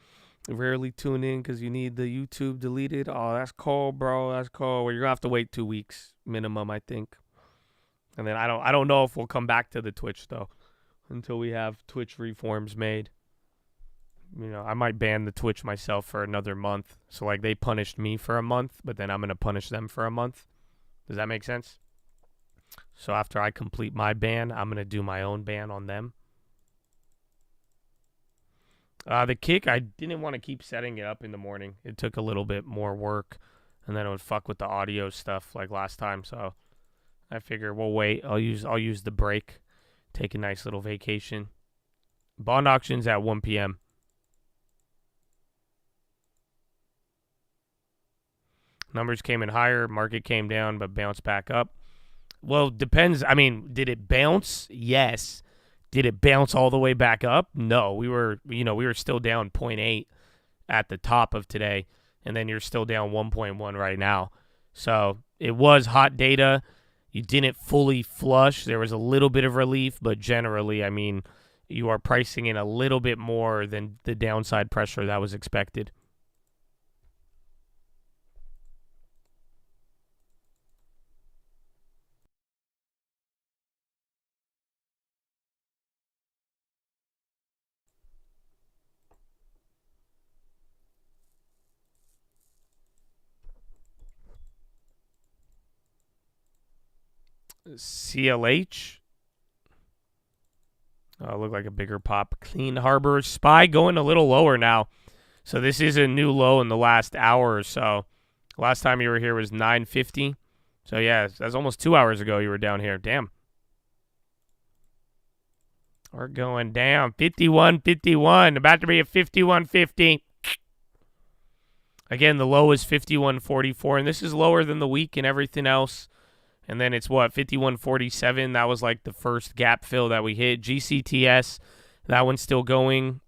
A: Rarely tune in because you need the YouTube deleted. Oh, that's cold, bro. That's cold. Well, you're gonna have to wait 2 weeks minimum, I think. And then I don't know if we'll come back to the Twitch though until we have Twitch reforms made. You know, I might ban the Twitch myself for another month. So like they punished me for a month, but then I'm gonna punish them for a month. Does that make sense? So after I complete my ban, I'm gonna do my own ban on them. The kick, I didn't want to keep setting it up in the morning. It took a little bit more work, and then it would fuck with the audio stuff like last time. So I figure we'll wait. I'll use the break, take a nice little vacation. Bond auctions at 1 p.m. Numbers came in higher, market came down, but bounced back up. Well, depends. I mean, did it bounce? Yes. Did it bounce all the way back up? No, we were still down 0.8 at the top of today, and then you're still down 1.1 right now. So it was hot data. You didn't fully flush. There was a little bit of relief, but generally, I mean, you are pricing in a little bit more than the downside pressure that was expected. CLH. Look like a bigger pop. Clean Harbor. SPY going a little lower now. So this is a new low in the last hour or so. Last time you were here was 950. So yeah, that's almost 2 hours ago you were down here. Damn, We're going down. 51.51. About to be a 51.50. Again, the low is 51.44, and this is lower than the week and everything else. And then it's what, 51.47? That was like the first gap fill that we hit. GCTS, that one's still going.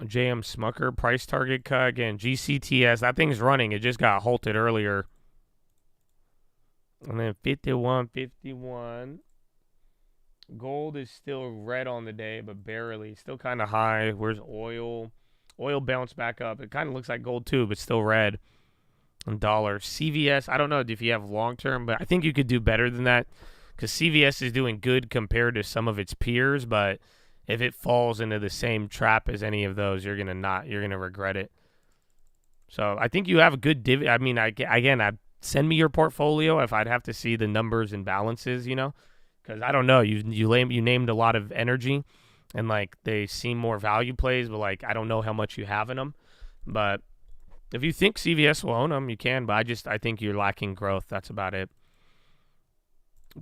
A: JM Smucker, price target cut. Again, GCTS, that thing's running. It just got halted earlier. And then 51.51. Gold is still red on the day, but barely. Still kind of high. Where's oil? Oil bounced back up. It kind of looks like gold too, but still red. And dollar. CVS, I don't know if you have long-term, but I think you could do better than that because CVS is doing good compared to some of its peers, but if it falls into the same trap as any of those, you're gonna regret it. So I think you have a good I mean, send me your portfolio if I'd have to see the numbers and balances, because I don't know. You named a lot of energy, and like they seem more value plays, but like I don't know how much you have in them. But if you think CVS will own them, you can. But I think you're lacking growth. That's about it.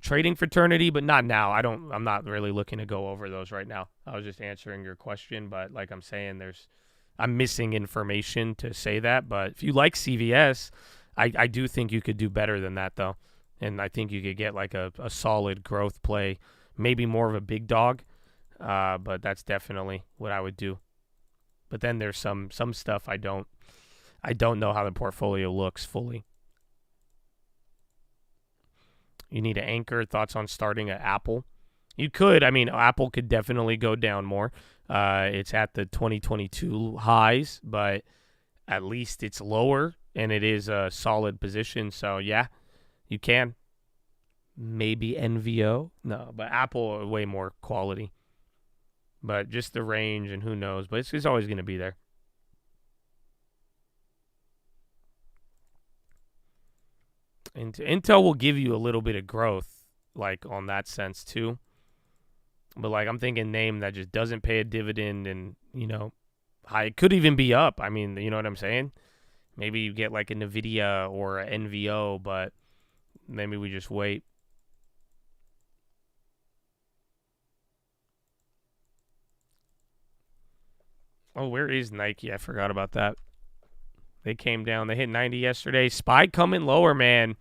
A: Trading fraternity, but not now. I'm not really looking to go over those right now. I was just answering your question, but like I'm saying, I'm missing information to say that. But if you like CVS, I do think you could do better than that though. And I think you could get like a solid growth play, maybe more of a big dog. But that's definitely what I would do. But then there's some stuff I don't know how the portfolio looks fully. You need an anchor. Thoughts on starting at Apple? You could. I mean, Apple could definitely go down more. It's at the 2022 highs, but at least it's lower, and it is a solid position. So, yeah, you can. Maybe NVO? No, but Apple, way more quality. But just the range, and who knows. But it's always going to be there. Intel will give you a little bit of growth, like on that sense too. But like I'm thinking name that just doesn't pay a dividend and, high. It could even be up. I mean, you know what I'm saying? Maybe you get like a NVIDIA or a NVO, but maybe we just wait. Oh, where is Nike? I forgot about that. They came down. They hit 90 yesterday. SPY coming lower, man.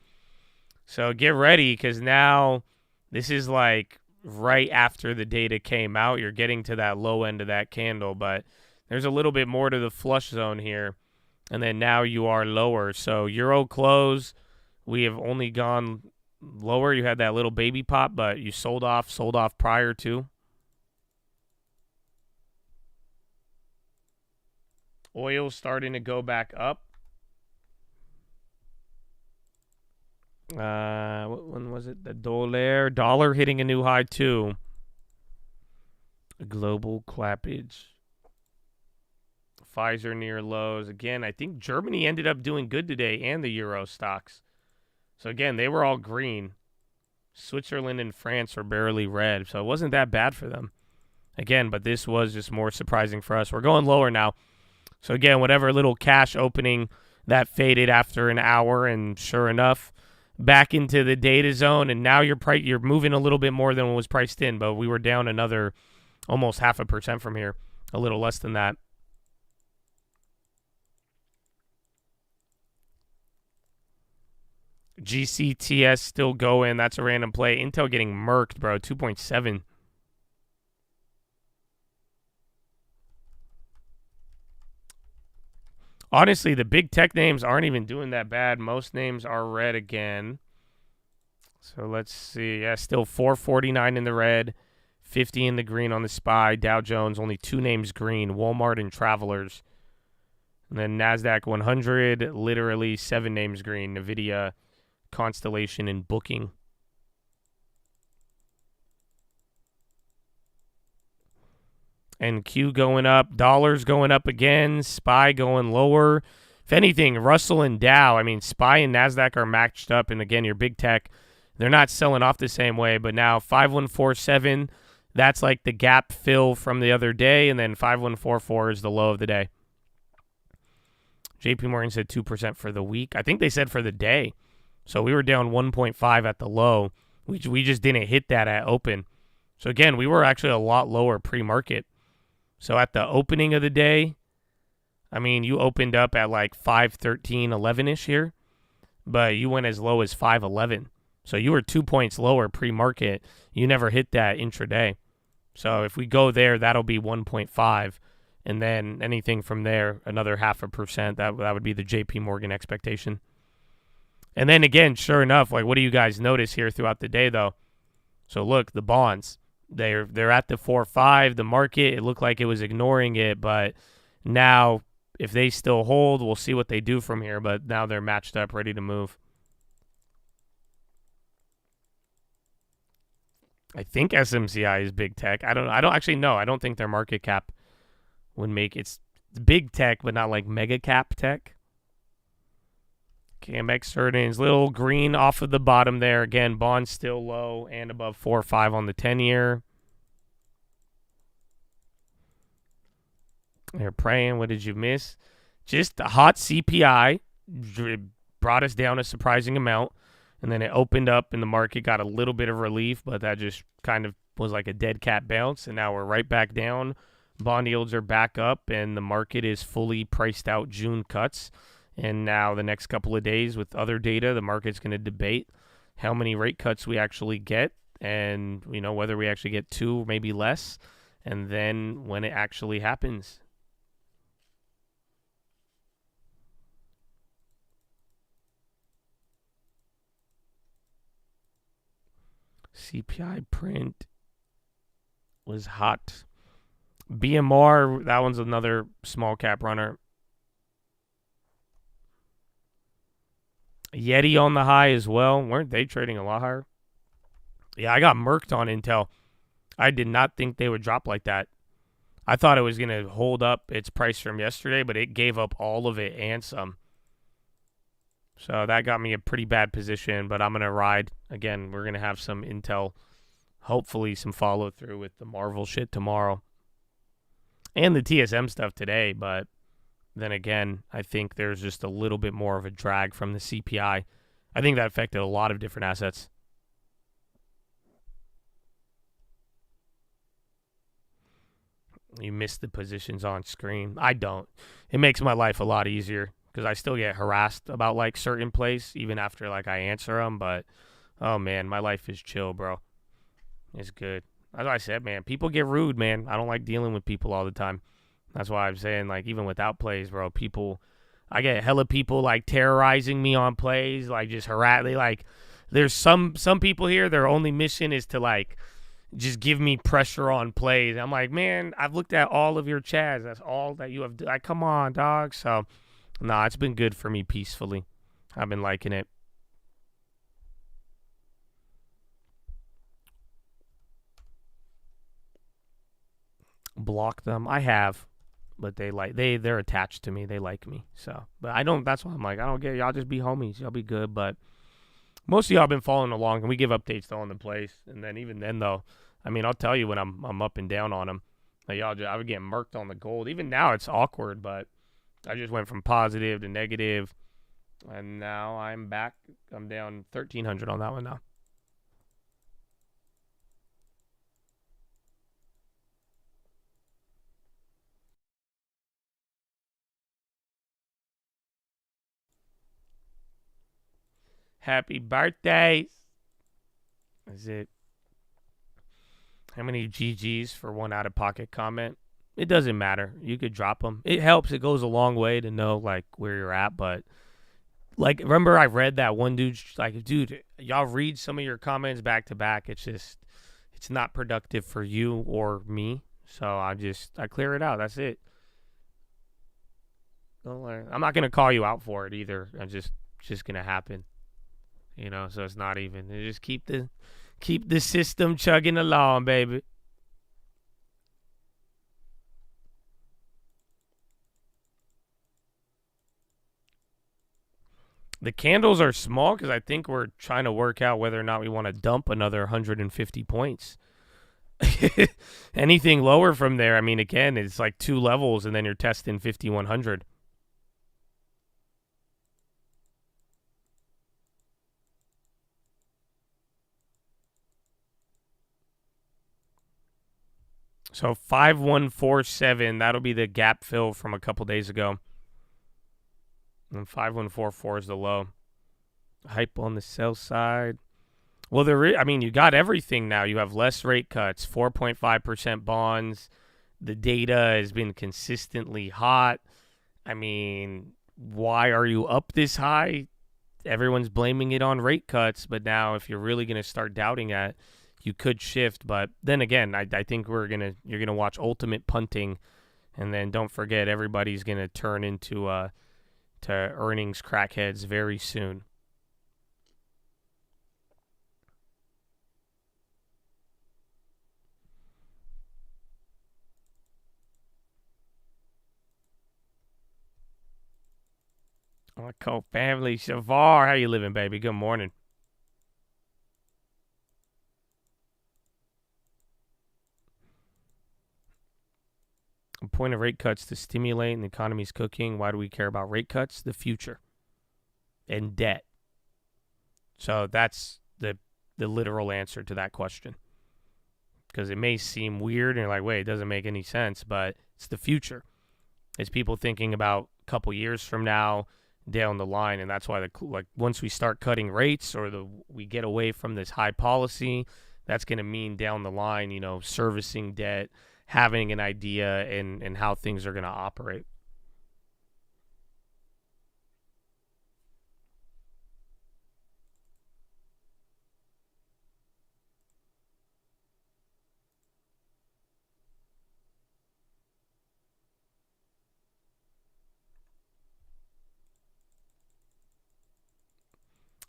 A: So get ready because now this is like right after the data came out. You're getting to that low end of that candle, but there's a little bit more to the flush zone here. And then now you are lower. So Euro close, we have only gone lower. You had that little baby pop, but you sold off prior to. Oil starting to go back up. What one was it? The dollar hitting a new high too. Global clappage. Pfizer near lows. Again, I think Germany ended up doing good today and the Euro stocks. So again, they were all green. Switzerland and France were barely red. So it wasn't that bad for them. Again, but this was just more surprising for us. We're going lower now. So again, whatever little cash opening that faded after an hour, and sure enough, back into the data zone, and now you're moving a little bit more than what was priced in, but we were down another almost 0.5% from here, a little less than that. GCTS still going. That's a random play. Intel getting murked, bro. 2.7. Honestly, the big tech names aren't even doing that bad. Most names are red again. So let's see. Yeah, still 449 in the red, 50 in the green on the SPY. Dow Jones, only 2 names green, Walmart and Travelers. And then NASDAQ 100, literally 7 names green, NVIDIA, Constellation, and Booking. And Q going up, dollars going up again, SPY going lower. If anything, Russell and Dow, I mean, SPY and NASDAQ are matched up. And again, your big tech, they're not selling off the same way. But now 5147, That's like the gap fill from the other day, and then 5144 is the low of the day. JP Morgan said 2% for the week. I think they said for the day. So we were down 1.5 at the low. We just didn't hit that at open. So again, we were actually a lot lower pre-market. So at the opening of the day, I mean, you opened up at like 513, 11-ish here, but you went as low as 511. So you were 2 points lower pre-market. You never hit that intraday. So if we go there, that'll be 1.5. And then anything from there, another 0.5%. That would be the JP Morgan expectation. And then again, sure enough, like what do you guys notice here throughout the day, though? So look, the bonds, they're at the 4.5. The market, it looked like it was ignoring it. But now if they still hold, we'll see what they do from here. But now they're matched up, ready to move. I think SMCI is big tech. I don't actually know. I don't think their market cap would make it's big tech, but not like mega cap tech. KMX earnings, little green off of the bottom there. Again, bonds still low and above 4.5 on the 10-year. They're praying. What did you miss? Just a hot CPI brought us down a surprising amount. And then it opened up and the market got a little bit of relief, but that just kind of was like a dead cat bounce. And now we're right back down. Bond yields are back up and the market is fully priced out June cuts. And now the next couple of days with other data, the market's going to debate how many rate cuts we actually get and, you know, whether we actually get 2 or maybe less. And then when it actually happens. CPI print was hot. BMR, that one's another small cap runner. Yeti on the high as well. Weren't they trading a lot higher? Yeah, I got murked on Intel. I did not think they would drop like that. I thought it was going to hold up its price from yesterday, but it gave up all of it and some. So that got me a pretty bad position, but I'm going to ride. Again, we're going to have some Intel, hopefully some follow through with the Marvel shit tomorrow. And the TSM stuff today, but then again, I think there's just a little bit more of a drag from the CPI. I think that affected a lot of different assets. You missed the positions on screen. I don't. It makes my life a lot easier because I still get harassed about like certain plays even after like I answer them. But oh man, my life is chill, bro. It's good. As I said, man, people get rude, man. I don't like dealing with people all the time. That's why I'm saying, like, even without plays, bro, I get hella people like terrorizing me on plays, like just harass. They like, there's some people here, their only mission is to like just give me pressure on plays. I'm like, man, I've looked at all of your chats. That's all that you have. Like, come on, dog. So, nah, it's been good for me peacefully. I've been liking it. Block them. I have, but they're attached to me. They like me. So, but I don't. That's why I'm like, I don't get y'all. Just be homies. Y'all be good. But most of y'all been following along, and we give updates though on the place. And then even then though, I mean, I'll tell you when I'm up and down on them. Like I would get murked on the gold. Even now it's awkward, but I just went from positive to negative, and now I'm back. I'm down 1,300 on that one now. Happy birthdays. Is it? How many GGs for one out-of-pocket comment? It doesn't matter. You could drop them. It helps. It goes a long way to know, like, where you're at. But, like, remember I read that one dude, like, dude, y'all read some of your comments back to back. It's just, it's not productive for you or me. So I clear it out. That's it. Don't worry. I'm not going to call you out for it either. It's just going to happen. You know, so it's not even. You just keep the system chugging along, baby. The candles are small because I think we're trying to work out whether or not we want to dump another 150 points. Anything lower from there, I mean, again, it's like 2 levels, and then you're testing 5,100. So 5147, that'll be the gap fill from a couple days ago. And 5144 is the low. Hype on the sell side. Well, I mean, you got everything now. You have less rate cuts, 4.5% bonds. The data has been consistently hot. I mean, why are you up this high? Everyone's blaming it on rate cuts, but now if you're really going to start doubting that, you could shift. But then again, I think you're gonna watch ultimate punting, and then don't forget everybody's gonna turn into to earnings crackheads very soon. My co-family, Shavar, how you living, baby? Good morning. The point of rate cuts to stimulate and the economy's cooking. Why do we care about rate cuts? The future and debt. So that's the literal answer to that question. Because it may seem weird and you're like, wait, it doesn't make any sense, but it's the future. It's people thinking about a couple years from now down the line, and that's why once we start cutting rates or we get away from this high policy, that's going to mean down the line, servicing debt, having an idea and how things are going to operate.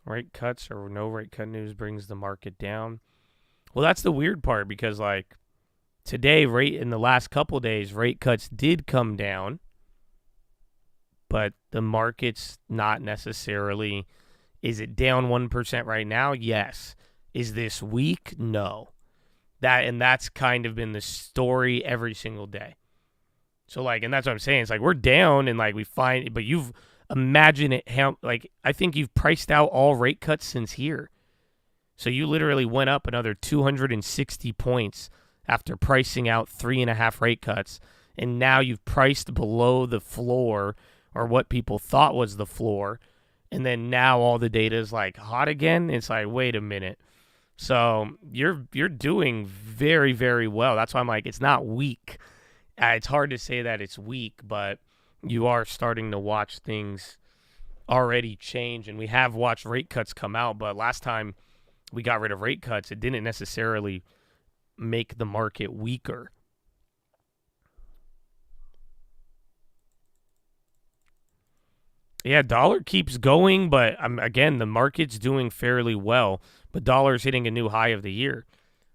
A: Rate cuts or no rate cut news brings the market down. Well, that's the weird part because today, in the last couple days, rate cuts did come down, but the market's not necessarily. Is it down 1% right now? Yes. Is this weak? No. That's kind of been the story every single day. So and that's what I'm saying. It's we're down and we find, but you've imagine it how I think you've priced out all rate cuts since here. So you literally went up another 260 points after pricing out 3.5 rate cuts, and now you've priced below the floor or what people thought was the floor, and then now all the data is hot again. It's wait a minute. So you're doing very, very well. That's why I'm it's not weak. It's hard to say that it's weak, but you are starting to watch things already change, and we have watched rate cuts come out, but last time we got rid of rate cuts, it didn't necessarily make the market weaker. Yeah, dollar keeps going, but again, the market's doing fairly well, but dollar's hitting a new high of the year.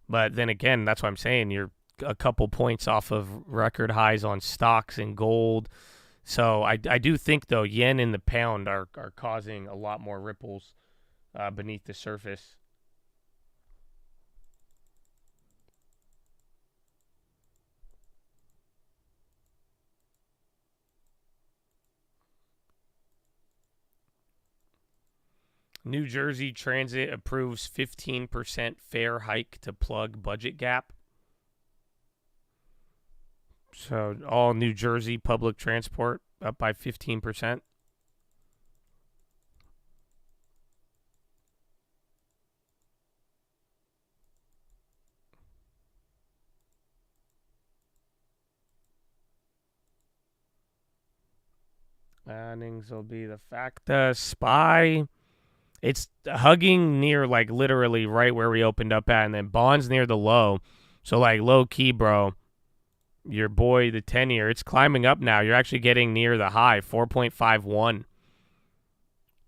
A: But then again, that's what I'm saying. You're a couple points off of record highs on stocks and gold. So I do think, though, yen and the pound are causing a lot more ripples beneath the surface. New Jersey Transit approves 15% fare hike to plug budget gap. So all New Jersey public transport up by 15%. Earnings will be the factor. SPY, it's hugging near literally right where we opened up at, and then bonds near the low. So low key, bro. Your boy, the 10-year, it's climbing up now. You're actually getting near the high, 4.51.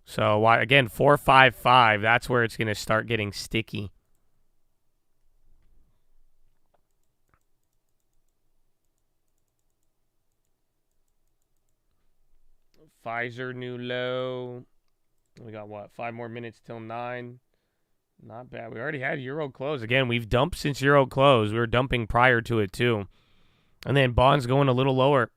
A: So, again, 4.55, that's where it's going to start getting sticky. Pfizer, new low. We got, 5 more minutes till 9. Not bad. We already had euro close. Again, we've dumped since euro close. We were dumping prior to it, too. And then bonds going a little lower.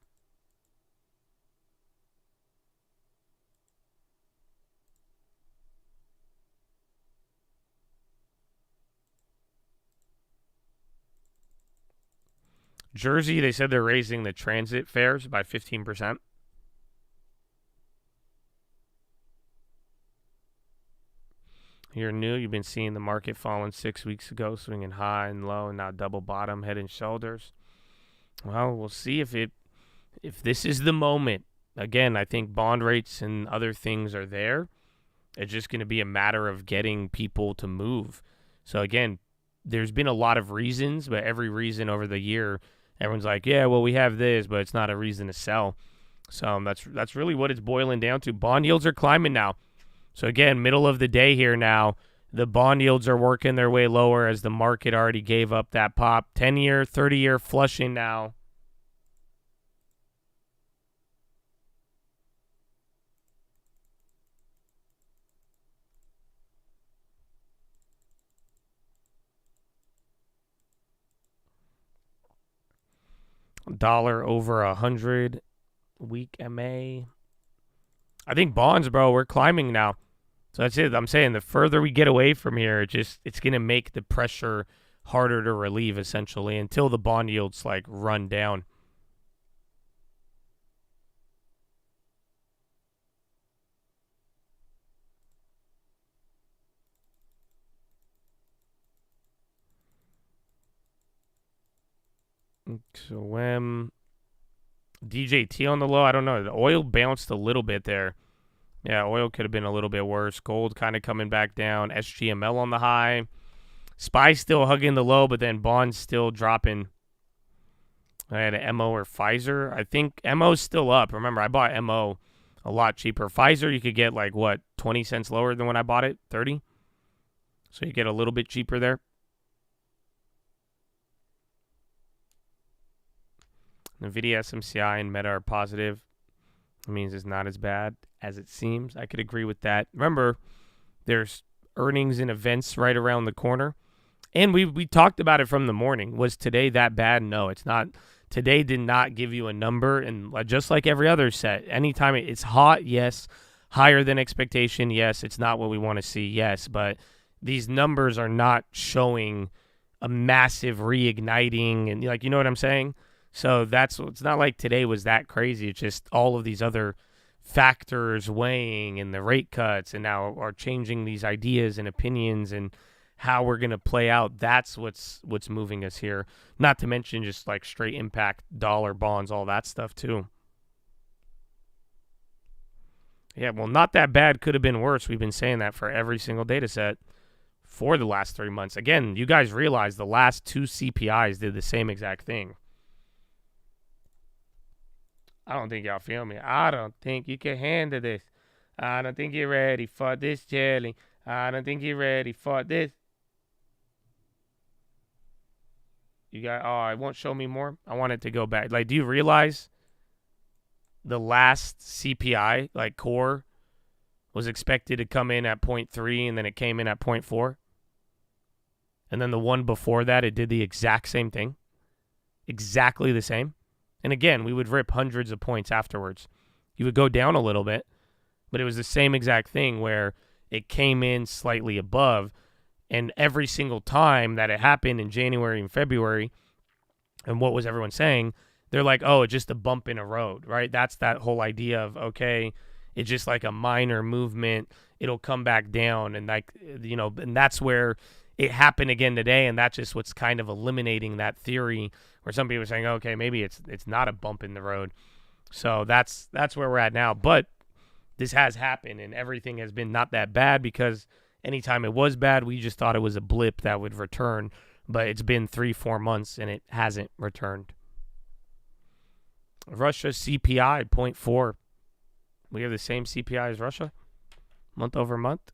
A: Jersey, they said they're raising the transit fares by 15%. You're new. You've been seeing the market falling 6 weeks ago, swinging high and low, and now double bottom, head and shoulders. Well, we'll see if this is the moment. Again, I think bond rates and other things are there. It's just going to be a matter of getting people to move. So again, there's been a lot of reasons, but every reason over the year, everyone's like, yeah, well, we have this, but it's not a reason to sell. So that's really what it's boiling down to. Bond yields are climbing now. So again, middle of the day here now, the bond yields are working their way lower as the market already gave up that pop. 10-year, 30-year flushing now. Dollar over 100 week MA. I think bonds, bro, we're climbing now. So that's it. I'm saying the further we get away from here, it's going to make the pressure harder to relieve, essentially, until the bond yields, like, run down. So, DJT on the low, I don't know. The oil bounced a little bit there. Yeah, oil could have been a little bit worse. Gold kind of coming back down. SGML on the high. SPY still hugging the low, but then bonds still dropping. I had an MO or Pfizer. I think MO's still up. Remember, I bought MO a lot cheaper. Pfizer, you could get like, what, 20 cents lower than when I bought it? 30? So you get a little bit cheaper there. NVIDIA, SMCI, and Meta are positive. It means it's not as bad as it seems. I could agree with that. Remember, there's earnings and events right around the corner. And we talked about it from the morning. Was today that bad? No, it's not. Today did not give you a number. And just like every other set, anytime it's hot, yes. Higher than expectation, yes. It's not what we want to see, yes. But these numbers are not showing a massive reigniting. And, like, you know what I'm saying? So it's not like today was that crazy. It's just all of these other factors weighing and the rate cuts and now are changing these ideas and opinions and how we're going to play out. That's what's moving us here. Not to mention just like straight impact, dollar bonds, all that stuff too. Yeah, well, not that bad. Could have been worse. We've been saying that for every single data set for the last 3 months. Again, you guys realize the last 2 CPIs did the same exact thing. I don't think y'all feel me. I don't think you can handle this. I don't think you're ready for this jelly. I don't think you're ready for this. You got, oh, it won't show me more. I want it to go back. Like, do you realize the last CPI, like core, was expected to come in at 0.3 and then it came in at 0.4? And then the one before that, it did the exact same thing. Exactly the same. And again, we would rip hundreds of points afterwards. You would go down a little bit, but it was the same exact thing where it came in slightly above. And every single time that it happened in January and February, and what was everyone saying? They're like, oh, it's just a bump in a road, right? That's that whole idea of, okay, it's just like a minor movement. It'll come back down. And like, you know, and that's where it happened again today. And that's just what's kind of eliminating that theory where some people are saying, okay, maybe it's not a bump in the road. So that's where we're at now. But this has happened and everything has been not that bad because anytime it was bad, we just thought it was a blip that would return. But it's been 3-4 months and it hasn't returned. Russia CPI 0.4. We have the same CPI as Russia month over month.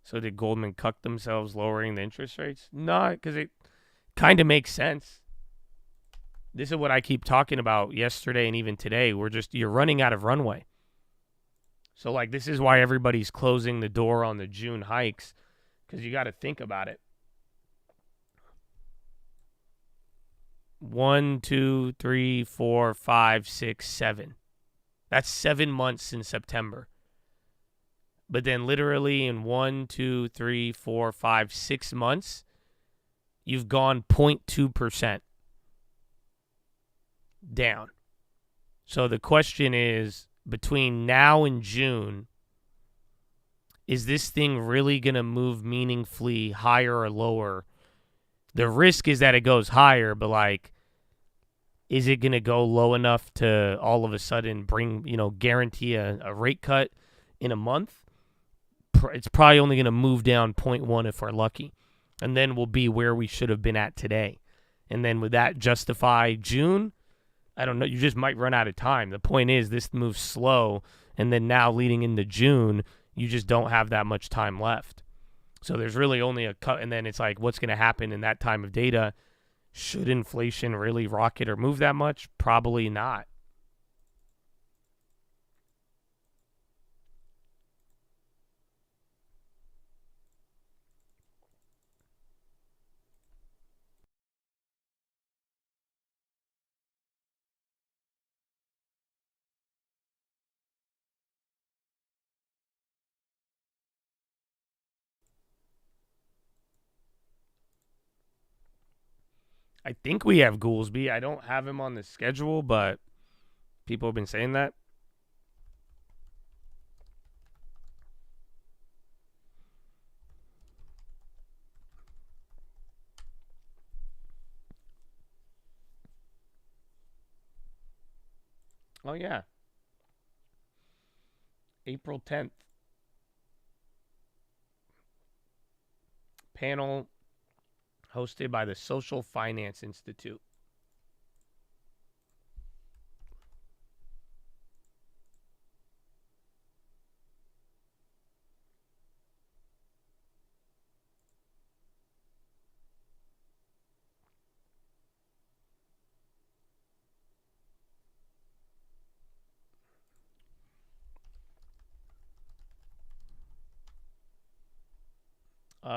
A: So did Goldman cuck themselves lowering the interest rates? No, because kind of makes sense. This is what I keep talking about yesterday and even today. You're running out of runway. So, like, this is why everybody's closing the door on the June hikes, because you got to think about it. 1, 2, 3, 4, 5, 6, 7. That's 7 months in September. But then literally in 1, 2, 3, 4, 5, 6 months, you've gone 0.2% down. So the question is, between now and June, is this thing really going to move meaningfully higher or lower? The risk is that it goes higher, but like, is it going to go low enough to all of a sudden guarantee a rate cut in a month? It's probably only going to move down 0.1 if we're lucky. And then we'll be where we should have been at today. And then would that justify June? I don't know. You just might run out of time. The point is this moves slow. And then now leading into June, you just don't have that much time left. So there's really only a cut. And then it's like, what's going to happen in that time of data? Should inflation really rocket or move that much? Probably not. I think we have Goolsby. I don't have him on the schedule, but people have been saying that. Oh, yeah. April 10th. Panel hosted by the Social Finance Institute.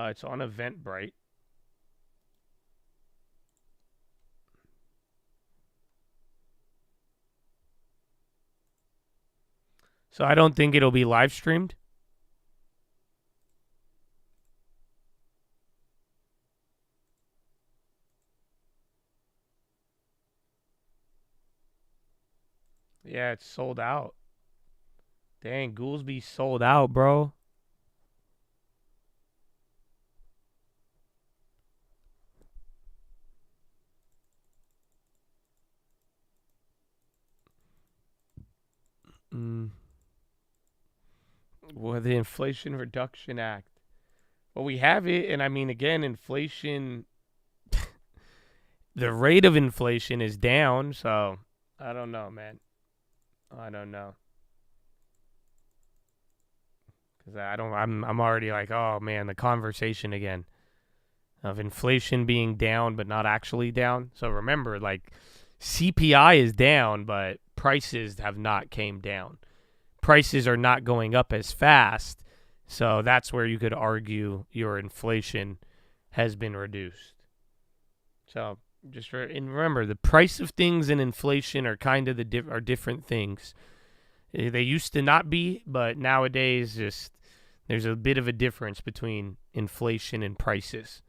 A: It's on Eventbrite. So I don't think it'll be live streamed. Yeah, it's sold out. Dang, Goolsby sold out, bro. Well, the Inflation Reduction Act. Well, we have it, and I mean, again, inflation, the rate of inflation is down, so I don't know, man. I don't know. Because I'm already like, oh, man, the conversation again of inflation being down but not actually down. So remember, like, CPI is down, but prices have not came down. Prices are not going up as fast, so that's where you could argue your inflation has been reduced. So and remember, the price of things and inflation are kind of are different things. They used to not be, but nowadays there's a bit of a difference between inflation and prices.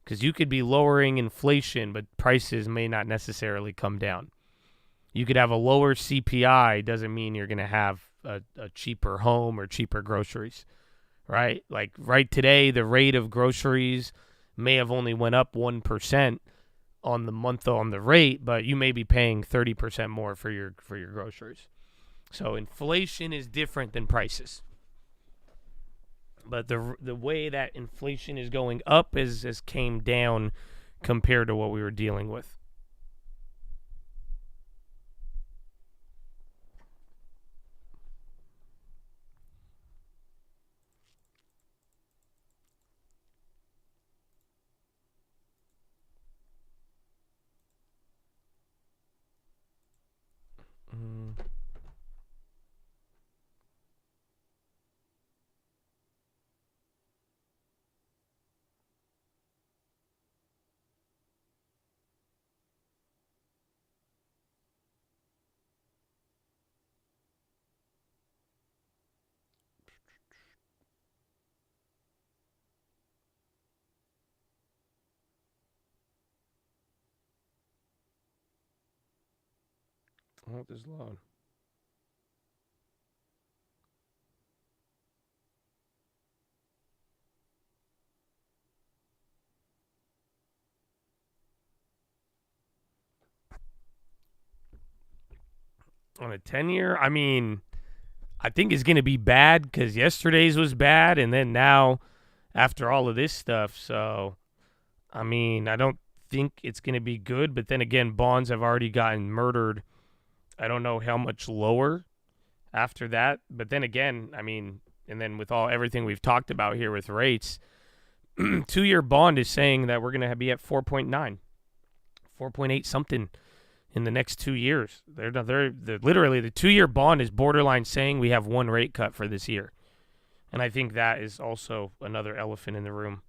A: Because you could be lowering inflation, but prices may not necessarily come down. You could have a lower CPI, doesn't mean you're going to have a cheaper home or cheaper groceries, right? Like right today, the rate of groceries may have only went up 1% on the month on the rate, but you may be paying 30% more for your groceries. So inflation is different than prices. But the way that inflation is going up has came down compared to what we were dealing with. Oh, this loan. On a 10-year, I mean, I think it's going to be bad because yesterday's was bad, and then now after all of this stuff. So, I mean, I don't think it's going to be good. But then again, bonds have already gotten murdered. I don't know how much lower after that. But then again, I mean, and then with everything we've talked about here with rates, 2-year bond is saying that we're going to be at 4.9, 4.8 something in the next 2 years. They're literally the 2-year bond is borderline saying we have one rate cut for this year. And I think that is also another elephant in the room.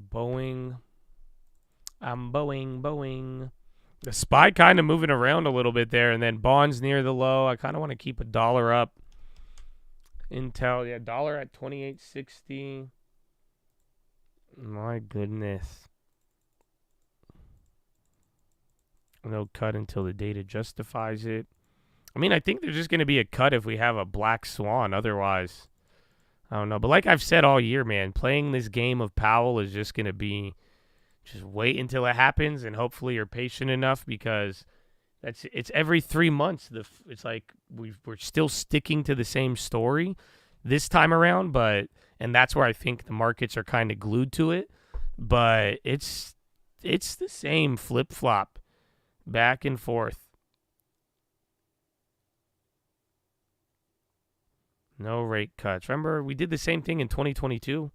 A: Boeing. I'm Boeing. The SPY kind of moving around a little bit there, and then bonds near the low. I kind of want to keep $1 up. Intel, yeah, dollar at 28.60. My goodness. No cut until the data justifies it. I mean, I think there's just going to be a cut if we have a black swan. Otherwise, I don't know. But like I've said all year, man, playing this game of Powell is just going to be just wait until it happens, and hopefully you're patient enough because it's every 3 months. It's like we're still sticking to the same story this time around, and that's where I think the markets are kind of glued to it. But it's the same flip-flop back and forth. No rate cuts. Remember, we did the same thing in 2022,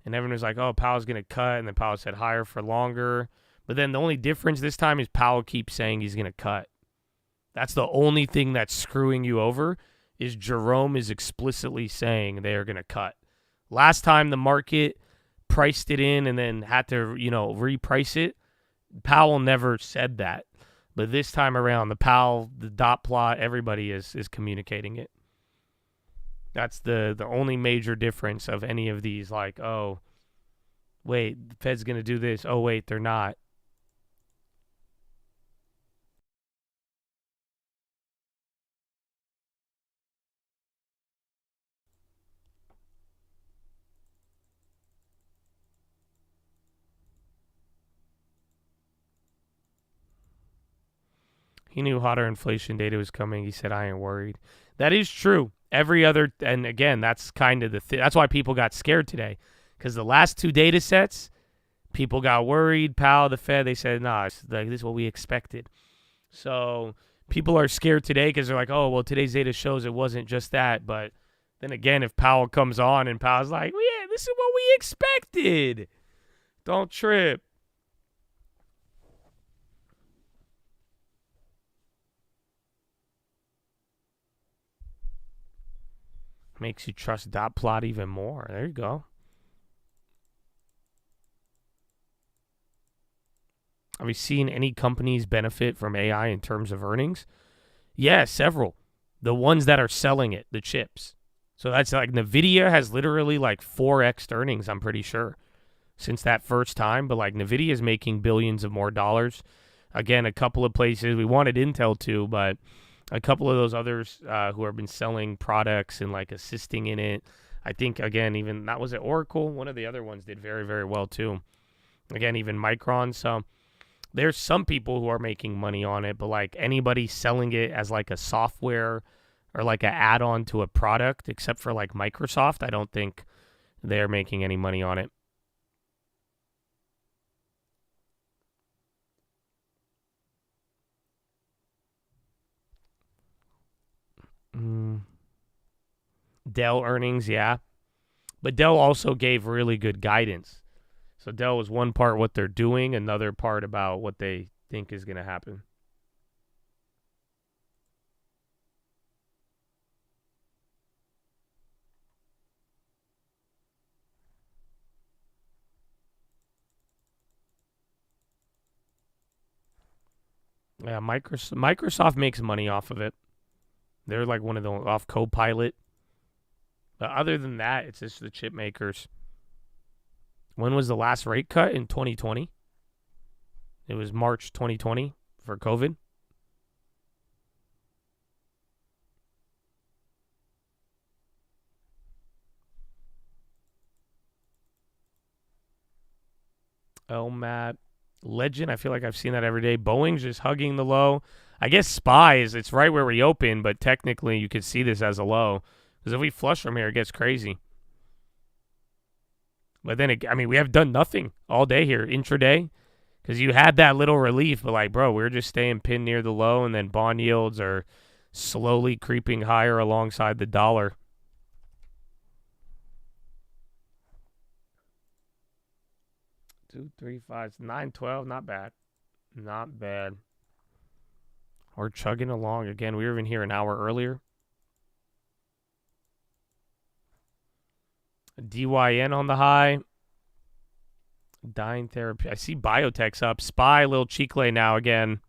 A: and everyone was like, oh, Powell's going to cut, and then Powell said higher for longer. But then the only difference this time is Powell keeps saying he's going to cut. That's the only thing that's screwing you over is Jerome is explicitly saying they are going to cut. Last time the market priced it in and then had to, reprice it, Powell never said that. But this time around, the dot plot, everybody is communicating it. That's the only major difference of any of these. Like, oh, wait, the Fed's going to do this. Oh, wait, they're not. He knew hotter inflation data was coming. He said, I ain't worried. That is true. Every other, and again, that's kind of that's why people got scared today. Because the last two data sets, people got worried. Powell, the Fed, they said, nah, this is what we expected. So people are scared today because they're like, oh, well, today's data shows it wasn't just that. But then again, if Powell comes on and Powell's like, well, yeah, this is what we expected. Don't trip. Makes you trust dot plot even more. There you go. Have you seen any companies benefit from AI in terms of earnings? Yeah, several. The ones that are selling it, the chips. So that's like NVIDIA has literally like 4x earnings, I'm pretty sure, since that first time. But like NVIDIA is making billions of more dollars. Again, a couple of places. We wanted Intel too, but a couple of those others who have been selling products and like assisting in it. I think, again, even that was at Oracle. One of the other ones did very, very well too. Again, even Micron. So there's some people who are making money on it, but like anybody selling it as like a software or like an add-on to a product, except for like Microsoft, I don't think they're making any money on it. Dell earnings, yeah. But Dell also gave really good guidance. So Dell was one part what they're doing, another part about what they think is going to happen. Yeah, Microsoft makes money off of it. They're like one of the off Copilot. But other than that, it's just the chip makers. When was the last rate cut? In 2020. It was March 2020 for COVID. LMAT. Legend, I feel like I've seen that every day. Boeing's just hugging the low. I guess SPY it's right where we open, but technically you could see this as a low. Because if we flush from here, it gets crazy. But then, we have done nothing all day here, intraday. Because you had that little relief, but like, bro, we're just staying pinned near the low, and then bond yields are slowly creeping higher alongside the dollar. Two, 3, 5, 9, 12. Not bad. Not bad. We're chugging along. Again, we were even here an hour earlier. DYN on the high. Dying therapy. I see biotech's up. SPY, little Chicle now again.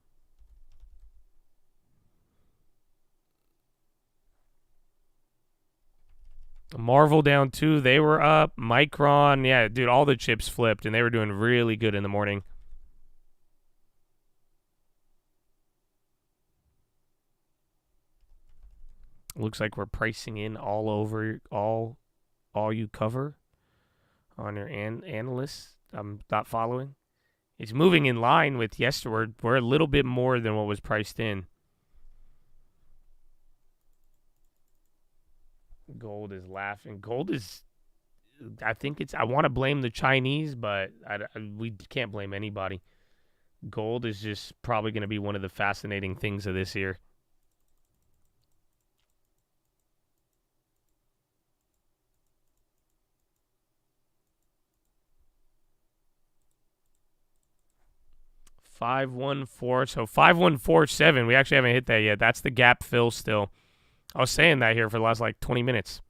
A: Marvel down 2. They were up. Micron. Yeah, dude, all the chips flipped, and they were doing really good in the morning. Looks like we're pricing in all over all you cover on your analysts. I'm not following. It's moving in line with yesterday. We're a little bit more than what was priced in. Gold is laughing. Gold is, I want to blame the Chinese, but we can't blame anybody. Gold is just probably going to be one of the fascinating things of this year. So 5147. We actually haven't hit that yet. That's the gap fill still. I was saying that here for the last 20 minutes.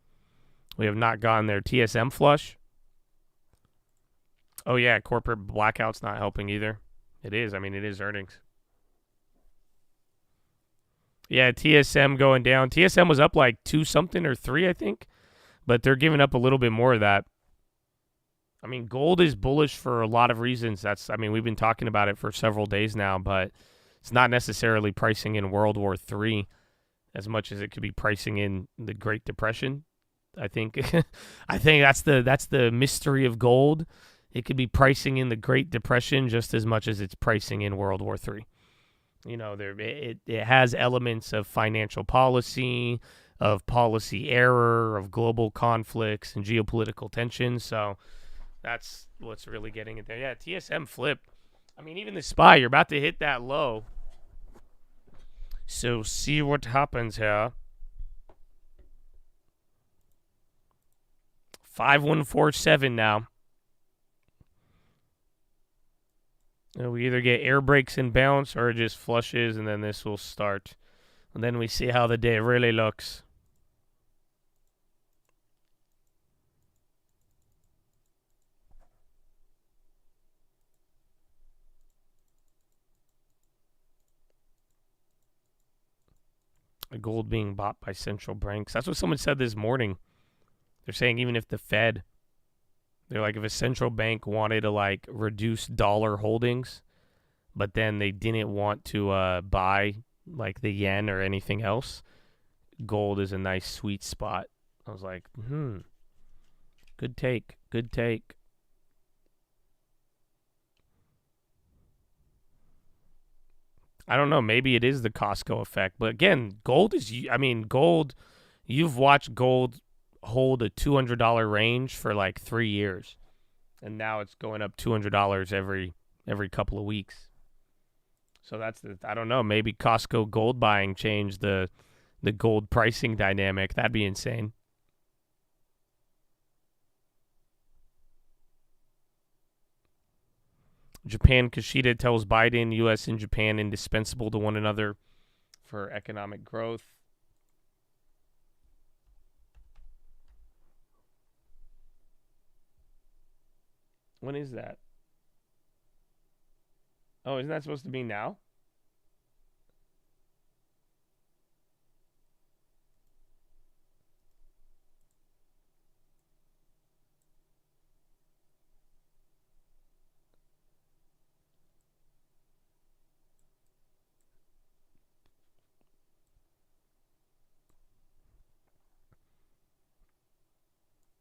A: We have not gotten there. TSM flush. Oh yeah, corporate blackout's not helping either. It is. It is earnings. Yeah, TSM going down. TSM was up 2 something or 3, I think. But they're giving up a little bit more of that. Gold is bullish for a lot of reasons. We've been talking about it for several days now, but it's not necessarily pricing in World War III as much as it could be pricing in the Great Depression. I think that's the mystery of gold. It could be pricing in the Great Depression just as much as it's pricing in World War III. It has elements of financial policy, of policy error, of global conflicts and geopolitical tensions. So that's what's really getting it there. Yeah, TSM flip. Even the SPY, you're about to hit that low. So see what happens here. 5147 now. We either get air brakes and bounce or it just flushes, and then this will start. And then we see how the day really looks. Gold being bought by central banks. That's what someone said this morning. They're saying even if the Fed, they're if a central bank wanted to reduce dollar holdings, but then they didn't want to buy like the yen or anything else, gold is a nice sweet spot. I was like, good take, good take. I don't know. Maybe it is the Costco effect. But again, gold is, I mean, gold, you've watched gold hold a $200 range for like 3 years. And now it's going up $200 every couple of weeks. So that's I don't know. Maybe Costco gold buying changed the gold pricing dynamic. That'd be insane. Japan Kishida tells Biden, U.S. and Japan indispensable to one another for economic growth. When is that? Oh, isn't that supposed to be now?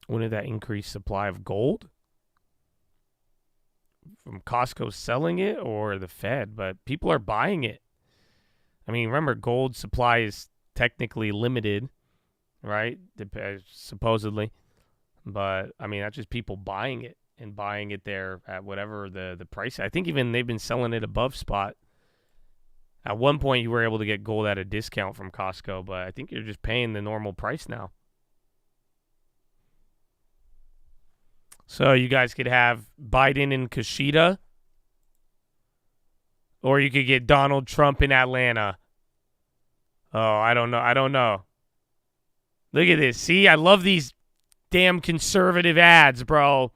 A: When did that increased supply of gold? From Costco selling it or the Fed? But people are buying it. I mean, remember, gold supply is technically limited, right? Supposedly. But, I mean, that's just people buying it and buying it there at whatever the price. I think even they've been selling it above spot. At one point, you were able to get gold at a discount from Costco, but I think you're just paying the normal price now. So you guys could have Biden and Kishida, or you could get Donald Trump in Atlanta. Oh, I don't know. Look at this. See, I love these damn conservative ads, bro.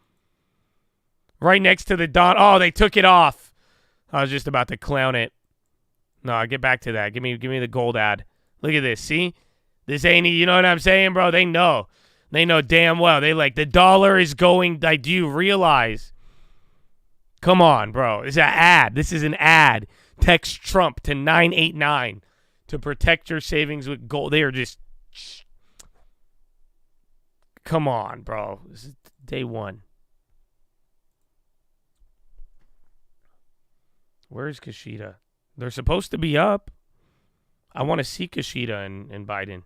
A: Right next to the Oh, they took it off. I was just about to clown it. No, get back to that. Give me the gold ad. Look at this. See? This ain't, you know what I'm saying, bro? They know. They know damn well. They like, the dollar is going, like, do you realize? Come on, bro. It's an ad. This is an ad. Text Trump to 989 to protect your savings with gold. They are just, come on, bro. This is day one. Where's Kishida? They're supposed to be up. I want to see Kishida and Biden.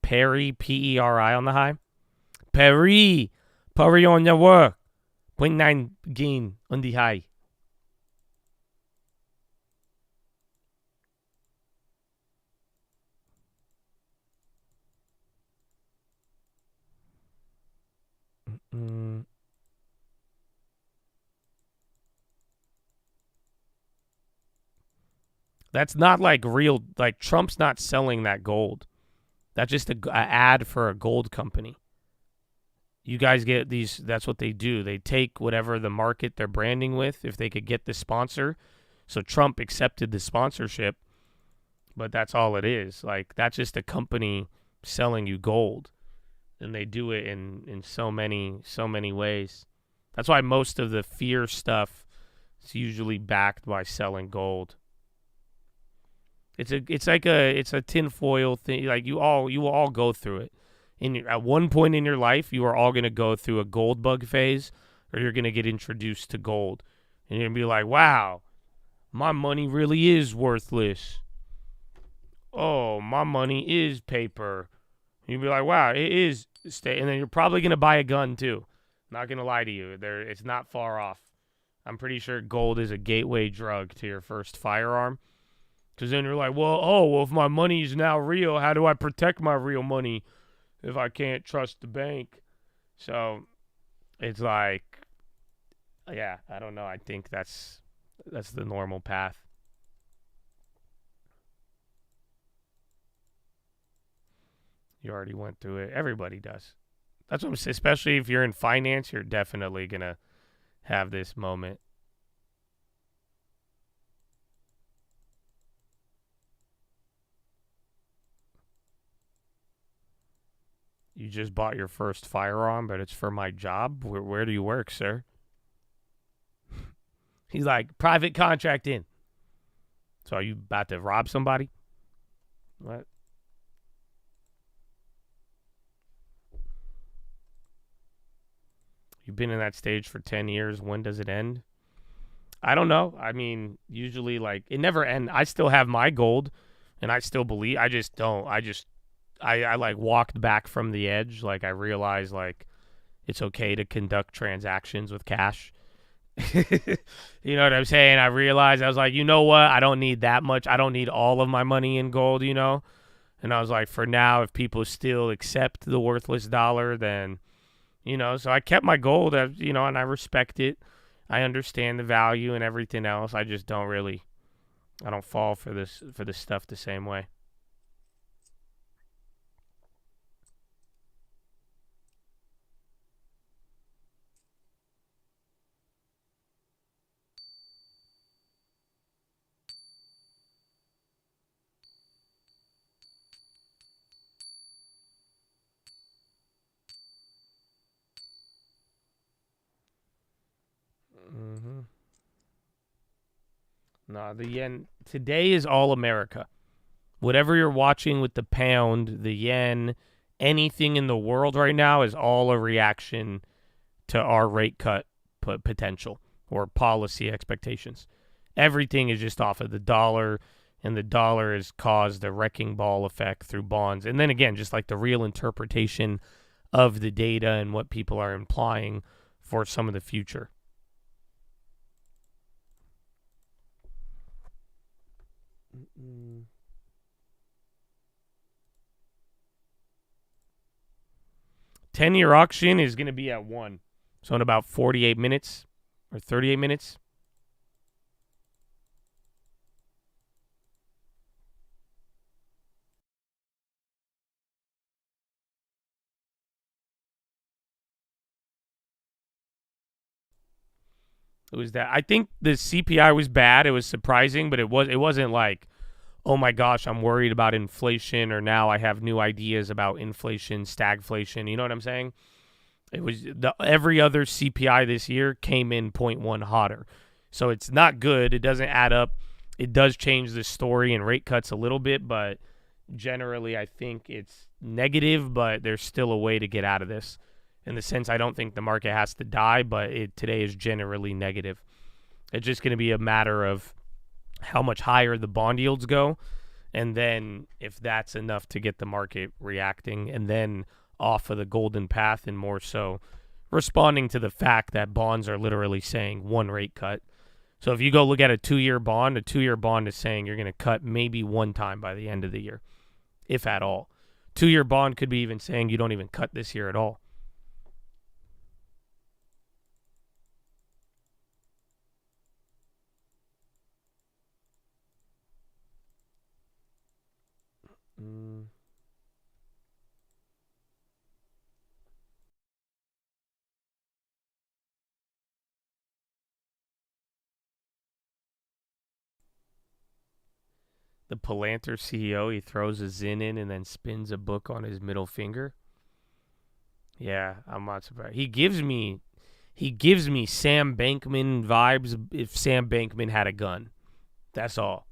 A: Perry, P-E-R-I on the high. Perry on the work. 0.9 gain on the high. That's not like real, like Trump's not selling that gold. That's just a ad for a gold company. You guys get these, that's what they do. They take whatever the market they're branding with, if they could get the sponsor. So Trump accepted the sponsorship, but that's all it is. Like, that's just a company selling you gold. And they do it in so many ways. That's why most of the fear stuff is usually backed by selling gold. It's a tinfoil thing. Like you will all go through it. At one point in your life, you are all going to go through a gold bug phase, or you're going to get introduced to gold, and you're going to be like, "Wow, my money really is worthless. Oh, my money is paper." And you'll be like, "Wow, it is." And then you're probably going to buy a gun too. Not going to lie to you, it's not far off. I'm pretty sure gold is a gateway drug to your first firearm. Because then you're like, well, if my money is now real, how do I protect my real money if I can't trust the bank? So it's like, yeah, I don't know. I think that's the normal path. You already went through it. Everybody does. That's what I'm saying. Especially if you're in finance, you're definitely going to have this moment. You just bought your first firearm, but it's for my job? Where do you work, sir? He's like, private contract in. So are you about to rob somebody? What? You've been in that stage for 10 years. When does it end? I don't know. I mean, usually, like, it never ends. I still have my gold, and I still believe. I just don't. I like, walked back from the edge. Like, I realized, like, it's okay to conduct transactions with cash. You know what I'm saying? I realized, I was like, you know what? I don't need that much. I don't need all of my money in gold, you know? And I was like, for now, if people still accept the worthless dollar, then, you know, so I kept my gold, you know, and I respect it. I understand the value and everything else. I just don't really, I don't fall for this stuff the same way. No, the yen today is all America. Whatever you're watching with the pound, the yen, anything in the world right now is all a reaction to our rate cut potential or policy expectations. Everything is just off of the dollar, and the dollar has caused a wrecking ball effect through bonds. And then again, just like the real interpretation of the data and what people are implying for some of the future. Mm-mm. 10-year auction is going to be at 1. So in about 48 minutes or 38 minutes. It was that. I think the CPI was bad. It was surprising, but it wasn't like, oh my gosh, I'm worried about inflation, or now I have new ideas about inflation, stagflation. You know what I'm saying? It was every other CPI this year came in 0.1 hotter. So it's not good. It doesn't add up. It does change the story and rate cuts a little bit, but generally I think it's negative, but there's still a way to get out of this. In the sense, I don't think the market has to die, but today is generally negative. It's just going to be a matter of how much higher the bond yields go, and then if that's enough to get the market reacting, and then off of the golden path, and more so responding to the fact that bonds are literally saying one rate cut. So if you go look at a 2-year bond is saying you're going to cut maybe one time by the end of the year, if at all. 2-year bond could be even saying you don't even cut this year at all. The Palantir CEO, he throws a Zin in and then spins a book on his middle finger. Yeah, I'm not surprised. He gives me Sam Bankman vibes if Sam Bankman had a gun. That's all.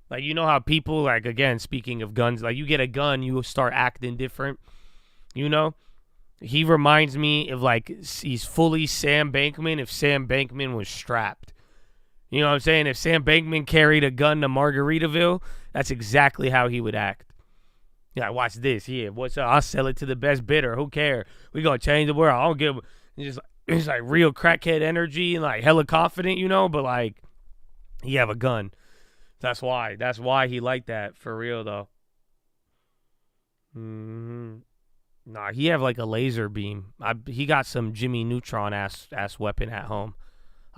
A: Like, you know how people, like, again, speaking of guns, like, you get a gun, you start acting different, you know? He reminds me of, like, he's fully Sam Bankman if Sam Bankman was strapped. You know what I'm saying? If Sam Bankman carried a gun to Margaritaville, that's exactly how he would act. Yeah, watch this. Yeah, what's up? I'll sell it to the best bidder. Who cares? We gonna change the world. I don't give. It's like real crackhead energy and like hella confident, you know. But like, he have a gun. That's why he liked that for real though. Nah, he have like a laser beam. He got some Jimmy Neutron ass weapon at home.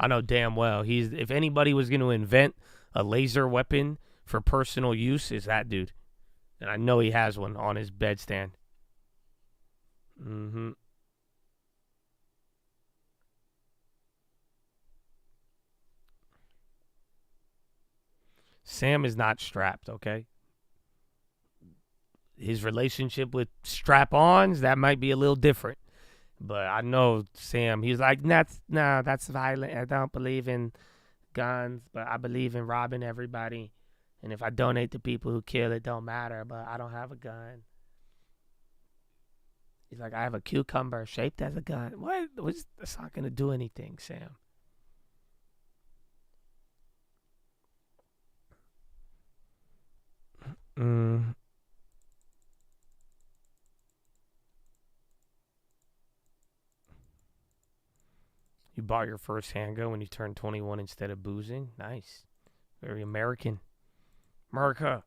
A: I know damn well. If anybody was going to invent a laser weapon for personal use, is that dude. And I know he has one on his bedstand. Sam is not strapped, okay? His relationship with strap-ons, that might be a little different. But I know Sam, he's like, that's violent. I don't believe in guns, but I believe in robbing everybody. And if I donate to people who kill, it don't matter, but I don't have a gun. He's like, I have a cucumber shaped as a gun. What? That's not going to do anything, Sam. You bought your first handgun when you turned 21 instead of boozing? Nice. Very American. America.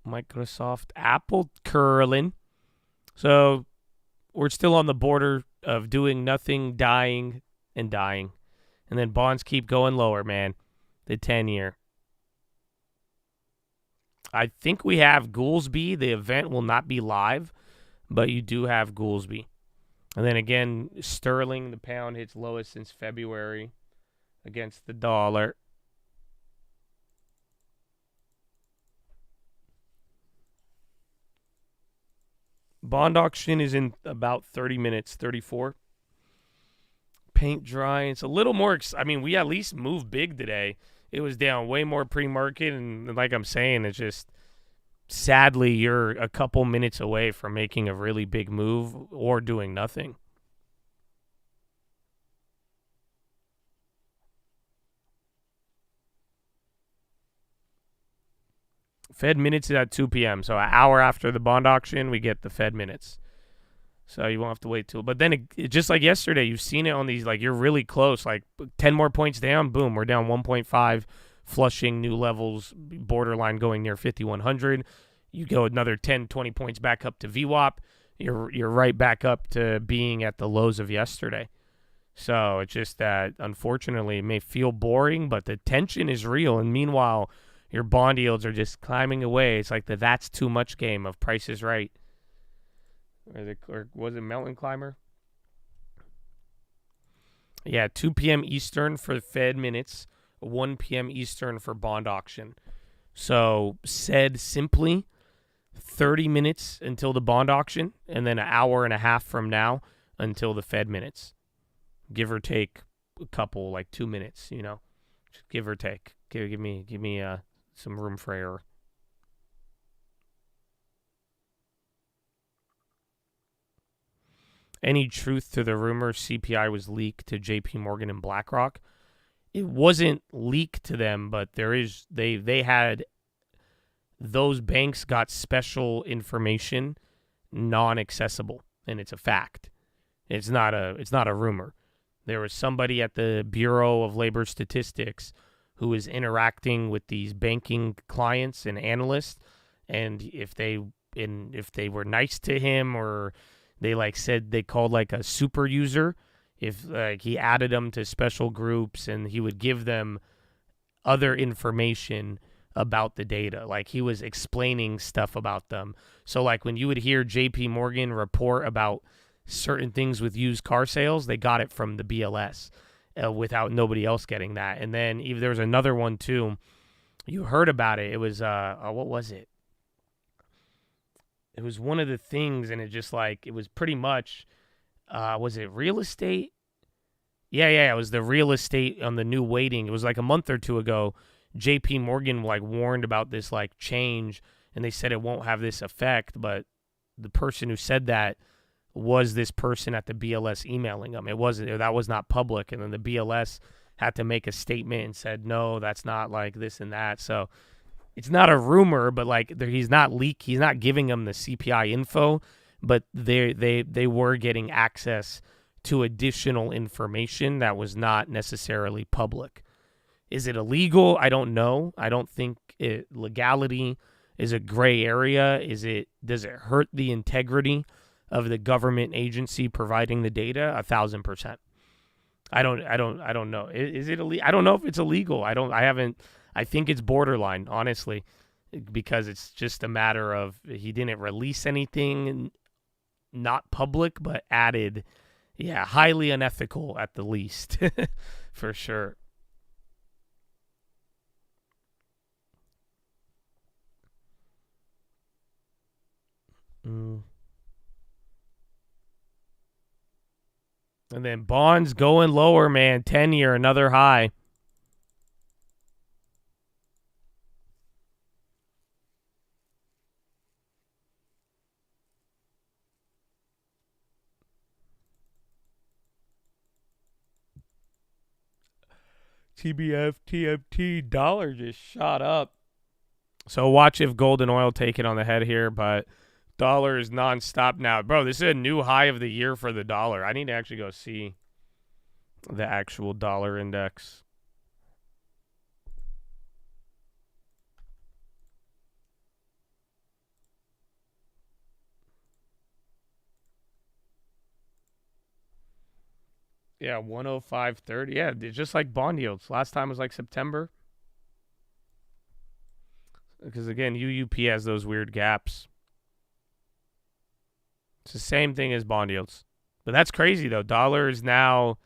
A: Microsoft, Apple curling. So we're still on the border of doing nothing, dying, and dying. And then bonds keep going lower, man. The 10-year. I think we have Goolsby. The event will not be live, but you do have Goolsby. And then again, sterling, the pound hits lowest since February against the dollar. Bond auction is in about 30 minutes, 34. Paint dry. It's a little more, we at least moved big today. It was down way more pre-market, and like I'm saying, it's just, sadly, you're a couple minutes away from making a really big move or doing nothing. Fed minutes is at 2 p.m., so an hour after the bond auction, we get the Fed minutes. So you won't have to wait till. But then, just like yesterday, you've seen it on these, like, you're really close. Like, 10 more points down, boom, we're down 1.5, flushing new levels, borderline going near 5,100. You go another 10, 20 points back up to VWAP, you're right back up to being at the lows of yesterday. So it's just that, unfortunately, it may feel boring, but the tension is real. And meanwhile, your bond yields are just climbing away. It's like the that's too much game of Price is Right. Or was it Mountain Climber? Yeah, 2 p.m. Eastern for Fed minutes, 1 p.m. Eastern for bond auction. So, said simply, 30 minutes until the bond auction, and then an hour and a half from now until the Fed minutes. Give or take a couple, like 2 minutes, Just give or take. Give me some room for error. Any truth to the rumor CPI was leaked to JP Morgan and BlackRock? It wasn't leaked to them, but they had, those banks got special information non-accessible, and it's a fact. It's not a rumor. There was somebody at the Bureau of Labor Statistics who was interacting with these banking clients and analysts, and if they were nice to him, or they said they called like a super user, if he added them to special groups, and he would give them other information about the data. Like, he was explaining stuff about them. So like when you would hear JP Morgan report about certain things with used car sales, they got it from the BLS without nobody else getting that. And then there was another one too. You heard about it. It was, what was it? It was one of the things, and it was pretty much, was it real estate? Yeah, it was the real estate on the new weighting. It was like a month or two ago. JP Morgan warned about this change, and they said it won't have this effect, but the person who said that was this person at the BLS emailing them. That was not public, and then the BLS had to make a statement and said, no, that's not like this and that. So it's not a rumor, but he's not giving them the CPI info, but they were getting access to additional information that was not necessarily public. Is it illegal? I don't know. I don't think legality is a gray area. Does it hurt the integrity of the government agency providing the data? 1,000%. I don't know. Is it illegal? I don't know if it's illegal. I think it's borderline, honestly, because it's just a matter of he didn't release anything not public, but added, highly unethical at the least, for sure. And then bonds going lower, man. 10-year, another high. TBF, TFT, dollar just shot up. So watch if gold and oil take it on the head here, but dollar is nonstop now. Bro, this is a new high of the year for the dollar. I need to actually go see the actual dollar index. Yeah, 105.30. Yeah, it's just like bond yields. Last time was like September. Because, again, UUP has those weird gaps. It's the same thing as bond yields. But that's crazy, though. Dollar is now,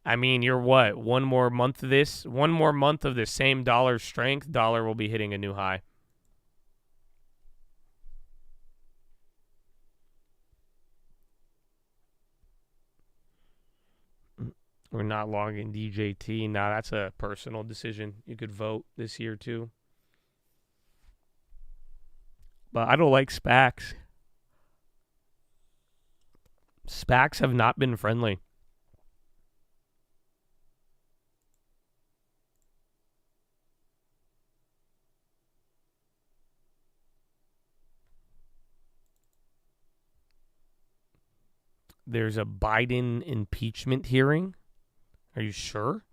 A: I mean, you're what? One more month of this? One more month of the same dollar strength, dollar will be hitting a new high. We're not logging DJT. Nah, that's a personal decision. You could vote this year, too. But I don't like SPACs. SPACs have not been friendly. There's a Biden impeachment hearing. Are you sure?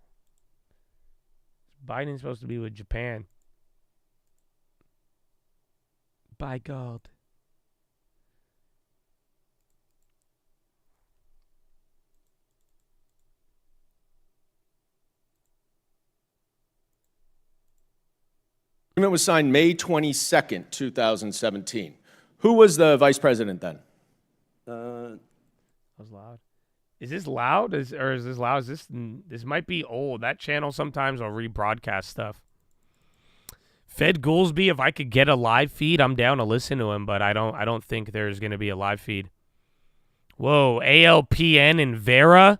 A: Biden's supposed to be with Japan. By God.
L: Agreement was signed May 22nd, 2017. Who was the vice president then?
A: That was loud. Is this loud? Is this loud? This might be old. That channel sometimes will rebroadcast stuff. Fed Goolsby, if I could get a live feed, I'm down to listen to him, but I don't think there's going to be a live feed. Whoa, ALPN and Vera?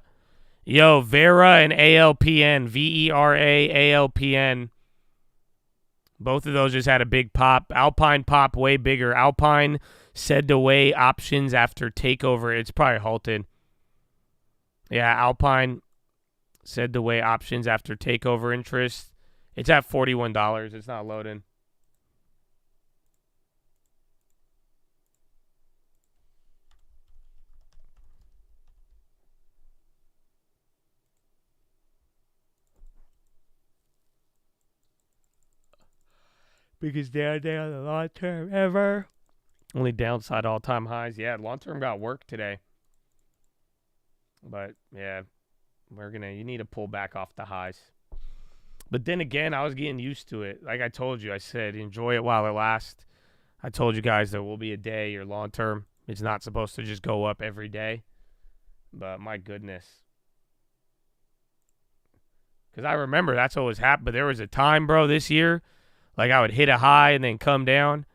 A: Yo, Vera and ALPN, VERA, ALPN. Both of those just had a big pop. Alpine pop way bigger. Alpine said to weigh options after takeover. It's probably halted. Yeah, Alpine said to weigh options after takeover interest. It's at $41. It's not loading. Biggest down day on the long term ever. Only downside all-time highs. Yeah, long term got work today. But yeah, you need to pull back off the highs. But then again, I was getting used to it. Like I told you, I said, enjoy it while it lasts. I told you guys there will be a day or long term. It's not supposed to just go up every day. But my goodness. Because I remember that's what was happening. But there was a time, bro, this year, like I would hit a high and then come down.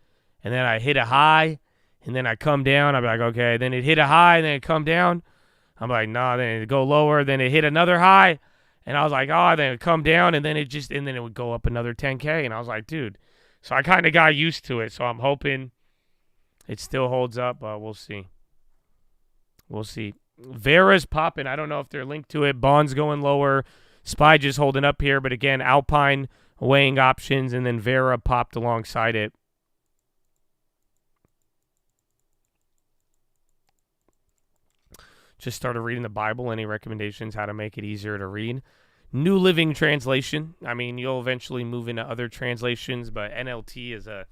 A: And then I hit a high and then I come down. I'd be like, okay. Then it hit a high and then it come down. I'm like, nah, then it'd go lower. Then it hit another high. And I was like, oh, then it'd come down. And then it would go up another 10K. And I was like, dude. So I kind of got used to it. So I'm hoping it still holds up. But we'll see. We'll see. Vera's popping. I don't know if they're linked to it. Bonds going lower. SPY just holding up here. But again, Alpine weighing options. And then Vera popped alongside it. Just started reading the Bible. Any recommendations how to make it easier to read? New Living Translation. I mean, you'll eventually move into other translations, but NLT is a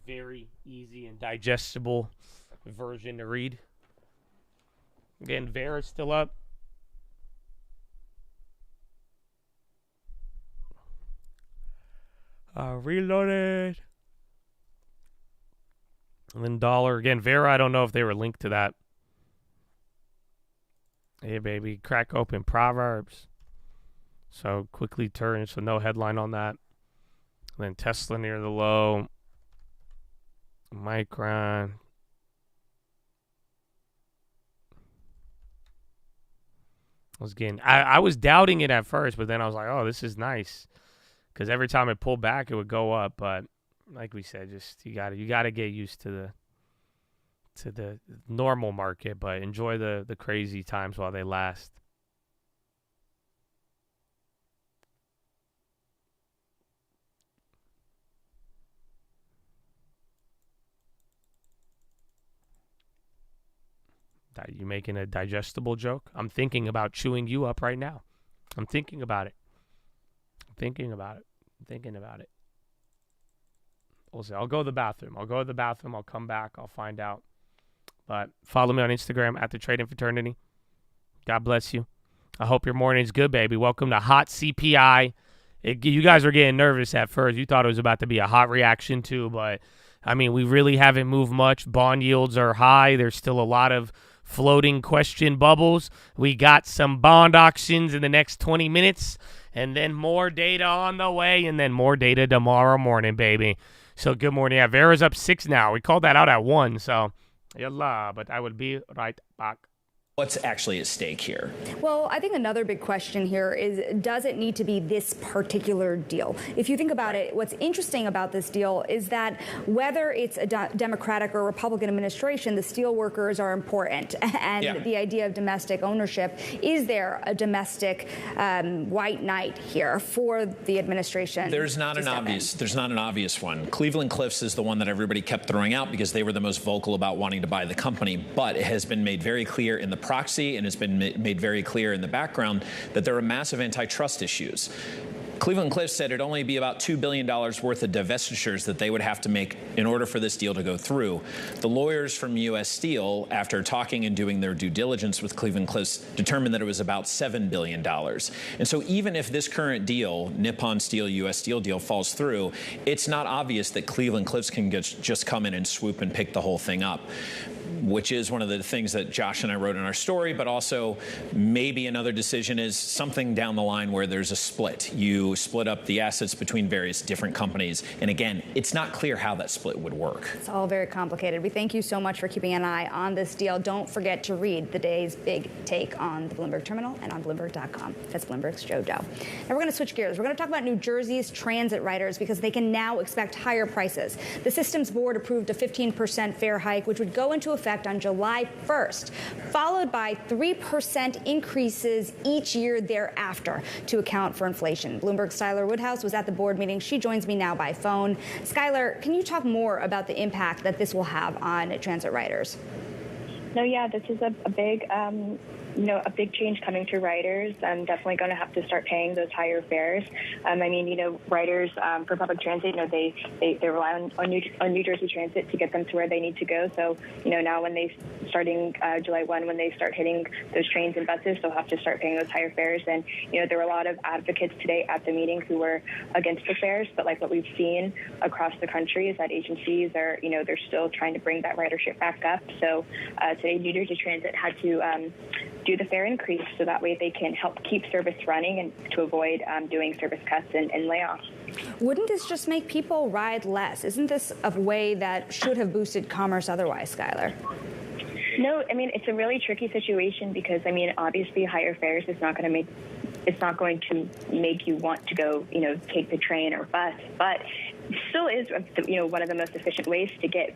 A: very easy and digestible version to read. Again, Vera's still up. Reloaded. And then dollar. Again, Vera, I don't know if they were linked to that. Hey, baby, crack open Proverbs. So quickly turn, so no headline on that. And then Tesla near the low. Micron. I was doubting it at first, but then I was like, oh, this is nice. Because every time it pulled back, it would go up. But like we said, just you gotta get used to the normal market, but enjoy the crazy times while they last. You making a digestible joke? I'm thinking about chewing you up right now. I'm thinking about it. We'll see. I'll go to the bathroom. I'll come back. I'll find out. But follow me on Instagram at the Trading Fraternity. God bless you. I hope your morning's good, baby. Welcome to Hot CPI. You guys were getting nervous at first. You thought it was about to be a hot reaction too, but I mean, we really haven't moved much. Bond yields are high. There's still a lot of floating question bubbles. We got some bond auctions in the next 20 minutes, and then more data on the way, and then more data tomorrow morning, baby. So good morning. Yeah, Vera's up 6 now. We called that out at 1, so yalla, but I will be right back.
M: What's actually at stake here?
N: Well, I think another big question here is, does it need to be this particular deal? If you think about it, what's interesting about this deal is that whether it's a Democratic or Republican administration, the steel workers are important. And the idea of domestic ownership, is there a domestic white knight here for the administration?
M: There's not an obvious one. Cleveland Cliffs is the one that everybody kept throwing out because they were the most vocal about wanting to buy the company. But it has been made very clear in the proxy, and it's been made very clear in the background that there are massive antitrust issues. Cleveland Cliffs said it'd only be about $2 billion worth of divestitures that they would have to make in order for this deal to go through. The lawyers from U.S. Steel, after talking and doing their due diligence with Cleveland Cliffs, determined that it was about $7 billion. And so even if this current deal, Nippon Steel, U.S. Steel deal, falls through, it's not obvious that Cleveland Cliffs can just come in and swoop and pick the whole thing up, which is one of the things that Josh and I wrote in our story, but also maybe another decision is something down the line where there's a split. You split up the assets between various different companies. And again, it's not clear how that split would work.
N: It's all very complicated. We thank you so much for keeping an eye on this deal. Don't forget to read the day's big take on the Bloomberg Terminal and on Bloomberg.com. That's Bloomberg's Joe Doe. Now we're going to switch gears. We're going to talk about New Jersey's transit riders because they can now expect higher prices. The system's board approved a 15% fare hike, which would go into effect on July 1st, followed by 3% increases each year thereafter to account for inflation. Bloomberg's Skylar Woodhouse was at the board meeting. She joins me now by phone. Skylar, can you talk more about the impact that this will have on transit riders?
O: No, yeah, this is a big a big change coming to riders. I'm definitely going to have to start paying those higher fares. Riders for public transit, they rely on New Jersey Transit to get them to where they need to go. So, now when starting July 1, when they start hitting those trains and buses, they'll have to start paying those higher fares. And, there were a lot of advocates today at the meeting who were against the fares. But like what we've seen across the country is that agencies are, they're still trying to bring that ridership back up. So today, New Jersey Transit had to do the fare increase so that way they can help keep service running and to avoid doing service cuts and layoffs.
N: Wouldn't this just make people ride less? Isn't this a way that should have boosted commerce otherwise, Skylar?
O: No, it's a really tricky situation because, obviously higher fares is not going to make you want to go, take the train or bus, but it still is, one of the most efficient ways to get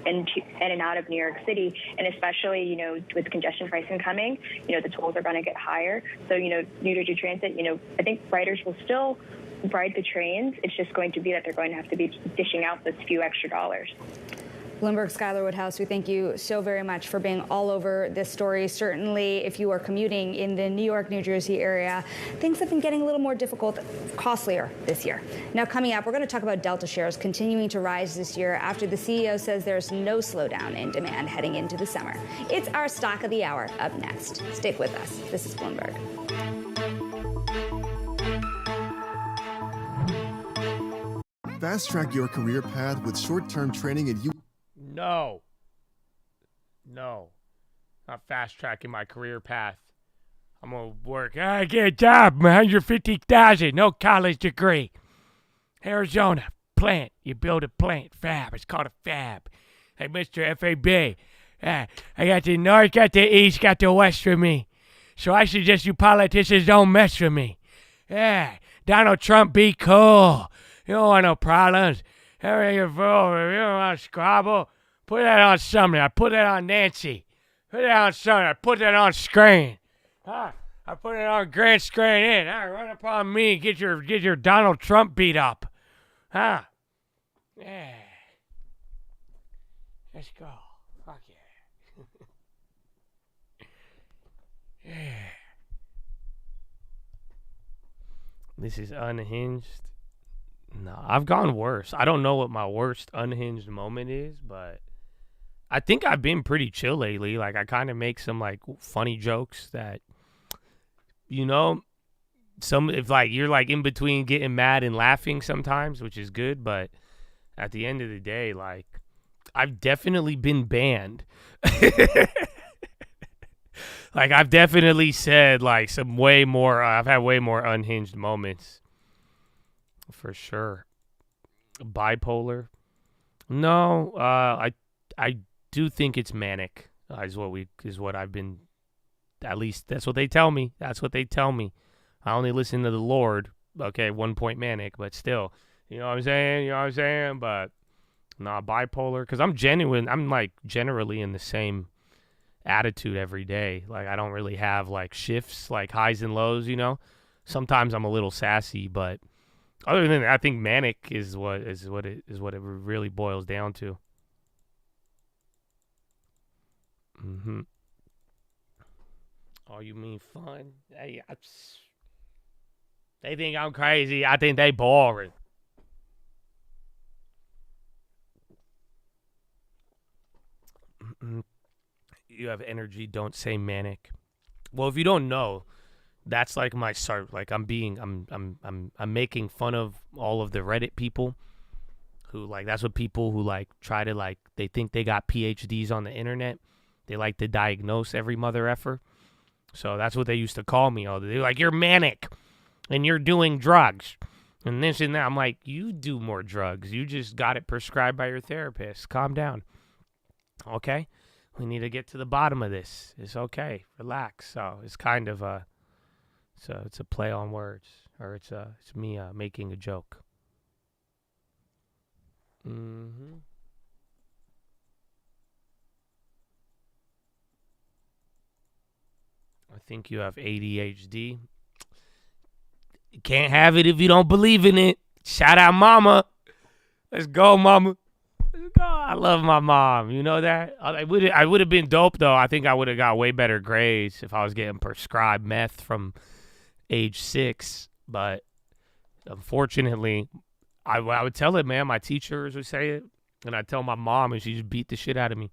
O: in and out of New York City, and especially, with congestion pricing coming, the tolls are going to get higher. So, New Jersey Transit, I think riders will still ride the trains. It's just going to be that they're going to have to be dishing out those few extra dollars.
N: Bloomberg's Skylar Woodhouse, we thank you so very much for being all over this story. Certainly, if you are commuting in the New York, New Jersey area, things have been getting a little more difficult, costlier this year. Now, coming up, we're going to talk about Delta shares continuing to rise this year after the CEO says there's no slowdown in demand heading into the summer. It's our stock of the hour up next. Stick with us. This is Bloomberg.
P: Fast track your career path with short-term training at
A: No, not fast tracking my career path. I'm gonna work. I get a job, $150,000, no college degree. Arizona plant. You build a plant, fab. It's called a fab. Hey, Mr. FAB. I got the north, got the east, got the west for me. So I suggest you politicians don't mess with me. Yeah, Donald Trump, be cool. You don't want no problems. Everything you don't want to squabble. Put that on something. I put that on Nancy. Put that on something. I put that on screen. I put it on grand screen in. Run up on me. Get your Donald Trump beat up. Yeah. Let's go. Fuck yeah. Yeah. This is unhinged. No, I've gone worse. I don't know what my worst unhinged moment is, but I think I've been pretty chill lately. Like, I kind of make some, like, funny jokes that, you know, if, like, you're, like, in between getting mad and laughing sometimes, which is good, but at the end of the day, like, I've definitely been banned. Like, I've definitely said, like, I've had way more unhinged moments. For sure. Bipolar? No, I do think it's manic, is what I've been, at least that's what they tell me. That's what they tell me. I only listen to the Lord. Okay, 1 point manic, but still. You know what I'm saying? But, nah, bipolar, because I'm genuine. I'm, like, generally in the same attitude every day. Like, I don't really have, like, shifts, like highs and lows, you know? Sometimes I'm a little sassy, but other than that, I think manic is what it really boils down to. Mm-hmm. Oh, you mean fun? Hey, they think I'm crazy. I think they boring. You have energy. Don't say manic. Well, if you don't know, that's like my start. Like I'm making fun of all of the Reddit people who, like, that's what people who, like, try to, like, they think they got PhDs on the internet. They like to diagnose every mother effer. So that's what they used to call me all the day. They're like, you're manic and you're doing drugs and this and that. I'm like, you do more drugs. You just got it prescribed by your therapist. Calm down. Okay? We need to get to the bottom of this. It's okay. Relax. So it's kind of it's a play on words, or it's me making a joke. Mm-hmm. I think you have ADHD. You can't have it if you don't believe in it. Shout out, mama. Let's go, mama. Let's go. I love my mom. You know that? I would have been dope, though. I think I would have got way better grades if I was getting prescribed meth from age 6. But unfortunately, I would tell it, man. My teachers would say it. And I'd tell my mom, and she just beat the shit out of me.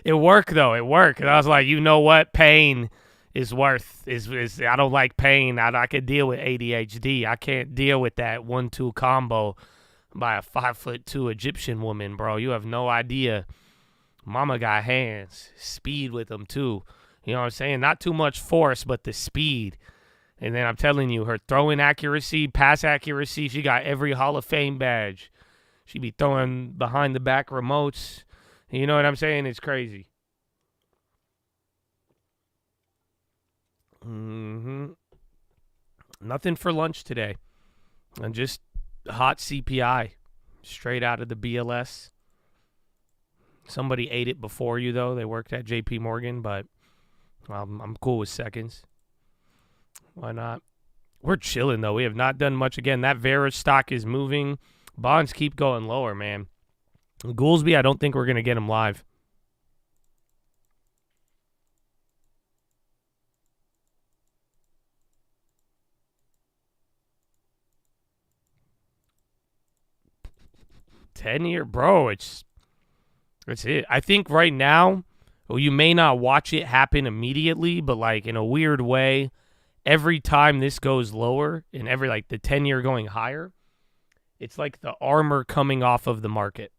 A: It worked, though. It worked. And I was like, you know what? Pain is I don't like pain. I could deal with ADHD. I can't deal with that 1-2 combo by a 5'2" Egyptian woman, bro. You have no idea. Mama got hands. Speed with them, too. You know what I'm saying? Not too much force, but the speed. And then I'm telling you, her throwing accuracy, pass accuracy, she got every Hall of Fame badge. She be throwing behind the back remotes. You know what I'm saying? It's crazy. Mm-hmm. Nothing for lunch today. And just hot CPI. Straight out of the BLS. Somebody ate it before you, though. They worked at JP Morgan, but I'm cool with seconds. Why not? We're chilling, though. We have not done much. Again, that Vera stock is moving. Bonds keep going lower, man. Goolsby, I don't think we're going to get him live. $10-year, bro, it's it. I think right now, you may not watch it happen immediately, but, like, in a weird way, every time this goes lower and every, like, the 10-year going higher, it's like the armor coming off of the market.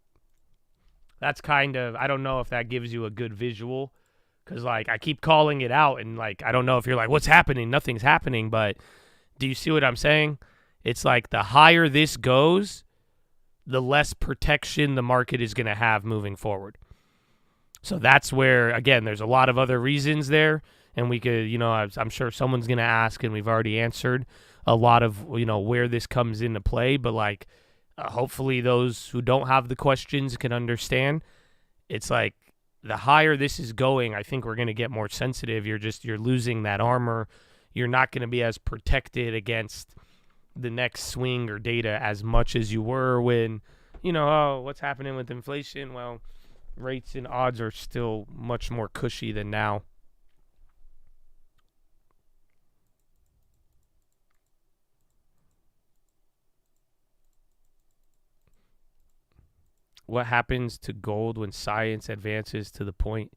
A: That's kind of, I don't know if that gives you a good visual, because, like, I keep calling it out, and, like, I don't know if you're like, what's happening? Nothing's happening, but do you see what I'm saying? It's like the higher this goes, the less protection the market is going to have moving forward. So that's where, again, there's a lot of other reasons there. And we could, I'm sure someone's going to ask, and we've already answered a lot of, where this comes into play. But, like, hopefully those who don't have the questions can understand. It's like the higher this is going, I think we're going to get more sensitive. You're losing that armor. You're not going to be as protected against the next swing or data as much as you were when, what's happening with inflation? Well, rates and odds are still much more cushy than now. What happens to gold when science advances to the point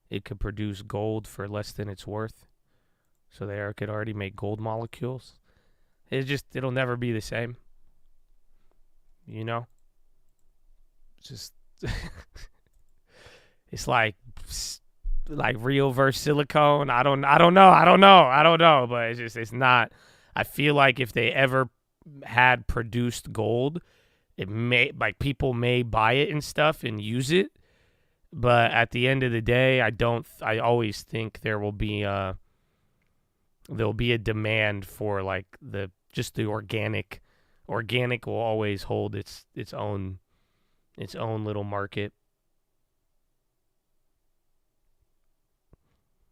A: it could produce gold for less than it's worth? So they could already make gold molecules. It'll never be the same. It's just, it's like real versus silicone. I don't know. But it's not. I feel like if they ever had produced gold, it may, like, people may buy it and stuff and use it, but at the end of the day, I always think there'll be a demand for, like, the organic. Organic will always hold its own little market.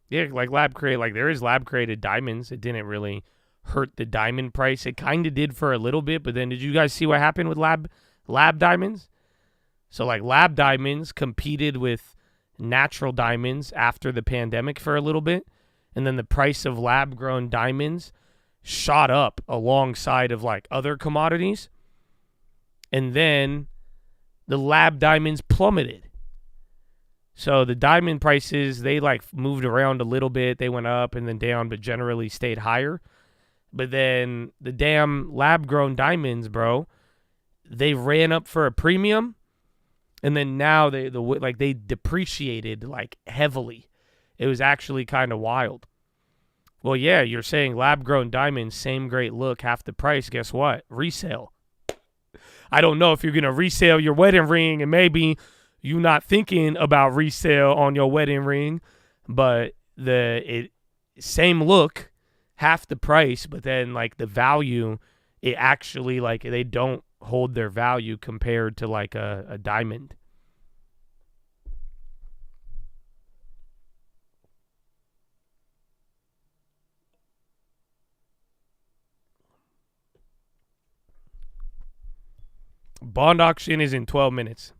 A: Yeah, like there is lab created diamonds. It didn't really hurt the diamond price. It kind of did for a little bit, but then did you guys see what happened with lab diamonds? So, like, lab diamonds competed with natural diamonds after the pandemic for a little bit, and then the price of lab grown diamonds shot up alongside of, like, other commodities, and then the lab diamonds plummeted. So the diamond prices, they, like, moved around a little bit. They went up and then down, but generally stayed higher. But then the damn lab-grown diamonds, bro, they ran up for a premium, and then now they depreciated, like, heavily. It was actually kind of wild. Well, yeah, you're saying lab-grown diamonds, same great look, half the price. Guess what? Resale. I don't know if you're going to resell your wedding ring, and maybe you're not thinking about resale on your wedding ring, but same look, half the price, but then, like, the value, it actually, like, they don't hold their value compared to, like, a diamond. Bond auction is in 12 minutes.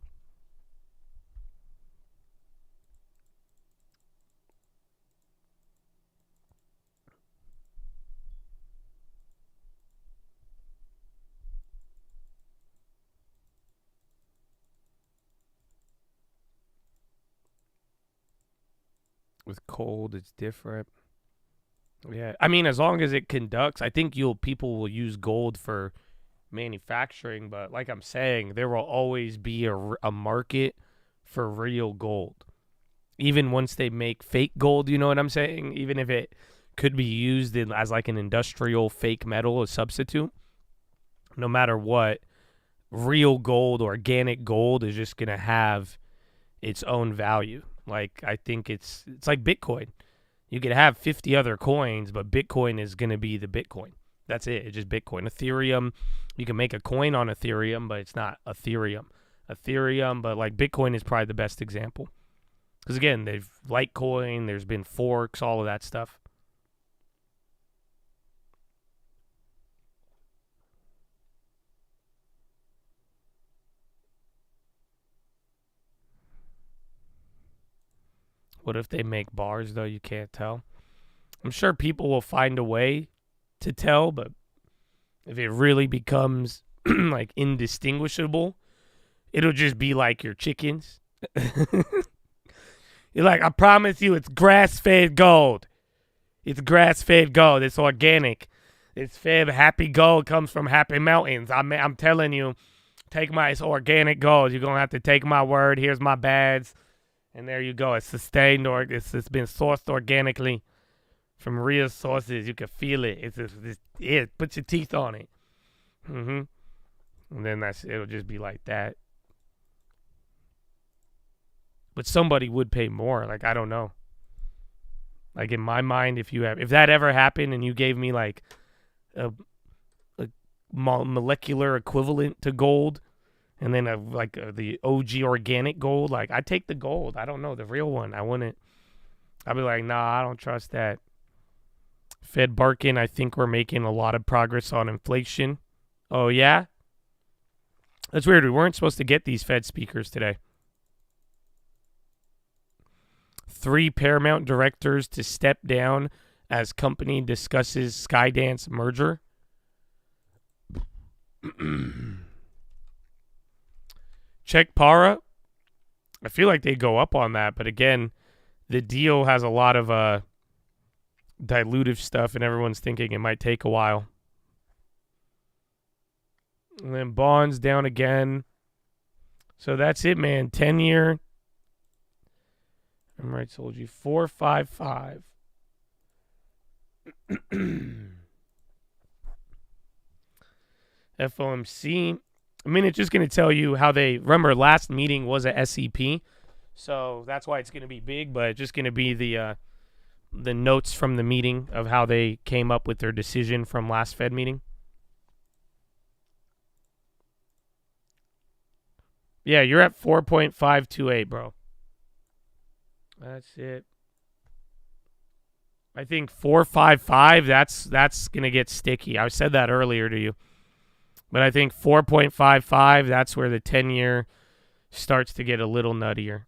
A: With cold, it's different. Yeah, I mean, as long as it conducts, I think people will use gold for manufacturing, but like I'm saying, there will always be a market for real gold. Even once they make fake gold, you know what I'm saying? Even if it could be used as like an industrial fake metal, a substitute, no matter what, real gold, organic gold is just going to have its own value. Like, I think it's like Bitcoin. You could have 50 other coins, but Bitcoin is going to be the Bitcoin. That's it. It's just Bitcoin. Ethereum, you can make a coin on Ethereum, but it's not Ethereum. But like Bitcoin is probably the best example. Because again, they've Litecoin, there's been forks, all of that stuff. What if they make bars, though? You can't tell. I'm sure people will find a way to tell, but if it really becomes like indistinguishable, it'll just be like your chickens. You're like, I promise you, it's grass-fed gold. It's grass-fed gold. It's organic. It's fed. Happy gold comes from happy mountains. I'm telling you, it's organic gold. You're going to have to take my word. Here's my badge. And there you go. It's sustained, or it's been sourced organically from real sources. You can feel it. Put your teeth on it. And then it'll just be like that. But somebody would pay more. Like, I don't know. Like, in my mind, if that ever happened and you gave me like a molecular equivalent to gold, and then the OG organic gold, like, I'd take the gold. I don't know, the real one. I wouldn't. I'd be like, nah, I don't trust that. Fed barking, I think we're making a lot of progress on inflation. Oh, yeah? That's weird. We weren't supposed to get these Fed speakers today. 3 Paramount directors to step down as company discusses Skydance merger. Check Para. I feel like they go up on that, but again, the deal has a lot of dilutive stuff, and everyone's thinking it might take a while. And then bonds down again. So that's it, man. 10-year. Remember I told you 4.55. FOMC. I mean, it's just going to tell you how they... Remember, last meeting was a SEP, so that's why it's going to be big, but it's just going to be the notes from the meeting of how they came up with their decision from last Fed meeting. Yeah, you're at 4.528, bro. That's it. I think 4.55, that's going to get sticky. I said that earlier to you. But I think 4.55, that's where the 10-year starts to get a little nuttier.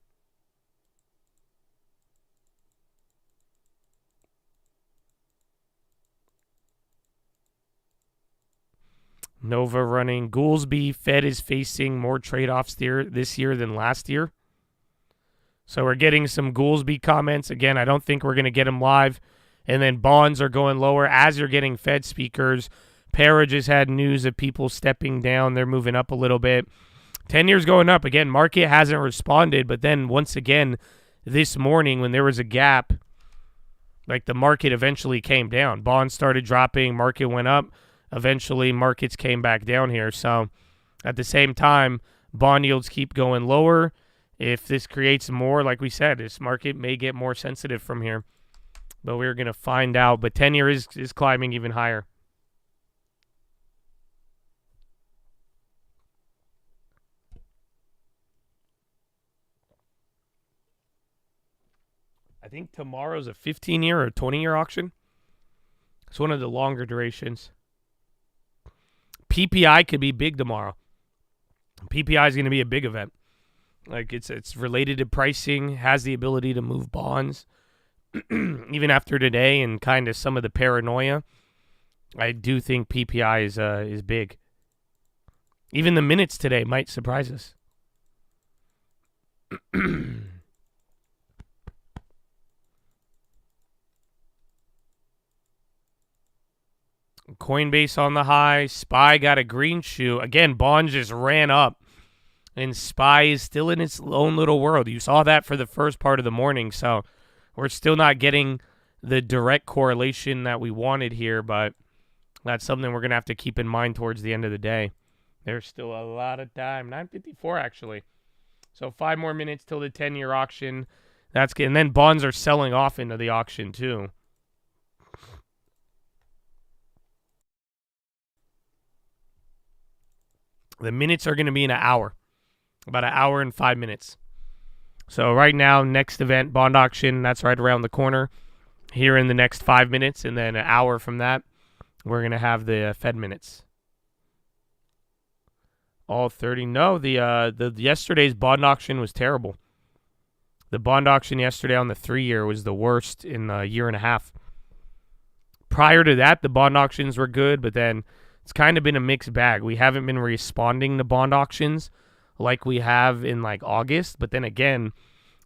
A: Nova running. Goolsby, Fed is facing more trade-offs this year than last year. So we're getting some Goolsby comments. Again, I don't think we're going to get them live. And then bonds are going lower as you're getting Fed speakers. Para just had news of people stepping down. They're moving up a little bit. 10 years going up. Again, market hasn't responded. But then once again, this morning when there was a gap, like the market eventually came down. Bonds started dropping. Market went up. Eventually, markets came back down here. So at the same time, bond yields keep going lower. If this creates more, like we said, this market may get more sensitive from here. But we're going to find out. But 10-year is climbing even higher. I think tomorrow's a 15-year or 20-year auction. It's one of the longer durations. PPI could be big tomorrow. PPI is going to be a big event. Like it's related to pricing, has the ability to move bonds. Even after today and kind of some of the paranoia, I do think PPI is big. Even the minutes today might surprise us. Coinbase on the high. SPY got a green shoe. Again, bonds just ran up. And SPY is still in its own little world. You saw that for the first part of the morning. So we're still not getting the direct correlation that we wanted here. But that's something we're going to have to keep in mind towards the end of the day. There's still a lot of time. 9:54 actually. So 5 more minutes till the 10-year auction. That's good. And then bonds are selling off into the auction too. The minutes are going to be in an hour. About an hour and 5 minutes. So right now, next event, bond auction, that's right around the corner. Here in the next 5 minutes, and then an hour from that, we're going to have the Fed minutes. All 30. No, the yesterday's bond auction was terrible. The bond auction yesterday on the 3-year was the worst in a year and a half. Prior to that, the bond auctions were good, but then it's kind of been a mixed bag. We haven't been responding to bond auctions like we have in like August. But then again,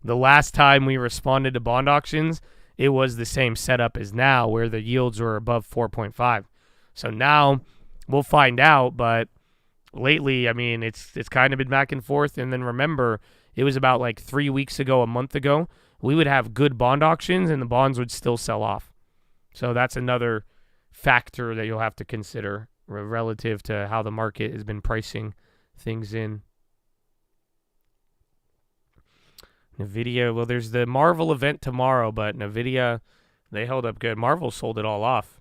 A: the last time we responded to bond auctions, it was the same setup as now where the yields were above 4.5. So now we'll find out. But lately, I mean, it's kind of been back and forth. And then remember, it was about like 3 weeks ago, a month ago, we would have good bond auctions and the bonds would still sell off. So that's another factor that you'll have to consider relative to how the market has been pricing things in. NVIDIA, well, there's the Marvel event tomorrow, but NVIDIA, they held up good. Marvel sold it all off.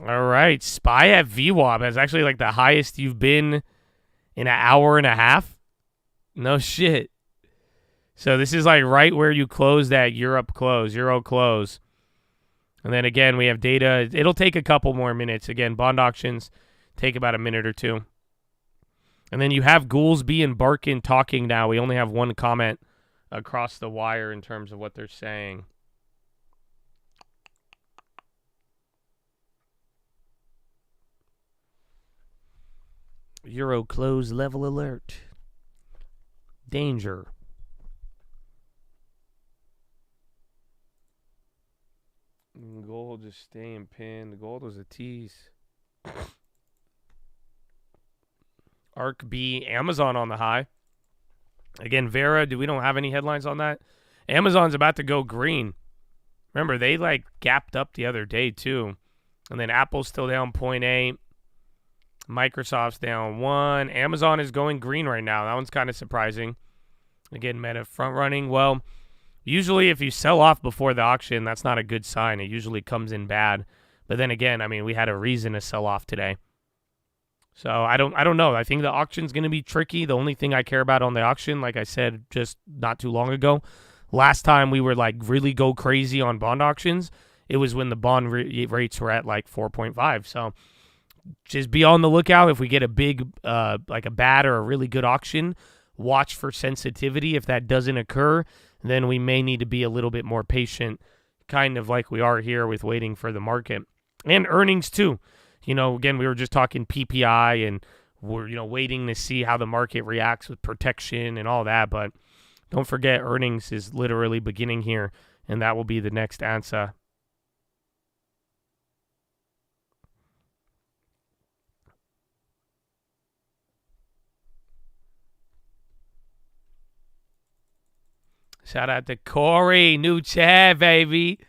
A: All right, SPY at VWAP is actually like the highest you've been in an hour and a half. No shit. So this is like right where you close that Euro close. And then again, we have data. It'll take a couple more minutes. Again, bond auctions take about a minute or two. And then you have Goolsby and Barkin talking now. We only have one comment across the wire in terms of what they're saying. Euro close level alert. Danger. Gold just staying pinned. The gold was a tease. ARC B, Amazon on the high. Again, Vera, we don't have any headlines on that. Amazon's about to go green. Remember, they like gapped up the other day too. And then Apple's still down 0.8. Microsoft's down 1. Amazon is going green right now. That one's kind of surprising. Again, Meta front running. Well, usually if you sell off before the auction, that's not a good sign. It usually comes in bad. But then again, I mean, we had a reason to sell off today. So I don't know. I think the auction's going to be tricky. The only thing I care about on the auction, like I said just not too long ago, last time we were like really go crazy on bond auctions, it was when the bond rates were at like 4.5. So just be on the lookout. If we get a big, like a bad or a really good auction, watch for sensitivity. If that doesn't occur, then we may need to be a little bit more patient, kind of like we are here with waiting for the market. And earnings too. You know, again, we were just talking PPI and we're, waiting to see how the market reacts with protection and all that. But don't forget, earnings is literally beginning here, and that will be the next answer. Shout out to Corey, new Chad, baby.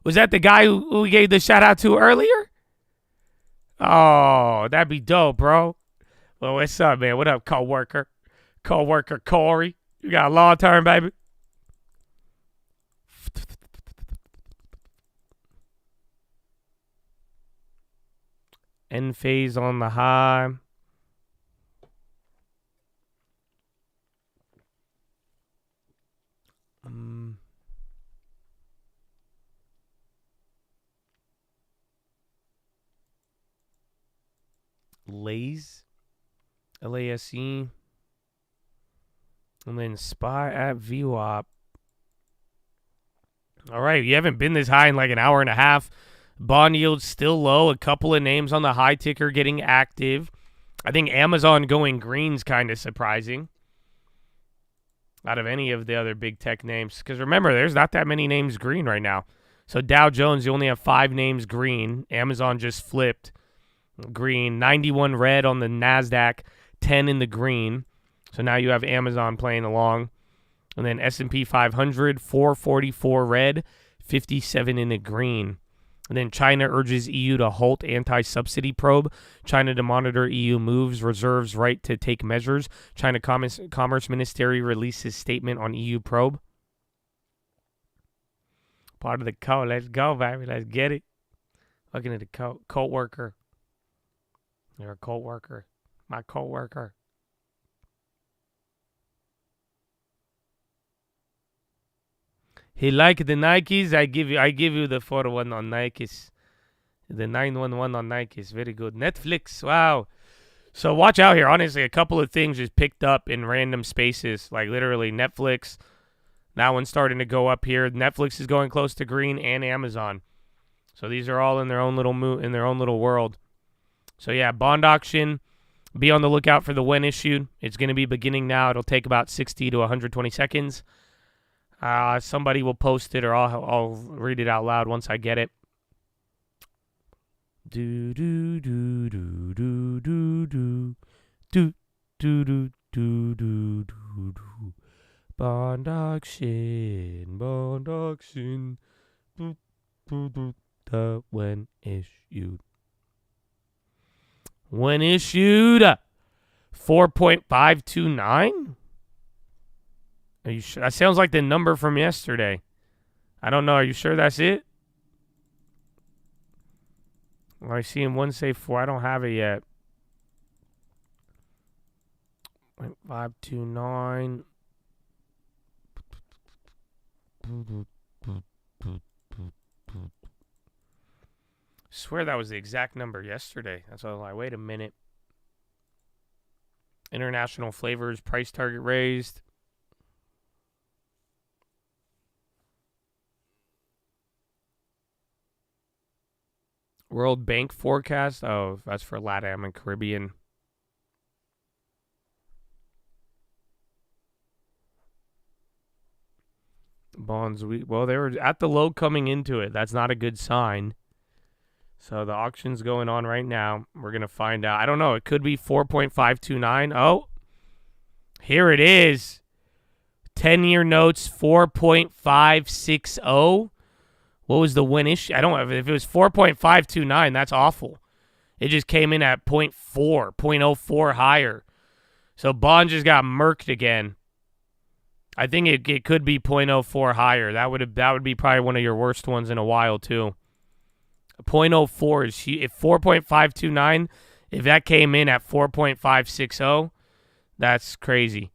A: Was that the guy who we gave the shout out to earlier? Oh, that'd be dope, bro. Well, what's up, man? What up, co-worker? Co-worker Corey. You got a long term, baby. End phase on the high. Lays, LASE, and then SPY at VWAP. All right, you haven't been this high in like an hour and a half. Bond yields still low. A couple of names on the high ticker getting active. I think Amazon going green's kind of surprising out of any of the other big tech names. Because remember, there's not that many names green right now. So Dow Jones, you only have 5 names green. Amazon just flipped. Green, 91 red on the NASDAQ, 10 in the green. So now you have Amazon playing along. And then S&P 500, 444 red, 57 in the green. And then China urges EU to halt anti-subsidy probe. China to monitor EU moves, reserves right to take measures. China Commerce Ministry releases statement on EU probe. Part of the cult. Let's go, baby. Let's get it. Looking at the cult worker. You're a cult worker. My cult worker. He liked the Nikes. I give you the 4-1 on Nikes. The 911 on Nikes. Very good. Netflix. Wow. So watch out here. Honestly, a couple of things just picked up in random spaces. Like literally Netflix. That one's starting to go up here. Netflix is going close to green, and Amazon. So these are all in their own little world. So yeah, bond auction. Be on the lookout for the when issued. It's going to be beginning now. It'll take about 60 to 120 seconds. Somebody will post it, or I'll read it out loud once I get it. Do do do do do do do do do do do do do. Bond auction, bond auction. Boop, When issued. When issued. 4.529? Are you sure? That sounds like the number from yesterday. I don't know. Are you sure that's it? Well, I see him one say 4. I don't have it yet. 529. Swear that was the exact number yesterday. That's why I was like, wait a minute. International flavors price target raised. World Bank forecast. Oh, that's for LATAM and Caribbean. Bonds. Well, they were at the low coming into it. That's not a good sign. So the auction's going on right now. We're going to find out. I don't know. It could be 4.529. Oh, here it is. 10-year notes, 4.560. What was the win issue? I don't know. If it was 4.529, that's awful. It just came in at 0.04 higher. So bond just got murked again. I think it could be 0.04 higher. That would be probably one of your worst ones in a while too. 0.04 is if 4.529. If that came in at 4.560, that's crazy.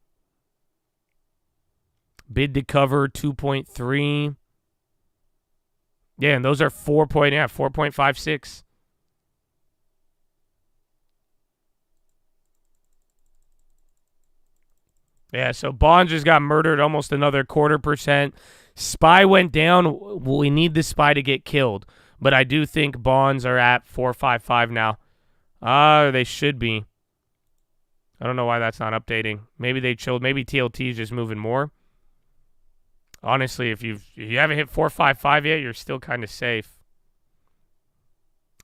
A: Bid to cover 2.3. Yeah, and those are 4.56. Yeah, so bond just got murdered almost another 0.25%. SPY went down. We need the SPY to get killed. But I do think bonds are at 455 now. They should be. I don't know why that's not updating. Maybe they chilled. Maybe TLT is just moving more. Honestly, if you haven't hit 455 yet, you're still kind of safe.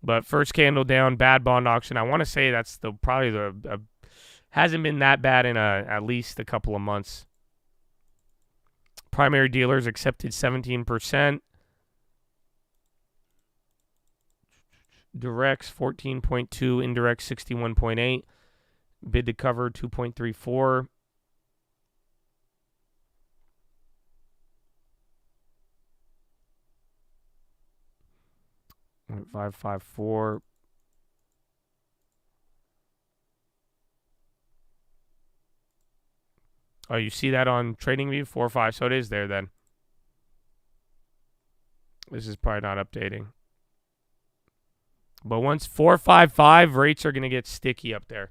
A: But first candle down, bad bond auction. I want to say that's probably the hasn't been that bad in at least a couple of months. Primary dealers accepted 17%. Directs 14.2, indirects 61.8, bid to cover 2.34. .554. Oh, you see that on TradingView 4.5, so it is there then. This is probably not updating. But once 4.55, rates are going to get sticky up there.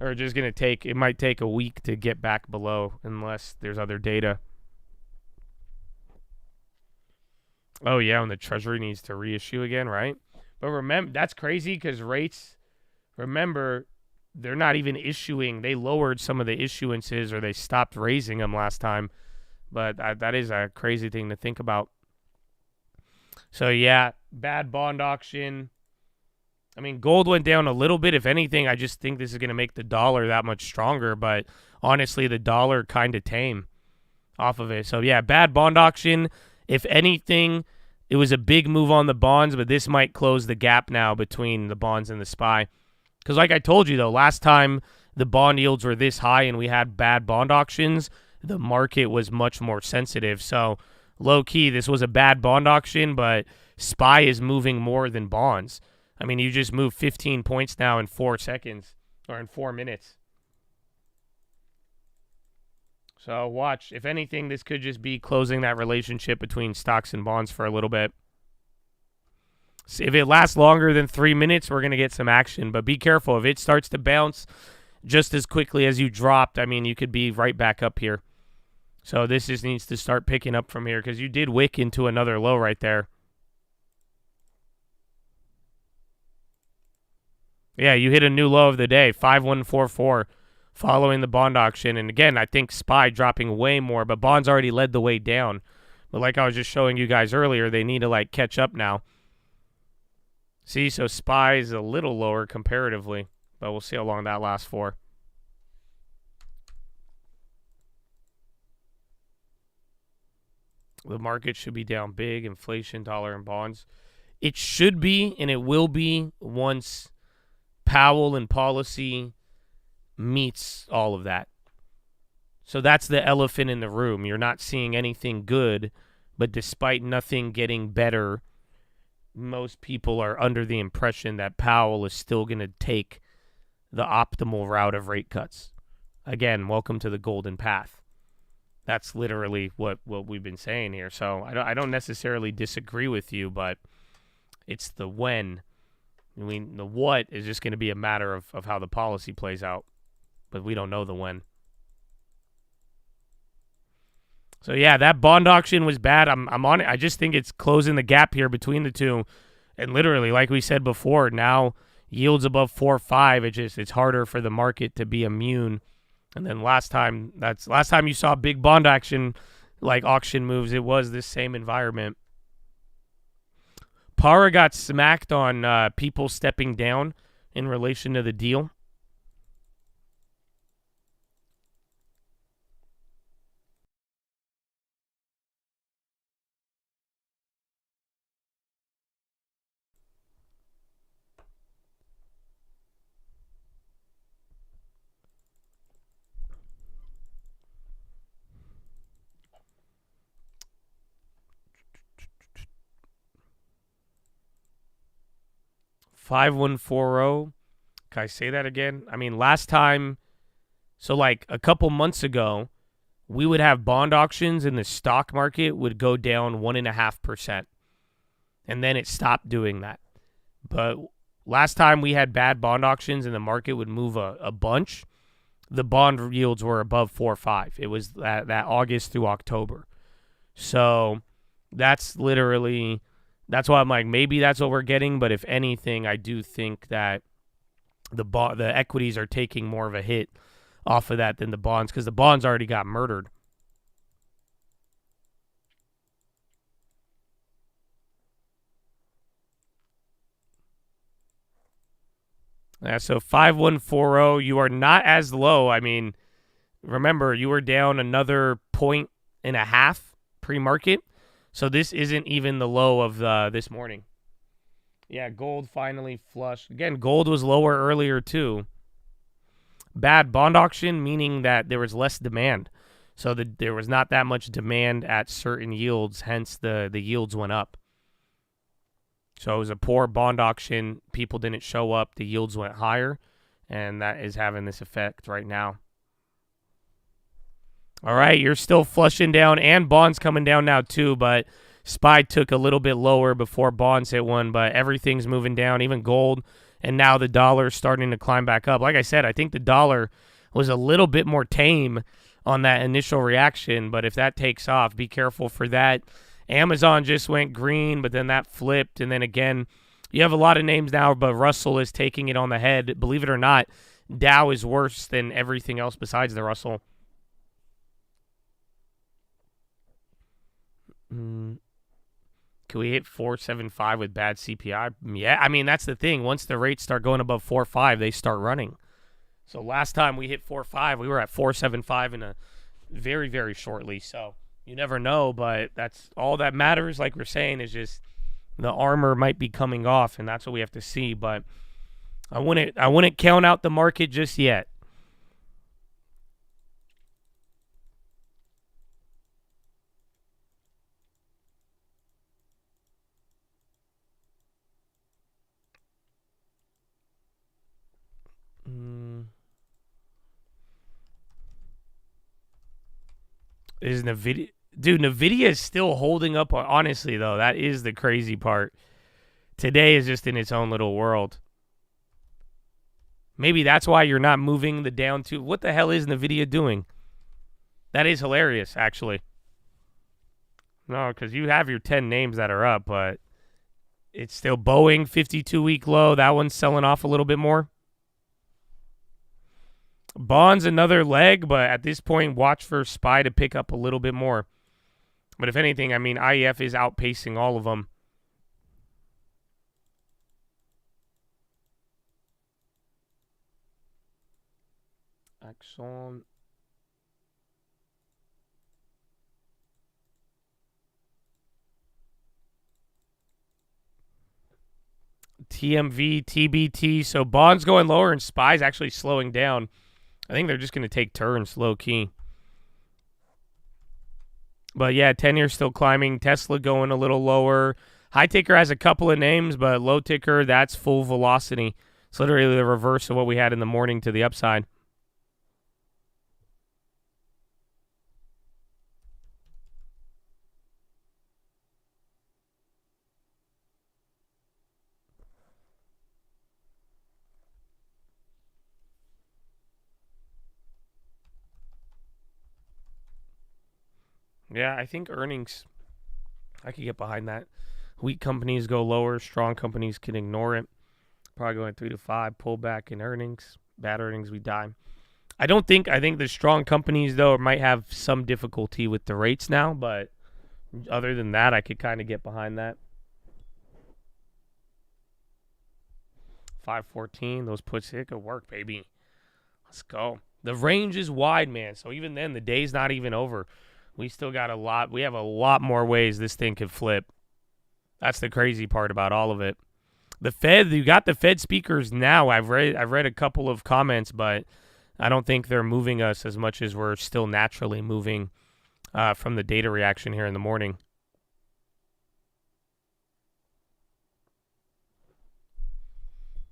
A: Or just going to it might take a week to get back below unless there's other data. Oh, yeah, and the Treasury needs to reissue again, right? But remember, that's crazy because rates, remember, they're not even issuing. They lowered some of the issuances or they stopped raising them last time. But that is a crazy thing to think about. So, yeah, bad bond auction. I mean, gold went down a little bit. If anything, I just think this is going to make the dollar that much stronger. But honestly, the dollar kind of tame off of it. So, yeah, bad bond auction. If anything, it was a big move on the bonds, but this might close the gap now between the bonds and the SPY. Because like I told you, though, last time the bond yields were this high and we had bad bond auctions, the market was much more sensitive. So, low-key, this was a bad bond auction, but SPY is moving more than bonds. I mean, you just moved 15 points now in 4 seconds, or in 4 minutes. So watch. If anything, this could just be closing that relationship between stocks and bonds for a little bit. So if it lasts longer than 3 minutes, we're going to get some action. But be careful. If it starts to bounce just as quickly as you dropped, I mean, you could be right back up here. So this just needs to start picking up from here because you did wick into another low right there. Yeah, you hit a new low of the day, 5144, following the bond auction. And again, I think SPY dropping way more, but bonds already led the way down. But like I was just showing you guys earlier, they need to catch up now. See, so SPY is a little lower comparatively, but we'll see how long that lasts for. The market should be down big, inflation, dollar, and bonds. It should be, and it will be once Powell and policy meets all of that. So that's the elephant in the room. You're not seeing anything good, but despite nothing getting better, most people are under the impression that Powell is still going to take the optimal route of rate cuts. Again, welcome to the golden path. That's literally what we've been saying here. So I don't necessarily disagree with you, but it's the when. I mean, the what is just going to be a matter of how the policy plays out, but we don't know the when. So yeah, that bond auction was bad. I'm on it. I just think it's closing the gap here between the two, and literally, like we said before, now yields above 4.5. It's harder for the market to be immune. And then last time you saw big bond action, like auction moves, it was this same environment. Para got smacked on people stepping down in relation to the deal. $5140. Can I say that again? I mean, last time, so like a couple months ago, we would have bond auctions and the stock market would go down 1.5%. And then it stopped doing that. But last time we had bad bond auctions and the market would move a bunch, the bond yields were above 4.5. It was that August through October. So that's literally... That's why I'm like, maybe that's what we're getting. But if anything, I do think that the equities are taking more of a hit off of that than the bonds, because the bonds already got murdered. Yeah, so 5140, you are not as low. I mean, remember, you were down another 1.5 pre-market. So this isn't even the low of this morning. Yeah, gold finally flushed. Again, gold was lower earlier too. Bad bond auction, meaning that there was less demand. So there was not that much demand at certain yields, hence the yields went up. So it was a poor bond auction. People didn't show up. The yields went higher, and that is having this effect right now. All right, you're still flushing down, and bonds coming down now too, but SPY took a little bit lower before bonds hit one, but everything's moving down, even gold, and now the dollar's starting to climb back up. Like I said, I think the dollar was a little bit more tame on that initial reaction, but if that takes off, be careful for that. Amazon just went green, but then that flipped, and then again, you have a lot of names now, but Russell is taking it on the head. Believe it or not, Dow is worse than everything else besides the Russell. Can we hit 4.75 with bad CPI? Yeah, I mean, that's the thing. Once the rates start going above 4.5, they start running. So last time we hit 4.5, we were at 4.75 in a very, very shortly. So you never know, but that's all that matters. Like we're saying, is just the armor might be coming off, and that's what we have to see. But I wouldn't count out the market just yet. Is NVIDIA... Dude, NVIDIA is still holding up. Honestly, though, that is the crazy part. Today is just in its own little world. Maybe that's why you're not moving the down to... What the hell is NVIDIA doing? That is hilarious, actually. No, because you have your 10 names that are up, but it's still Boeing, 52-week low. That one's selling off a little bit more. Bonds another leg, but at this point, watch for SPY to pick up a little bit more. But if anything, I mean, IEF is outpacing all of them. Exxon. TMV, TBT. So bonds going lower and SPY's actually slowing down. I think they're just going to take turns low key. But yeah, 10-year still climbing. Tesla going a little lower. High ticker has a couple of names, but low ticker, that's full velocity. It's literally the reverse of what we had in the morning to the upside. Yeah, I think earnings, I could get behind that. Weak companies go lower. Strong companies can ignore it. Probably going 3 to 5. Pullback in earnings. Bad earnings, we die. I think the strong companies, though, might have some difficulty with the rates now. But other than that, I could kind of get behind that. 514. Those puts, it could work, baby. Let's go. The range is wide, man. So even then, the day's not even over. We still got a lot. We have a lot more ways this thing could flip. That's the crazy part about all of it. The Fed, you got the Fed speakers now. I've read a couple of comments, but I don't think they're moving us as much as we're still naturally moving from the data reaction here in the morning.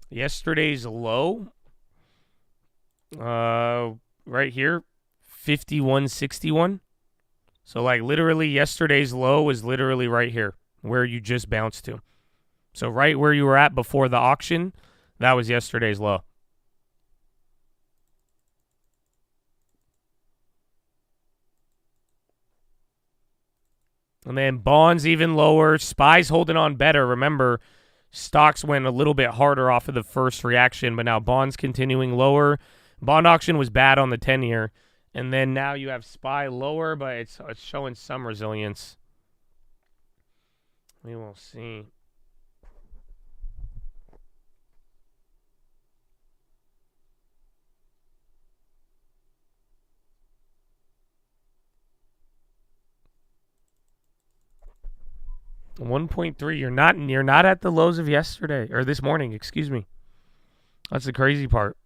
A: Yesterday's low, right here, 51.61. So, like, literally yesterday's low is literally right here where you just bounced to. So, right where you were at before the auction, that was yesterday's low. And then bonds even lower. SPY's holding on better. Remember, stocks went a little bit harder off of the first reaction, but now bonds continuing lower. Bond auction was bad on the 10-year. And then now you have SPY lower, but it's showing some resilience. We will see. $1.3. You're not at the lows of yesterday or this morning. Excuse me. That's the crazy part.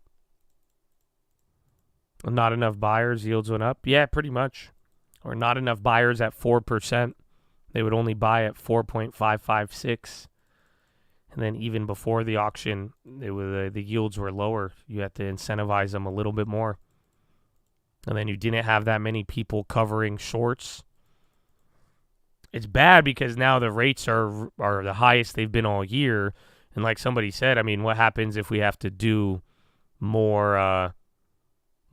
A: Not enough buyers, yields went up. Yeah, pretty much. Or not enough buyers at 4%. They would only buy at 4.556. And then even before the auction, the yields were lower. You had to incentivize them a little bit more. And then you didn't have that many people covering shorts. It's bad because now the rates are the highest they've been all year. And like somebody said, I mean, what happens if we have to do more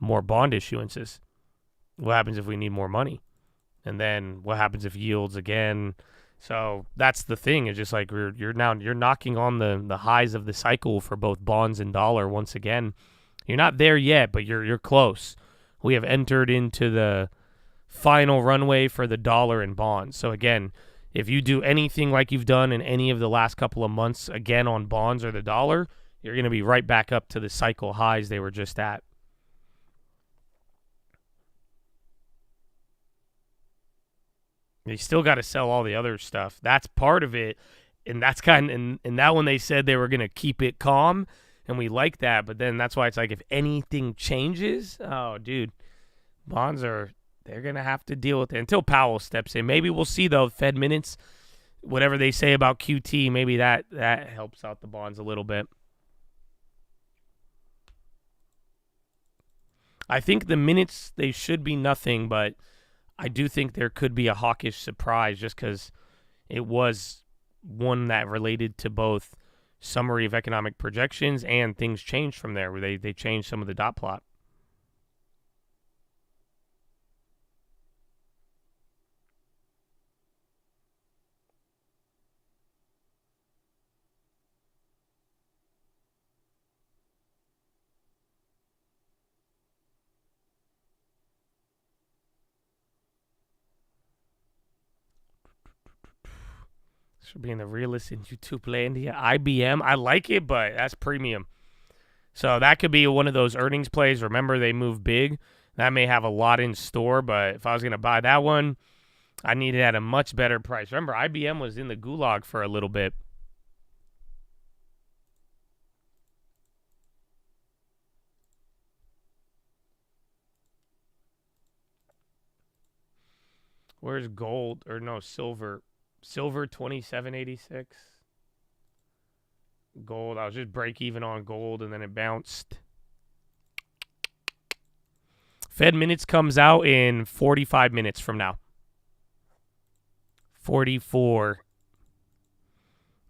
A: bond issuances? What happens if we need more money? And then what happens if yields again? So that's the thing. It's just like you're knocking on the highs of the cycle for both bonds and dollar once again. You're not there yet, but you're close. We have entered into the final runway for the dollar and bonds. So again, if you do anything like you've done in any of the last couple of months, again on bonds or the dollar, you're going to be right back up to the cycle highs they were just at. They still got to sell all the other stuff. That's part of it. And that's and that one they said they were going to keep it calm. And we like that. But then that's why it's like if anything changes, oh, dude, bonds they're going to have to deal with it until Powell steps in. Maybe we'll see, though, Fed minutes, whatever they say about QT, maybe that helps out the bonds a little bit. I think the minutes, they should be nothing, but I do think there could be a hawkish surprise just because it was one that related to both summary of economic projections and things changed from there where they changed some of the dot plot. For being the realist in YouTube land here. IBM, I like it, but that's premium. So that could be one of those earnings plays. Remember, they move big. That may have a lot in store, but if I was going to buy that one, I need it at a much better price. Remember, IBM was in the gulag for a little bit. Where's gold? Or no, silver. Silver 27.86. Gold. I was just break even on gold and then it bounced. Fed minutes comes out in 45 minutes from now. 44.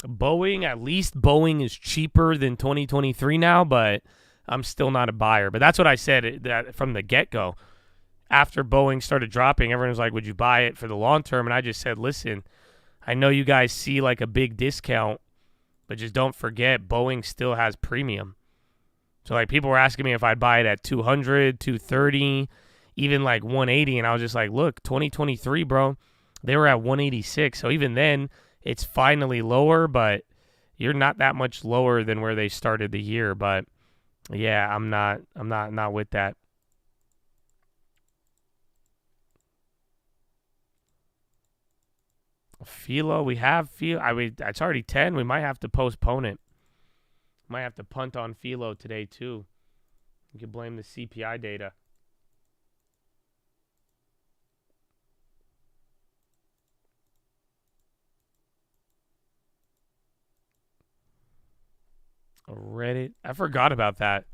A: Boeing, at least Boeing is cheaper than 2023 now, but I'm still not a buyer. But that's what I said that from the get-go. After Boeing started dropping, everyone was like, would you buy it for the long term? And I just said, listen, I know you guys see like a big discount, but just don't forget Boeing still has premium. So like people were asking me if I'd buy it at 200, 230, even like 180. And I was just like, look, 2023, bro, they were at 186. So even then, it's finally lower, but you're not that much lower than where they started the year. But yeah, I'm not with that. PHILO, we have PHILO. I mean, it's already 10. We might have to postpone it. Might have to punt on PHILO today too. You can blame the CPI data. Reddit. I forgot about that.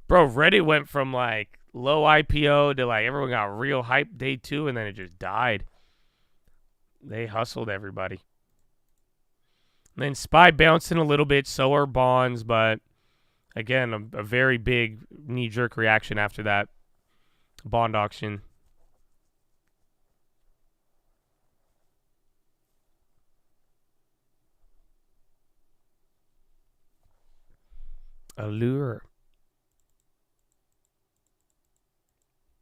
A: Bro, Reddit went from like low IPO to like everyone got real hype day 2 and then it just died. They hustled everybody. And then SPY bouncing a little bit, so are bonds, but again, a very big knee-jerk reaction after that bond auction. Allure.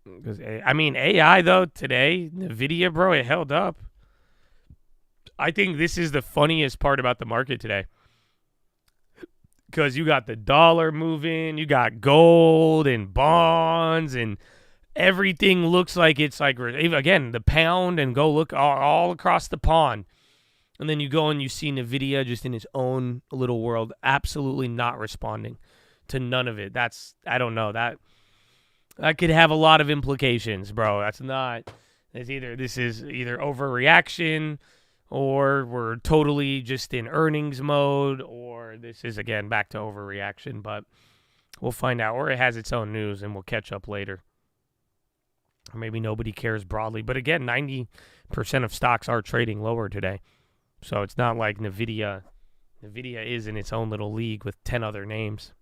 A: Because I mean, AI though today, Nvidia, bro, it held up. I think this is the funniest part about the market today. Because you got the dollar moving, you got gold and bonds, and everything looks like it's like, again, the pound, and go look all across the pond. And then you go and you see NVIDIA just in its own little world, absolutely not responding to none of it. I don't know. That could have a lot of implications, bro. This is either overreaction, or we're totally just in earnings mode, or this is, again, back to overreaction. But we'll find out. Or it has its own news, and we'll catch up later. Or maybe nobody cares broadly. But, again, 90% of stocks are trading lower today. So it's not like NVIDIA is in its own little league with 10 other names.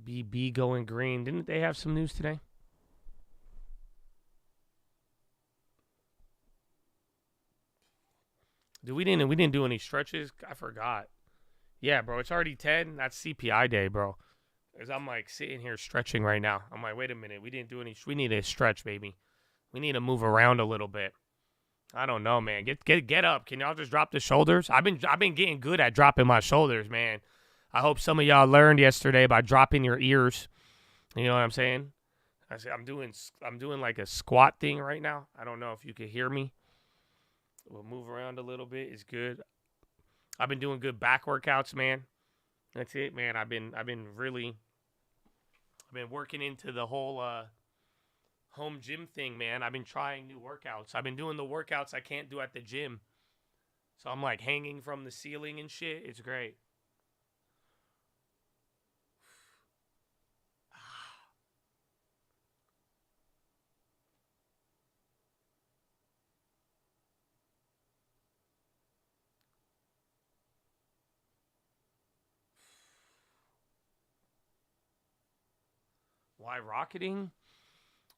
A: BB going green. Didn't they have some news today? We didn't do any stretches. I forgot. Yeah, bro, it's already 10. That's CPI day, bro. Because I'm like sitting here stretching right now. I'm like, wait a minute. We didn't do any. We need to stretch, baby. We need to move around a little bit. I don't know, man. Get up. Can y'all just drop the shoulders? I've been getting good at dropping my shoulders, man. I hope some of y'all learned yesterday by dropping your ears. You know what I'm saying? I'm doing like a squat thing right now. I don't know if you can hear me. We'll move around a little bit. It's good. I've been doing good back workouts, man. That's it, man. I've been working into the whole home gym thing, man. I've been trying new workouts. I've been doing the workouts I can't do at the gym. So I'm like hanging from the ceiling and shit. It's great. Why rocketing?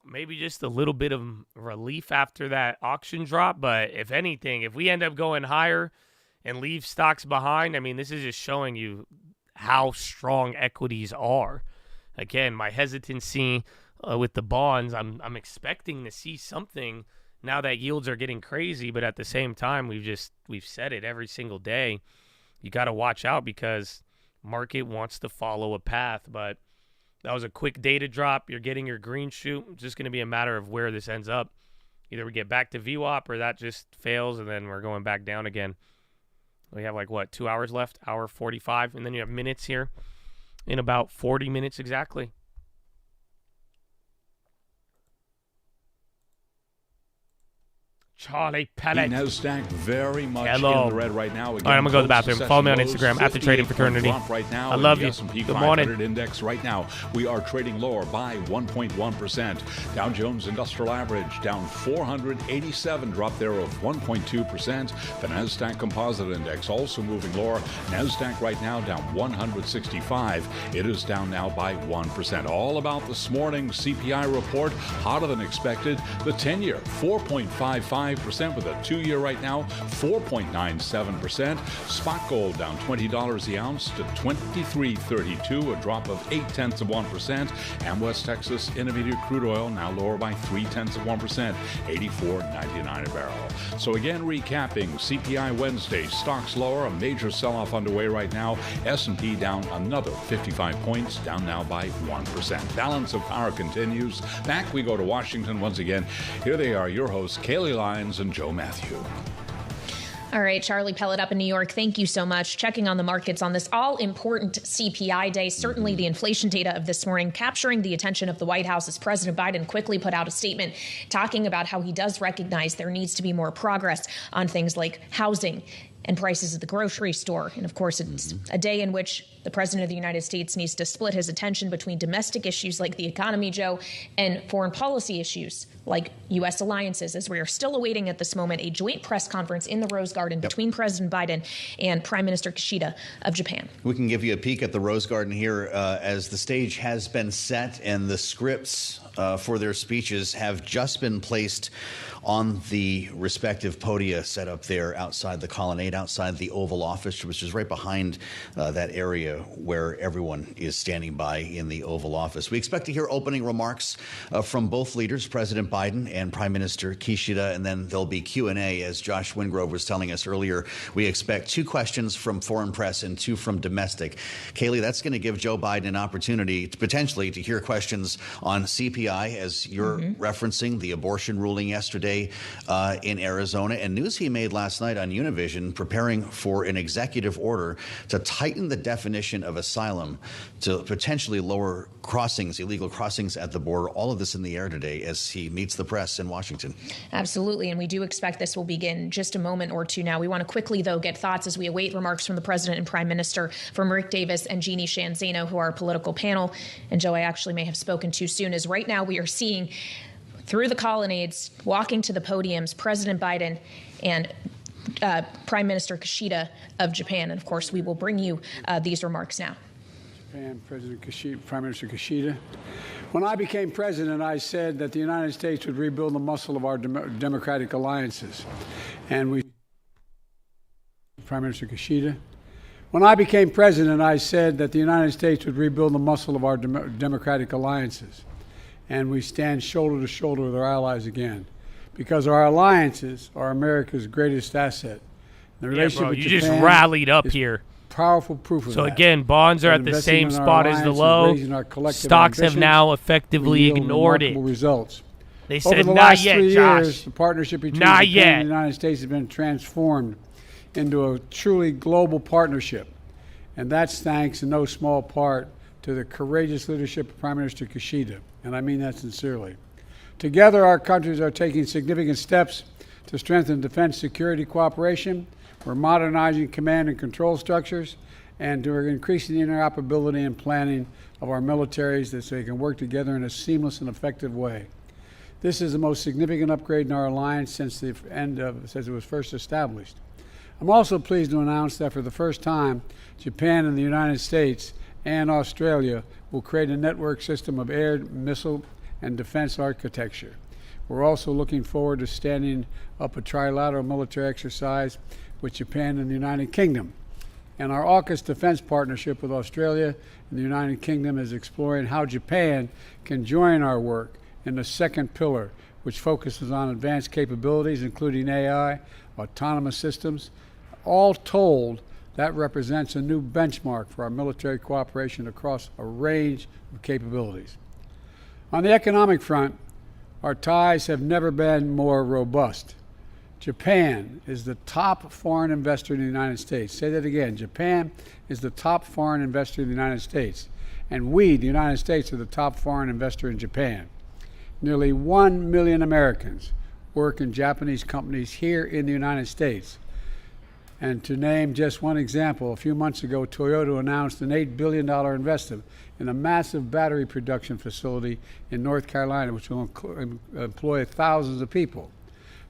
A: Maybe just a little bit of relief after that auction drop. But if anything, if we end up going higher and leave stocks behind, I mean, this is just showing you how strong equities are. Again, my hesitancy with the bonds, I'm expecting to see something now that yields are getting crazy. But at the same time, we've said it every single day. You got to watch out because market wants to follow a path. But that was a quick data drop. You're getting your green shoot. It's just going to be a matter of where this ends up. Either we get back to VWAP or that just fails and then we're going back down again. We have like, what, 2 hours left? Hour 45. And then you have minutes here in about 40 minutes exactly. Charlie Pellet.
Q: The Nasdaq very much
A: Hello.
Q: in the red right now. Again,
A: all right, I'm going to go to the bathroom. Follow me on Instagram, at the Trading Fraternity.
Q: Right now,
A: I love you.
Q: S&P
A: Good
Q: 500
A: morning.
Q: Index right now, we are trading lower by 1.1%. Dow Jones Industrial Average down 487, drop there of 1.2%. The Nasdaq Composite Index also moving lower. Nasdaq right now down 165. It is down now by 1%. All about this morning's CPI report, hotter than expected. The 10-year, 4.55%, with a 2-year right now, 4.97%. Spot gold down $20 the ounce to $23.32, a drop of 0.8%. And West Texas Intermediate crude oil now lower by 0.3%, $84.99 a barrel. So again, recapping, CPI Wednesday, stocks lower, a major sell-off underway right now. S&P down another 55 points, down now by 1%. Balance of power continues. Back we go to Washington once again. Here they are, your hosts, Kaylee Lyons and Joe Matthew.
R: All right, Charlie Pellet up in New York. Thank you so much. Checking on the markets on this all-important CPI day. Certainly the inflation data of this morning capturing the attention of the White House as President Biden quickly put out a statement talking about how he does recognize there needs to be more progress on things like housing and prices at the grocery store. And of course, it's a day in which the President of the United States needs to split his attention between domestic issues like the economy, Joe, and foreign policy issues like U.S. alliances, as we are still awaiting at this moment a joint press conference in the Rose Garden between President Biden and Prime Minister Kishida of Japan.
S: We can give you a peek at the Rose Garden here as the stage has been set and the scripts for their speeches have just been placed on the respective podia set up there outside the colonnade, outside the Oval Office, which is right behind that area where everyone is standing by in the Oval Office. We expect to hear opening remarks from both leaders, President Biden and Prime Minister Kishida, and then there'll be Q&A. As Josh Wingrove was telling us earlier, we expect 2 questions from foreign press and 2 from domestic. Kaylee, that's going to give Joe Biden an opportunity to potentially to hear questions on CPI, as you're referencing the abortion ruling yesterday in Arizona, and news he made last night on Univision preparing for an executive order to tighten the definition of asylum to potentially lower crossings, illegal crossings at the border. All of this in the air today as he meets the press in Washington.
R: Absolutely, and we do expect this will begin in just a moment or two now. We want to quickly, though, get thoughts as we await remarks from the President and Prime Minister, from Rick Davis and Jeannie Sheehan Zaino, who are our political panel. And Joe, I actually may have spoken too soon, as right now we are seeing through the colonnades, walking to the podiums, President Biden and Prime Minister Kishida of Japan. And of course, we will bring you these remarks now.
T: Japan, President Kishida, Prime Minister Kishida. When I became president, I said that the United States would rebuild the muscle of our democratic alliances. And we, Prime Minister Kishida. When I became president, I said that the United States would rebuild the muscle of our democratic alliances. And we stand shoulder to shoulder with our allies again, because our alliances are America's greatest asset. The relationship with
A: you
T: Japan
A: just rallied up here.
T: Powerful proof of
A: so
T: that.
A: again, bonds are at the same spot as the low. Stocks have now effectively ignored it.
T: Results.
A: They said
T: over the
A: not
T: last
A: yet,
T: 3
A: Josh.
T: years, the partnership between
A: not
T: Japan
A: yet.
T: and the United States has been transformed into a truly global partnership, and that's thanks in no small part to the courageous leadership of Prime Minister Kishida, and I mean that sincerely. Together, our countries are taking significant steps to strengthen defense security cooperation. We're modernizing command and control structures, and we're increasing the interoperability and planning of our militaries so they can work together in a seamless and effective way. This is the most significant upgrade in our alliance since it was first established. I'm also pleased to announce that for the first time, Japan and the United States and Australia will create a network system of air, missile, and defense architecture. We're also looking forward to standing up a trilateral military exercise with Japan and the United Kingdom. And our AUKUS defense partnership with Australia and the United Kingdom is exploring how Japan can join our work in the second pillar, which focuses on advanced capabilities, including AI, autonomous systems. All told, that represents a new benchmark for our military cooperation across a range of capabilities. On the economic front, our ties have never been more robust. Japan is the top foreign investor in the United States. Say that again. Japan is the top foreign investor in the United States. And we, the United States, are the top foreign investor in Japan. Nearly 1 million Americans work in Japanese companies here in the United States. And to name just one example, a few months ago, Toyota announced an $8 billion investment in a massive battery production facility in North Carolina, which will employ thousands of people.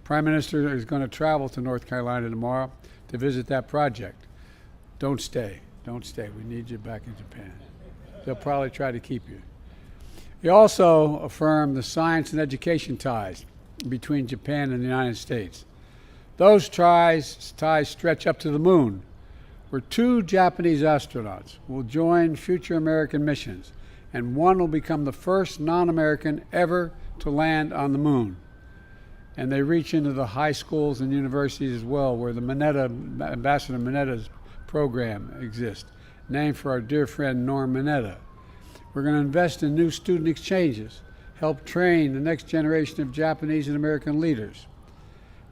T: Prime Minister is going to travel to North Carolina tomorrow to visit that project. Don't stay. Don't stay. We need you back in Japan. They'll probably try to keep you. He also affirmed the science and education ties between Japan and the United States. Those ties stretch up to the moon, where 2 Japanese astronauts will join future American missions, and one will become the first non-American ever to land on the moon. And they reach into the high schools and universities as well, where the Ambassador Minetta's program exists, named for our dear friend Norm Mineta. We're going to invest in new student exchanges, help train the next generation of Japanese and American leaders.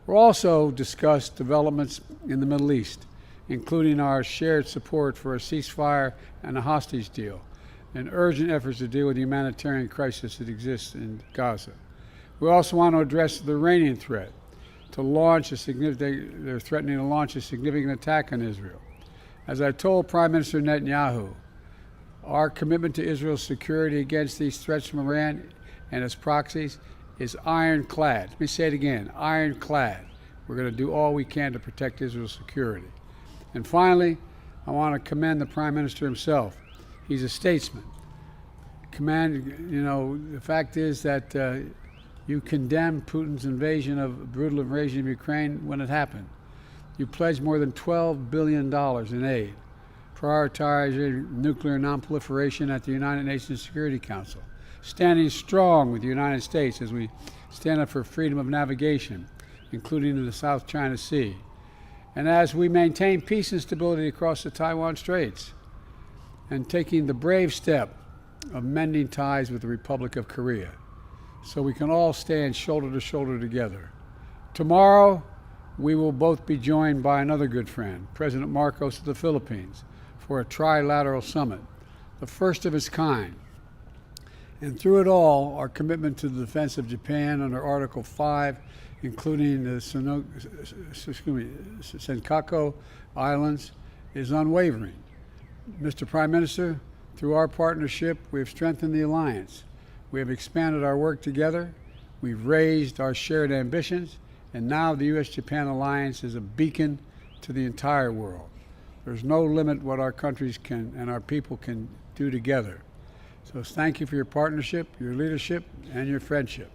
T: We'll also discuss developments in the Middle East, including our shared support for a ceasefire and a hostage deal, and urgent efforts to deal with the humanitarian crisis that exists in Gaza. We also want to address the Iranian threat they're threatening to launch a significant attack on Israel. As I told Prime Minister Netanyahu, our commitment to Israel's security against these threats from Iran and its proxies is ironclad. Let me say it again, ironclad. We're going to do all we can to protect Israel's security. And finally, I want to commend the Prime Minister himself. He's a statesman. The fact is that you condemned Putin's brutal invasion of Ukraine when it happened. You pledged more than $12 billion in aid, prioritizing nuclear nonproliferation at the United Nations Security Council, standing strong with the United States as we stand up for freedom of navigation, including in the South China Sea, and as we maintain peace and stability across the Taiwan Straits, and taking the brave step of mending ties with the Republic of Korea, so we can all stand shoulder to shoulder together. Tomorrow, we will both be joined by another good friend, President Marcos of the Philippines, for a trilateral summit, the first of its kind. And through it all, our commitment to the defense of Japan under Article 5, including the Senkaku Islands, is unwavering. Mr. Prime Minister, through our partnership, we have strengthened the alliance. We have expanded our work together. We've raised our shared ambitions. And now the U.S.-Japan alliance is a beacon to the entire world. There's no limit what our countries can and our people can do together. So thank you for your partnership, your leadership, and your friendship.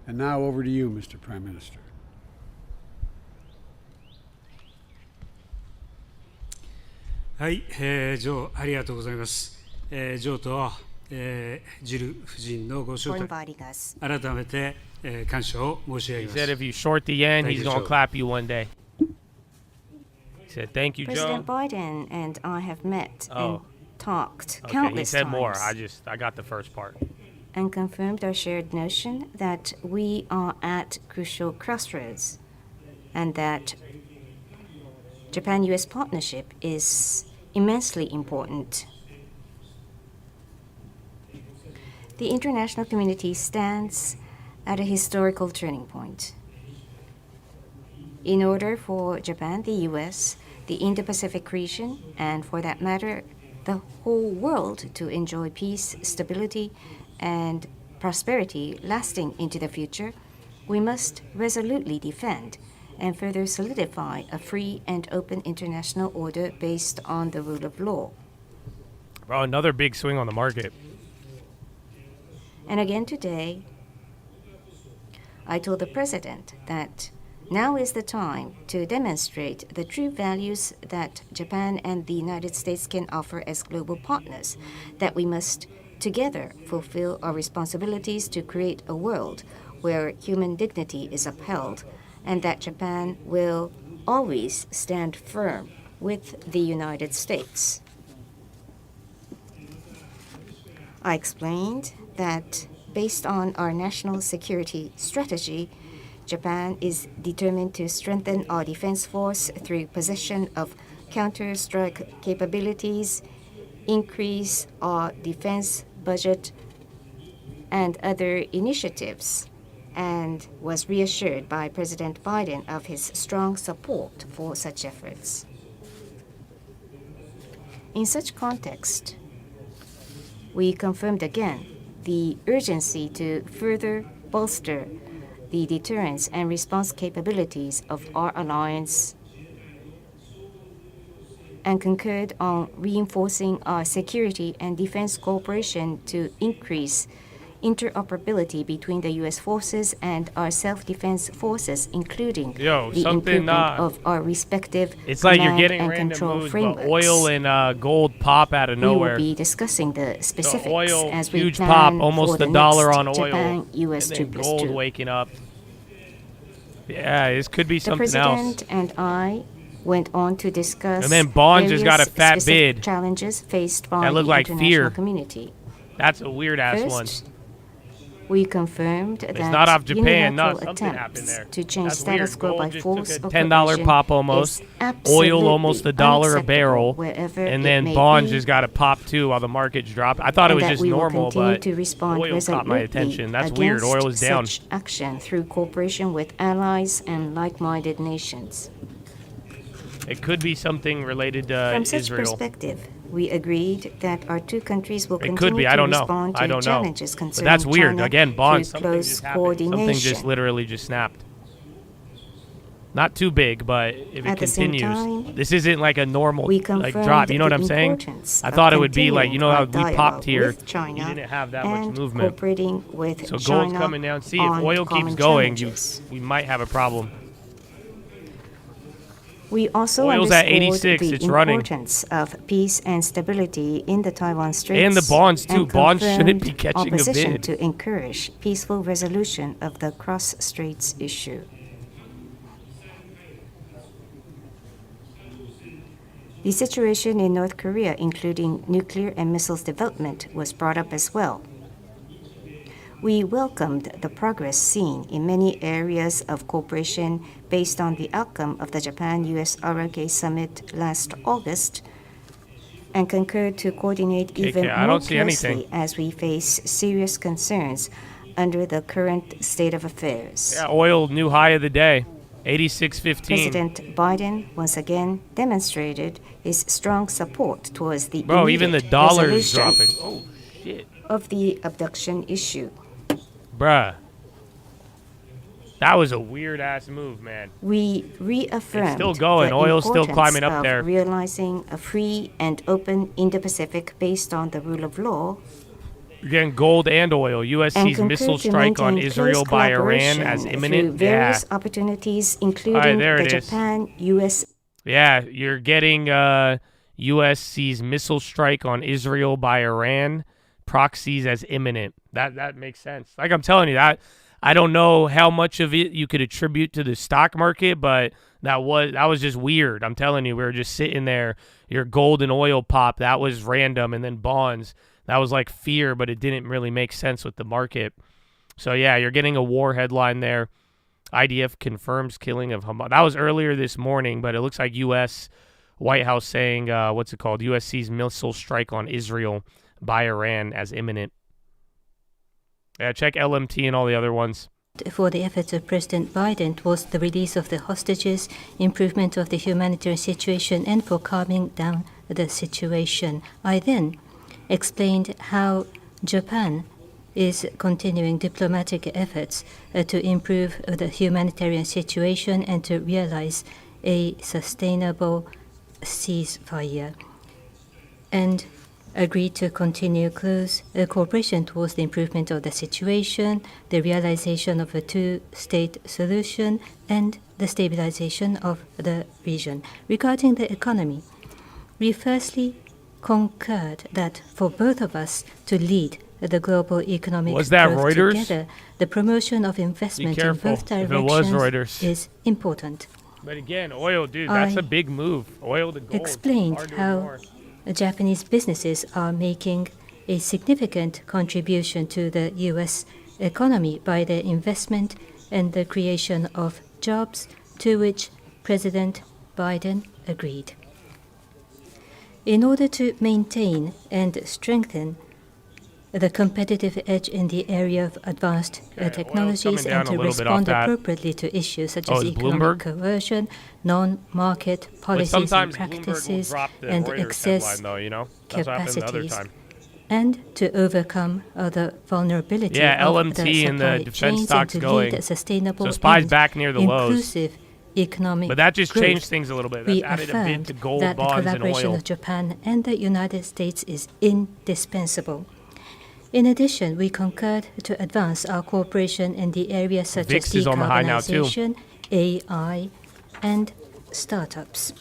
T: And now over to you, Mr. Prime Minister.
U: はい、ジョー、ありがとうございます。ジョーと、ジル夫人のご招待、改めて、感謝を申し上げます。
A: He said if you short the yen, he's going to clap you one day. He said, thank you, Joe.
V: President Biden and I have met and talked countless
A: he said
V: times.
A: More. I got the first part.
V: And confirmed our shared notion that we are at crucial crossroads and that Japan-US partnership is immensely important. The international community stands at a historical turning point. In order for Japan, the US, the Indo-Pacific region, and for that matter, the whole world to enjoy peace, stability, and prosperity lasting into the future, we must resolutely defend and further solidify a free and open international order based on the rule of law.
A: Bro, another big swing on the market.
V: And again today, I told the President that now is the time to demonstrate the true values that Japan and the United States can offer as global partners, that we must together fulfill our responsibilities to create a world where human dignity is upheld, and that Japan will always stand firm with the United States. I explained that based on our national security strategy, Japan is determined to strengthen our defense force through possession of counter-strike capabilities, increase our defense budget, and other initiatives, and was reassured by President Biden of his strong support for such efforts. In such context, we confirmed again the urgency to further bolster the deterrence and response capabilities of our alliance and concurred on reinforcing our security and defense cooperation to increase interoperability between the U.S. forces and our self-defense forces, including the improvement of our respective
A: it's like you're
V: command
A: getting
V: and
A: random
V: control
A: moves,
V: frameworks.
A: but oil and gold pop out of nowhere.
V: We will be discussing the specifics
A: So oil,
V: as we
A: huge
V: plan
A: pop,
V: for
A: almost
V: the
A: $1 on
V: next
A: oil,
V: Japan-US
A: and then
V: 2+2.
A: gold waking up. Yeah, this could be
V: The
A: something else.
V: President and I went on to discuss
A: And then bonds just got a
V: various
A: fat
V: specific
A: bid.
V: challenges faced by
A: That looked
V: the
A: like
V: international
A: fear.
V: community.
A: That's a weird ass
V: First,
A: one.
V: we confirmed that
A: It's not off Japan. No,
V: unilateral
A: something happened
V: attempts
A: there.
V: to change
A: That's
V: status
A: weird.
V: quo
A: Gold
V: by
A: just
V: force
A: took a
V: of
A: $10
V: coercion
A: pop
V: is
A: almost.
V: absolutely
A: Oil almost $1 a
V: unacceptable
A: barrel.
V: wherever
A: And
V: it
A: then
V: may
A: bonds
V: be,
A: just got a pop too while the markets dropped. I thought it
V: and
A: was
V: that
A: just
V: we will
A: normal,
V: continue
A: but
V: to respond
A: oil caught my attention. That's weird.
V: against
A: Oil is down.
V: such action through cooperation with allies and like-minded nations.
A: It could be something related to
V: From such
A: Israel.
V: perspective, we agreed that our two countries will
A: It
V: continue
A: could be. I
V: to
A: don't know.
V: respond to
A: I don't know.
V: challenges
A: But
V: concerning
A: that's weird.
V: China
A: Again, bonds.
V: through
A: Something
V: close
A: just happened. Something
V: coordination.
A: just literally just snapped. Not too big, but if it
V: At the same
A: continues,
V: time,
A: this isn't like a normal
V: we
A: like
V: confirmed
A: drop. You know what
V: the
A: I'm saying?
V: importance
A: I
V: of
A: thought it would be like, you know how we
V: continuing our
A: popped here.
V: dialogue with
A: You
V: China
A: didn't have that
V: and
A: much movement.
V: cooperating with
A: So
V: China
A: gold's coming down. See, if
V: on
A: oil keeps
V: common
A: going,
V: challenges.
A: we might have a problem.
V: We also
A: Oil's at
V: underscored
A: 86,
V: the
A: it's running.
V: importance of peace and stability in the Taiwan Straits
A: And the bonds, too.
V: and
A: Bonds shouldn't be
V: confirmed
A: catching
V: our
A: a
V: position
A: bid.
V: to encourage peaceful resolution of the cross-straits issue. The situation in North Korea, including nuclear and missiles development, was brought up as well. We welcomed the progress seen in many areas of cooperation based on the outcome of the Japan-US ROK summit last August and concurred to coordinate even
A: I
V: more
A: don't see
V: closely
A: anything.
V: as we face serious concerns under the current state of affairs.
A: Yeah, oil new high of the day, 86.15.
V: President Biden once again demonstrated his strong support towards the
A: Bro, even the
V: immediate
A: dollar's
V: resolution
A: dropping. Oh shit,
V: of the abduction issue.
A: bruh. That was a weird ass move, man.
V: We reaffirmed
A: It's still going.
V: the
A: Oil's still
V: importance
A: climbing up
V: of
A: there.
V: realizing a free and open Indo-Pacific based on the rule of law.
A: Again, gold and oil. U.S.
V: And
A: sees
V: concurred
A: missile
V: to
A: strike on
V: maintain
A: Israel
V: close
A: by Iran
V: collaboration
A: as
V: through
A: imminent. Yeah.
V: various opportunities, including
A: All right, there
V: the
A: it is.
V: Japan-U.S.
A: Yeah, you're getting U.S. sees missile strike on Israel by Iran, proxies as imminent. That makes sense. Like I'm telling you, that I don't know how much of it you could attribute to the stock market, but that was just weird. I'm telling you, we were just sitting there. Your gold and oil pop, that was random, and then bonds, that was like fear, but it didn't really make sense with the market. So yeah, you're getting a war headline there. IDF confirms killing of Hamas. That was earlier this morning, but it looks like U.S. White House saying, what's it called? U.S. sees missile strike on Israel by Iran as imminent. Yeah, check LMT and all the other ones.
B: For the efforts of President Biden was the release of the hostages, improvement of the humanitarian situation, and for calming down the situation. I then explained how Japan is continuing diplomatic efforts to improve the humanitarian situation and to realize a sustainable ceasefire, and agreed to continue close cooperation towards the improvement of the situation, the realization of a two-state solution, and the stabilization of the region. Regarding the economy, we firstly concurred that for both of us to lead the global economic
A: Was that
B: growth
A: Reuters?
B: together, the promotion of investment in
A: careful
B: both
A: if it was
B: directions
A: Reuters.
B: is important.
A: But again, oil, dude, that's
B: I
A: a big move. Oil to gold.
B: Explained
A: Hard to
B: how
A: ignore.
B: Japanese businesses are making a significant contribution to the U.S. economy by their investment and the creation of jobs, to which President Biden agreed. In order to maintain and strengthen the competitive edge in the area of advanced technologies and to respond appropriately to issues such as economic coercion, non-market policies and practices, and excess capacities, and to overcome the vulnerability of the supply chains and to lead a sustainable and inclusive economic
A: but that just
B: growth.
A: changed things a little bit.
B: We
A: That's added a bit to
B: affirmed
A: gold,
B: that the
A: bonds, and
B: collaboration
A: oil.
B: of Japan and the United States is indispensable. In addition, we concurred to advance our cooperation in the areas such as
A: VIX is on the high now, too.
B: decarbonization, AI, and startups.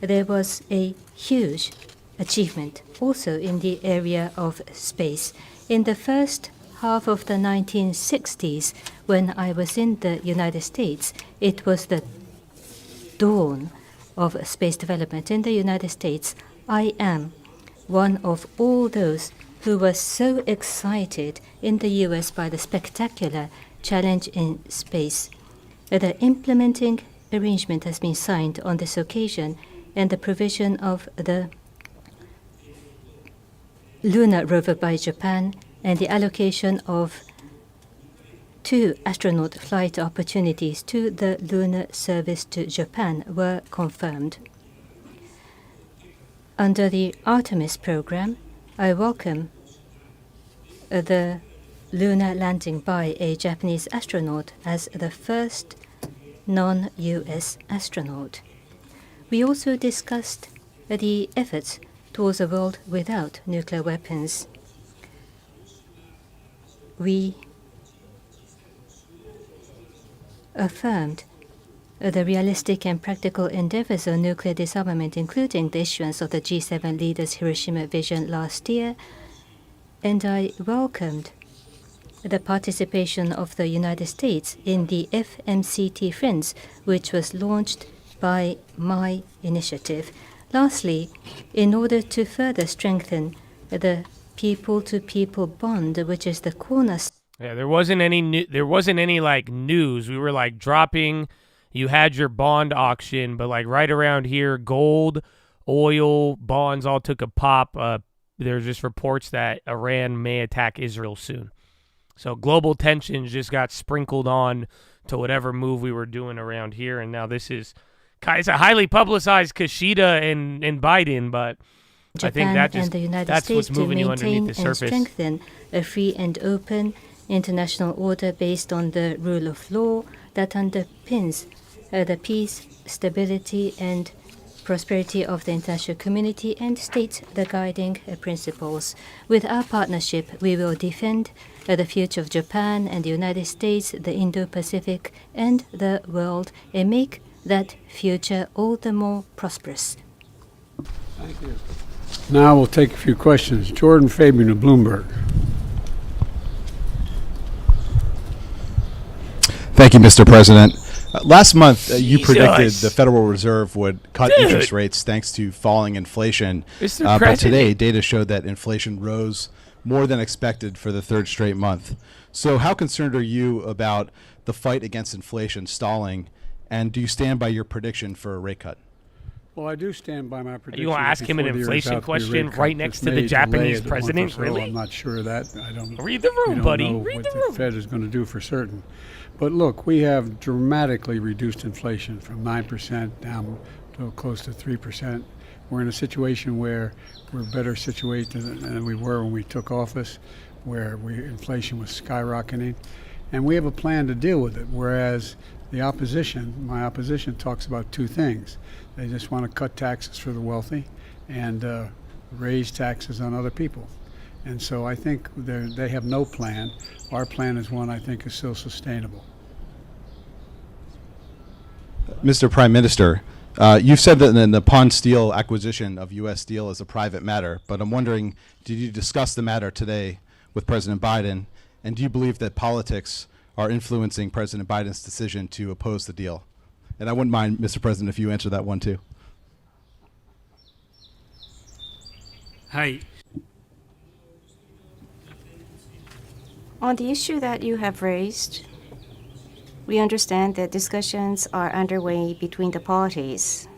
B: There was a huge achievement also in the area of space. In the first half of the 1960s, when I was in the United States, it was the dawn of space development in the United States. I am one of all those who was so excited in the US by the spectacular challenge in space. The implementing arrangement has been signed on this occasion, and the provision of the lunar rover by Japan and the allocation of 2 astronaut flight opportunities to the lunar service to Japan were confirmed. Under the Artemis program, I welcome the lunar landing by a Japanese astronaut as the first non-US astronaut. We also discussed the efforts towards a world without nuclear weapons. We affirmed the realistic and practical endeavors on nuclear disarmament, including the issuance of the G7 leaders' Hiroshima vision last year, and I welcomed the participation of the United States in the FMCT Friends, which was launched by my initiative. Lastly, in order to further strengthen the people-to-people bond, which is the cornerstone.
A: Yeah, there wasn't any like news. We were like dropping. You had your bond auction, but like right around here, gold, oil, bonds all took a pop. There's just reports that Iran may attack Israel soon. So global tensions just got sprinkled on to whatever move we were doing around here, and now this is it's a highly publicized Kishida and Biden, but
B: Japan
A: I think that just
B: and the United
A: that's
B: States
A: what's moving
B: to
A: you
B: maintain
A: underneath the
B: and
A: surface.
B: strengthen a free and open international order based on the rule of law that underpins the peace, stability, and prosperity of the international community and states the guiding principles. With our partnership, we will defend the future of Japan and the United States, the Indo-Pacific, and the world, and make that future all the more prosperous.
T: Thank you. Now we'll take a few questions. Jordan Fabian of Bloomberg.
D: Thank you, Mr. President. Last month, you predicted the Federal Reserve would cut interest rates thanks to falling inflation. But today, data showed that inflation rose more than expected for the third straight month. So how concerned are you about the fight against inflation stalling, and do you stand by your prediction for a rate cut?
T: Well, I do stand by my prediction.
A: You want to ask him an inflation question right next to the Japanese president? Really?
T: I'm not sure of that. I don't
A: read the room, buddy. Read the room.
T: The Fed is going to do for certain. But look, we have dramatically reduced inflation from 9% down to close to 3%. We're in a situation where we're better situated than we were when we took office, where inflation was skyrocketing. And we have a plan to deal with it, whereas my opposition talks about two things. They just want to cut taxes for the wealthy and raise taxes on other people. And so I think they have no plan. Our plan is one I think is still sustainable.
D: Mr. Prime Minister, you've said that the Nippon Steel acquisition of U.S. Steel is a private matter, but I'm wondering, did you discuss the matter today with President Biden, and do you believe that politics are influencing President Biden's decision to oppose the deal? And I wouldn't mind, Mr. President, if you answer that one too.
U: Hi.
V: On the issue that you have raised, We understand that discussions are underway between the parties.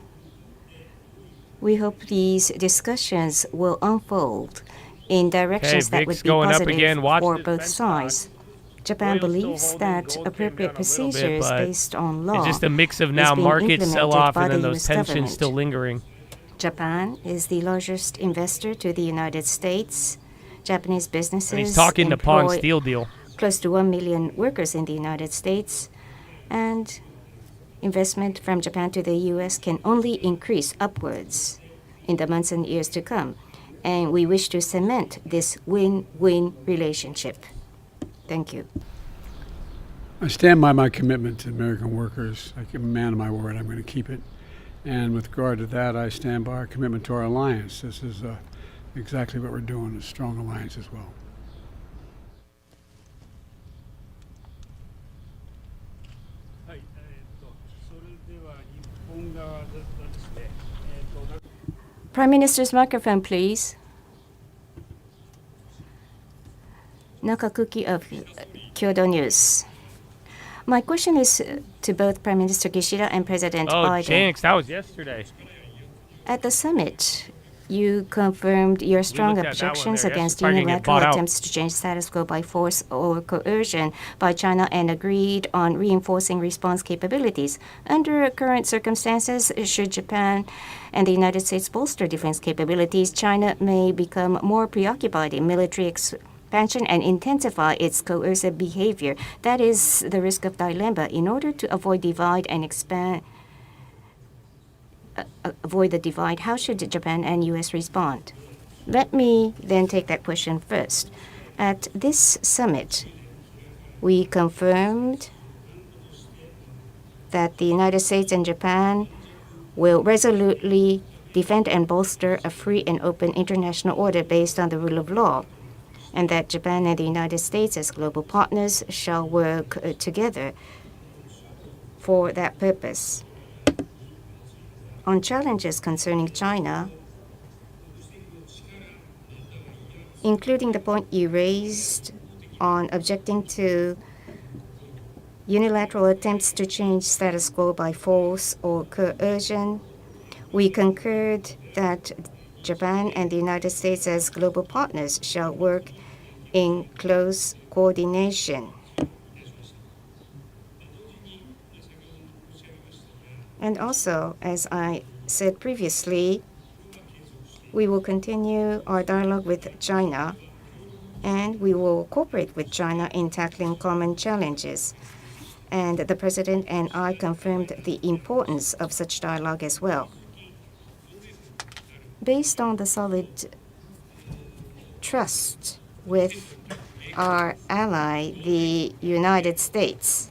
V: We hope these discussions will unfold in directions that would be positive for both sides. Japan believes that appropriate procedures based on law
A: it's just a mix of now market sell-off and then those tensions still lingering.
V: Japan is the largest investor to the United States. Japanese businesses
A: and he's talking the Pond Steel deal.
V: Close to 1 million workers in the United States, and investment from Japan to the U.S. can only increase upwards in the months and years to come. And we wish to cement this win-win relationship. Thank you.
T: I stand by my commitment to American workers. I give a man of my word, I'm going to keep it. And with regard to that, I stand by our commitment to our alliance. This is exactly what we're doing, a strong alliance as well.
V: Prime Minister's microphone, please. Nakakuki of Kyodo News. My question is to both Prime Minister Kishida and President Biden.
A: Oh, Jinx, that was yesterday.
V: At the summit, you confirmed your strong objections against unilateral attempts to change status quo by force or coercion by China and agreed on reinforcing response capabilities. Under current circumstances, should Japan and the United States bolster defense capabilities, China may become more preoccupied in military expansion and intensify its coercive behavior. That is the risk of dilemma. In order to avoid divide and avoid the divide, how should Japan and U.S. respond? Let me then take that question first. At this summit, we confirmed that the United States and Japan will resolutely defend and bolster a free and open international order based on the rule of law, and that Japan and the United States as global partners shall work together for that purpose. On challenges concerning China, including the point you raised on objecting to unilateral attempts to change status quo by force or coercion, we concurred that Japan and the United States as global partners shall work in close coordination. And also, as I said previously, we will continue our dialogue with China, and we will cooperate with China in tackling common challenges. And the President and I confirmed the importance of such dialogue as well. Based on the solid trust with our ally, the United States,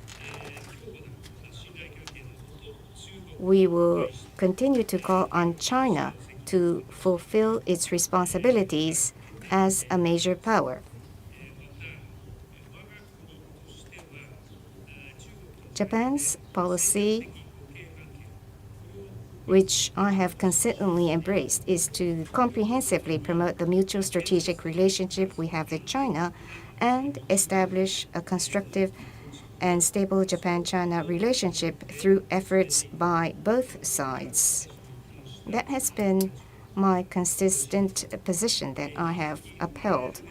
V: we will continue to call on China to fulfill its responsibilities as a major power. Japan's policy, which I have consistently embraced, is to comprehensively promote the mutual strategic relationship we have with China and establish a constructive and stable Japan-China relationship through efforts by both sides. That has been my consistent position that I have upheld.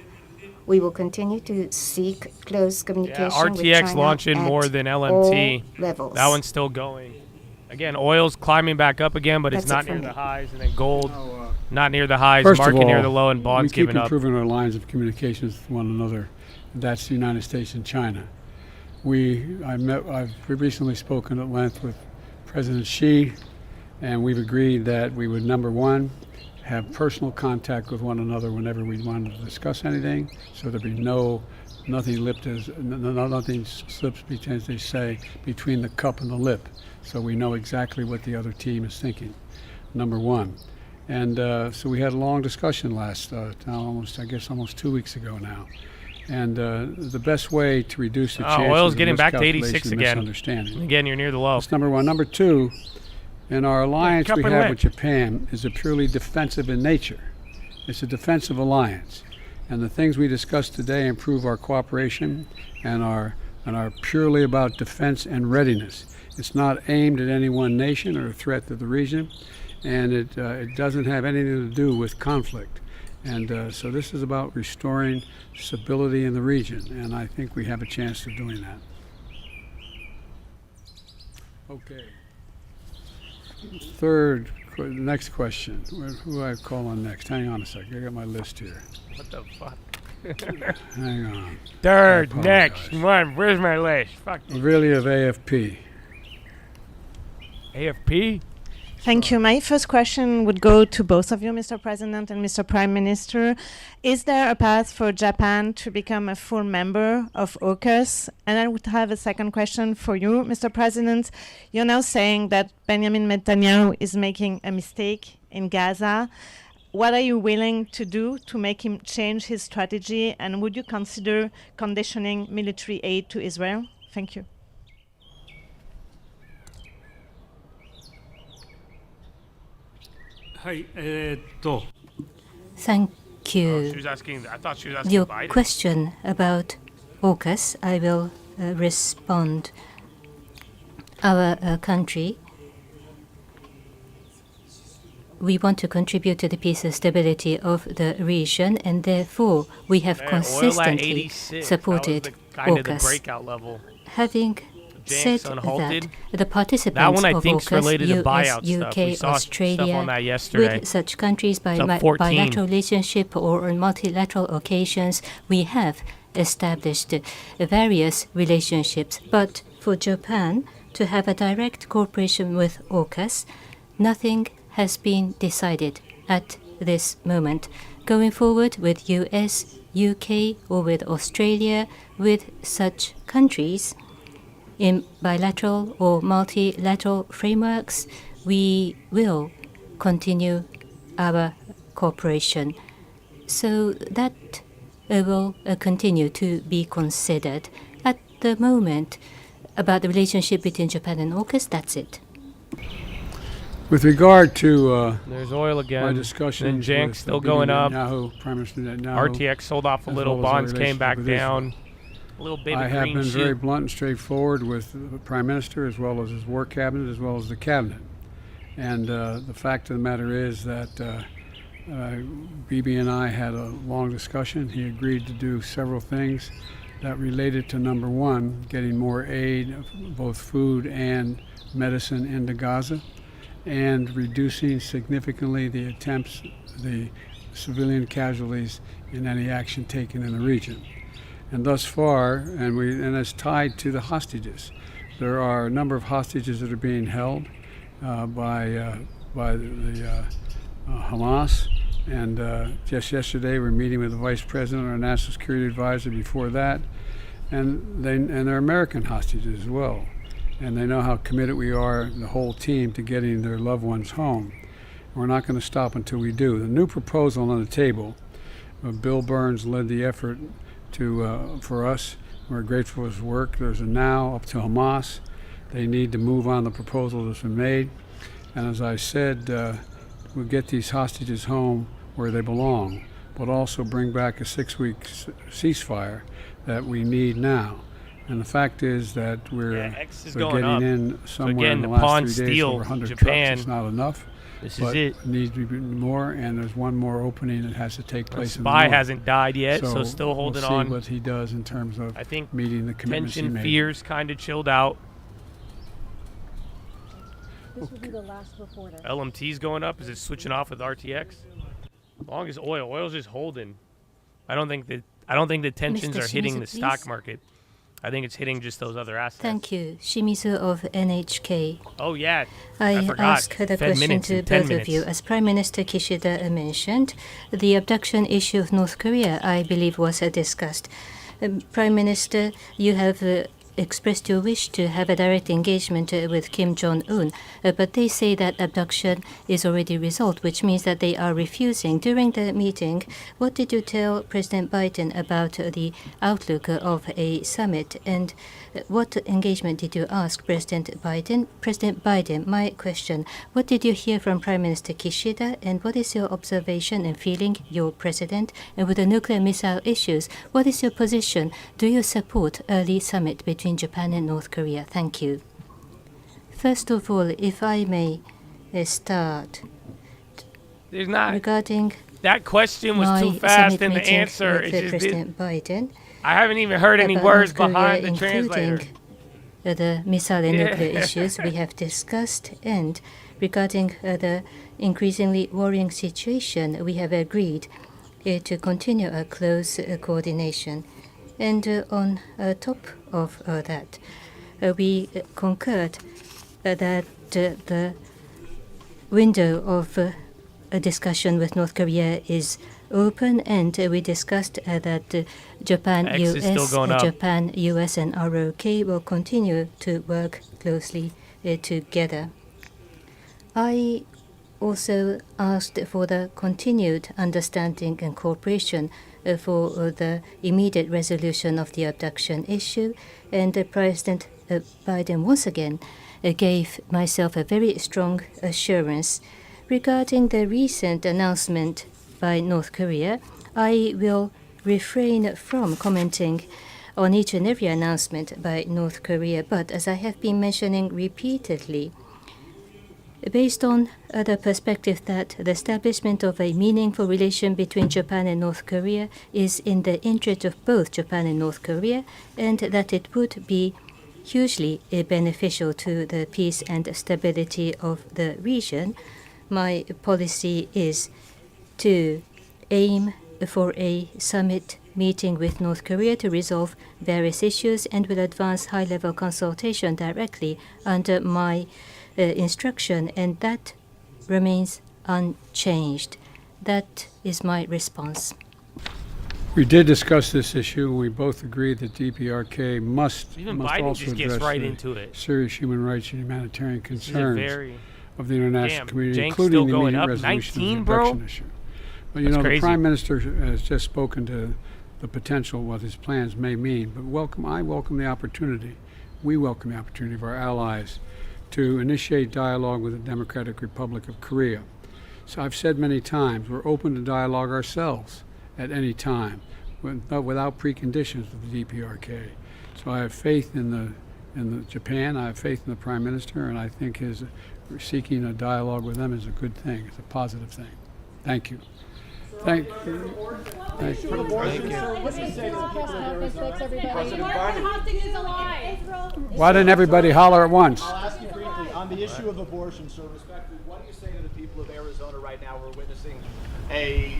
V: We will continue to seek close communication with China
A: RTX launching more than LMT.
V: All levels.
A: That one's still going. Again, oil's climbing back up again, but it's not near the highs. And then gold, not near the highs, market near the low, and bonds giving up.
T: We keep improving our lines of communications with one another. That's the United States and China. I've recently spoken at length with President Xi, and we've agreed that we would, number one, have personal contact with one another whenever we wanted to discuss anything, so there'd be nothing slips between, as they say, between the cup and the lip, so we know exactly what the other team is thinking, number one. And so we had a long discussion almost 2 weeks ago now. And the best way to reduce the chances
A: oil's
T: of
A: getting back to 86 again.
T: misunderstanding.
A: Again, you're near the low.
T: That's number one. Number two, in our alliance we have with Japan is a purely defensive in nature. It's a defensive alliance. And the things we discussed today improve our cooperation and our and are purely about defense and readiness. It's not aimed at any one nation or a threat to the region, and it doesn't have anything to do with conflict. And so this is about restoring stability in the region, and I think we have a chance of doing that. Okay. Next question. Who do I call on next? Hang on a second. I got my list here.
A: What the fuck?
T: Hang on.
A: Third, next. One. Where's my list? Fuck.
T: Really of AFP.
A: AFP?
C: Thank you. My first question would go to both of you, Mr. President and Mr. Prime Minister. Is there a path for Japan to become a full member of AUKUS? And I would have a second question for you, Mr. President. You're now saying that Benjamin Netanyahu is making a mistake in Gaza. What are you willing to do to make him change his strategy? And would you consider conditioning military aid to Israel? Thank you.
B: Thank you.
A: I thought she was asking
B: Your
A: Biden.
B: question about AUKUS, I will respond. Our country, we want to contribute to the peace and stability of the region, and therefore we have consistently supported AUKUS.
A: Breakout level.
B: Having said that, the participants
A: that one I
B: of
A: think's
B: AUKUS,
A: related to
B: US,
A: buyout
B: UK,
A: stuff. We saw
B: Australia,
A: stuff on that yesterday.
B: with such countries by
A: It's up 14.
B: bilateral relationship or on multilateral occasions, we have established various relationships. But for Japan to have a direct cooperation with AUKUS, nothing has been decided at this moment. Going forward with US, UK, or with Australia, with such countries, in bilateral or multilateral frameworks, we will continue our cooperation. So that will continue to be considered. At the moment, about the relationship between Japan and AUKUS, that's it.
T: With regard to
A: there's oil again.
T: My discussion
A: and Jank's still going up.
T: Prime Minister Netanyahu,
A: RTX sold off a little. Bonds came back down. A little bit
T: I
A: of
T: have
A: green
T: been
A: shoot.
T: very blunt and straightforward with the Prime Minister as well as his work cabinet as well as the cabinet. And the fact of the matter is that Bibi and I had a long discussion. He agreed to do several things that related to, number one, getting more aid, both food and medicine, into Gaza, and reducing significantly the attempts, the civilian casualties in any action taken in the region. And thus far, and it's tied to the hostages. There are a number of hostages that are being held by the Hamas. And just yesterday, we're meeting with the Vice President, our National Security Advisor. Before that, and they're American hostages as well. And they know how committed we are, the whole team, to getting their loved ones home. We're not going to stop until we do. The new proposal on the table, Bill Burns led the effort for us. We're grateful for his work. There's a now up to Hamas. They need to move on the proposal that's been made. And as I said, we'll get these hostages home where they belong, but also bring back a 6-week ceasefire that we need now. And the fact is that we're getting
A: up.
T: in somewhere
A: again,
T: in the
A: the
T: last
A: pawn
T: 3 days
A: steal,
T: over 100
A: Japan.
T: trucks. It's not enough.
A: This
T: but
A: is it.
T: Needs to be more, and there's one more opening that has to take place.
A: Spy hasn't died yet, so still holding
T: we'll see
A: on.
T: what he does in terms of meeting the commitments he
A: Tension,
T: made.
A: fears kind of chilled out.
C: This will be the last reporter.
A: LMT's going up. Is it switching off with RTX? As long as oil's just holding. I don't think the tensions
B: Mr.
A: are hitting
B: Shimizu,
A: the stock
B: please.
A: market. I think it's hitting just those other assets.
B: Thank you. Shimizu of NHK.
A: Oh, yeah.
B: I
A: forgot.
B: ask the
A: Fed
B: question
A: minutes
B: to
A: in 10
B: both of
A: minutes.
B: you. As Prime Minister Kishida mentioned, the abduction issue of North Korea, I believe, was discussed. Prime Minister, you have expressed your wish to have a direct engagement with Kim Jong-un, but they say that abduction is already resolved, which means that they are refusing. During the meeting, what did you tell President Biden about the outlook of a summit, and what engagement did you ask President Biden? President Biden, my question, what did you hear from Prime Minister Kishida, and what is your observation and feeling, your president, and with the nuclear missile issues, what is your position? Do you support early summit between Japan and North Korea? Thank you. First of all, if I may start.
A: There's not.
B: Regarding
A: that question was too fast, and the answer is just
B: President Biden.
A: I haven't even heard any words behind the translator.
B: The missile and nuclear issues we have discussed, and regarding the increasingly worrying situation, we have agreed to continue a close coordination. And on top of that, we concurred that the window of a discussion with North Korea is open, and we discussed that Japan, US, and ROK will continue to work closely together. I also asked for the continued understanding and cooperation for the immediate resolution of the abduction issue, and President Biden once again gave myself a very strong assurance. Regarding the recent announcement by North Korea, I will refrain from commenting on each and every announcement by North Korea, but as I have been mentioning repeatedly, based on the perspective that the establishment of a meaningful relation between Japan and North Korea is in the interest of both Japan and North Korea, and that it would be hugely beneficial to the peace and stability of the region, my policy is to aim for a summit meeting with North Korea to resolve various issues, and will advance high-level consultation directly under my instruction, and that remains unchanged. That is my response.
T: We did discuss this issue, and we both agreed that DPRK must
A: Biden
T: also
A: just gets
T: address
A: right
T: the
A: into it.
T: serious human rights and humanitarian concerns of the international community,
A: Jank's
T: including the
A: still going
T: immediate
A: up.
T: resolution
A: 19,
T: of the
A: bro?
T: abduction issue. But you
A: That's
T: know,
A: crazy.
T: the Prime Minister has just spoken to the potential, what his plans may mean. But I welcome the opportunity, we welcome the opportunity of our allies to initiate dialogue with the Democratic Republic of Korea. So I've said many times, we're open to dialogue ourselves at any time, but without preconditions with the DPRK. So I have faith in the Japan, I have faith in the Prime Minister, and I think his seeking a dialogue with them is a good thing, it's a positive thing. Thank you. Thank you. Thank you. Why didn't everybody holler at once?
E: I'll ask you briefly on the issue of abortion, so respectfully, what do you say to the people of Arizona right now who are witnessing a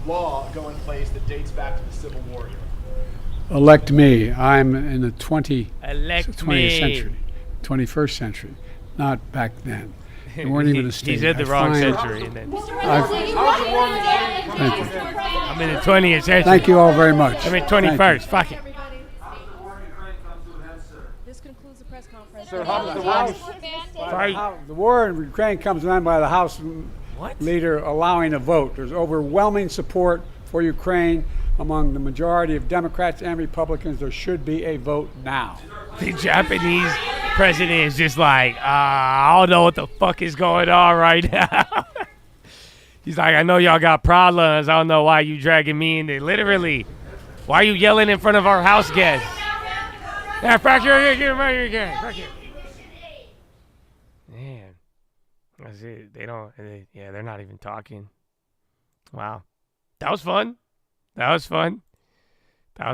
E: law go in place that dates back to the Civil War here?
T: Elect me. I'm in the 20th century, 21st century, not back then. There weren't even a state.
A: He said the wrong century. And then
T: thank you.
A: I'm in the 20th century.
T: Thank you all very much.
A: I'm in 21st. Fuck it.
K: This concludes the press conference.
T: Sir, how does the war in Ukraine comes to an end by the House leader allowing a vote. There's overwhelming support for Ukraine among the majority of Democrats and Republicans. There should be a vote now.
A: The Japanese president is just like, I don't know what the fuck is going on right now. He's like, I know y'all got problems. I don't know why you dragging me in there. Literally, why are you yelling in front of our house guests? Yeah, back here, get him right here again. Back here. Man, that's it. They're not even talking. Wow. That was fun. That was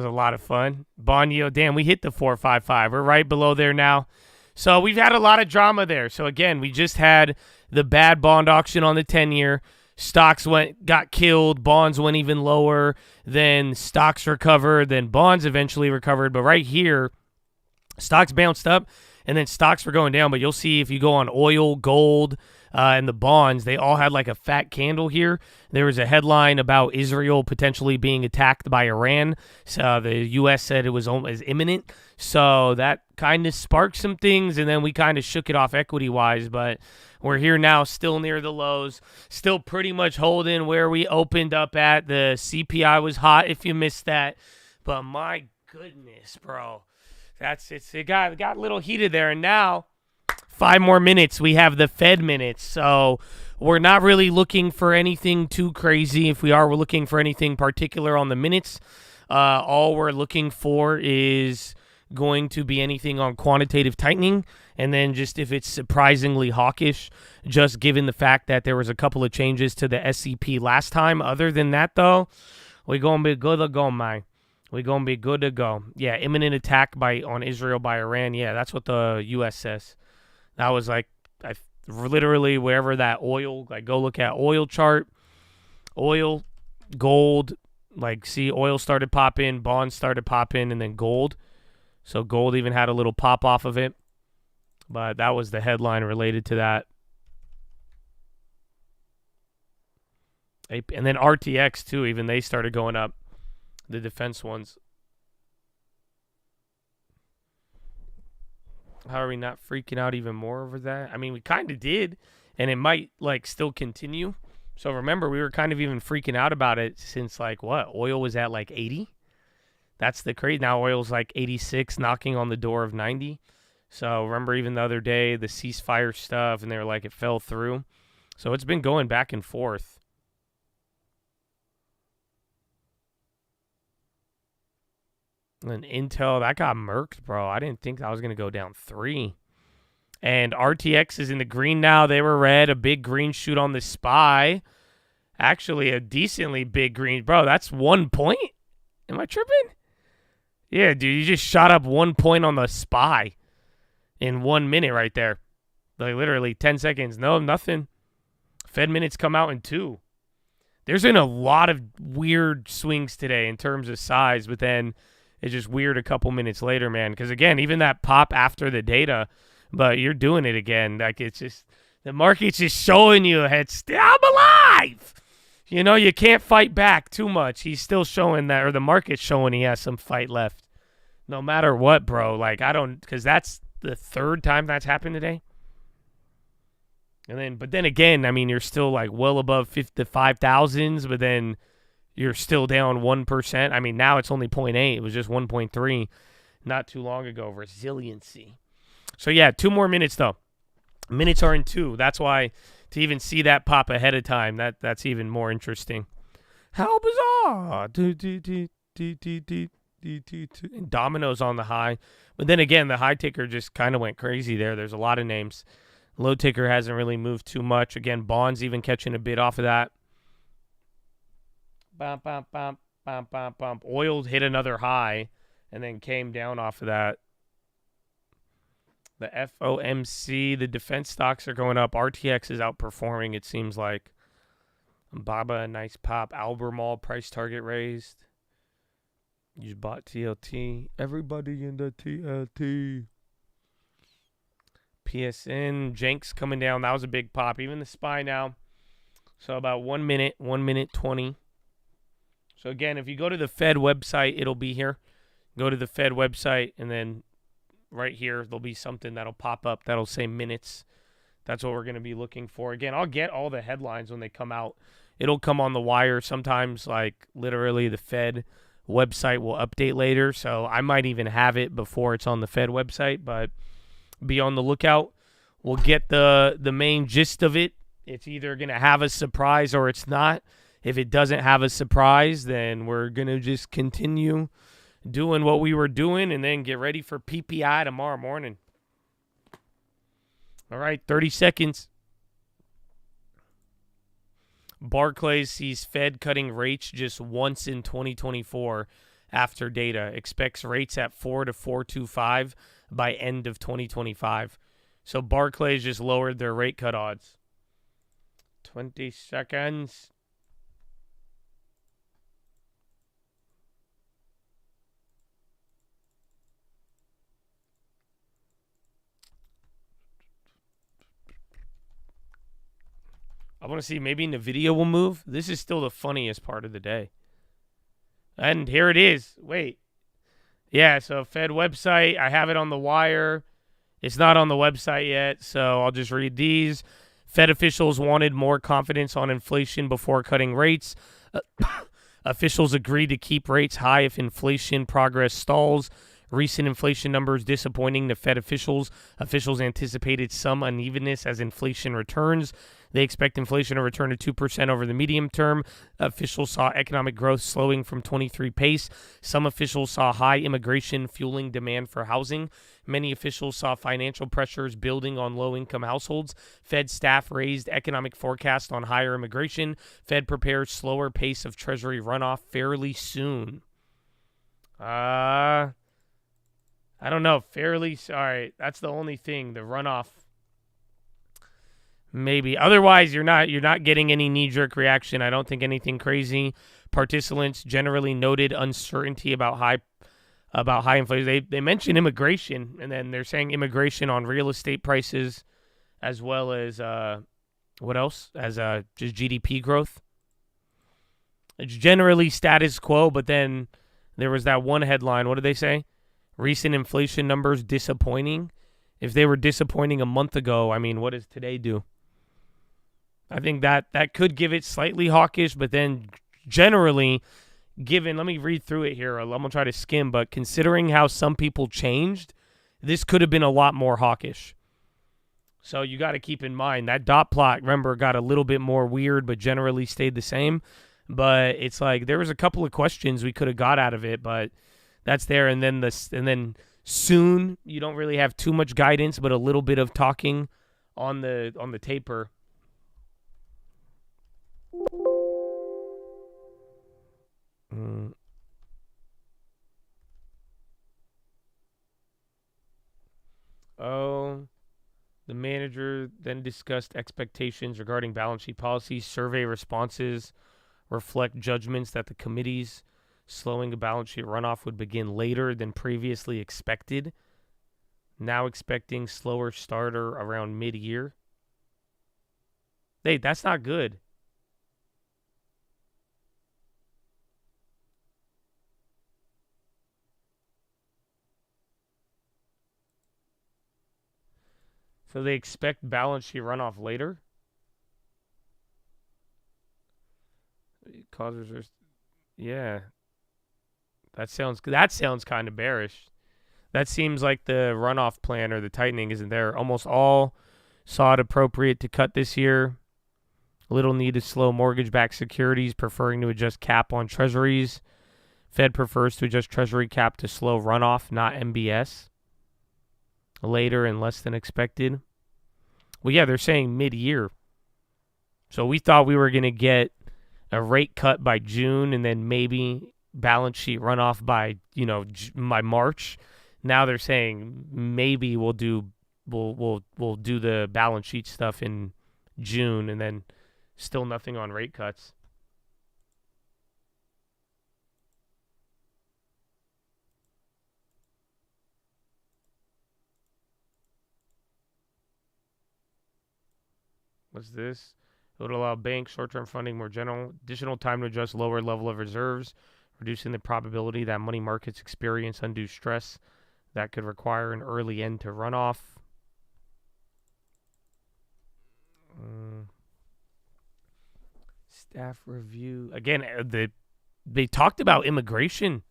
A: a lot of fun. Bond yield, damn, we hit the 455. We're right below there now. So we've had a lot of drama there. So again, we just had the bad bond auction on the 10-year. Stocks got killed. Bonds went even lower. Then stocks recovered. Then bonds eventually recovered. But right here, stocks bounced up, and then stocks were going down. But you'll see if you go on oil, gold, and the bonds, they all had like a fat candle here. There was a headline about Israel potentially being attacked by Iran. So the U.S. said it was almost imminent. So that kind of sparked some things, and then we kind of shook it off equity-wise. But we're here now, still near the lows, still pretty much holding where we opened up at. The CPI was hot if you missed that. But my goodness, bro. It got a little heated there, and now 5 more minutes. We have the Fed minutes, so we're not really looking for anything too crazy. If we are, we're looking for anything particular on the minutes. All we're looking for is going to be anything on quantitative tightening, and then just if it's surprisingly hawkish, just given the fact that there was a couple of changes to the SCP last time. Other than that, though, we're going to be good to go, man. We're going to be good to go. Yeah, imminent attack on Israel by Iran. Yeah, that's what the U.S. says. That was like, literally wherever that oil, like go look at oil chart, oil, gold, like see oil started popping, bonds started popping, and then gold. So gold even had a little pop off of it. But that was the headline related to that. And then RTX too, even they started going up. The defense ones. How are we not freaking out even more over that? I mean, we kind of did, and it might like still continue. So remember, we were kind of even freaking out about it since like what? Oil was at like 80. That's the crazy. Now oil's like 86, knocking on the door of 90. So remember even the other day, the ceasefire stuff, and they were like it fell through. So it's been going back and forth. And Intel, that got murked, bro. I didn't think that was going to go down 3. And RTX is in the green now. They were red. A big green shoot on the SPY. Actually, a decently big green. Bro, that's 1 point? Am I tripping? Yeah, dude, you just shot up 1 point on the SPY in 1 minute right there. Like literally 10 seconds. No, nothing. Fed minutes come out in 2. There's been a lot of weird swings today in terms of size, but then it's just weird a couple minutes later, man. Because, again, even that pop after the data, but you're doing it again. Like, it's just, the market's just showing you, I'm alive. You know, you can't fight back too much. He's still showing that, or the market's showing he has some fight left. No matter what, bro. Like, because that's the 3rd time that's happened today. But then again, I mean, you're still, like, well above the 5,000s, but then you're still down 1%. I mean, now it's only 0.8. It was just 1.3 not too long ago. Resiliency. So, yeah, 2 more minutes, though. Minutes are in 2. That's why to even see that pop ahead of time, that's even more interesting. How bizarre. And Domino's on the high. But then again, the high ticker just kind of went crazy there. There's a lot of names. Low ticker hasn't really moved too much. Again, bonds even catching a bit off of that. Bump, bump, bump, bump, bump, bump. Oil hit another high and then came down off of that. The FOMC, the defense stocks are going up. RTX is outperforming, it seems like. Baba, a nice pop. Albemarle, price target raised. You just bought TLT. Everybody in the TLT. PSN, Jenks coming down. That was a big pop. Even the SPY now. So about 1 minute, 1 minute 20. So again, if you go to the Fed website, it'll be here. Go to the Fed website, and then right here, there'll be something that'll pop up that'll say minutes. That's what we're going to be looking for. Again, I'll get all the headlines when they come out. It'll come on the wire. Sometimes, like, literally the Fed website will update later, so I might even have it before it's on the Fed website, but be on the lookout. We'll get the main gist of it. It's either going to have a surprise or it's not. If it doesn't have a surprise, then we're going to just continue doing what we were doing and then get ready for PPI tomorrow morning. All right, 30 seconds. Barclays sees Fed cutting rates just once in 2024 after data. Expects rates at 4 to 4.25 by end of 2025. So Barclays just lowered their rate cut odds. 20 seconds. I want to see maybe the video will move. This is still the funniest part of the day. And here it is. Wait. Yeah, so Fed website. I have it on the wire. It's not on the website yet, so I'll just read these. Fed officials wanted more confidence on inflation before cutting rates. Officials agreed to keep rates high if inflation progress stalls. Recent inflation numbers disappointing to Fed officials. Officials anticipated some unevenness as inflation returns. They expect inflation to return to 2% over the medium term. Officials saw economic growth slowing from 23 pace. Some officials saw high immigration fueling demand for housing. Many officials saw financial pressures building on low-income households. Fed staff raised economic forecast on higher immigration. Fed prepares slower pace of Treasury runoff fairly soon. I don't know. Fairly, sorry. That's the only thing. The runoff. Maybe. Otherwise, you're not getting any knee-jerk reaction. I don't think anything crazy. Participants generally noted uncertainty about high inflation. They mentioned immigration, and then they're saying immigration on real estate prices, as well as what else? As just GDP growth. It's generally status quo, but then there was that one headline. What did they say? Recent inflation numbers disappointing. If they were disappointing a month ago, I mean, what does today do? I think that could give it slightly hawkish, but then generally, given, let me read through it here. I'm going to try to skim, but considering how some people changed, this could have been a lot more hawkish. So you got to keep in mind that dot plot, remember, got a little bit more weird, but generally stayed the same. But it's like there was a couple of questions we could have got out of it, but that's there. And then soon you don't really have too much guidance, but a little bit of talking on the taper. The manager then discussed expectations regarding balance sheet policies. Survey responses reflect judgments that the committee's slowing the balance sheet runoff would begin later than previously expected. Now expecting slower starter around mid-year. Hey, that's not good. So they expect balance sheet runoff later? Causes, yeah. That sounds kind of bearish. That seems like the runoff plan or the tightening isn't there. Almost all saw it appropriate to cut this year. Little need to slow mortgage-backed securities, preferring to adjust cap on treasuries. Fed prefers to adjust treasury cap to slow runoff, not MBS. Later and less than expected. Well, yeah, they're saying mid-year. So we thought we were going to get a rate cut by June and then maybe balance sheet runoff by, by March. Now they're saying maybe we'll do the balance sheet stuff in June and then still nothing on rate cuts. What's this? It would allow banks short-term funding more additional time to adjust lower level of reserves, reducing the probability that money markets experience undue stress that could require an early end to runoff. Staff review. Again, they talked about immigration.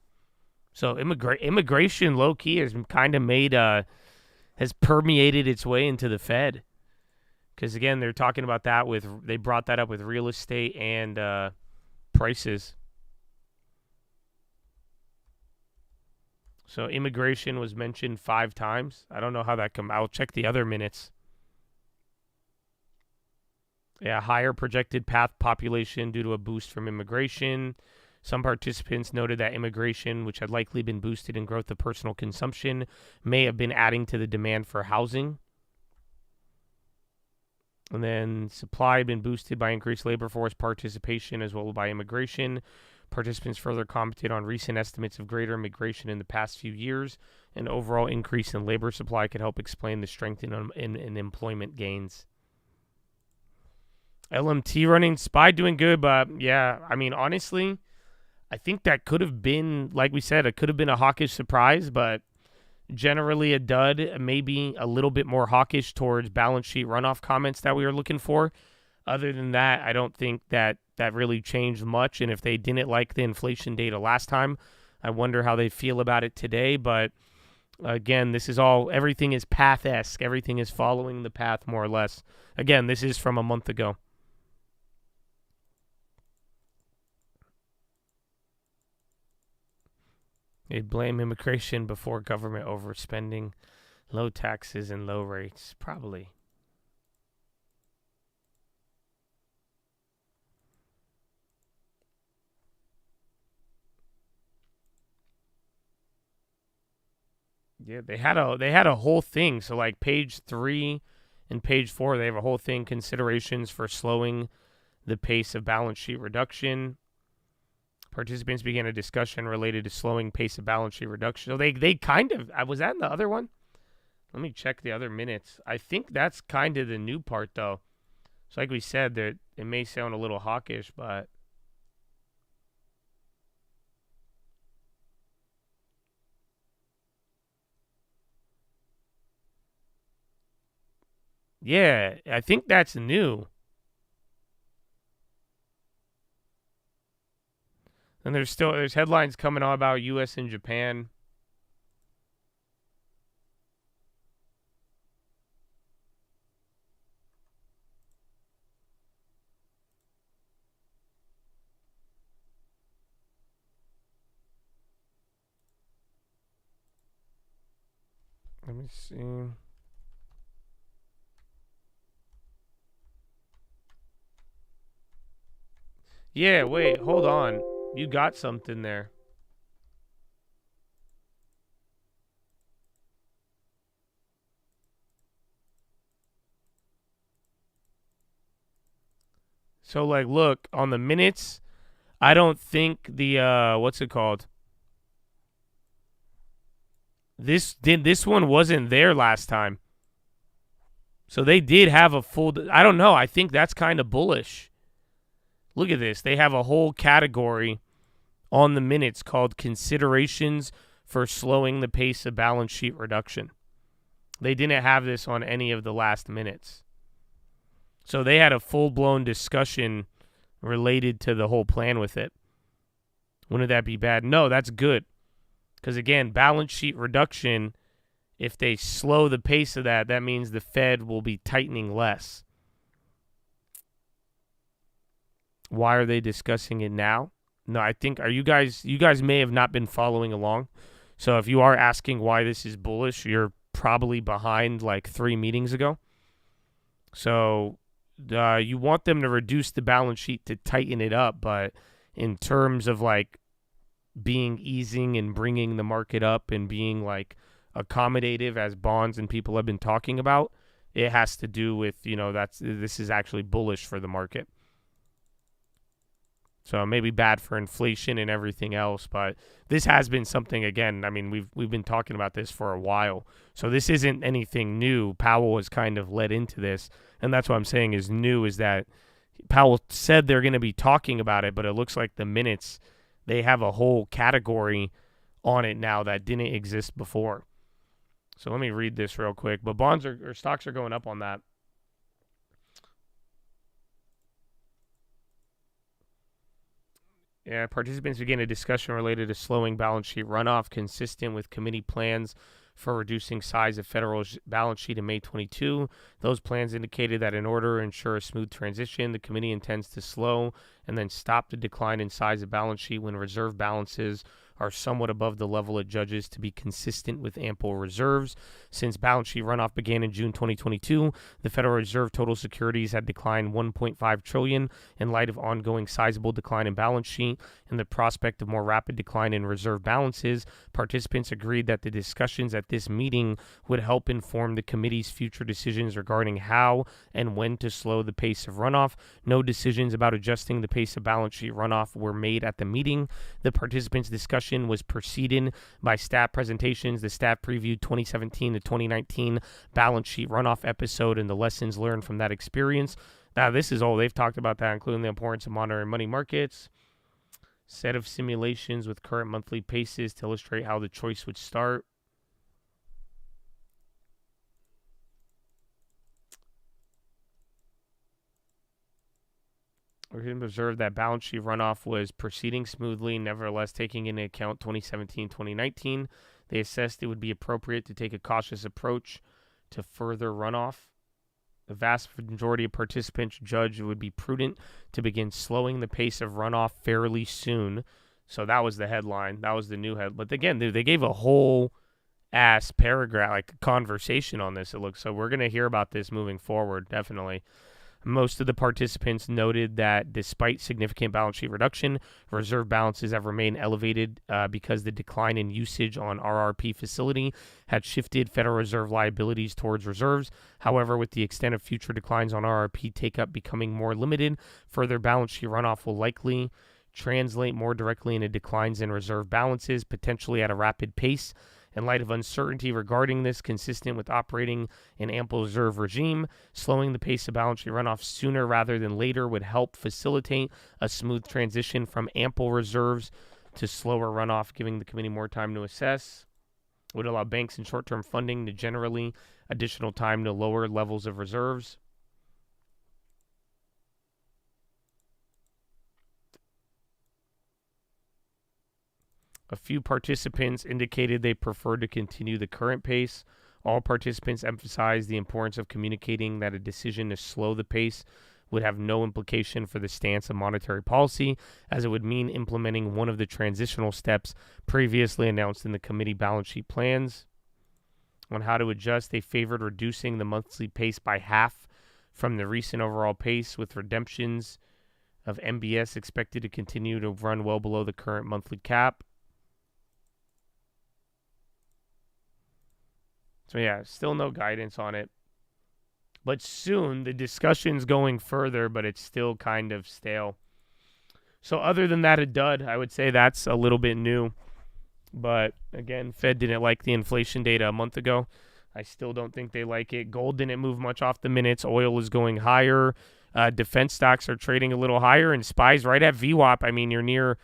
A: So immigration low-key has kind of has permeated its way into the Fed. Because, again, they're talking about that they brought that up with real estate and prices. So immigration was mentioned 5 times. I don't know how that I'll check the other minutes. Yeah, higher projected path population due to a boost from immigration. Some participants noted that immigration, which had likely been boosted in growth of personal consumption, may have been adding to the demand for housing. And then supply had been boosted by increased labor force participation as well as by immigration. Participants further commented on recent estimates of greater immigration in the past few years. An overall increase in labor supply could help explain the strength in employment gains. LMT running, SPY doing good, but yeah, I mean, honestly, I think that could have been, like we said, it could have been a hawkish surprise, but generally a dud, maybe a little bit more hawkish towards balance sheet runoff comments that we were looking for. Other than that, I don't think that really changed much, and if they didn't like the inflation data last time, I wonder how they feel about it today, but again, this is everything is path-esque. Everything is following the path more or less. Again, this is from a month ago. They blame immigration before government overspending, low taxes and low rates. Probably. Yeah, they had a whole thing. So like page 3 and page 4, they have a whole thing, considerations for slowing the pace of balance sheet reduction. Participants began a discussion related to slowing pace of balance sheet reduction. So they kind of, was that in the other one? Let me check the other minutes. I think that's kind of the new part, though. So like we said, that it may sound a little hawkish, but yeah, I think that's new. And there's headlines coming on about U.S. and Japan. Let me see. Yeah, wait, hold on. You got something there. So, like, look, on the minutes, I don't think the, what's it called? This one wasn't there last time. So they did have a full, I don't know, I think that's kind of bullish. Look at this. They have a whole category on the minutes called considerations for slowing the pace of balance sheet reduction. They didn't have this on any of the last minutes. So they had a full-blown discussion related to the whole plan with it. Wouldn't that be bad? No, that's good. Because, again, balance sheet reduction, if they slow the pace of that, that means the Fed will be tightening less. Why are they discussing it now? No, I think, you guys may have not been following along. So if you are asking why this is bullish, you're probably behind like 3 meetings ago. So you want them to reduce the balance sheet to tighten it up, but in terms of like being easing and bringing the market up and being like accommodative as bonds and people have been talking about, it has to do with, this is actually bullish for the market. So maybe bad for inflation and everything else, but this has been something, again, I mean, we've been talking about this for a while. So this isn't anything new. Powell has kind of led into this, and that's what I'm saying is new, is that Powell said they're going to be talking about it, but it looks like the minutes, they have a whole category on it now that didn't exist before. So let me read this real quick. But bonds or stocks are going up on that. Yeah, participants began a discussion related to slowing balance sheet runoff consistent with committee plans for reducing size of federal balance sheet in May 22. Those plans indicated that in order to ensure a smooth transition, the committee intends to slow and then stop the decline in size of balance sheet when reserve balances are somewhat above the level it judges to be consistent with ample reserves. Since balance sheet runoff began in June 2022, the Federal Reserve total securities had declined $1.5 trillion in light of ongoing sizable decline in balance sheet and the prospect of more rapid decline in reserve balances. Participants agreed that the discussions at this meeting would help inform the committee's future decisions regarding how and when to slow the pace of runoff. No decisions about adjusting the pace of balance sheet runoff were made at the meeting. The participants' discussion was preceded by staff presentations. The staff previewed 2017 to 2019 balance sheet runoff episode and the lessons learned from that experience. Now, this is old. They've talked about that, including the importance of monitoring money markets. Set of simulations with current monthly paces to illustrate how the choice would start. We can observe that balance sheet runoff was proceeding smoothly, nevertheless taking into account 2017-2019. They assessed it would be appropriate to take a cautious approach to further runoff. The vast majority of participants judged it would be prudent to begin slowing the pace of runoff fairly soon. So that was the headline. That was the new head. But again, they gave a whole ass paragraph, like a conversation on this, it looks. So we're going to hear about this moving forward, definitely. Most of the participants noted that despite significant balance sheet reduction, reserve balances have remained elevated because the decline in usage on RRP facility had shifted Federal Reserve liabilities towards reserves. However, with the extent of future declines on RRP take-up becoming more limited, further balance sheet runoff will likely translate more directly into declines in reserve balances, potentially at a rapid pace. In light of uncertainty regarding this, consistent with operating an ample reserve regime, slowing the pace of balance sheet runoff sooner rather than later would help facilitate a smooth transition from ample reserves to slower runoff, giving the committee more time to assess. Would allow banks and short-term funding to generally additional time to lower levels of reserves. A few participants indicated they preferred to continue the current pace. All participants emphasized the importance of communicating that a decision to slow the pace would have no implication for the stance of monetary policy, as it would mean implementing one of the transitional steps previously announced in the committee balance sheet plans. On how to adjust, they favored reducing the monthly pace by half from the recent overall pace, with redemptions of MBS expected to continue to run well below the current monthly cap. So yeah, still no guidance on it. But soon, the discussion's going further, but it's still kind of stale. So other than that, a dud. I would say that's a little bit new. But again, Fed didn't like the inflation data a month ago. I still don't think they like it. Gold didn't move much off the minutes. Oil is going higher. Defense stocks are trading a little higher. And SPY's right at VWAP. I mean, you're near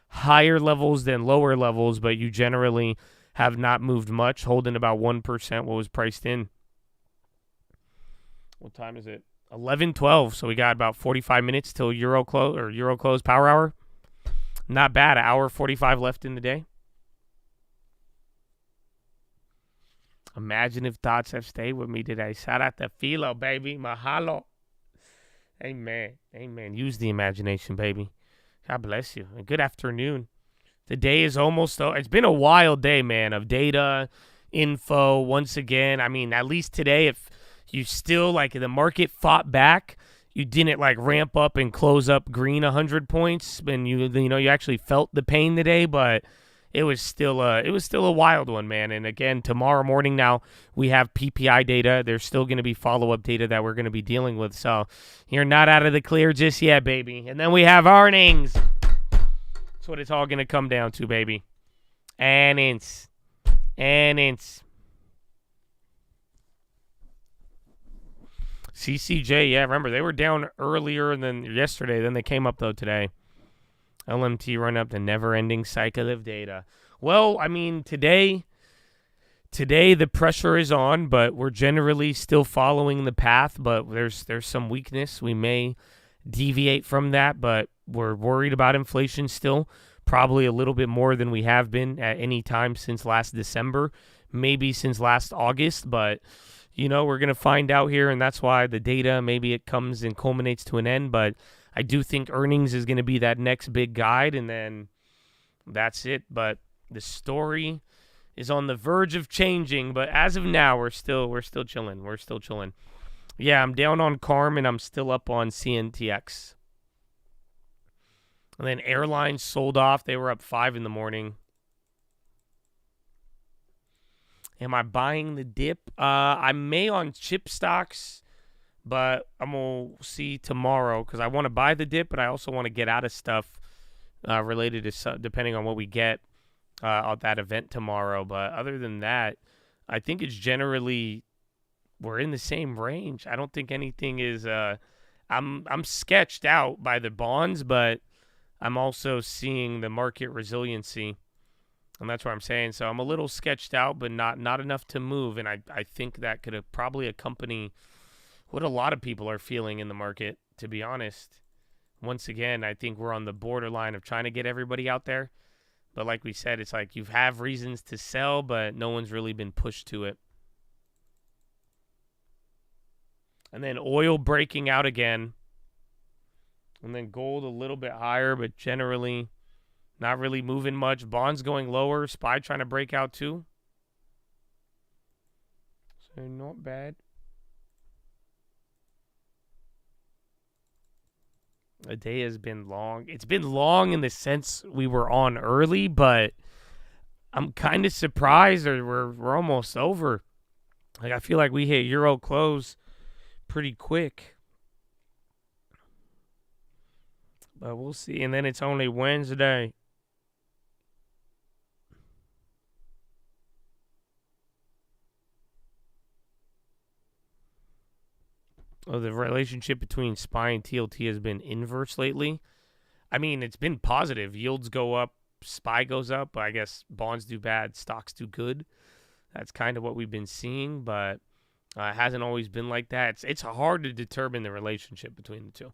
A: higher levels than lower levels, but you generally have not moved much, holding about 1% what was priced in. What time is it? 11:12. So we got about 45 minutes till Euro close power hour. Not bad. An hour 45 left in the day. Imagine if thoughts have stayed with me today. Shout out to PHILO, baby. Mahalo. Amen. Amen. Use the imagination, baby. God bless you. And good afternoon. The day is almost over. It's been a wild day, man, of data, info. Once again, I mean, at least today, if you still, like, the market fought back, you didn't, like, ramp up and close up green 100 points, and you actually felt the pain today, but it was still a wild one, man. And again, tomorrow morning now, we have PPI data. There's still going to be follow-up data that we're going to be dealing with, so you're not out of the clear just yet, baby. And then we have earnings. That's what it's all going to come down to, baby. Earnings. CCJ, yeah, remember, they were down earlier than yesterday. Then they came up, though, today. LMT run up the never-ending cycle of data. Well, I mean, today the pressure is on, but we're generally still following the path, but there's some weakness. We may deviate from that, but we're worried about inflation still, probably a little bit more than we have been at any time since last December, maybe since last August, but we're going to find out here, and that's why the data, maybe it comes and culminates to an end, but I do think earnings is going to be that next big guide, and then that's it. But the story is on the verge of changing, but as of now, we're still chilling. We're still chilling. Yeah, I'm down on CARM, and I'm still up on CNTX. And then airlines sold off. They were up 5 in the morning. Am I buying the dip? I may on chip stocks, but I'm going to see tomorrow because I want to buy the dip, but I also want to get out of stuff related to depending on what we get at that event tomorrow. But other than that, I think it's generally we're in the same range. I don't think anything is out I'm sketched out by the bonds, but I'm also seeing the market resiliency, and that's what I'm saying. So I'm a little sketched out, but not enough to move, and I think that could probably accompany what a lot of people are feeling in the market, to be honest. Once again, I think we're on the borderline of trying to get everybody out there, but like we said, it's like you have reasons to sell, but no one's really been pushed to it. And then oil breaking out again. And then gold a little bit higher, but generally not really moving much. Bonds going lower. SPY trying to break out too. So not bad. The day has been long. It's been long in the sense we were on early, but I'm kind of surprised, or we're almost over. Like, I feel like we hit Euro close pretty quick. But we'll see. And then it's only Wednesday. Oh, the relationship between SPY and TLT has been inverse lately. I mean, it's been positive. Yields go up, SPY goes up, but I guess bonds do bad, stocks do good. That's kind of what we've been seeing, but it hasn't always been like that. It's hard to determine the relationship between the two.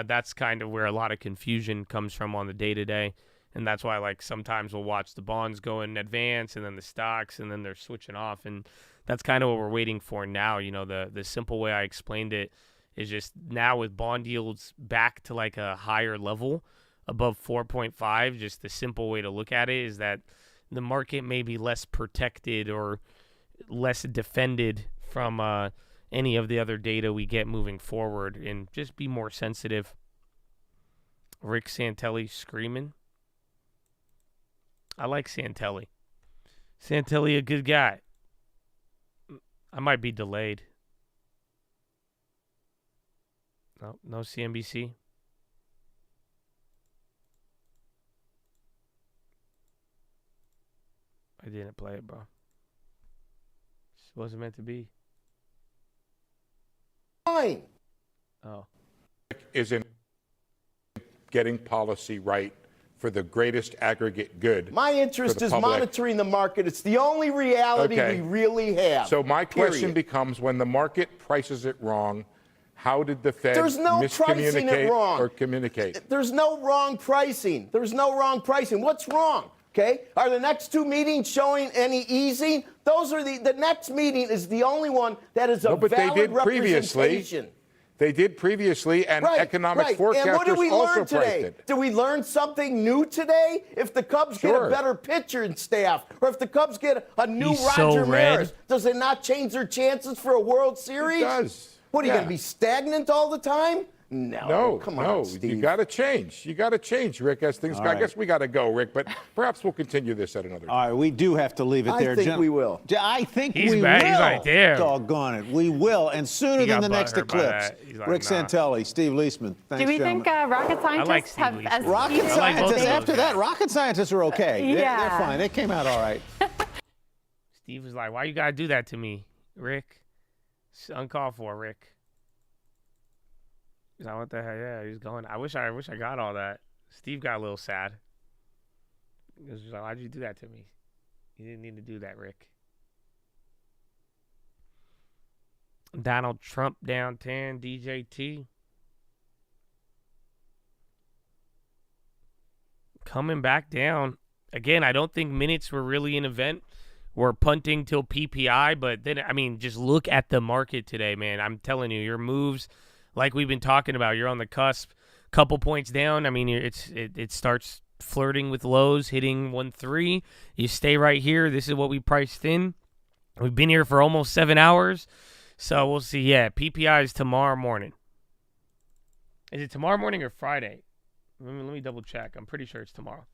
A: That's kind of where a lot of confusion comes from on the day-to-day, and that's why, like, sometimes we'll watch the bonds go in advance and then the stocks, and then they're switching off, and that's kind of what we're waiting for now. You know, the simple way I explained it is just now with bond yields back to like a higher level above 4.5, just the simple way to look at it is that the market may be less protected or less defended from any of the other data we get moving forward, and just be more sensitive. Rick Santelli screaming. I like Santelli. Santelli a good guy. I might be delayed. No CNBC. I didn't play it, bro. Just wasn't meant to be.
F: Fine.
A: Oh.
H: Is in getting policy right for the greatest aggregate good.
F: My interest is monitoring the market. It's the only reality we really have.
H: So my question becomes, when the market prices it wrong, how did the Fed
F: There's no pricing it wrong.
H: or communicate?
F: There's no wrong pricing. There's no wrong pricing. What's wrong? Okay? Are the next two meetings showing any easing? Those are the next meeting is the only one that is a
H: but
F: valid
H: they did
F: representation.
H: previously. They did previously, and economic forecasters
F: and what did we
H: also
F: learn today?
H: priced it.
F: Did we learn something new today? If the Cubs get a better pitcher and staff, or if the Cubs get a new Roger Maris, does it not change their chances for a World Series?
H: It does.
F: What, are you going to be stagnant all the time? No, come on, Steve.
H: You got to change. You got to change, Rick. As things go, I guess we got to go, Rick. But perhaps we'll continue this at another time.
W: All right, we do have to leave it there.
F: I think we will.
W: I think
A: He's
W: we
A: back.
W: will.
A: He's right there.
W: Doggone it, we will, and sooner than the next eclipse.
A: Like,
W: Rick Santelli, Steve Leisman. Thanks,
X: Do we think rocket scientists have as
W: rocket scientists? After that, rocket scientists are okay.
X: Yeah.
W: They're fine. They came out all right.
A: Steve was like, "Why you gotta do that to me, Rick? It's uncalled for, Rick." He's like, "What the hell?" Yeah, he's going. I wish I got all that. Steve got a little sad. He was like, "Why'd you do that to me? You didn't need to do that, Rick." Donald Trump down 10, DJT. Coming back down. Again, I don't think minutes were really an event. We're punting till PPI, but then, I mean, just look at the market today, man. I'm telling you, your moves, like we've been talking about, you're on the cusp, couple points down. I mean, it starts flirting with lows, hitting 1.3. You stay right here. This is what we priced in. We've been here for almost 7 hours. So we'll see. Yeah, PPI is tomorrow morning. Is it tomorrow morning or Friday? Let me double check. I'm pretty sure it's tomorrow.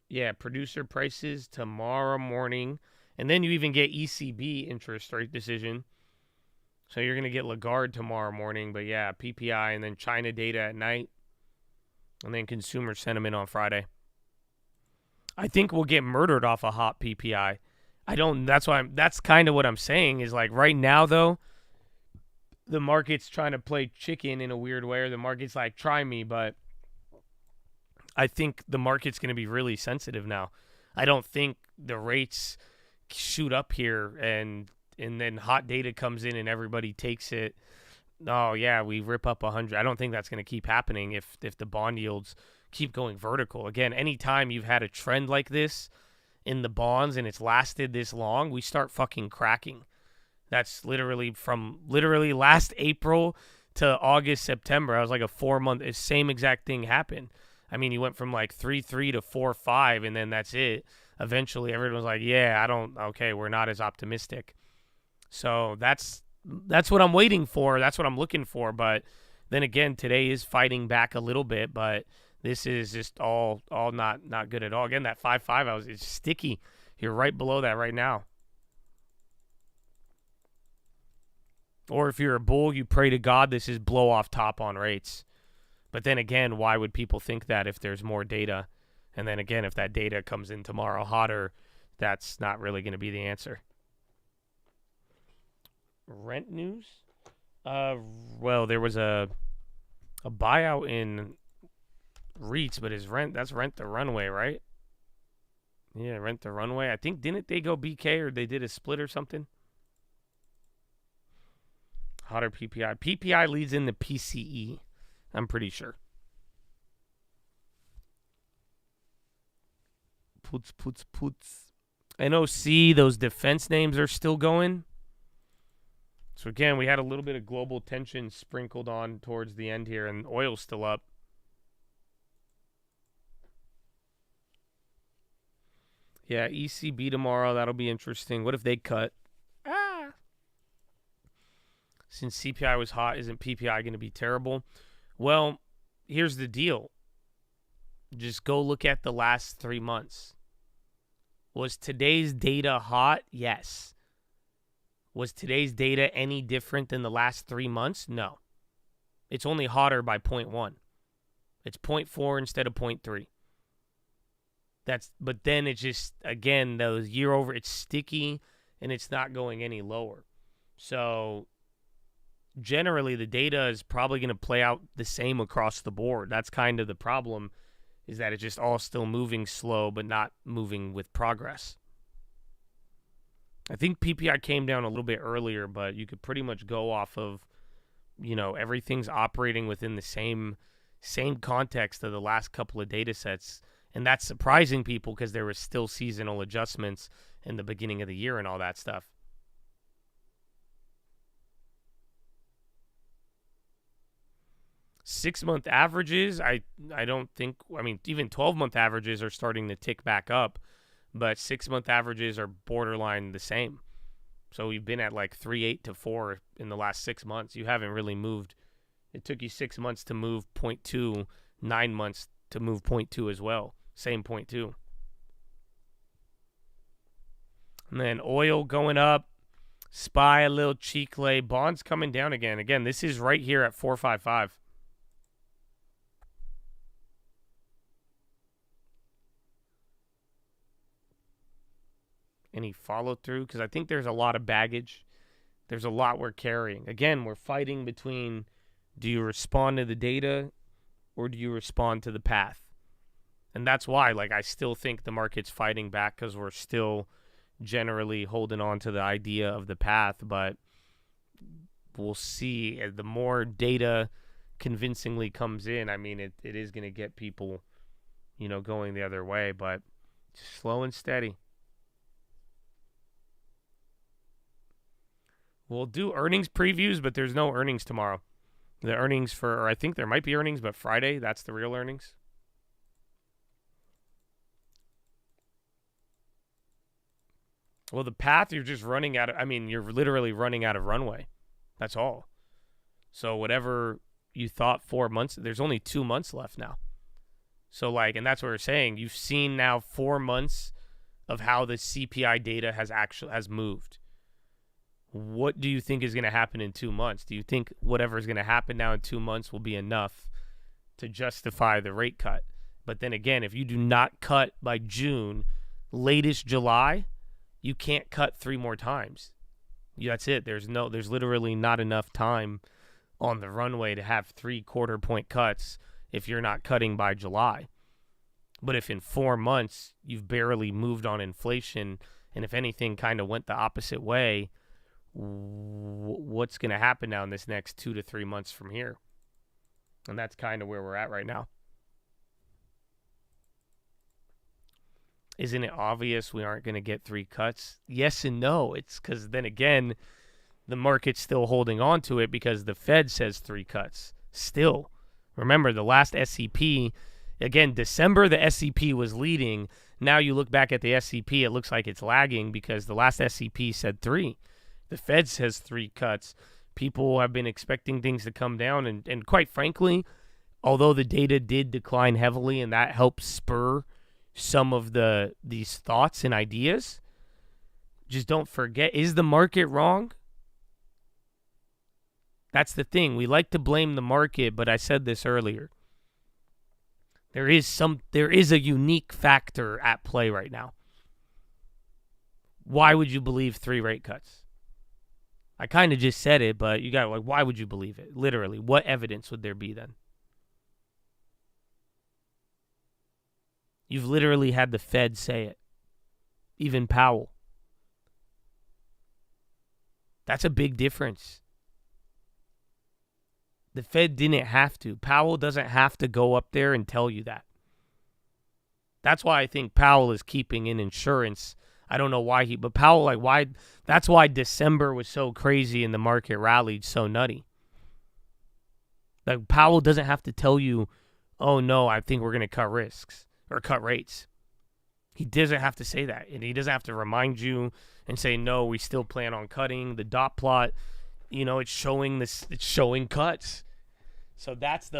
A: Yeah, producer prices tomorrow morning. And then you even get ECB interest rate decision. So you're going to get Lagarde tomorrow morning. But yeah, PPI and then China data at night. And then consumer sentiment on Friday. I think we'll get murdered off a hot PPI. That's kind of what I'm saying is like right now though, the market's trying to play chicken in a weird way, or the market's like, try me, but I think the market's going to be really sensitive now. I don't think the rates shoot up here and then hot data comes in and everybody takes it. Oh yeah, we rip up 100. I don't think that's going to keep happening if the bond yields keep going vertical. Again, anytime you've had a trend like this in the bonds and it's lasted this long, we start fucking cracking. That's literally from last April to August, September. I was like a 4-month, same exact thing happened. I mean, you went from like 3.3 to 4.5, and then that's it. Eventually, everyone was like, yeah, we're not as optimistic. So that's what I'm waiting for. That's what I'm looking for. But then again, today is fighting back a little bit, but this is just all not good at all. Again, that 5.5, it's sticky. You're right below that right now. Or if you're a bull, you pray to God this is blow off top on rates. But then again, why would people think that if there's more data? And then again, if that data comes in tomorrow hotter, that's not really going to be the answer. Rent news? Well, there was a buyout in REITs, but that's Rent the Runway, right? Yeah, Rent the Runway. I think, didn't they go BK or they did a split or something? Hotter PPI. PPI leads in the PCE. I'm pretty sure. Puts. NOC, those defense names are still going. So again, we had a little bit of global tension sprinkled on towards the end here, and oil's still up. Yeah, ECB tomorrow. That'll be interesting. What if they cut? Since CPI was hot, isn't PPI going to be terrible? Well, here's the deal. Just go look at the last 3 months. Was today's data hot? Yes. Was today's data any different than the last 3 months? No. It's only hotter by 0.1. It's 0.4 instead of 0.3. But then it's just, again, those year over, it's sticky and it's not going any lower. So generally the data is probably going to play out the same across the board. That's kind of the problem, is that it's just all still moving slow but not moving with progress. I think PPI came down a little bit earlier, but you could pretty much go off of, everything's operating within the same context of the last couple of data sets. And that's surprising people because there were still seasonal adjustments in the beginning of the year and all that stuff. Six-month averages, I don't think, even 12-month averages are starting to tick back up, but 6-month averages are borderline the same. So we've been at like 3.8 to 4 in the last 6 months. You haven't really moved. It took you 6 months to move 0.2, 9 months to move 0.2 as well. Same 0.2. And then oil going up, SPY a little cheek lay, bonds coming down again. Again, this is right here at 455. Any follow through? Because I think there's a lot of baggage. There's a lot we're carrying. Again, we're fighting between, do you respond to the data or do you respond to the path? And that's why, I still think the market's fighting back because we're still generally holding on to the idea of the path. But we'll see. The more data convincingly comes in, it is going to get people, going the other way. But just slow and steady. We'll do earnings previews, but there's no earnings tomorrow. The earnings or I think there might be earnings, but Friday, that's the real earnings. Well, the path, you're just running out of, you're literally running out of runway. That's all. So whatever you thought 4 months, there's only 2 months left now. So and that's what we're saying. You've seen now 4 months of how the CPI data has moved. What do you think is going to happen in 2 months? Do you think whatever is going to happen now in 2 months will be enough to justify the rate cut? But then again, if you do not cut by June, latest July, You can't cut 3 more times. That's it. There's literally not enough time on the runway to have 3 quarter-point cuts if you're not cutting by July. But if in 4 months you've barely moved on inflation, and if anything kind of went the opposite way, what's going to happen now in this next 2 to 3 months from here? And that's kind of where we're at right now. Isn't it obvious we aren't going to get 3 cuts? Yes and no. It's because then again, the market's still holding on to it because the Fed says 3 cuts. Still. Remember, the last SCP, again, December, the SCP was leading. Now you look back at the SCP, it looks like it's lagging because the last SCP said 3. The Fed says 3 cuts. People have been expecting things to come down. And quite frankly, although the data did decline heavily and that helped spur some of these thoughts and ideas, just don't forget, is the market wrong? That's the thing. We like to blame the market, but I said this earlier. There is a unique factor at play right now. Why would you believe 3 rate cuts? I kind of just said it, but you got like, why would you believe it? Literally, what evidence would there be then? You've literally had the Fed say it. Even Powell. That's a big difference. The Fed didn't have to. Powell doesn't have to go up there and tell you that. That's why I think Powell is keeping in insurance. I don't know why but Powell, like, why? That's why December was so crazy and the market rallied so nutty. Like, Powell doesn't have to tell you, oh no, I think we're going to cut risks or cut rates. He doesn't have to say that. And he doesn't have to remind you and say, no, we still plan on cutting. The dot plot, it's showing cuts. So that's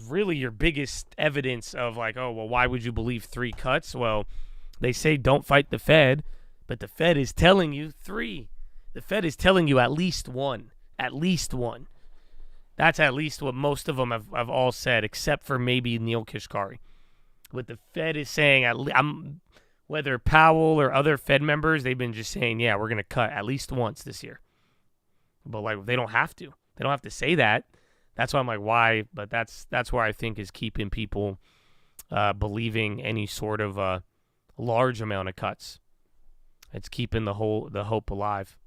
A: really your biggest evidence of like, oh, well, why would you believe 3 cuts? Well, they say don't fight the Fed, but the Fed is telling you 3. The Fed is telling you at least 1. At least 1. That's at least what most of them have all said, except for maybe Neil Kashkari. What the Fed is saying, whether Powell or other Fed members, they've been just saying, yeah, we're going to cut at least once this year. But like, they don't have to. They don't have to say that. That's why I'm like, why? But that's where I think is keeping people believing any sort of large amount of cuts. It's keeping the hope alive.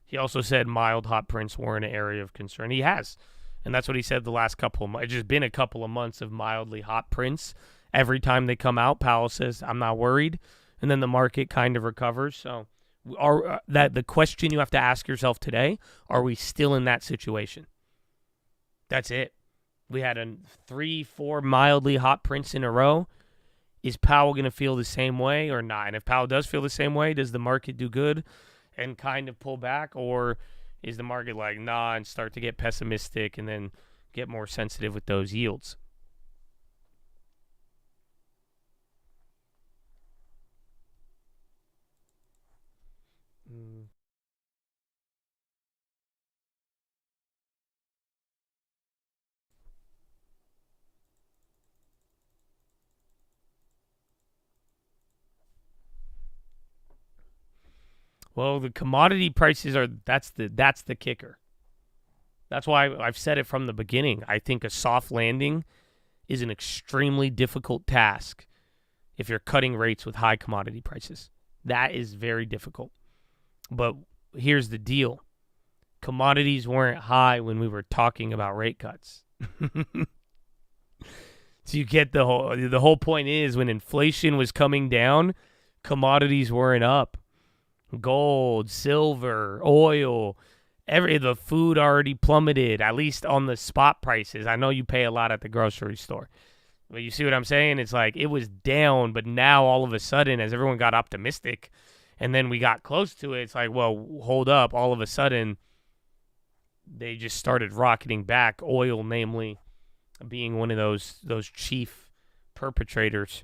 A: He also said mild hot prints were an area of concern. He has. And that's what he said the last couple of months. It's just been a couple of months of mildly hot prints. Every time they come out, Powell says, I'm not worried. And then the market kind of recovers. So the question you have to ask yourself today, are we still in that situation? That's it. We had 3-4 mildly hot prints in a row. Is Powell going to feel the same way or not? And if Powell does feel the same way, does the market do good and kind of pull back? Or is the market like, nah, and start to get pessimistic and then get more sensitive with those yields? Well, the commodity prices that's the kicker. That's why I've said it from the beginning. I think a soft landing is an extremely difficult task if you're cutting rates with high commodity prices. That is very difficult. But here's the deal. Commodities weren't high when we were talking about rate cuts. So you get the whole point is when inflation was coming down, commodities weren't up. Gold, silver, oil, the food already plummeted, at least on the spot prices. I know you pay a lot at the grocery store. But you see what I'm saying? It's like it was down, but now all of a sudden, as everyone got optimistic, and then we got close to it, it's like, well, hold up. All of a sudden, they just started rocketing back, oil namely being one of those chief perpetrators.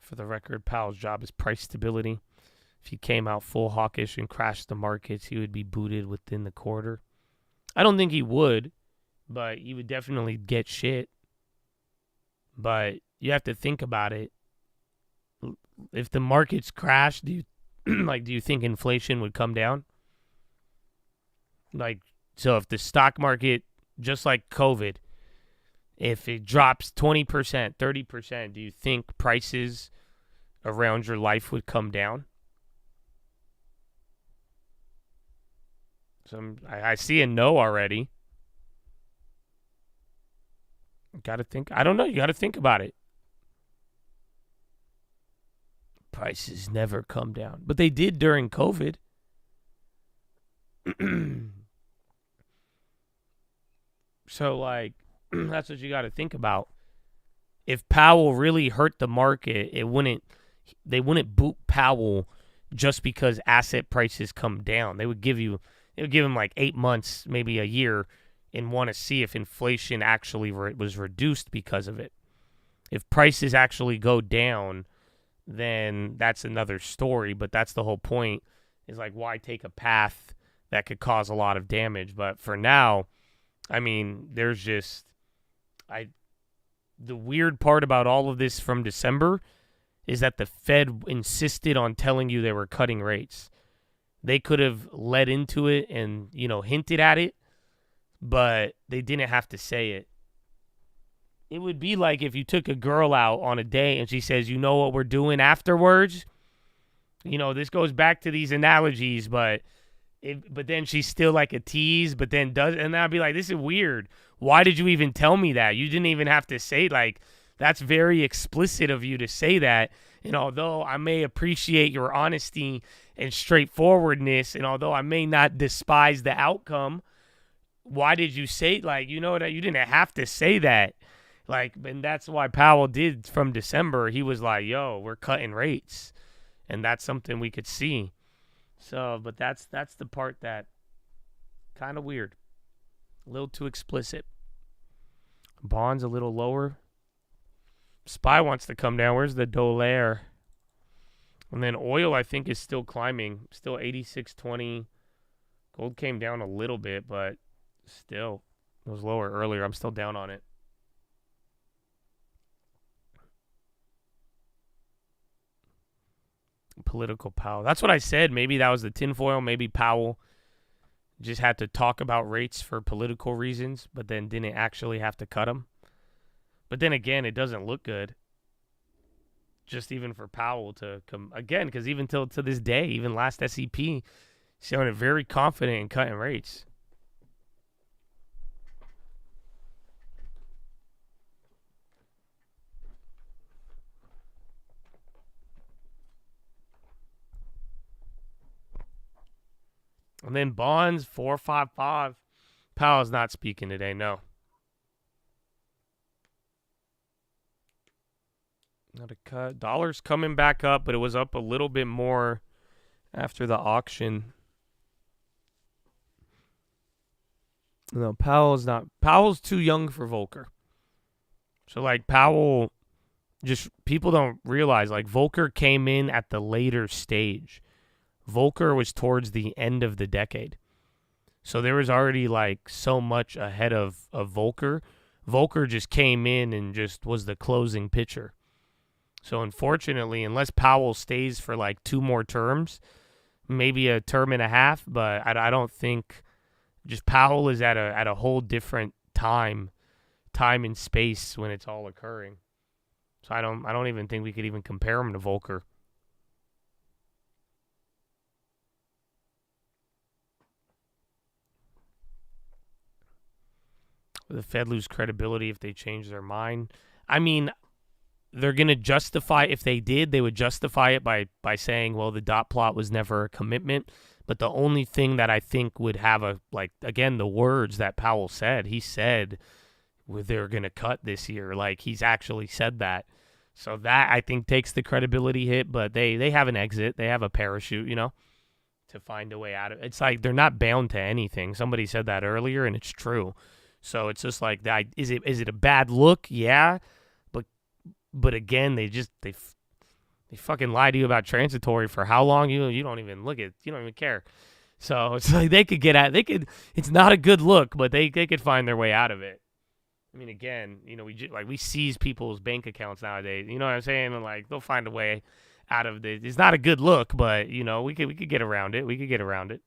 A: For the record, Powell's job is price stability. If he came out full hawkish and crashed the markets, he would be booted within the quarter. I don't think he would, but he would definitely get shit. But you have to think about it. If the markets crash, do you think inflation would come down? So if the stock market, just like COVID, if it drops 20%, 30%, do you think prices around your life would come down? So I see a no already. Got to think. I don't know. You got to think about it. Prices never come down. But they did during COVID. So, that's what you got to think about. If Powell really hurt the market, they wouldn't boot Powell just because asset prices come down. They would give him 8 months, maybe a year, and want to see if inflation actually was reduced because of it. If prices actually go down, then that's another story. But that's the whole point, is why take a path that could cause a lot of damage? But for now, I mean, there's just the weird part about all of this from December is that the Fed insisted on telling you they were cutting rates. They could have led into it and, hinted at it, but they didn't have to say it. It would be like if you took a girl out on a date and she says, you know what we're doing afterwards? This goes back to these analogies, but then she's still like a tease, but then does, and I'd be like, this is weird. Why did you even tell me that? You didn't even have to say, that's very explicit of you to say that. And although I may appreciate your honesty and straightforwardness, and although I may not despise the outcome, why did you say, that you didn't have to say that. And that's why Powell did from December. He was like, yo, we're cutting rates. And that's something we could see. So, but that's the part that kind of weird. A little too explicit. Bonds a little lower. SPY wants to come down. Where's the dollar? And then oil, I think, is still climbing. Still 86.20. Gold came down a little bit, but still. It was lower earlier. I'm still down on it. Political Powell. That's what I said. Maybe that was the tinfoil. Maybe Powell just had to talk about rates for political reasons, but then didn't actually have to cut them. But then again, it doesn't look good. Just even for Powell to come again, because even till to this day, even last SEP, sounded very confident in cutting rates. And then bonds, 455. Powell's not speaking today, no. Not a cut. Dollar's coming back up, but it was up a little bit more after the auction. No, Powell's too young for Volcker. So, Powell, just people don't realize, Volcker came in at the later stage. Volcker was towards the end of the decade. So there was already so much ahead of Volcker. Volcker just came in and just was the closing pitcher. So unfortunately, unless Powell stays for 2 more terms, maybe a term and a half, but I don't think, just Powell is at a whole different time and space when it's all occurring. So I don't even think we could even compare him to Volcker. The Fed lose credibility if they change their mind. I mean, they're going to justify, if they did, they would justify it by saying, well, the dot plot was never a commitment. But the only thing that I think would have again, the words that Powell said, he said they're going to cut this year. He's actually said that. So that, I think, takes the credibility hit. But they have an exit. They have a parachute, to find a way out of it. It's they're not bound to anything. Somebody said that earlier, and it's true. So it's just that. Is it a bad look? Yeah, but again, They fucking lie to you about transitory for how long? You don't even look at. You don't even care. So it's like they could get at. They could. It's not a good look, but they could find their way out of it. I mean, again, we seize people's bank accounts nowadays. You know what I'm saying? And like they'll find a way out of this. It's not a good look, but we could get around it. We could get around it.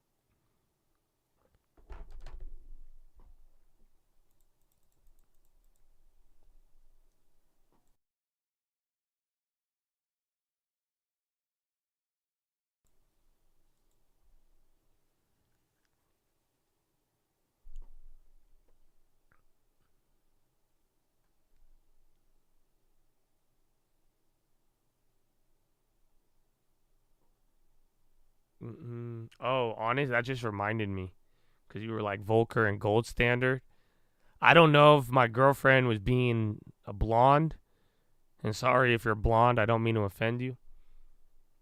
A: Oh, honest, that just reminded me, because you were like Volcker and Gold Standard. I don't know if my girlfriend was being a blonde, and sorry if you're blonde, I don't mean to offend you,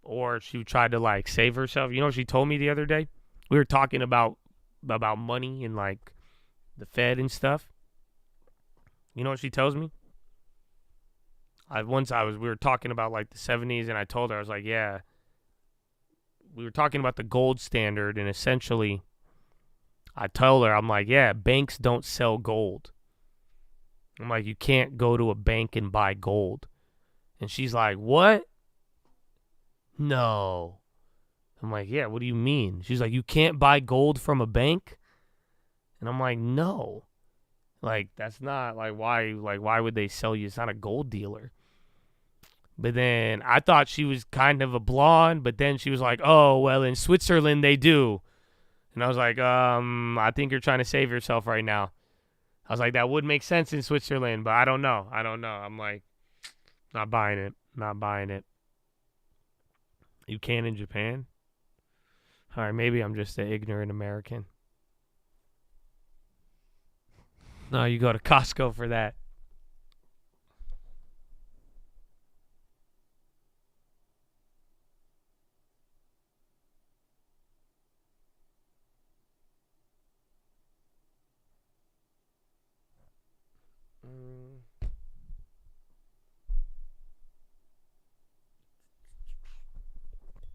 A: or she tried to like save herself. You know what she told me the other day? We were talking about money and like the Fed and stuff. You know what she tells me? We were talking about like the 70s, and I told her, I was like, yeah. We were talking about the gold standard, and essentially I told her, I'm like, yeah, banks don't sell gold. I'm like, you can't go to a bank and buy gold. And she's like, what? No. I'm like, yeah, what do you mean? She's like, you can't buy gold from a bank? And I'm like, no. Like, that's not, why would they sell you? It's not a gold dealer. But then I thought she was kind of a blonde, but then she was like, oh, well, in Switzerland they do. And I was like, I think you're trying to save yourself right now. I was like, that would make sense in Switzerland, but I don't know. I'm like, not buying it. You can in Japan? All right, maybe I'm just an ignorant American. No, you go to Costco for that.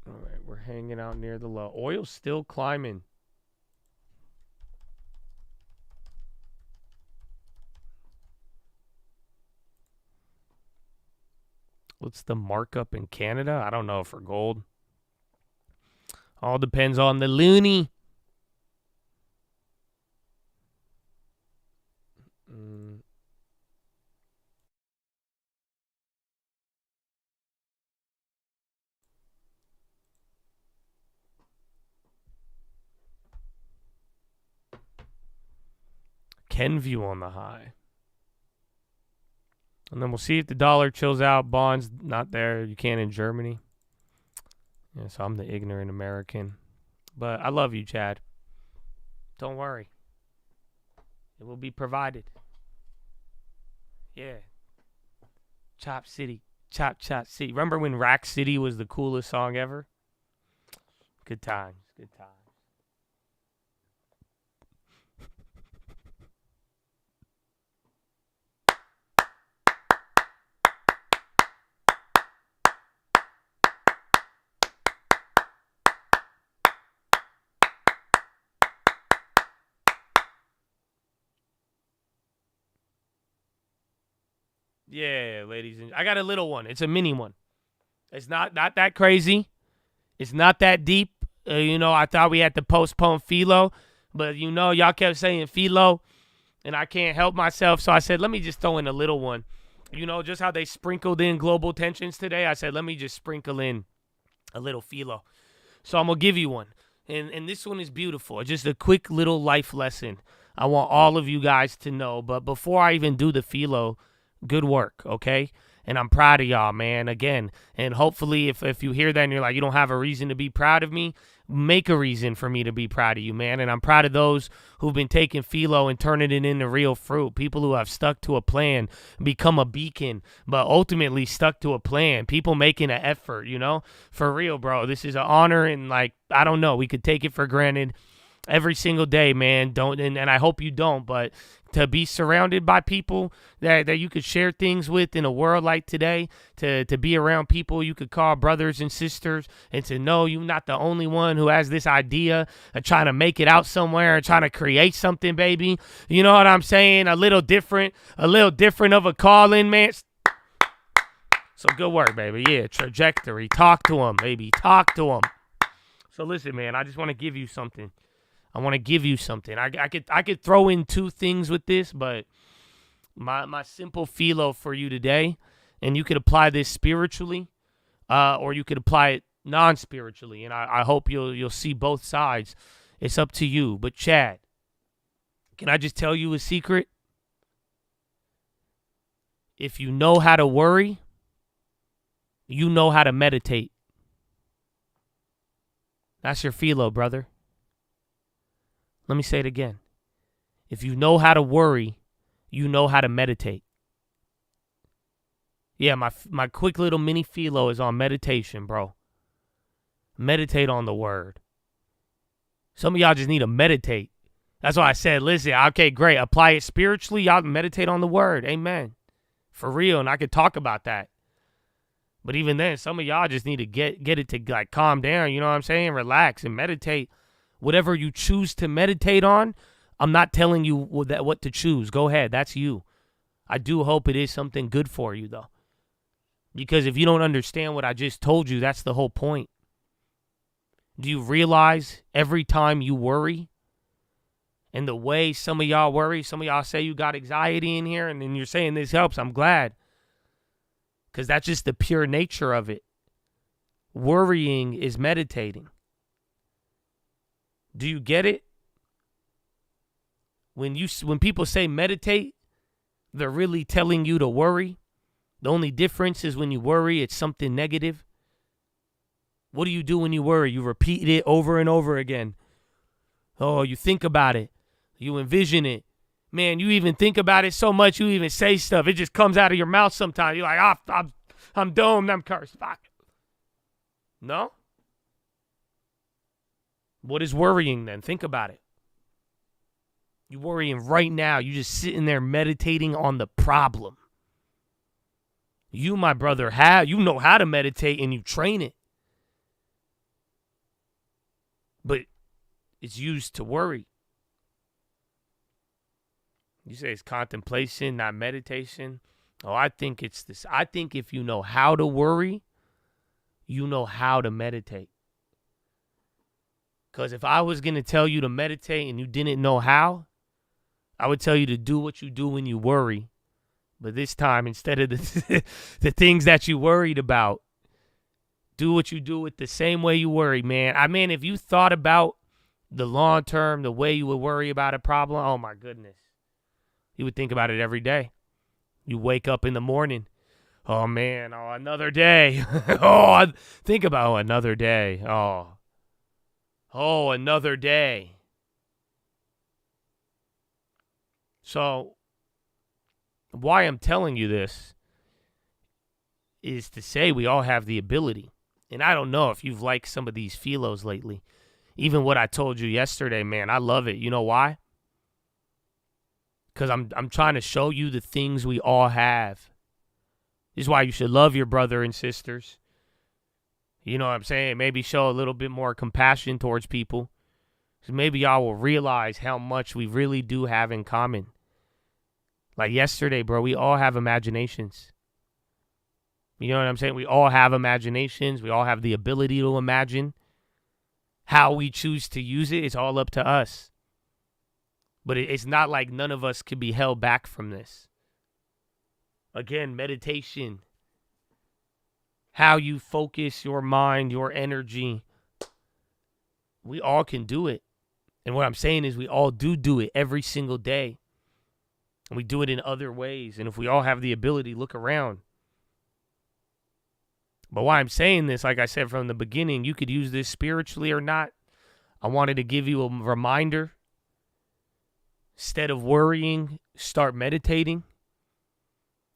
A: All right, we're hanging out near the low. Oil's still climbing. What's the markup in Canada? I don't know for gold. All depends on the loonie. Kenview on the high. And then we'll see if the dollar chills out. Bonds not there. You can in Germany. Yeah, so I'm the ignorant American. But I love you, Chad. Don't worry. It will be provided. Yeah. Chop City. Chop City. Remember when Rack City was the coolest song ever? Good times. Good times. Yeah, ladies and I got a little one. It's a mini one. It's not that crazy. It's not that deep. I thought we had to postpone PHILO, but y'all kept saying PHILO, and I can't help myself. So I said, let me just throw in a little one. Just how they sprinkled in global tensions today. I said, let me just sprinkle in a little PHILO. So I'm gonna give you one, and this one is beautiful. It's just a quick little life lesson I want all of you guys to know. But before I even do the PHILO, good work, okay? And I'm proud of y'all, man, again. And hopefully if you hear that and you're like, you don't have a reason to be proud of me, make a reason for me to be proud of you, man. And I'm proud of those who've been taking PHILO and turning it into real fruit. People who have stuck to a plan, become a beacon, but ultimately stuck to a plan. People making an effort, For real, bro. This is an honor, and I don't know. We could take it for granted. every single day, man. Don't, and I hope you don't, but to be surrounded by people that you could share things with in a world like today, to be around people you could call brothers and sisters, and to know you're not the only one who has this idea of trying to make it out somewhere and trying to create something, baby. You know what I'm saying? A little different of a calling, man. So good work, baby. Yeah, trajectory. Talk to him, baby. Talk to him. So listen, man, I just want to give you something. I could throw in two things with this, but my simple philo for you today, and you could apply this spiritually, or you could apply it non-spiritually, and I hope you'll see both sides. It's up to you. But Chad, can I just tell you a secret? If you know how to worry, you know how to meditate. That's your philo, brother. Let me say it again. If you know how to worry, you know how to meditate. Yeah, my quick little mini philo is on meditation, bro. Meditate on the word. Some of y'all just need to meditate. That's why I said, listen, okay, great. Apply it spiritually. Y'all meditate on the word. Amen. For real, and I could talk about that. But even then, some of y'all just need to get it to like calm down, you know what I'm saying? Relax and meditate. Whatever you choose to meditate on, I'm not telling you what to choose. Go ahead. That's you. I do hope it is something good for you, though. Because if you don't understand what I just told you, that's the whole point. Do you realize every time you worry, and the way some of y'all worry, some of y'all say you got anxiety in here, and then you're saying this helps. I'm glad. Because that's just the pure nature of it. Worrying is meditating. Do you get it? When people say meditate, they're really telling you to worry. The only difference is when you worry, it's something negative. What do you do when you worry? You repeat it over and over again. Oh, you think about it. You envision it. Man, you even think about it so much, you even say stuff. It just comes out of your mouth sometimes. You're like, I'm domed, I'm cursed. Fuck. No? What is worrying then? Think about it. You're worrying right now. You're just sitting there meditating on the problem. You, my brother, you know how to meditate and you train it. But it's used to worry. You say it's contemplation, not meditation. Oh, I think it's this. I think if you know how to worry, you know how to meditate. Because if I was going to tell you to meditate and you didn't know how, I would tell you to do what you do when you worry. But this time, instead of the things that you worried about, do what you do with the same way you worry, man. I mean, if you thought about the long term, the way you would worry about a problem, oh my goodness. You would think about it every day. You wake up in the morning. Oh, man. Oh, another day. Think about another day. Oh, another day. So, why I'm telling you this is to say we all have the ability. And I don't know if you've liked some of these philos lately. Even what I told you yesterday, man, I love it. You know why? Because I'm trying to show you the things we all have. This is why you should love your brother and sisters. You know what I'm saying? Maybe show a little bit more compassion towards people. So maybe y'all will realize how much we really do have in common. Like yesterday, bro, we all have imaginations. You know what I'm saying? We all have imaginations. We all have the ability to imagine. How we choose to use it, it's all up to us. But it's not like none of us can be held back from this. Again, meditation. How you focus your mind, your energy. We all can do it. And what I'm saying is we all do it every single day. And we do it in other ways. And if we all have the ability, look around. But why I'm saying this, like I said from the beginning, you could use this spiritually or not. I wanted to give you a reminder. Instead of worrying, start meditating.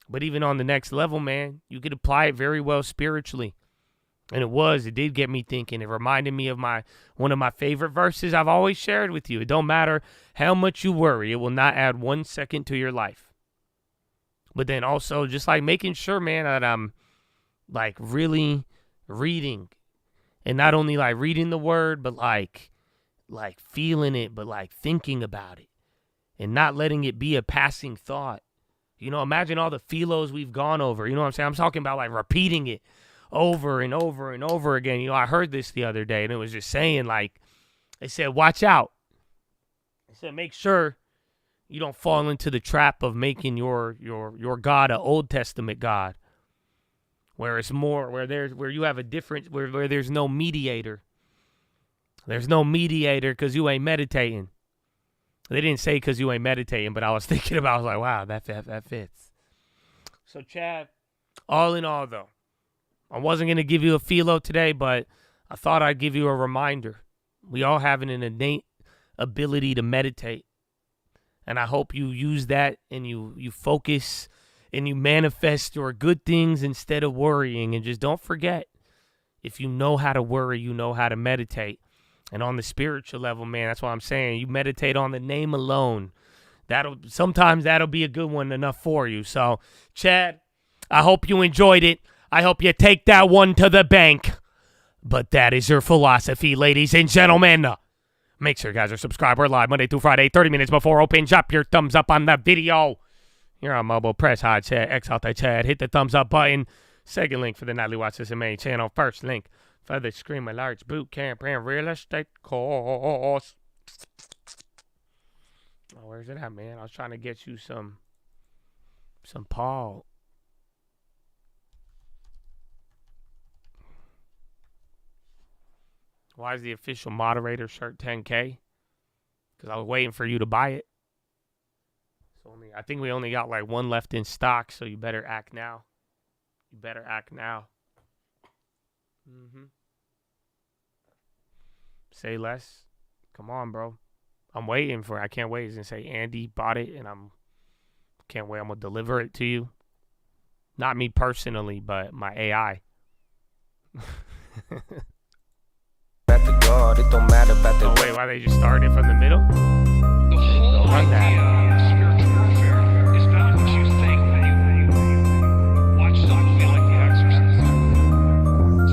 A: But even on the next level, man, you could apply it very well spiritually. And it did get me thinking. It reminded me of one of my favorite verses I've always shared with you. It don't matter how much you worry, it will not add 1 second to your life. But then also just like making sure, man, that I'm like really reading. And not only like reading the word, but like feeling it, but like thinking about it. And not letting it be a passing thought. You know, imagine all the PHILOs we've gone over. You know what I'm saying? I'm talking about like repeating it over and over and over again. You know, I heard this the other day, and it was just saying, like, they said, watch out. They said, make sure you don't fall into the trap of making your God an Old Testament God, where it's more, where you have a different, where there's no mediator. There's no mediator because you ain't meditating. They didn't say because you ain't meditating, but I was thinking about, I was like, wow, that fits. So, Chad, all in all, though, I wasn't going to give you a PHILO today, but I thought I'd give you a reminder. We all have an innate ability to meditate. And I hope you use that and you focus and you manifest your good things instead of worrying. And just don't forget, if you know how to worry, you know how to meditate. And on the spiritual level, man, that's what I'm saying. You meditate on the name alone. Sometimes that'll be a good one enough for you. So, Chad, I hope you enjoyed it. I hope you take that one to the bank. But that is your philosophy, ladies and gentlemen. Make sure you guys are subscribed. We're live Monday through Friday, 30 minutes before open. Drop your thumbs up on the video. You're on mobile. Press hard chat. X out the chat. Hit the thumbs up button. Second link for the Nightly Watchlist main channel. First link for the Scream Large Boot Camp and Real Estate course. Oh, where's it at, man? I was trying to get you some Paul. Why is the official moderator shirt 10K? Because I was waiting for you to buy it. I think we only got like one left in stock, so you better act now. You better act now. Say less. Come on, bro. I'm waiting for it. I can't wait. It's going to say Andy bought it, and can't wait. I'm going to deliver it to you. Not me personally, but my AI.
G: God, it don't matter about the
A: wait, why they just started from the middle? The whole idea of spiritual warfare is not what you think when you watch something like The Exorcist.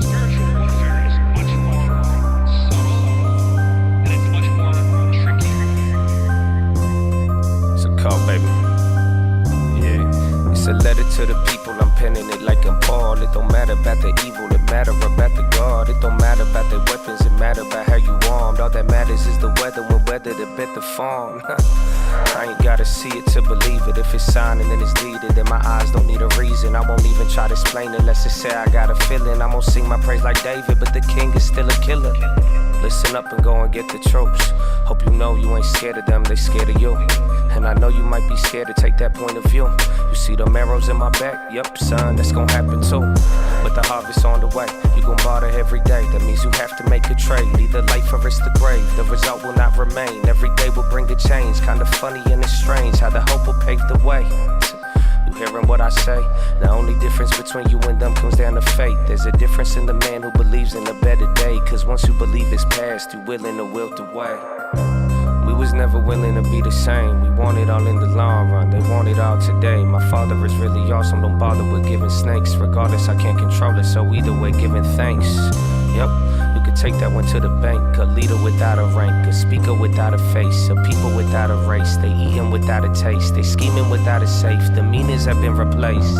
A: Spiritual warfare is much more subtle and it's much more tricky.
G: It's a call, baby. Yeah, it's a letter to the people. I'm penning it like I'm Paul. It don't matter about the evil, it matter about the God. It don't matter about the weapons, it matter about how you armed. All that matters is the weather, when weather to bet the farm. I ain't gotta see it to believe it. If it's signing and it's needed, then my eyes don't need a reason. I won't even try to explain it unless it say I got a feeling. I'm gonna sing my praise like David, but the king is still a killer. Listen up and go and get the tropes. Hope you know you ain't scared of them, they scared of you. And I know you might be scared to take that point of view. You see them arrows in my back? Yup, son, that's gonna happen too. But the harvest's on the way. You gon' barter every day. That means you have to make a trade. Either life or it's the grave. The result will not remain. Every day will bring a change. Kinda funny and it's strange how the hope will pave the way. You hearing what I say? The only difference between you and them comes down to faith. There's a difference in the man who believes in a better day. Cause once you believe it's past, you willing to wilt away. We was never willing to be the same. We want it all in the long run. They want it all today. My father is really awesome. Don't bother with giving snakes. Regardless, I can't control it. So either way, giving thanks. Yep. You could take that one to the bank. A leader without a rank, a speaker without a face, a people without a race. They eating without a taste, they scheming without a safe. The meanings have been replaced.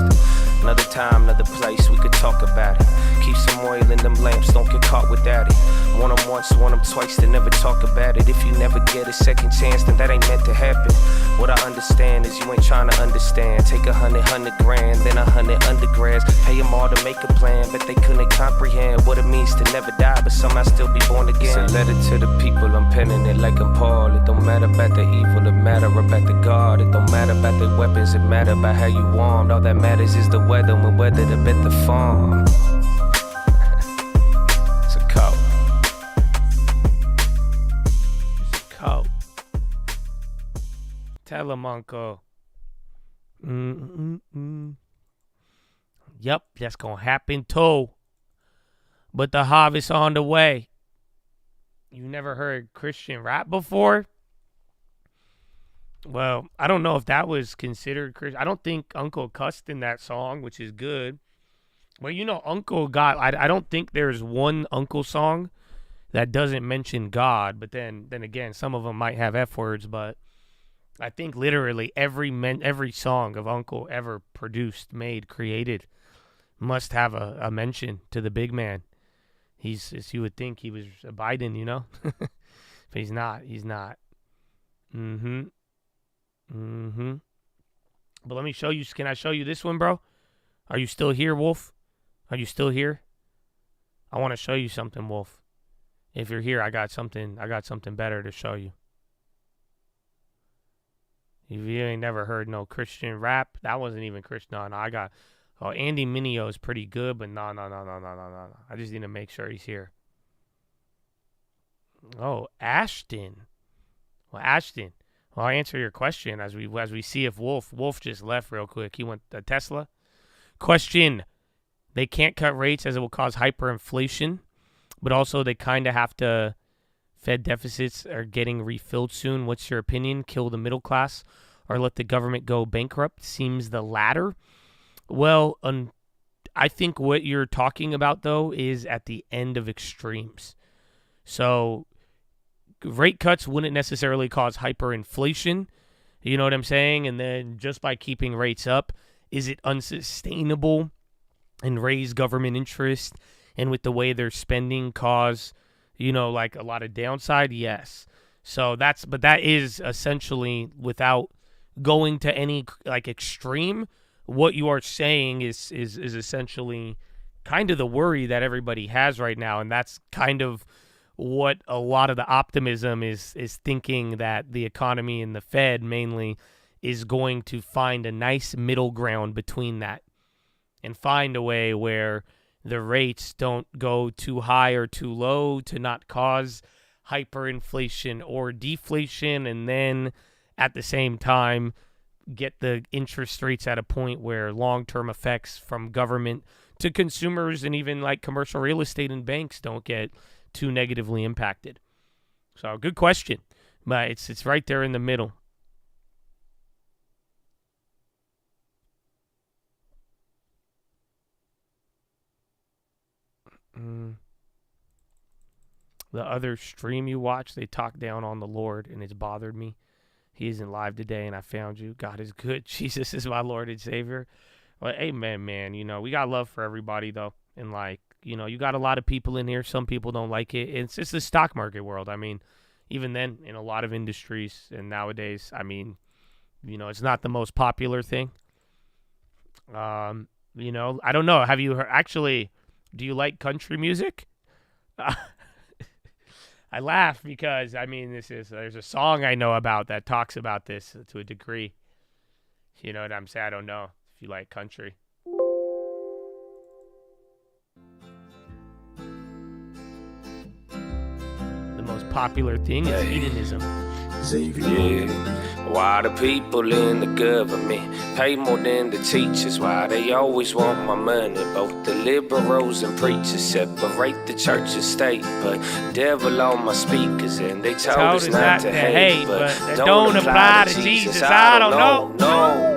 G: Another time, another place, we could talk about it. Keep some oil in them lamps, don't get caught without it. Want them once, want them twice, they never talk about it. If you never get a second chance, then that ain't meant to happen. What I understand is you ain't trying to understand. Take 100 grand, then 100 undergrads. Pay them all to make a plan, but they couldn't comprehend what it means to never die, but somehow still be born again. It's a letter to the people, I'm penning it like I'm Paul. It don't matter about the evil, it matter about the God. It don't matter about the weapons, it matter about how you armed. All that matters is the weather, when weather to bet the farm. It's a coat. It's a coat. Tell him, Uncle. Yep, that's gonna happen too.
A: but the harvest on the way. You never heard Christian rap before? Well, I don't know if that was considered Christian. I don't think Uncle cussed in that song, which is good. Well, you know, Uncle got, I don't think there's one Uncle song that doesn't mention God, but then again, some of them might have F words, but I think literally every song of Uncle ever produced, made, created must have a mention to the big man. As you would think he was a Biden, you know? But he's not. But let me show you. Can I show you this one, bro? Are you still here, Wolf? Are you still here? I want to show you something, Wolf. If you're here, I got something better to show you. If you ain't never heard no Christian rap, that wasn't even Christian. No, I got. Oh, Andy Mineo is pretty good, but no. I just need to make sure he's here. Oh, Ashton. Well, Ashton. Well, I'll answer your question as we see if Wolf just left real quick. He went to Tesla. Question. They can't cut rates as it will cause hyperinflation, but also they kind of have to. Fed deficits are getting refilled soon. What's your opinion? Kill the middle class or let the government go bankrupt? Seems the latter. Well, I think what you're talking about, though, is at the end of extremes. So rate cuts wouldn't necessarily cause hyperinflation. You know what I'm saying? And then just by keeping rates up, is it unsustainable and raise government interest? And with the way they're spending cause, you know, like a lot of downside? Yes. So but that is essentially, without going to any like extreme, what you are saying is essentially kind of the worry that everybody has right now. And that's kind of what a lot of the optimism is thinking, that the economy and the Fed mainly is going to find a nice middle ground between that and find a way where the rates don't go too high or too low to not cause hyperinflation or deflation, and then at the same time get the interest rates at a point where long-term effects from government to consumers and even like commercial real estate and banks don't get too negatively impacted. So good question, but it's right there in the middle. The other stream you watch, they talk down on the Lord, and it's bothered me. He isn't live today, and I found you. God is good. Jesus is my Lord and Savior. Well, amen, man. You know, we got love for everybody, though. And, like, you know, you got a lot of people in here. Some people don't like it. It's just the stock market world. I mean, even then, in a lot of industries and nowadays, I mean, you know, it's not the most popular thing. You know, I don't know. Have you heard, actually, do you like country music? I laugh because, I mean, there's a song I know about that talks about this to a degree. You know what I'm saying? I don't know if you like country. The most popular thing is hedonism.
G: Yeah. Why the people in the government pay more than the teachers? Why they always want my money? Both the liberals and preachers separate the church and state, but devil on my speakers, and they told us not to hate, but that don't apply to Jesus. I don't know. No.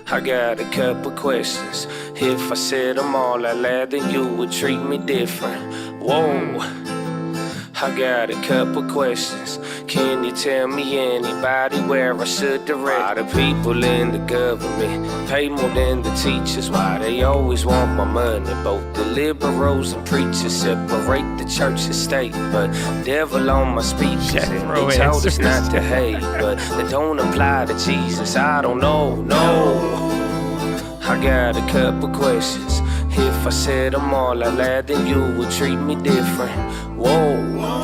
G: I got a couple questions. If I said them all out loud, then you would treat me different. Whoa. I got a couple questions. Can you tell me anybody where I should direct? Why the people in the government pay more than the teachers? Why they always want my money? Both the liberals and preachers separate the church and state, but devil on my speakers, and they told us not to hate, but they don't apply to Jesus. I don't know, no. I got a couple questions. If I said them all out loud, then you would treat me different. Whoa.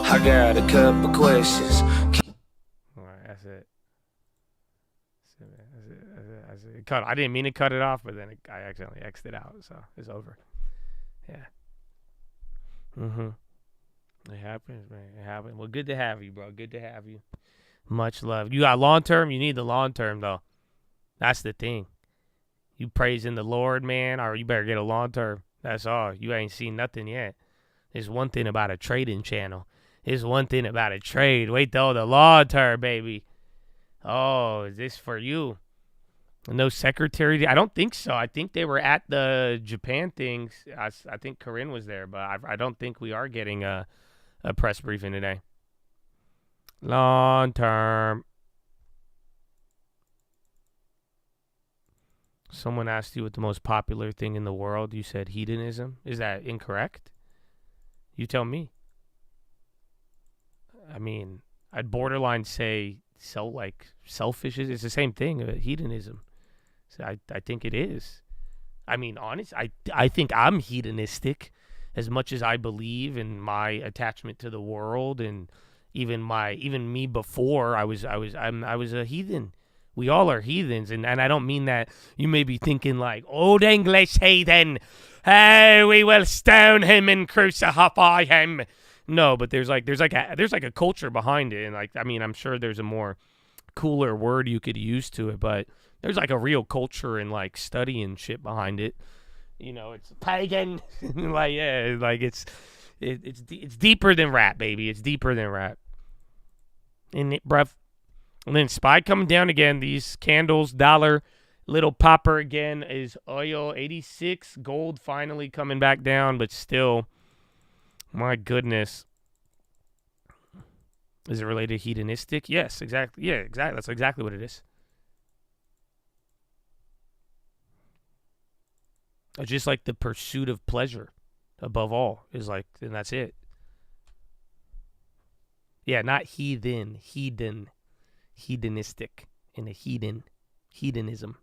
G: I got a couple questions.
A: Alright, that's it. Cut. I didn't mean to cut it off, but then I accidentally X'd it out, so it's over. Yeah. It happens, man. It happens. Well, good to have you, bro. Good to have you. Much love. You got long term. You need the long term, though. That's the thing. You praising the Lord, man, or you better get a long term. That's all. You ain't seen nothing yet. There's one thing about a trading channel. There's one thing about a trade. Wait till the long term, baby. Oh, is this for you? No secretary? I don't think so. I think they were at the Japan things. I think Corinne was there, but I don't think we are getting a press briefing today. Long term. Someone asked you what the most popular thing in the world. You said hedonism. Is that incorrect? You tell me. I mean, I'd borderline say selfish. It's the same thing. Hedonism. So I think it is. I mean, honest. I think I'm hedonistic, as much as I believe in my attachment to the world, and even me before I was a heathen. We all are heathens, and I don't mean that you may be thinking like, old English heathen, hey, we will stone him and crucify him. No, but there's like a culture behind it, and like, I mean, I'm sure there's a more cooler word you could use to it, but there's like a real culture and like study and shit behind it. You know, it's pagan, like, yeah, like it's deeper than rap, baby. It's deeper than rap. Isn't it, bruv? And then SPY coming down again. These candles, dollar, little popper again is oil 86. Gold finally coming back down, but still, my goodness. Is it related to hedonistic? Yes, exactly. Yeah, exactly. That's exactly what it is. It's just like the pursuit of pleasure above all is like, and that's it. Yeah, not heathen, hedonistic, and a hedonism.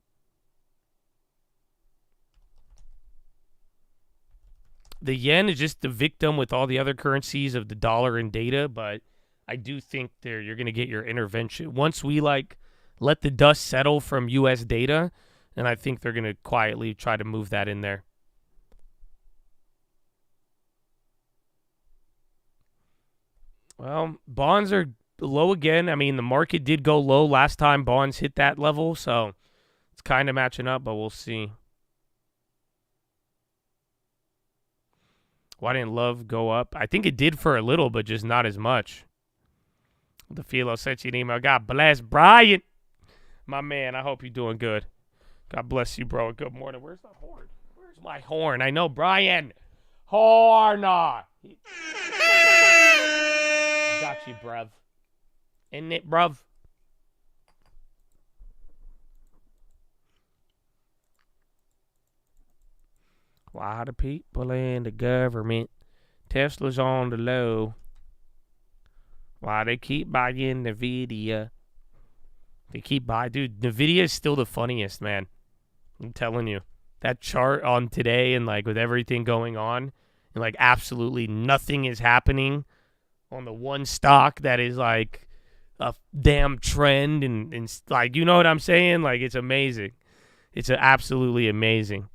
A: The yen is just the victim with all the other currencies of the dollar and data, but I do think you're going to get your intervention. Once we like let the dust settle from U.S. data, and I think they're going to quietly try to move that in there. Well, bonds are low again. I mean, the market did go low last time bonds hit that level, so it's kind of matching up, but we'll see. Why didn't love go up? I think it did for a little, but just not as much. The PHILO sent you an email. God bless Brian. My man, I hope you're doing good. God bless you, bro. Good morning. Where's the horn? Where's my horn? I know, Brian. Horna. I got you, bruv. Isn't it, bruv? Why the people in the government, Tesla's on the low. Why they keep buying NVIDIA. They keep buying. Dude, NVIDIA is still the funniest, man. I'm telling you. That chart on today and like with everything going on and like absolutely nothing is happening on the one stock that is like a damn trend and like, you know what I'm saying? Like, it's amazing. It's absolutely amazing.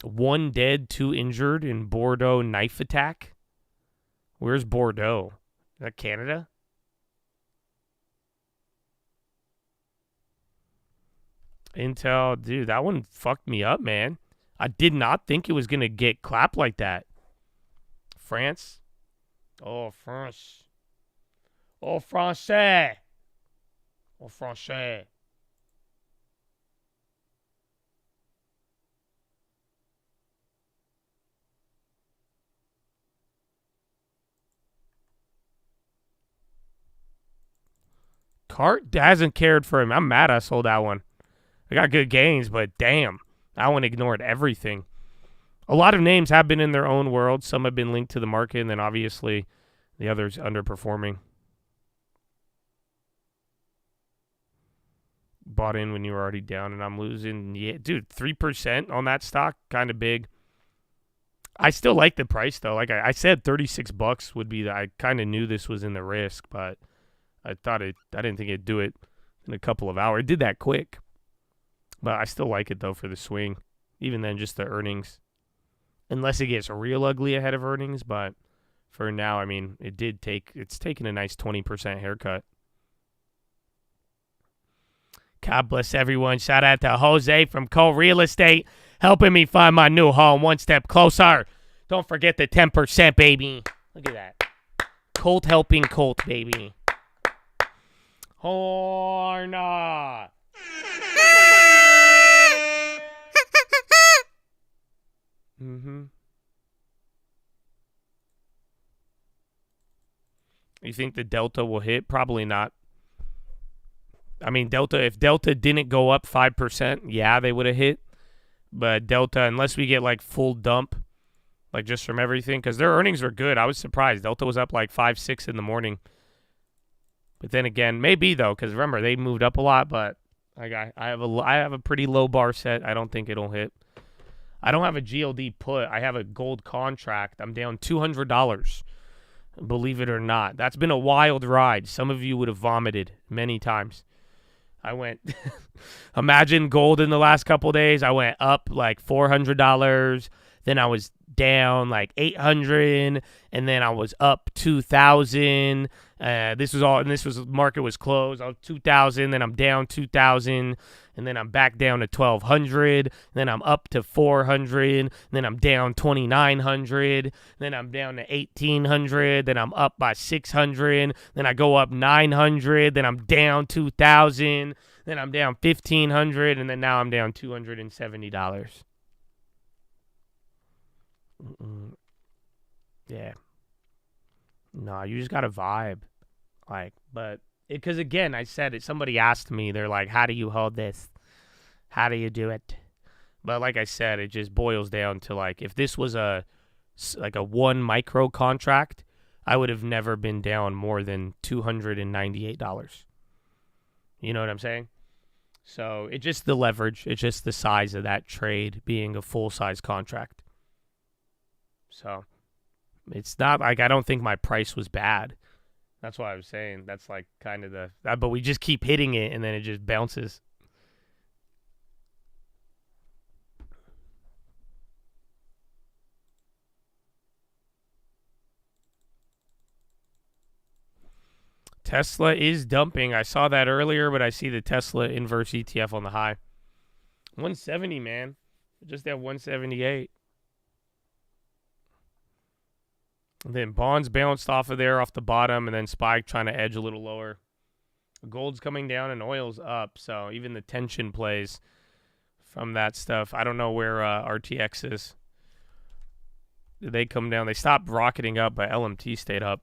A: 1 dead, 2 injured in Bordeaux knife attack. Where's Bordeaux? Is that Canada? Intel, dude, that one fucked me up, man. I did not think it was going to get clapped like that. France. Oh, France. Oh, Francais. Oh, Francais. Cart hasn't cared for him. I'm mad I sold that one. I got good gains, but damn, that one ignored everything. A lot of names have been in their own world. Some have been linked to the market, and then obviously the others underperforming. Bought in when you were already down, and I'm losing. Yeah, dude, 3% on that stock, kind of big. I still like the price, though. Like I said, $36 would be I kind of knew this was in the risk, but I didn't think it'd do it in a couple of hours. It did that quick. But I still like it, though, for the swing. Even then, just the earnings. Unless it gets real ugly ahead of earnings. But for now, I mean, it's taken a nice 20% haircut. God bless everyone. Shout out to Jose from Co Real Estate. helping me find my new home one step closer. Don't forget the 10%, baby. Look at that. Colt helping Colt, baby. Horna. Mm-hmm. You think the Delta will hit? Probably not. I mean, if Delta didn't go up 5%, yeah, they would have hit. But Delta, unless we get like full dump, like just from everything, because their earnings were good. I was surprised. Delta was up like 5, 6 in the morning. But then again, maybe though, because remember, they moved up a lot, but I have a pretty low bar set. I don't think it'll hit. I don't have a GLD put. I have a gold contract. I'm down $200. Believe it or not. That's been a wild ride. Some of you would have vomited many times. I went, imagine gold in the last couple days. I went up like $400. Then I was down like $800, and then I was up $2,000. Market was closed. I was $2,000, then I'm down $2,000, and then I'm back down to $1,200. Then I'm up to $400. Then I'm down $2,900. Then I'm down to $1,800. Then I'm up by $600. Then I go up $900. Then I'm down $2,000. Then I'm down $1,500, and then now I'm down $270. Yeah. No, you just got to vibe. Because again, I said it, somebody asked me, they're like, how do you hold this? How do you do it? But like I said, it just boils down to like, if this was a 1 micro contract, I would have never been down more than $298. You know what I'm saying? So it's just the leverage. It's just the size of that trade being a full-size contract. So it's not like I don't think my price was bad. That's why I was saying that's like kind of but we just keep hitting it and then it just bounces. Tesla is dumping. I saw that earlier, but I see the Tesla inverse ETF on the high. 170, man. Just at 178. And then bonds bounced off of there, off the bottom, and then spiked, trying to edge a little lower. Gold's coming down and oil's up, so even the tension plays from that stuff. I don't know where RTX is. Did they come down? They stopped rocketing up, but LMT stayed up.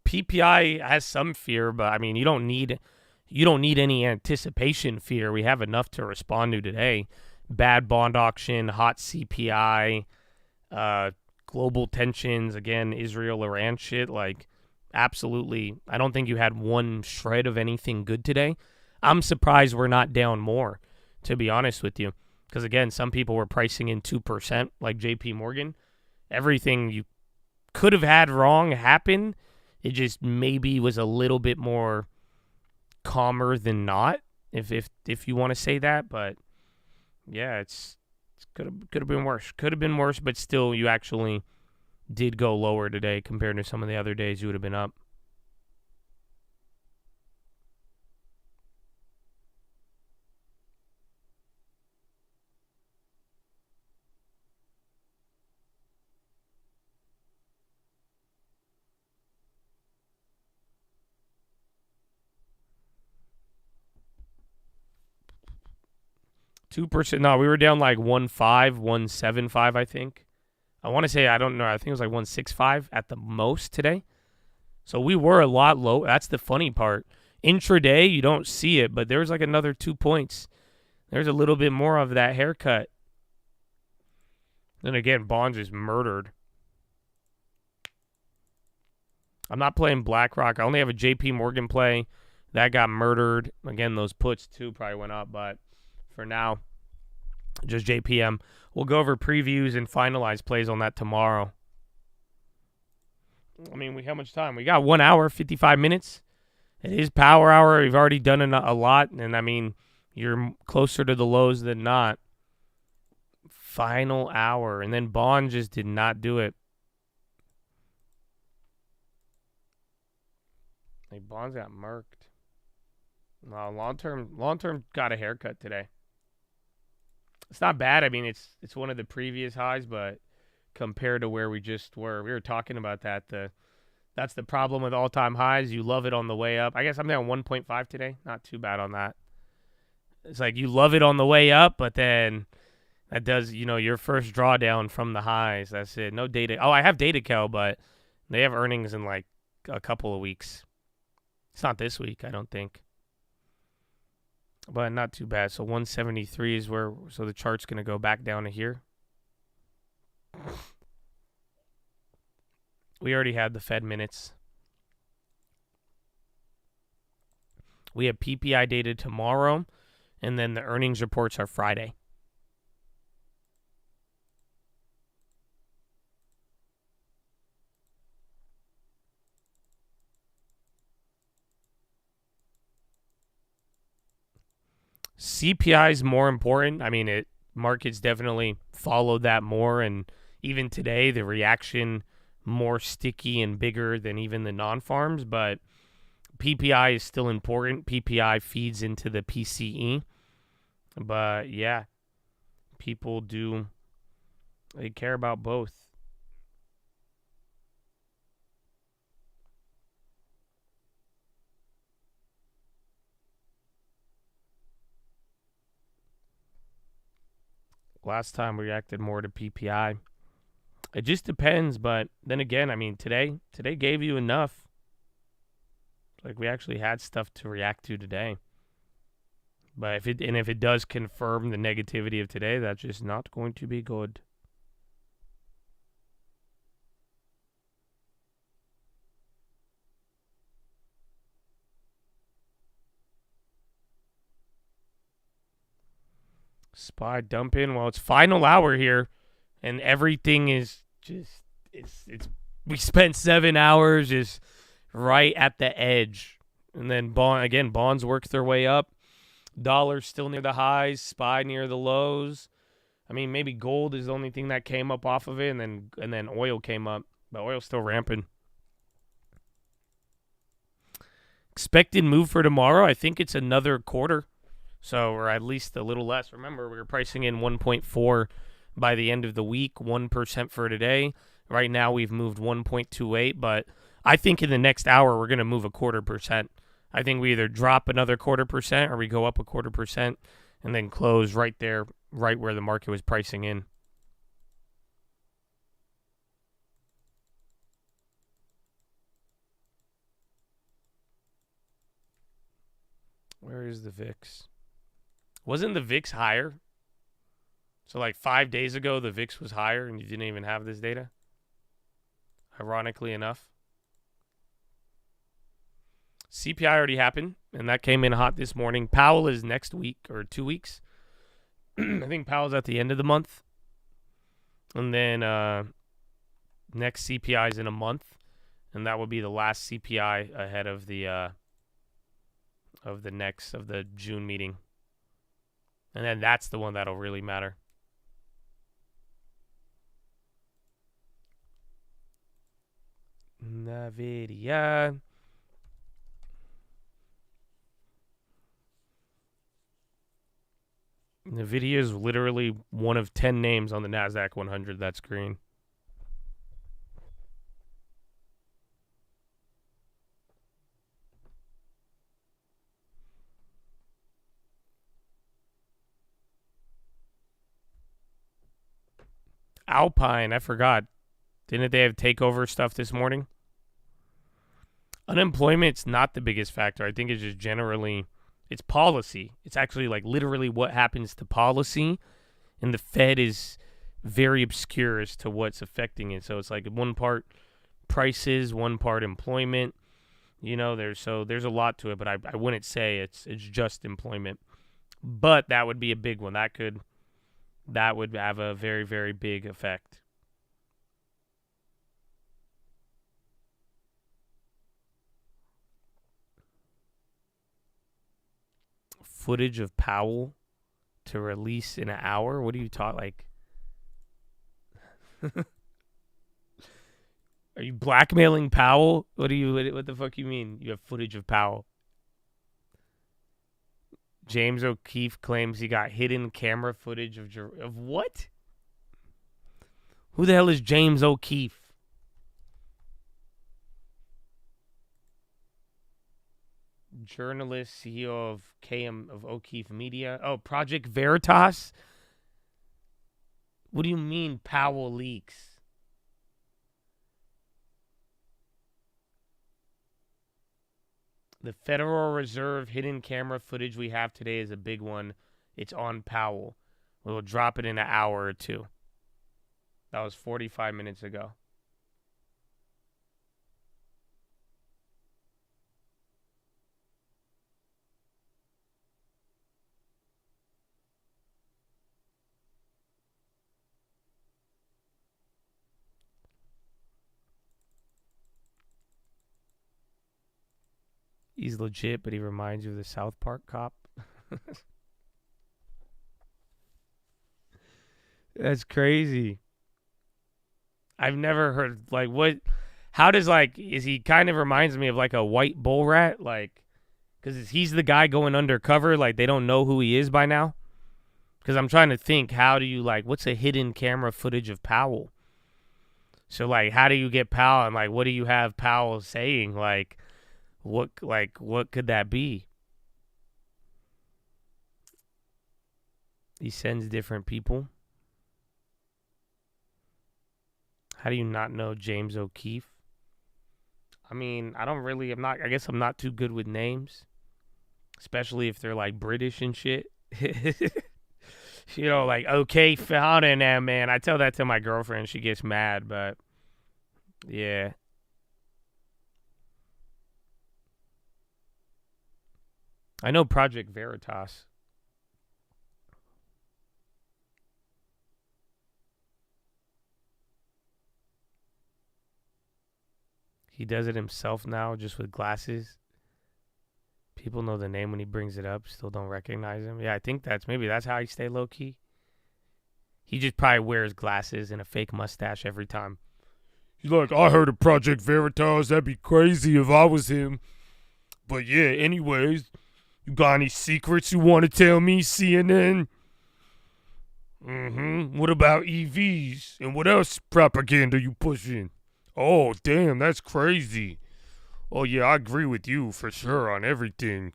A: PPI has some fear, but I mean, you don't need any anticipation fear. We have enough to respond to today. Bad bond auction, hot CPI, global tensions, again, Israel-Iran shit, like, absolutely. I don't think you had one shred of anything good today. I'm surprised we're not down more, to be honest with you. Because, again, some people were pricing in 2%, like JP Morgan. Everything you could have had wrong happened. It just maybe was a little bit more calmer than not, if you want to say that. But, yeah, it's could have been worse. Could have been worse, but still, you actually did go lower today compared to some of the other days you would have been up. $2%. No, we were down like 1.5, 1.75, I think. I want to say, I don't know. I think it was like 1.65 at the most today. So we were a lot low. That's the funny part. Intraday, you don't see it, but there's like another 2 points. There's a little bit more of that haircut. Then again, bonds is murdered. I'm not playing BlackRock. I only have a JP Morgan play. That got murdered. Again, those puts too probably went up, but for now, just JPM. We'll go over previews and finalize plays on that tomorrow. I mean, how much time? We got 1 hour, 55 minutes. It is power hour. We've already done a lot, and I mean, you're closer to the lows than not. Final hour, and then Bond just did not do it. Hey, Bonds got murked. No, long term got a haircut today. It's not bad. I mean, it's one of the previous highs, but compared to where we just were, we were talking about that. That's the problem with all-time highs. You love it on the way up. I guess I'm down 1.5 today. Not too bad on that. It's like you love it on the way up, but then that does, your first drawdown from the highs. That's it. No data. Oh, I have DataCal, but they have earnings in like a couple of weeks. It's not this week, I don't think. But not too bad. So 173 is where, so the chart's going to go back down to here. We already had the Fed minutes. We have PPI data tomorrow, and then the earnings reports are Friday. CPI is more important. I mean, markets definitely followed that more, and even today, the reaction more sticky and bigger than even the non-farms, but PPI is still important. PPI feeds into the PCE. But yeah, people they care about both. Last time we reacted more to PPI. It just depends, but then again, I mean, today gave you enough. Like, we actually had stuff to react to today. But if it does confirm the negativity of today, that's just not going to be good. SPY dumping. Well, it's final hour here, and everything is just we spent 7 hours just right at the edge, and then bonds work their way up. Dollar's still near the highs, SPY near the lows. I mean, maybe gold is the only thing that came up off of it, and then oil came up, but oil's still ramping. Expected move for tomorrow, I think it's another quarter. So, or at least a little less. Remember, we were pricing in 1.4 by the end of the week, 1% for today. Right now, we've moved 1.28, but I think in the next hour, we're going to move 0.25%. I think we either drop another 0.25% or we go up 0.25% and then close right there, right where the market was pricing in. Where is the VIX? Wasn't the VIX higher? So like 5 days ago, the VIX was higher and you didn't even have this data? Ironically enough. CPI already happened, and that came in hot this morning. Powell is next week or 2 weeks. I think Powell's at the end of the month. And then next CPI is in a month, and that will be the last CPI ahead of the June meeting. And then that's the one that'll really matter. NVIDIA. NVIDIA is literally one of 10 names on the NASDAQ 100 that's green. Alpine, I forgot. Didn't they have takeover stuff this morning? Unemployment's not the biggest factor. I think it's just generally, it's policy. It's actually like literally what happens to policy, and the Fed is very obscure as to what's affecting it. So it's like one part prices, one part employment. There's a lot to it, but I wouldn't say it's just employment. But that would be a big one. That would have a very, very big effect. Footage of Powell to release in an hour? What are you talking like? Are you blackmailing Powell? What the fuck you mean? You have footage of Powell? James O'Keefe claims he got hidden camera footage of what? Who the hell is James O'Keefe? Journalist, CEO of O'Keefe Media. Oh, Project Veritas? What do you mean Powell leaks? The Federal Reserve hidden camera footage we have today is a big one. It's on Powell. We'll drop it in an hour or two. That was 45 minutes ago. He's legit, but he reminds you of the South Park cop. That's crazy. I've never heard, like, what, how does, like, is he kind of reminds me of, like, a white bull rat? Like, because he's the guy going undercover, like, they don't know who he is by now? Because I'm trying to think, how do you, like, what's a hidden camera footage of Powell? So, like, how do you get Powell? And, like, what do you have Powell saying? Like, what could that be? He sends different people. How do you not know James O'Keefe? I mean, I guess I'm not too good with names. Especially if they're like British and shit. You know, like, okay, found in that, man. I tell that to my girlfriend. She gets mad, but yeah. I know Project Veritas. He does it himself now, just with glasses. People know the name when he brings it up, still don't recognize him. Yeah, I think maybe that's how he stay low key. He just probably wears glasses and a fake mustache every time. He's like, I heard of Project Veritas. That'd be crazy if I was him. But yeah, anyways, you got any secrets you want to tell me, CNN? What about EVs? And what else propaganda you pushing? Oh, damn, that's crazy. Oh, yeah, I agree with you for sure on everything.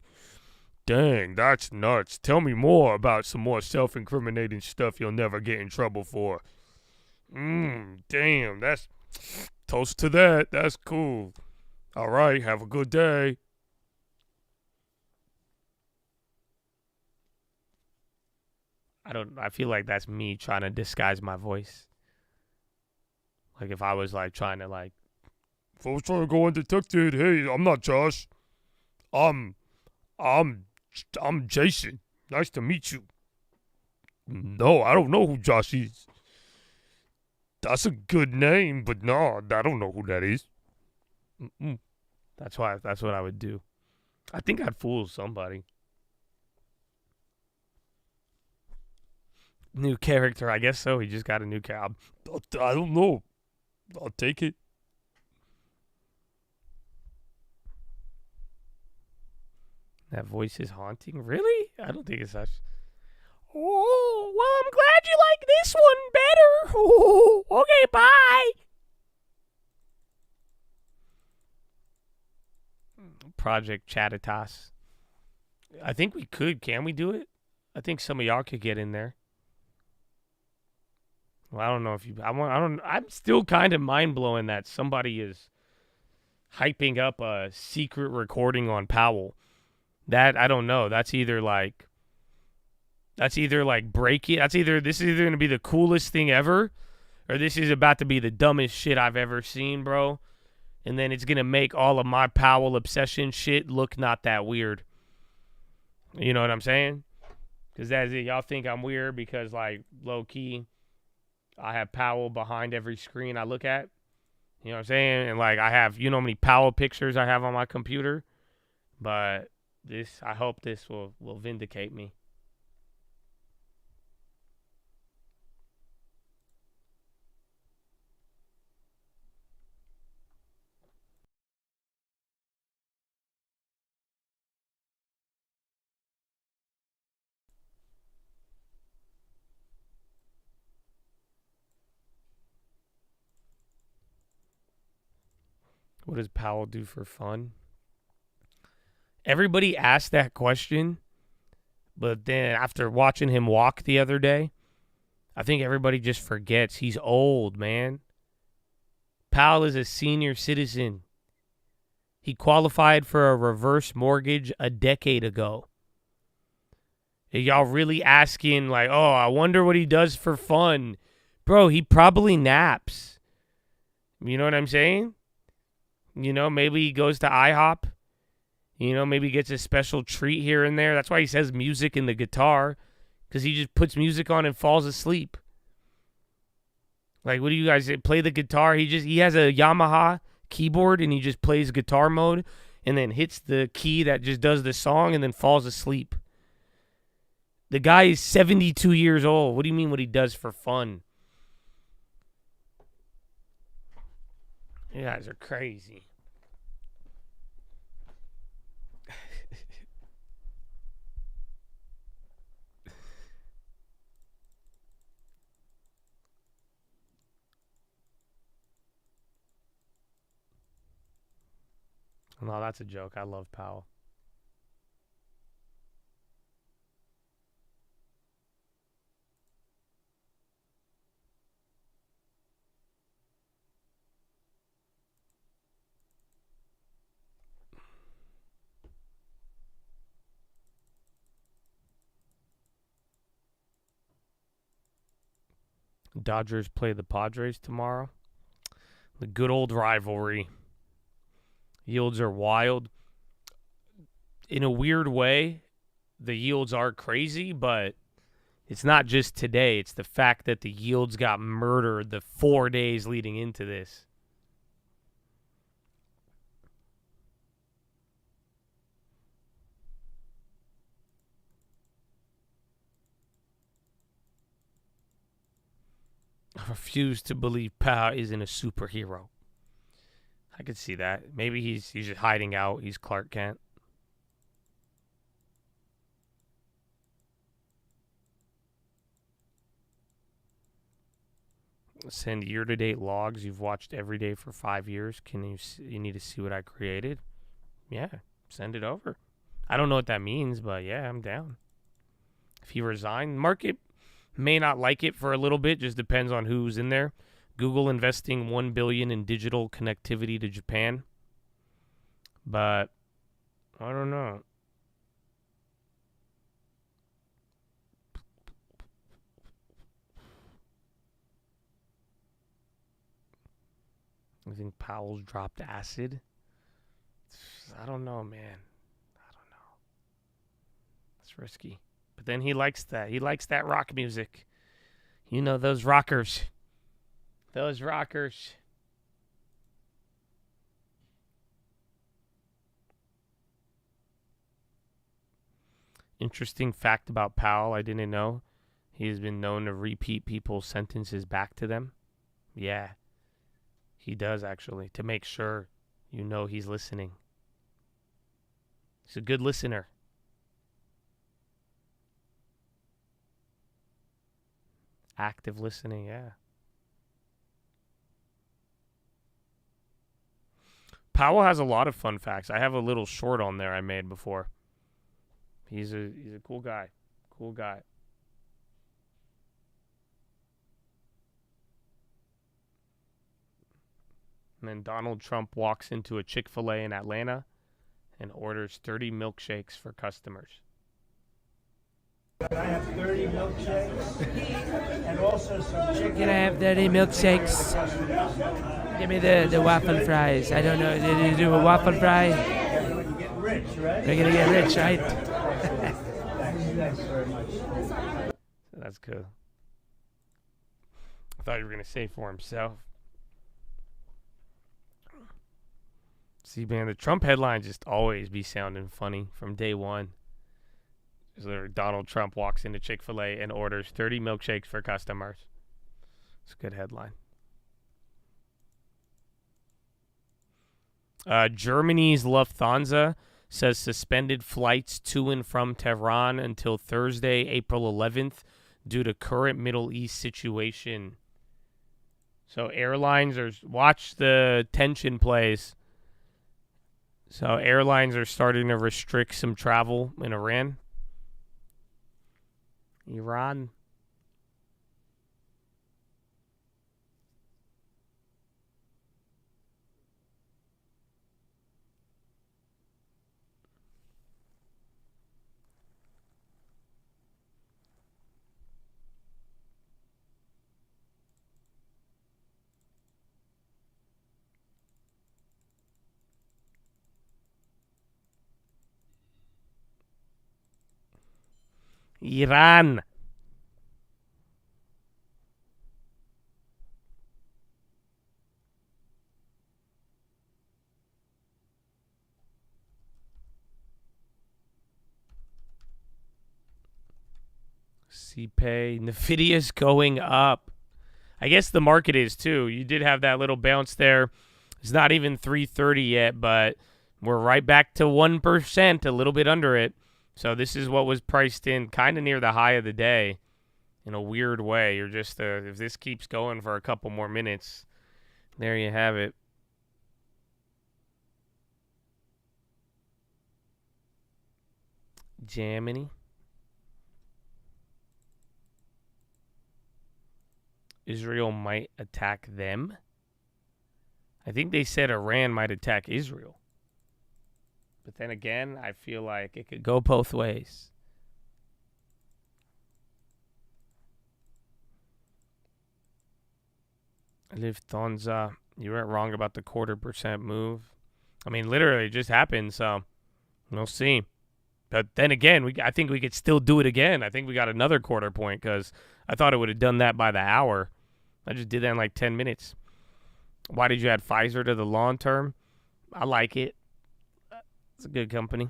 A: Dang, that's nuts. Tell me more about some more self-incriminating stuff you'll never get in trouble for. Damn, that's... Toast to that. That's cool. All right, have a good day. I feel like that's me trying to disguise my voice. Like if I was like trying to like, if I was trying to go undetected, hey, I'm not Josh. I'm Jason. Nice to meet you. No, I don't know who Josh is. That's a good name, but no, I don't know who that is. That's what I would do. I think I'd fool somebody. New character, I guess so. He just got a new cab. I don't know. I'll take it. That voice is haunting. Really? I don't think it's such. Oh, well, I'm glad you like this one better. Oh, okay, bye. Project Chatitas. I think we could. Can we do it? I think some of y'all could get in there. Well, I don't know if you. I'm still kind of mind blowing that somebody is hyping up a secret recording on Powell. That I don't know. That's either like breaking. This is either gonna be the coolest thing ever, or this is about to be the dumbest shit I've ever seen, bro. And then it's gonna make all of my Powell obsession shit look not that weird. You know what I'm saying? Because that's it. Y'all think I'm weird because like low key. I have Powell behind every screen I look at. You know what I'm saying? And like I have, you know how many Powell pictures I have on my computer? But I hope this will vindicate me. What does Powell do for fun? Everybody asked that question, but then after watching him walk the other day, I think everybody just forgets he's old, man. Powell is a senior citizen. He qualified for a reverse mortgage a decade ago. And y'all really asking, like, oh, I wonder what he does for fun. Bro, he probably naps. You know what I'm saying? You know, maybe he goes to IHOP. You know, maybe gets a special treat here and there. That's why he says music in the guitar, because he just puts music on and falls asleep. Like, what do you guys play the guitar? He has a Yamaha keyboard and he just plays guitar mode and then hits the key that just does the song and then falls asleep. The guy is 72 years old. What do you mean what he does for fun? You guys are crazy. No, that's a joke. I love Powell. Dodgers play the Padres tomorrow. The good old rivalry. Yields are wild. In a weird way, the yields are crazy, but it's not just today. It's the fact that the yields got murdered the 4 days leading into this. I refuse to believe Powell isn't a superhero. I could see that. Maybe he's just hiding out. He's Clark Kent. Send year-to-date logs you've watched every day for 5 years. You need to see what I created? Yeah, send it over. I don't know what that means, but yeah, I'm down. If he resigned, market may not like it for a little bit. Just depends on who's in there. Google investing $1 billion in digital connectivity to Japan. But I don't know. I think Powell's dropped acid. I don't know, man. I don't know. It's risky. But then he likes that. He likes that rock music. You know, those rockers. Those rockers. Interesting fact about Powell I didn't know. He has been known to repeat people's sentences back to them. Yeah. He does, actually, to make sure you know he's listening. He's a good listener. Active listening, yeah. Powell has a lot of fun facts. I have a little short on there I made before. He's a cool guy. Cool guy. And then Donald Trump walks into a Chick-fil-A in Atlanta and orders 30 milkshakes for customers.
I: Can I have 30 milkshakes and also some chicken?
J: Can I have 30 milkshakes? Give me the waffle fries. I don't know. Did you do a waffle fry?
I: You're getting rich, right?
J: We're going to get rich, right?
I: Thanks very much.
A: That's good. I thought you were going to say for himself. See, man, the Trump headlines just always be sounding funny from day one. Donald Trump walks into Chick-fil-A and orders 30 milkshakes for customers. It's a good headline. Germany's Lufthansa says suspended flights to and from Tehran until Thursday, April 11th, due to current Middle East situation. So airlines watch the tension plays. So airlines are starting to restrict some travel in Iran. Iran. Iran. Cpi, Nvidia's going up. I guess the market is too. You did have that little bounce there. It's not even 330 yet, but we're right back to 1%, a little bit under it. So this is what was priced in kind of near the high of the day in a weird way. You're just, if this keeps going for a couple more minutes, there you have it. Germany. Israel might attack them. I think they said Iran might attack Israel. But then again, I feel like it could go both ways. Lufthansa, you weren't wrong about the 0.25% move. I mean, literally, it just happened, so we'll see. But then again, I think we could still do it again. I think we got another 0.25 point because I thought it would have done that by the hour. I just did that in like 10 minutes. Why did you add Pfizer to the long term? I like it. It's a good company.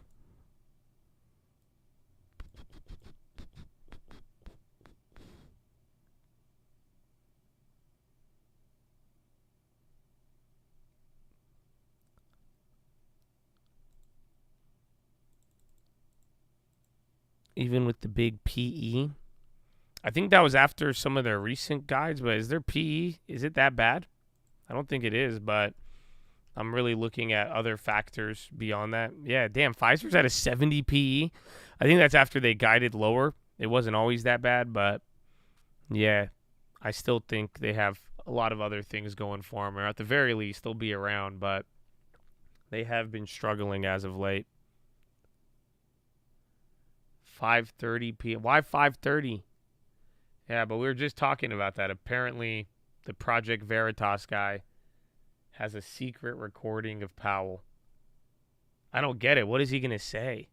A: Even with the big PE. I think that was after some of their recent guides, but is their PE, is it that bad? I don't think it is, but I'm really looking at other factors beyond that. Yeah, damn, Pfizer's at a 70 PE. I think that's after they guided lower. It wasn't always that bad, but yeah, I still think they have a lot of other things going for them, or at the very least, they'll be around, but they have been struggling as of late. 5:30 p.m. Why 5:30? Yeah, but we were just talking about that. Apparently, the Project Veritas guy has a secret recording of Powell. I don't get it. What is he going to say?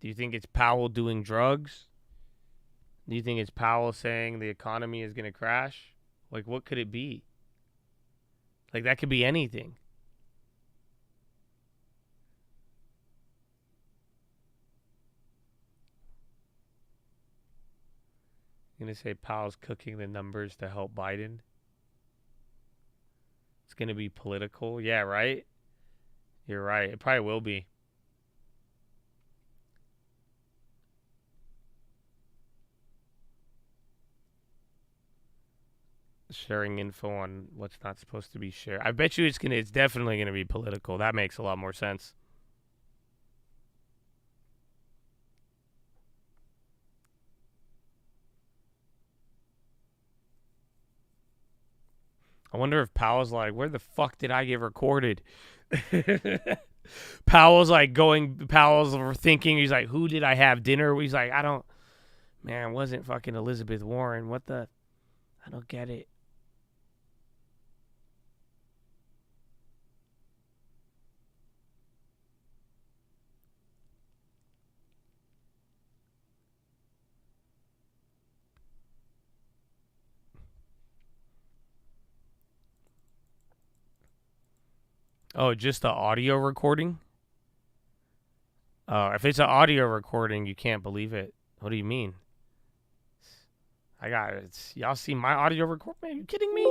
A: Do you think it's Powell doing drugs? Do you think it's Powell saying the economy is going to crash? Like, what could it be? Like, that could be anything. I'm going to say Powell's cooking the numbers to help Biden. It's going to be political. Yeah, right? You're right. It probably will be. Sharing info on what's not supposed to be shared. I bet you it's definitely going to be political. That makes a lot more sense. I wonder if Powell's like, where the fuck did I get recorded? Powell's thinking, he's like, who did I have dinner? He's like, it wasn't fucking Elizabeth Warren. I don't get it. Oh, just the audio recording? If it's an audio recording, you can't believe it. What do you mean? Y'all see my audio recording? Are you kidding me?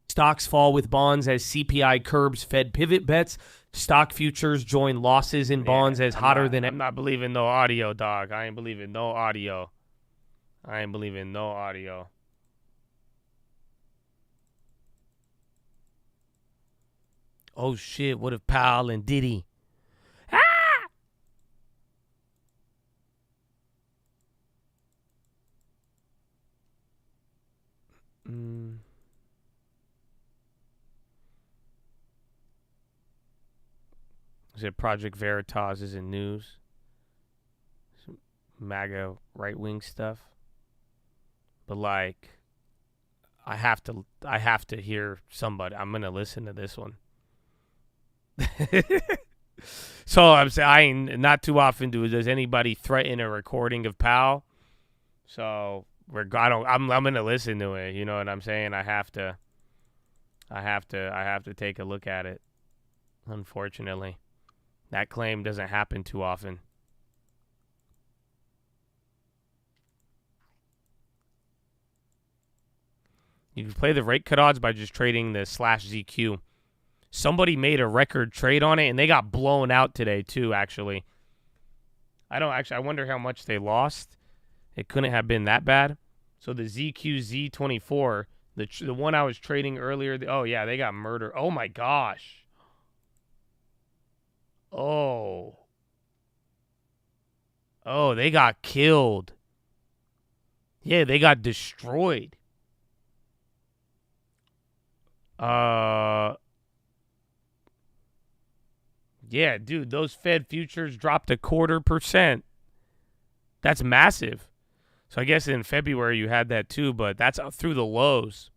A: Stocks fall with bonds as CPI curbs Fed pivot bets. Stock futures join losses in bonds as hotter than... I'm not believing no audio, dog. I ain't believing no audio. Oh, shit. What if Powell and Diddy? Ah! Is it Project Veritas is in news? Some MAGA right-wing stuff. But, like, I have to hear somebody. I'm going to listen to this one. So I'm saying, not too often does anybody threaten a recording of Powell. So I'm gonna listen to it. You know what I'm saying? I have to take a look at it. Unfortunately, that claim doesn't happen too often. You can play the rate cut odds by just trading the /ZQ. Somebody made a record trade on it, and they got blown out today, too, actually. I wonder how much they lost. It couldn't have been that bad. So the ZQZ24, the one I was trading earlier, oh, yeah, they got murdered. Oh, my gosh. Oh, they got killed. Yeah, they got destroyed. Yeah, dude, those Fed futures dropped 0.25%. That's massive. So I guess in February you had that too, but that's through the lows.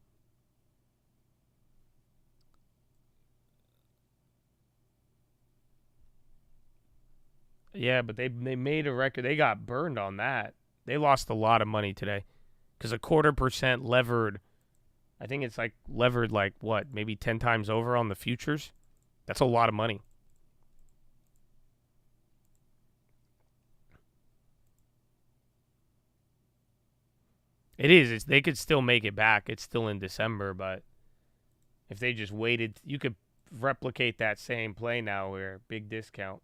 A: Yeah, but they made a record. They got burned on that. They lost a lot of money today because 0.25% levered. I think it's like levered like what, maybe 10 times over on the futures. That's a lot of money. It is. They could still make it back. It's still in December, but if they just waited, you could replicate that same play now where big discount.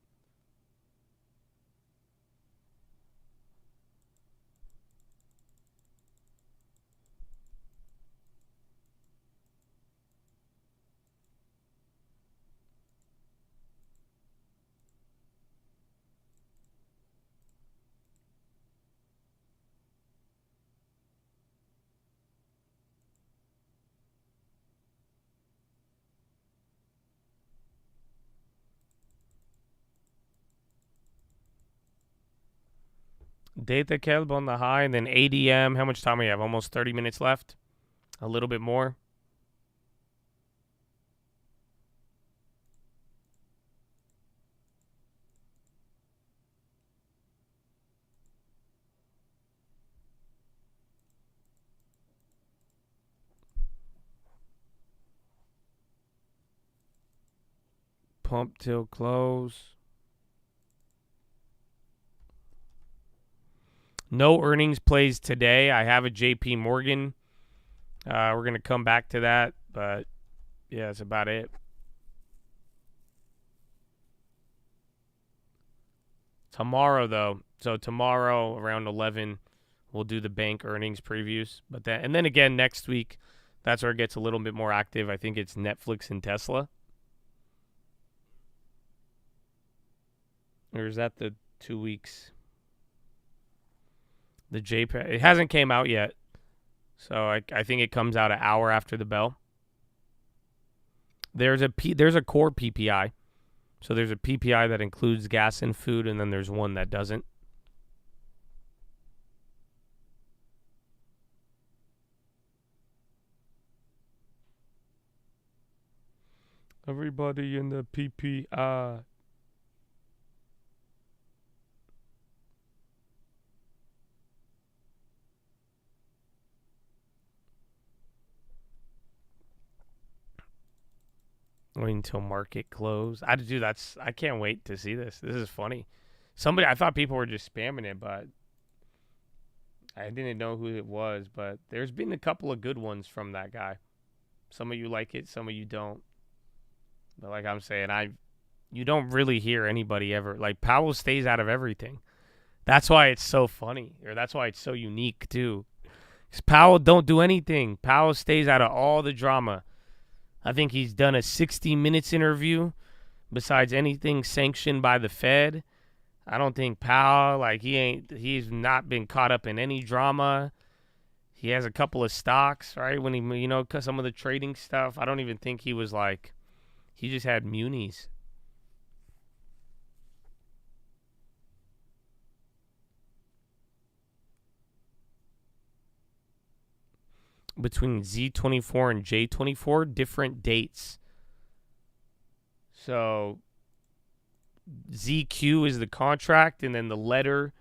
A: Data Kelb on the high, and then ADM. How much time we have? Almost 30 minutes left. A little bit more. Pump till close. No earnings plays today. I have a JP Morgan. We're going to come back to that, but yeah, that's about it. Tomorrow, though. So tomorrow around 11, we'll do the bank earnings previews. And then again next week, that's where it gets a little bit more active. I think it's Netflix and Tesla. Or is that the 2 weeks? The JPEG, it hasn't came out yet, so I think it comes out an hour after the bell. There's a core PPI, so there's a PPI that includes gas and food, and then there's one that doesn't. Everybody in the PPI. Wait until market close. I can't wait to see this. This is funny. I thought people were just spamming it, but I didn't know who it was. But there's been a couple of good ones from that guy. Some of you like it, some of you don't. But like I'm saying, you don't really hear anybody ever. Like Powell stays out of everything. That's why it's so funny, or that's why it's so unique too. Because Powell don't do anything. Powell stays out of all the drama. I think he's done a 60 Minutes interview besides anything sanctioned by the Fed. I don't think Powell, like, he's not been caught up in any drama. He has a couple of stocks, right? When he, you know, some of the trading stuff, I don't even think he was like, he just had munis. Between Z24 and J24, different dates. So ZQ is the contract, and then the letter,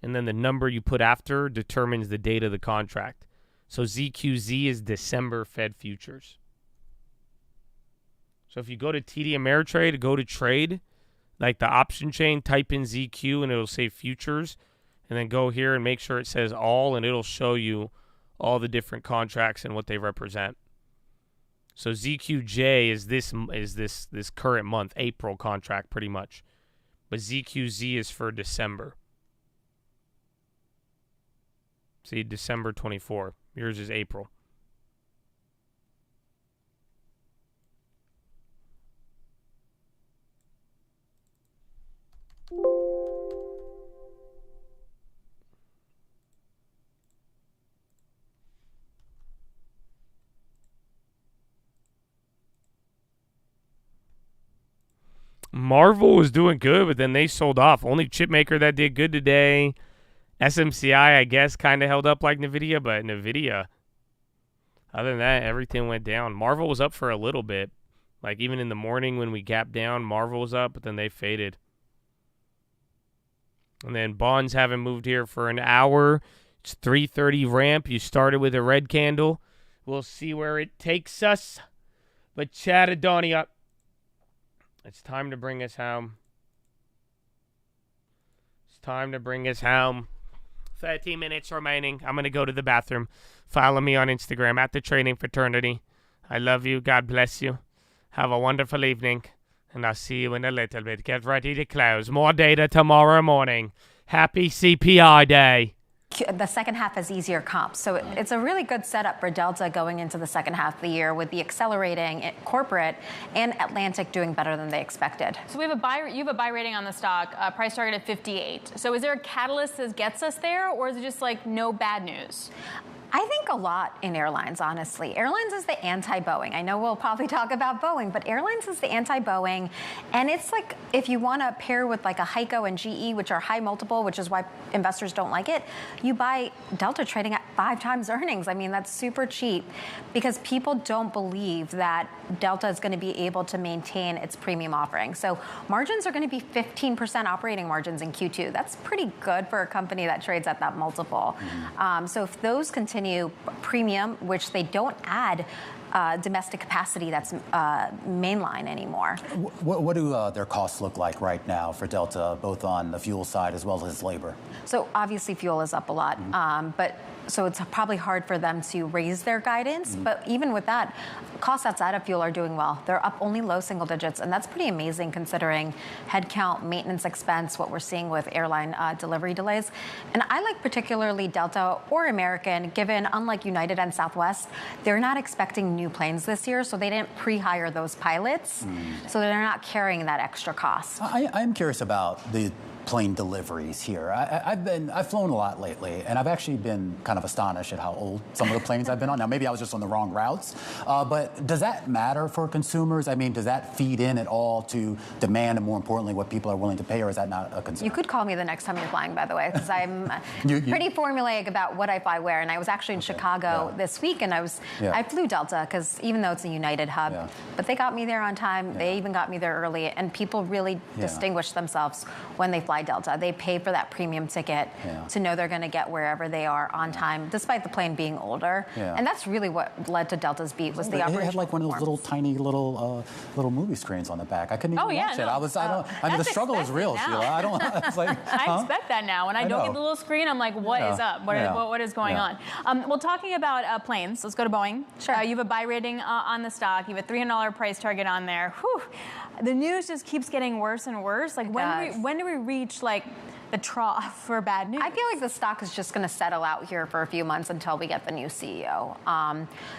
A: and then the number you put after determines the date of the contract. So ZQZ is December Fed futures. So if you go to TD Ameritrade, go to trade, like the option chain, type in ZQ and it'll say futures, and then go here and make sure it says all, and it'll show you all the different contracts and what they represent. So ZQJ is this current month, April contract pretty much. But ZQZ is for December. See, December 24. Yours is April. Marvel was doing good, but then they sold off. Only chip maker that did good today. SMCI, I guess, kind of held up like NVIDIA, but NVIDIA, other than that, everything went down. Marvel was up for a little bit. Like, even in the morning when we gapped down, Marvel was up, but then they faded. And then bonds haven't moved here for an hour. It's 3:30 ramp. You started with a red candle. We'll see where it takes us. But Chatadonia, it's time to bring us home. It's time to bring us home. 30 minutes remaining. I'm going to go to the bathroom. Follow me on Instagram at The Trading Fraternity. I love you. God bless you. Have a wonderful evening. And I'll see you in a little bit. Get ready to close. More data tomorrow morning. Happy CPI day.
L: The second half has easier comps. So it's a really good setup for Delta going into the second half of the year with the accelerating corporate and Atlantic doing better than they expected.
M: So you have a buy rating on the stock, price target at 58. So is there a catalyst that gets us there, or is it just like no bad news?
L: I think a lot in airlines, honestly. Airlines is the anti-Boeing. I know we'll probably talk about Boeing, but airlines is the anti-Boeing. And it's like, if you want to pair with like a HEICO and GE, which are high multiple, which is why investors don't like it, you buy Delta trading at 5 times earnings. I mean, that's super cheap because people don't believe that Delta is going to be able to maintain its premium offering. So margins are going to be 15% operating margins in Q2. That's pretty good for a company that trades at that multiple. So if those continue premium, which they don't add domestic capacity that's mainline anymore.
N: What do their costs look like right now for Delta, both on the fuel side as well as labor?
L: So obviously fuel is up a lot, but so it's probably hard for them to raise their guidance. But even with that, costs outside of fuel are doing well. They're up only low single digits, and that's pretty amazing considering headcount, maintenance expense, what we're seeing with airline delivery delays. And I like particularly Delta or American, given unlike United and Southwest, they're not expecting new planes this year, so they didn't pre-hire those pilots, so they're not carrying that extra cost.
N: I'm curious about the plane deliveries here. I've flown a lot lately, and I've actually been kind of astonished at how old some of the planes I've been on. Now, maybe I was just on the wrong routes, but does that matter for consumers? I mean, does that feed in at all to demand, and more importantly, what people are willing to pay, or is that not a concern?
L: You could call me the next time you're flying, by the way, because I'm pretty formulaic about what I fly where. And I was actually in Chicago this week, and I flew Delta because even though it's a United hub, but they got me there on time. They even got me there early, and people really distinguish themselves when they fly Delta. They pay for that premium ticket to know they're going to get wherever they are on time, despite the plane being older. And that's really what led to Delta's beat was the operational.
N: They had like one of those little tiny little movie screens on the back. I couldn't even watch it. I mean, the struggle is real, Sheila. I don't. It's like,
M: I expect that now. When I don't get the little screen, I'm like, what is up? What is going on? Well, talking about planes, let's go to Boeing. Sure. You have a buy rating on the stock. You have a $300 price target on there. Whew. The news just keeps getting worse and worse. Like when do we reach like the trough for bad news.
L: I feel like the stock is just going to settle out here for a few months until we get the new CEO.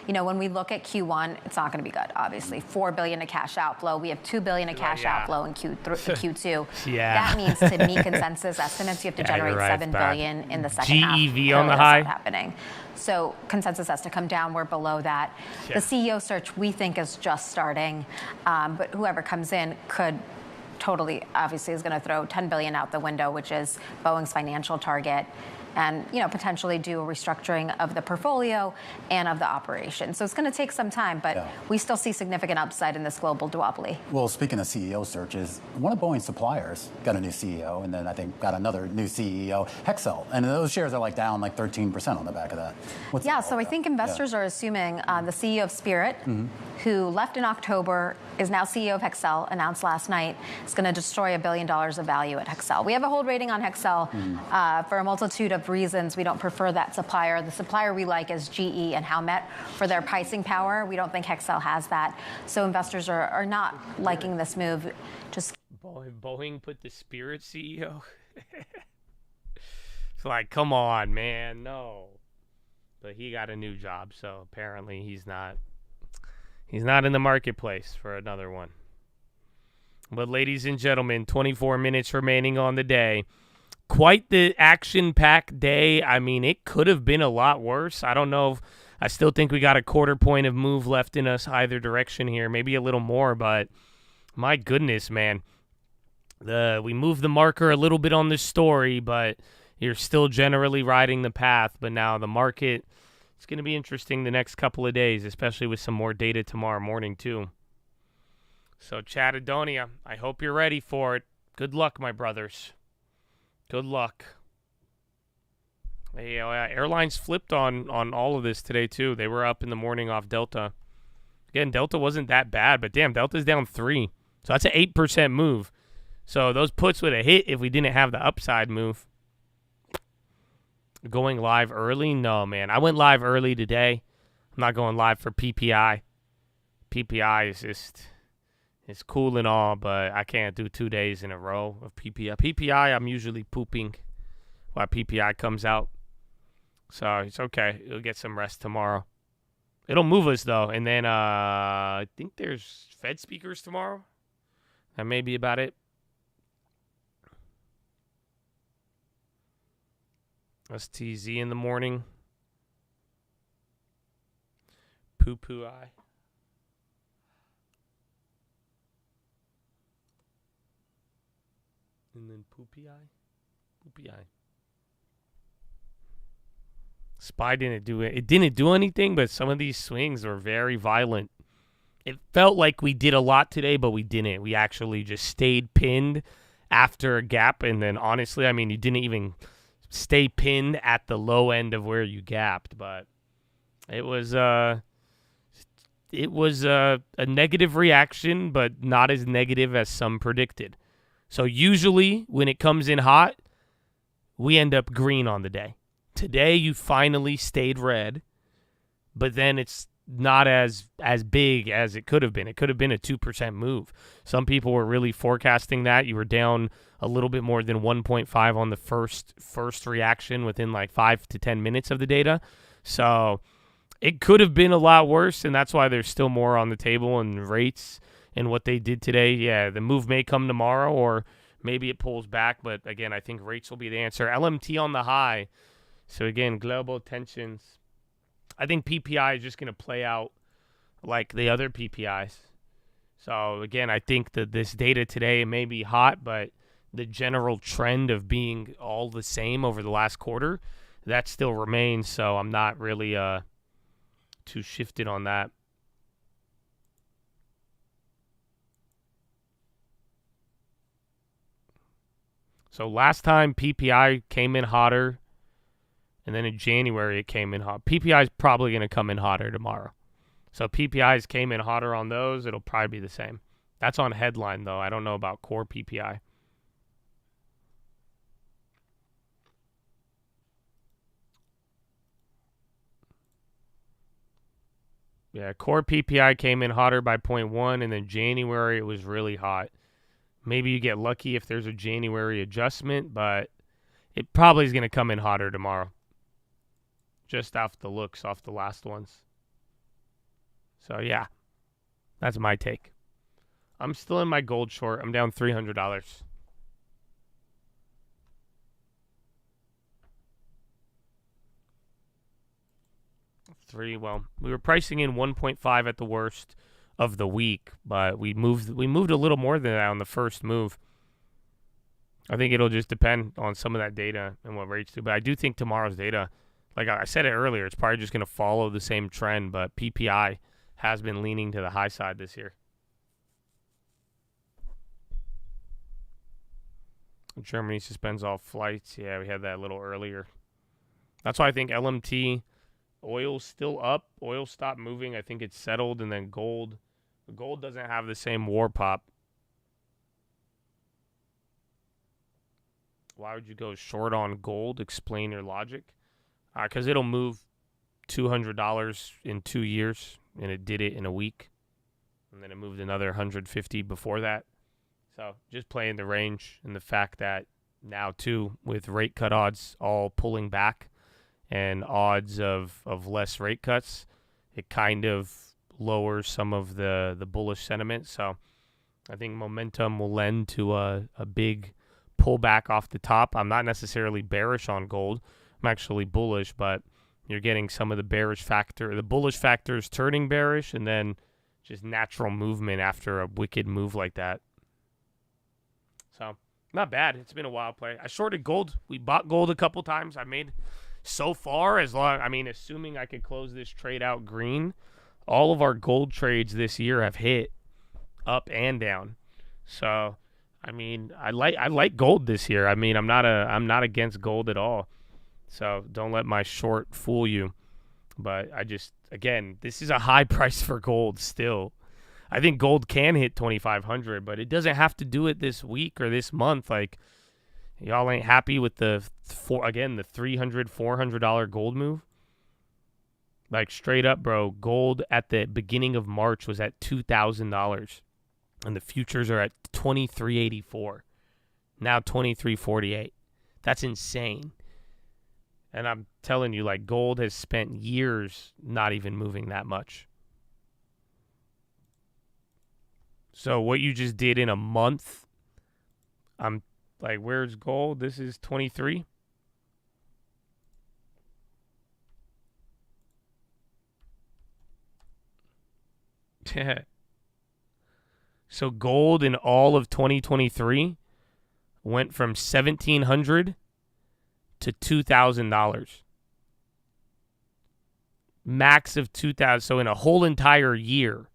L: When we look at Q1, it's not going to be good, obviously. $4 billion of cash outflow. We have $2 billion of cash outflow in Q2. That means to meet consensus estimates, you have to generate $7 billion in the second half.
A: GEV on the high.
L: That's not happening. So consensus has to come down. We're below that. The CEO search, we think, is just starting. But whoever comes in could totally, obviously, is going to throw $10 billion out the window, which is Boeing's financial target, and potentially do a restructuring of the portfolio and of the operation. So it's going to take some time, but we still see significant upside in this global duopoly.
N: Well, speaking of CEO searches, one of Boeing's suppliers got a new CEO, and then I think got another new CEO, Hexcel, and those shares are down 13% on the back of that.
L: So I think investors are assuming the CEO of Spirit, who left in October, is now CEO of Hexcel, announced last night, is going to destroy $1 billion of value at Hexcel. We have a hold rating on Hexcel for a multitude of reasons. We don't prefer that supplier. The supplier we like is GE and Howmet for their pricing power. We don't think Hexcel has that. So investors are not liking this move. Just
A: Boeing put the Spirit CEO. It's like, come on, man, no. But he got a new job, so apparently he's not in the marketplace for another one. But ladies and gentlemen, 24 minutes remaining on the day. Quite the action-packed day. I mean, it could have been a lot worse. I don't know. I still think we got a quarter point of move left in us either direction here. Maybe a little more, but my goodness, man. We moved the marker a little bit on this story, but you're still generally riding the path. But now the market, it's going to be interesting the next couple of days, especially with some more data tomorrow morning, too. So, Chattadonia, I hope you're ready for it. Good luck, my brothers. Good luck. Hey, airlines flipped on all of this today, too. They were up in the morning off Delta. Again, Delta wasn't that bad, but damn, Delta's down 3. So that's an 8% move. So those puts would have hit if we didn't have the upside move. Going live early? No, man. I went live early today. I'm not going live for PPI. PPI is just... It's cool and all, but I can't do 2 days in a row of PPI. PPI, I'm usually pooping while PPI comes out. So it's okay. We'll get some rest tomorrow. It'll move us, though. And then I think there's Fed speakers tomorrow. That may be about it. STZ in the morning. Poo-poo-I. And then Poopy Eye. SPY didn't do it. It didn't do anything, but some of these swings were very violent. It felt like we did a lot today, but we didn't. We actually just stayed pinned after a gap. And then, honestly, I mean, you didn't even stay pinned at the low end of where you gapped. But it was a negative reaction, but not as negative as some predicted. So usually when it comes in hot, we end up green on the day. Today you finally stayed red, but then it's not as big as it could have been. It could have been a 2% move. Some people were really forecasting that. You were down a little bit more than 1.5 on the first reaction within 5 to 10 minutes of the data. So it could have been a lot worse, and that's why there's still more on the table and rates. And what they did today, yeah, the move may come tomorrow or maybe it pulls back. But, again, I think rates will be the answer. LMT on the high. So, again, global tensions. I think PPI is just going to play out like the other PPIs. So, again, I think that this data today may be hot, but the general trend of being all the same over the last quarter, that still remains. So I'm not really too shifted on that. So last time PPI came in hotter, and then in January it came in hot. PPI is probably going to come in hotter tomorrow. So PPIs came in hotter on those. It'll probably be the same. That's on headline, though. I don't know about core PPI. Yeah, core PPI came in hotter by 0.1, and then January it was really hot. Maybe you get lucky if there's a January adjustment, but It probably is going to come in hotter tomorrow. Just off the looks, off the last ones. So, yeah. That's my take. I'm still in my gold short. I'm down $300. Well, we were pricing in 1.5 at the worst of the week, but we moved a little more than that on the first move. I think it'll just depend on some of that data and what rates do. But I do think tomorrow's data, like I said it earlier, it's probably just going to follow the same trend, but PPI has been leaning to the high side this year. Germany suspends all flights. Yeah, we had that a little earlier. That's why I think LMT, oil's still up. Oil stopped moving. I think it's settled. And then gold. Gold doesn't have the same war pop. Why would you go short on gold? Explain your logic. Because it'll move $200 in 2 years, and it did it in a week. And then it moved another 150 before that. So just playing the range and the fact that now, too, with rate cut odds all pulling back and odds of less rate cuts, it kind of lowers some of the bullish sentiment. So I think momentum will lend to a big pullback off the top. I'm not necessarily bearish on gold. I'm actually bullish, but you're getting some of the bearish factor. The bullish factor is turning bearish, and then just natural movement after a wicked move like that. So not bad. It's been a wild play. I shorted gold. We bought gold a couple times. I made so far, assuming I could close this trade out green, all of our gold trades this year have hit up and down. So I like gold this year. I'm not against gold at all. So don't let my short fool you. But this is a high price for gold still. I think gold can hit 2,500, but it doesn't have to do it this week or this month. Like, y'all ain't happy with the $300, $400 gold move? Like, straight up, bro, gold at the beginning of March was at $2,000, and the futures are at $23.84. Now $23.48. That's insane. And I'm telling you, like, gold has spent years not even moving that much. So what you just did in a month, I'm like, where's gold? This is 23. So gold in all of 2023 went from $1,700 to $2,000. Max of 2,000. So in a whole entire year,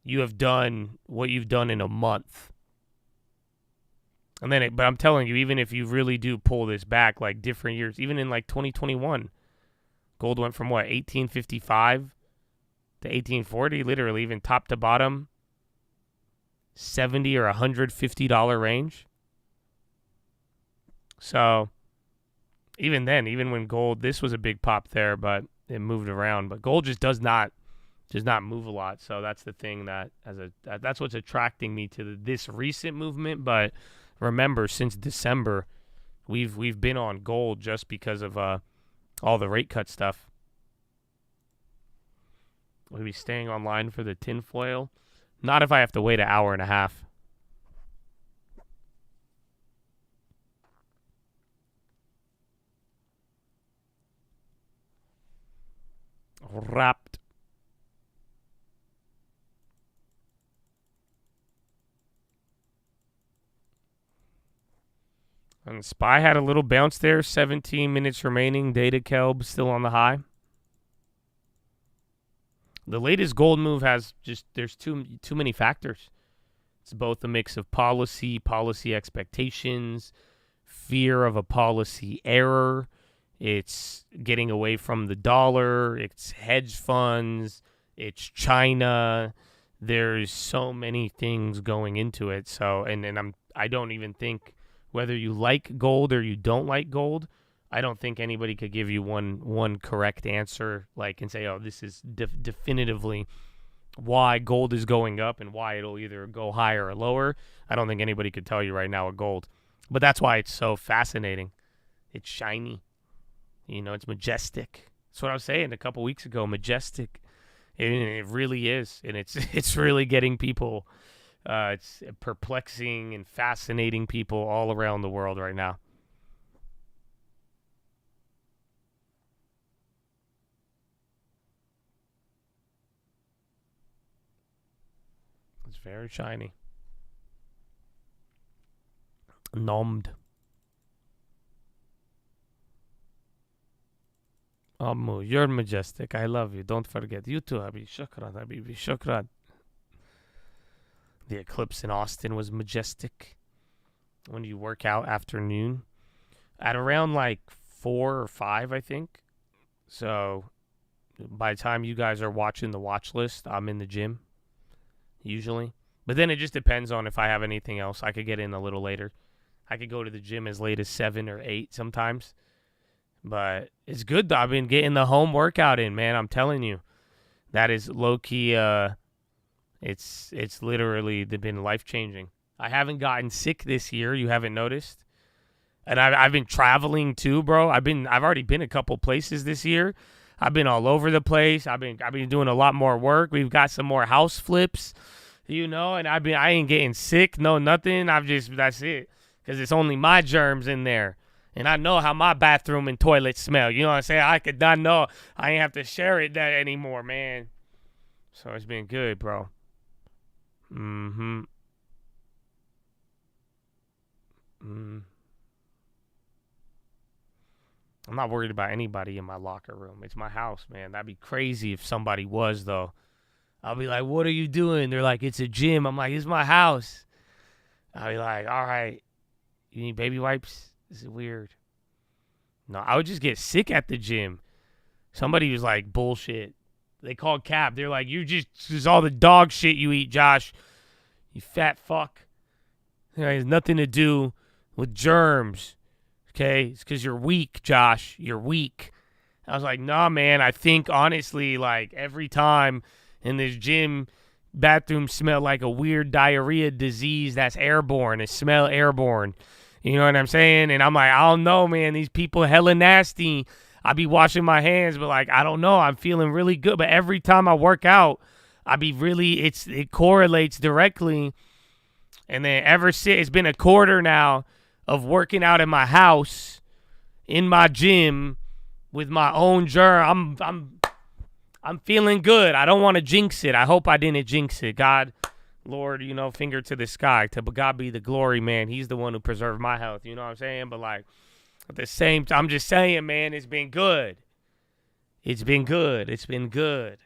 A: you have done what you've done in a month. And then, but I'm telling you, even if you really do pull this back, like different years, even in like 2021, gold went from what, 1855 to 1840, literally, even top to bottom, $70 or $150 range. So even then, even when gold, this was a big pop there, but it moved around. But gold just does not move a lot. So that's the thing that's what's attracting me to this recent movement. But remember, since December, we've been on gold just because of all the rate cut stuff. Will we be staying online for the tinfoil? Not if I have to wait an hour and a half. Wrapped. And SPY had a little bounce there. 17 minutes remaining. Data Kelb still on the high. The latest gold move has there's too many factors. It's both a mix of policy expectations, fear of a policy error. It's getting away from the dollar. It's hedge funds. It's China. There's so many things going into it. So, I don't even think whether you like gold or you don't like gold, I don't think anybody could give you one correct answer, like, and say, oh, this is definitively why gold is going up and why it'll either go higher or lower. I don't think anybody could tell you right now with gold. But that's why it's so fascinating. It's shiny. You know, it's majestic. That's what I was saying a couple weeks ago. Majestic. It really is. And it's really getting people, it's perplexing and fascinating people all around the world right now. It's very shiny. Numbed. You're majestic. I love you. Don't forget. You too, Habibi. Shukran, Habibi. Shukran. The eclipse in Austin was majestic. When you work out afternoon. At around like 4 or 5, I think. So by the time you guys are watching the watch list, I'm in the gym. Usually. But then it just depends on if I have anything else. I could get in a little later. I could go to the gym as late as 7 or 8 sometimes. But it's good, though. I've been getting the home workout in, man. I'm telling you. That is low-key, it's literally been life-changing. I haven't gotten sick this year. You haven't noticed? And I've been traveling, too, bro. I've already been a couple places this year. I've been all over the place. I've been doing a lot more work. We've got some more house flips, you know, and I ain't getting sick, no nothing. That's it. Because it's only my germs in there. And I know how my bathroom and toilet smell. You know what I'm saying? I could not know. I ain't have to share it that anymore, man. So it's been good, bro. I'm not worried about anybody in my locker room. It's my house, man. That'd be crazy if somebody was, though. I'll be like, what are you doing? They're like, it's a gym. I'm like, it's my house. I'll be like, all right. You need baby wipes? This is weird. No, I would just get sick at the gym. Somebody was like, bullshit. They called Cap. They're like, just all the dog shit you eat, Josh. You fat fuck. It has nothing to do with germs. Okay? It's because you're weak, Josh. You're weak. I was like, nah, man. I think, honestly, like, every time in this gym, bathroom smell like a weird diarrhea disease that's airborne. It smell airborne. You know what I'm saying? And I'm like, I don't know, man. These people hella nasty. I be washing my hands, but like, I don't know. I'm feeling really good. But every time I work out, I be really, it correlates directly. And then ever since, it's been a quarter now of working out in my house, in my gym, with my own germ. I'm feeling good. I don't want to jinx it. I hope I didn't jinx it. God, Lord, you know, finger to the sky. To God be the glory, man. He's the one who preserved my health. You know what I'm saying? But, like, at the same time, I'm just saying, man, it's been good. It's been good. It's been good.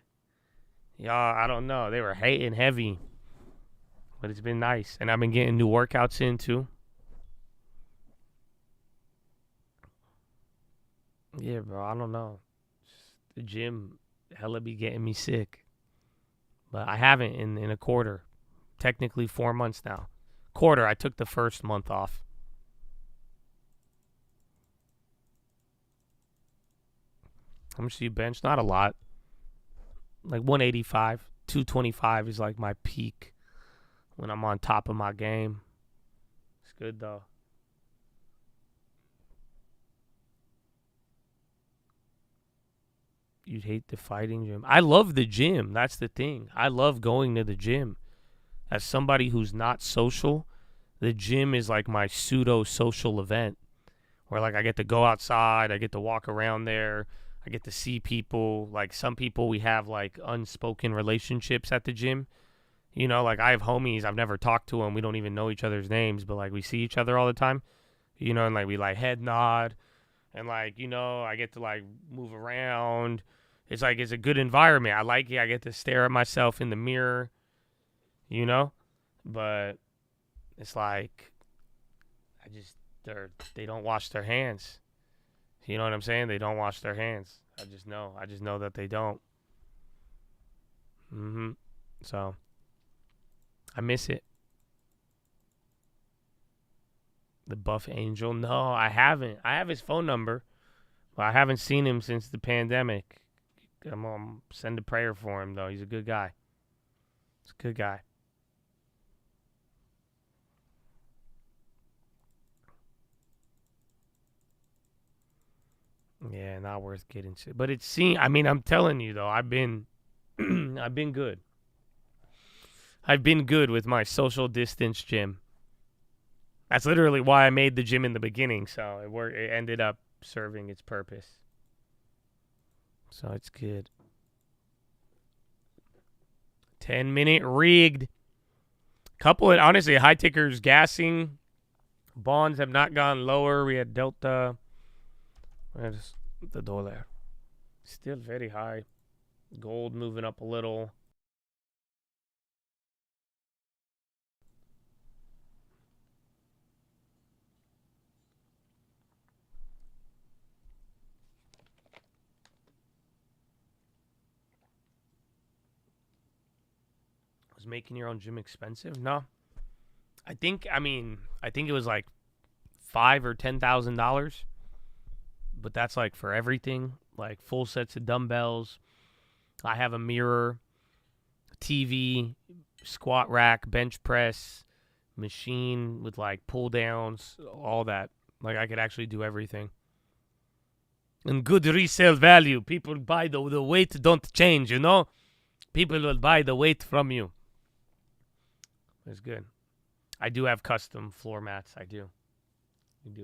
A: Y'all, I don't know. They were hating heavy. But it's been nice. And I've been getting new workouts in, too. Yeah, bro, I don't know. The gym hella be getting me sick. But I haven't in a quarter. Technically 4 months now. Quarter, I took the first month off. How much do you bench? Not a lot. Like 185. 225 is like my peak when I'm on top of my game. It's good, though. You'd hate the fighting gym. I love the gym. That's the thing. I love going to the gym. As somebody who's not social, the gym is like my pseudo-social event where, like, I get to go outside. I get to walk around there. I get to see people. Like, some people, we have, like, unspoken relationships at the gym. You know, like, I have homies. I've never talked to them. We don't even know each other's names, but, like, we see each other all the time. You know, and, like, we, like, head nod. And, like, you know, I get to, like, move around. It's like, it's a good environment. I like it. I get to stare at myself in the mirror, you know? But it's like, they don't wash their hands. You know what I'm saying? They don't wash their hands. I just know that they don't. So, I miss it. The Buff Angel? No, I haven't. I have his phone number, but I haven't seen him since the pandemic. I'm gonna send a prayer for him, though. He's a good guy. He's a good guy. Yeah, not worth getting to. But it's I mean, I'm telling you though, I've been I've been good. I've been good with my social distance gym. That's literally why I made the gym in the beginning, so it ended up serving its purpose. So it's good. 10-minute rigged. Couple of, honestly, high tickers gassing. Bonds have not gone lower. We had Delta. Where's the dollar? Still very high. Gold moving up a little. Was making your own gym expensive? No. I think it was like $5,000 or $10,000. But that's like for everything, like full sets of dumbbells. I have a mirror, TV, squat rack, bench press, machine with like pull downs, all that. Like I could actually do everything. And good resale value. People buy the weight don't change, you know? People will buy the weight from you. It's good. I do have custom floor mats. I do.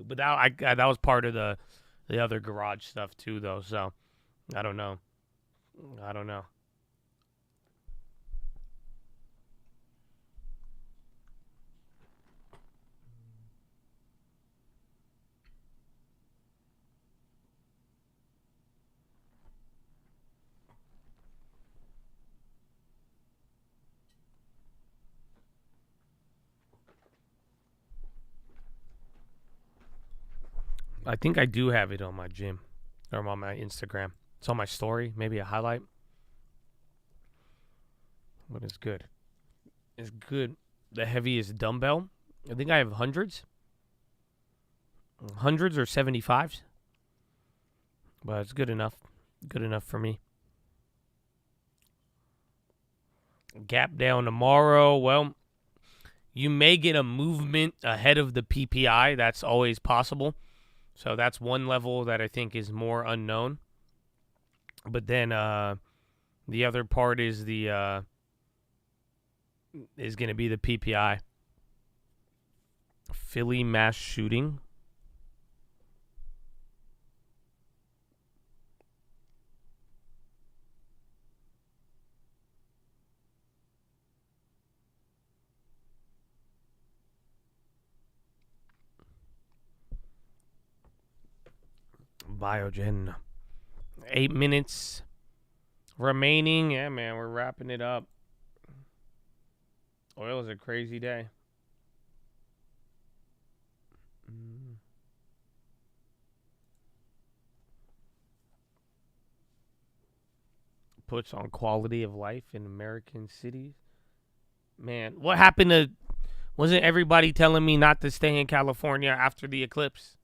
A: But that was part of the other garage stuff too, though. So I don't know. I think I do have it on my gym or on my Instagram. It's on my story, maybe a highlight. But it's good. It's good. The heaviest dumbbell. I think I have hundreds. Hundreds or 75s. But it's good enough. Good enough for me. Gap down tomorrow. Well, you may get a movement ahead of the PPI. That's always possible. So that's one level that I think is more unknown. But then the other part is going to be the PPI. Philly mass shooting. Biogen. 8 minutes remaining. Yeah, man, we're wrapping it up. Oil is a crazy day. Puts on quality of life in American cities. Man, what happened to... Wasn't everybody telling me not to stay in California after the eclipse?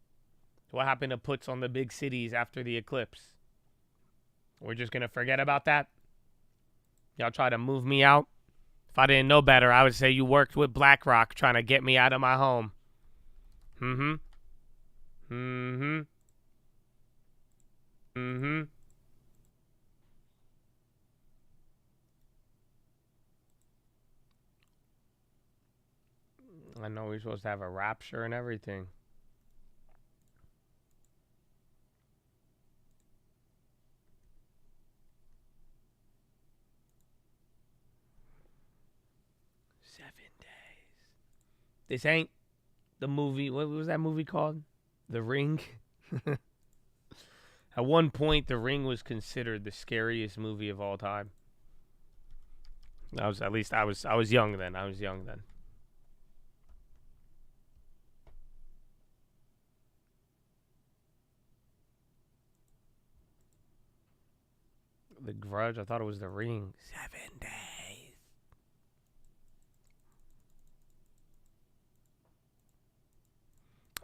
A: What happened to puts on the big cities after the eclipse? We're just going to forget about that? Y'all try to move me out? If I didn't know better, I would say you worked with BlackRock trying to get me out of my home. I know we're supposed to have a rapture and everything. This ain't the movie. What was that movie called? The Ring. At one point, The Ring was considered the scariest movie of all time. I was young then. The Grudge. I thought it was The Ring. 7 days.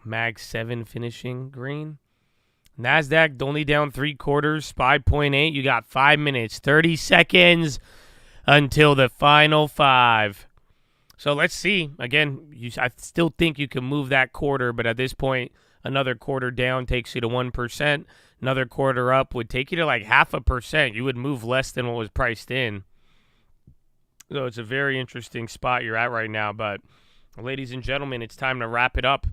A: Mag 7 finishing green. NASDAQ only down 3/4, 5.8. You got 5 minutes, 30 seconds until the final 5. So let's see. Again, I still think you can move that quarter, but at this point, another quarter down takes you to 1%. Another quarter up would take you to like 0.5%. You would move less than what was priced in. So it's a very interesting spot you're at right now. But ladies and gentlemen, it's time to wrap it up.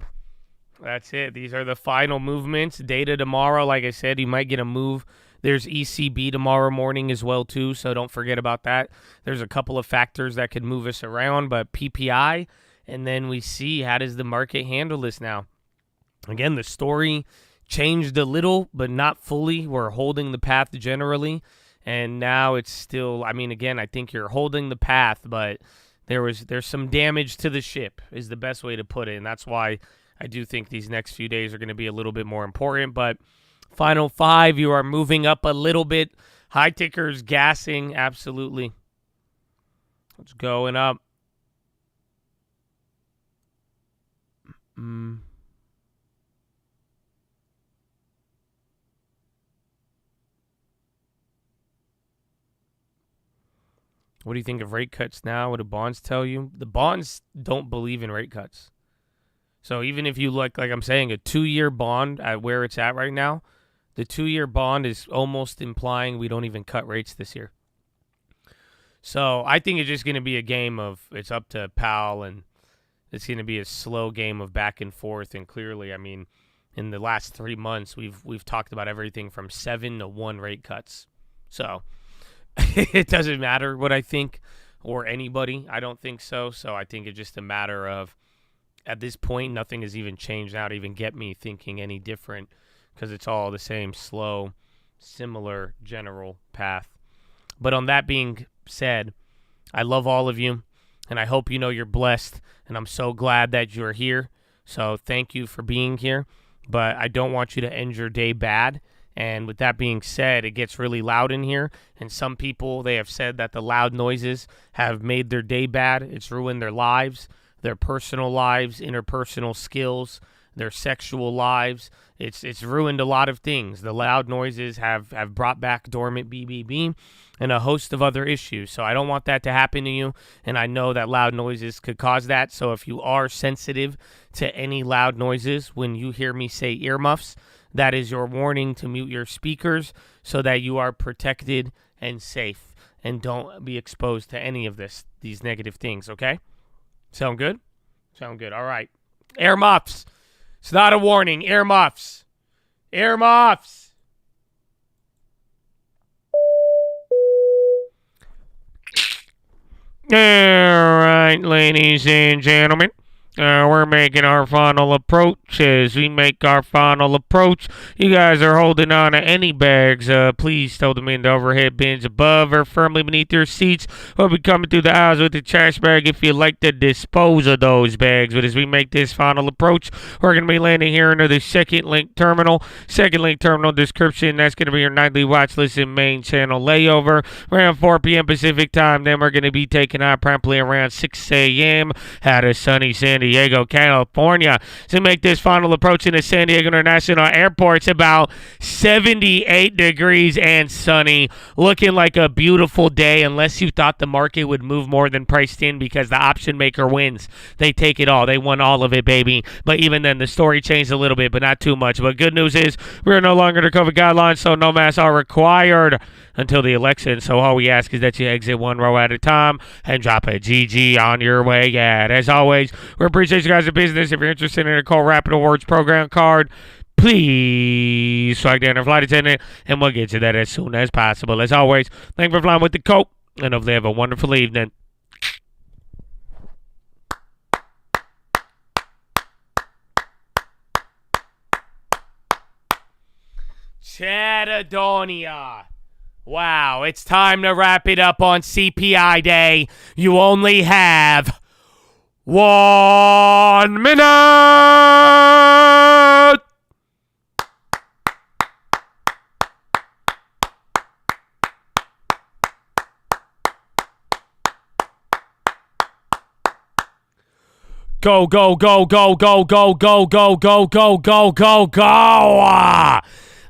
A: That's it. These are the final movements. Data tomorrow, like I said, you might get a move. There's ECB tomorrow morning as well, too, so don't forget about that. There's a couple of factors that could move us around, but PPI, and then we see how does the market handle this now. Again, the story changed a little, but not fully. We're holding the path generally, and now it's still, I mean, again, I think you're holding the path, but there's some damage to the ship is the best way to put it, and that's why I do think these next few days are going to be a little bit more important, but final 5, you are moving up a little bit. High tickers gassing, absolutely. It's going up. What do you think of rate cuts now? What do bonds tell you? The bonds don't believe in rate cuts. So even if you look, like I'm saying, a 2-year bond at where it's at right now, the 2-year bond is almost implying we don't even cut rates this year. So I think it's just going to be a game of it's up to Powell, and it's going to be a slow game of back and forth. And clearly, I mean, in the last 3 months, we've talked about everything from 7 to 1 rate cuts. So it doesn't matter what I think or anybody. I don't think so. So I think it's just a matter of, at this point, nothing has even changed now to even get me thinking any different, because it's all the same slow, similar general path. But on that being said, I love all of you, and I hope you know you're blessed, and I'm so glad that you're here. So thank you for being here, but I don't want you to end your day bad. And with that being said, it gets really loud in here, and some people, they have said that the loud noises have made their day bad. It's ruined their lives, their personal lives, interpersonal skills, their sexual lives. It's ruined a lot of things. The loud noises have brought back dormant BBB and a host of other issues. So I don't want that to happen to you, and I know that loud noises could cause that. So if you are sensitive to any loud noises, when you hear me say earmuffs, that is your warning to mute your speakers so that you are protected and safe and don't be exposed to any of these negative things, okay? Sound good? Sound good. All right. Earmuffs. It's not a warning. Earmuffs. Earmuffs. All right, ladies and gentlemen. We're making our final approach. As we make our final approach, you guys are holding on to any bags. Please throw them into overhead bins above or firmly beneath your seats. We'll be coming through the aisles with the trash bag if you'd like to dispose of those bags. But as we make this final approach, we're going to be landing here under the second link terminal. Second link terminal description. That's going to be your nightly watch list and main channel layover. Around 4 p.m. Pacific time. Then we're going to be taking out promptly around 6 a.m. out of sunny San Diego, California. To make this final approach into San Diego International Airport, it's about 78 degrees and sunny. Looking like a beautiful day, unless you thought the market would move more than priced in because the option maker wins. They take it all. They won all of it, baby. But even then, the story changed a little bit, but not too much. But good news is we're no longer under COVID guidelines, so no masks are required until the election. So all we ask is that you exit one row at a time and drop a GG on your way out. As always, we appreciate you guys' business. If you're interested in a Call Rapid Awards program card, please swag down our flight attendant, and we'll get you that as soon as possible. As always, thank you for flying with the Coke, and hopefully have a wonderful evening. Chatadonia. Wow, it's time to wrap it up on CPI Day. You only have 1 minute. Go, go, go, go, go, go, go, go, go, go, go, go, go, go.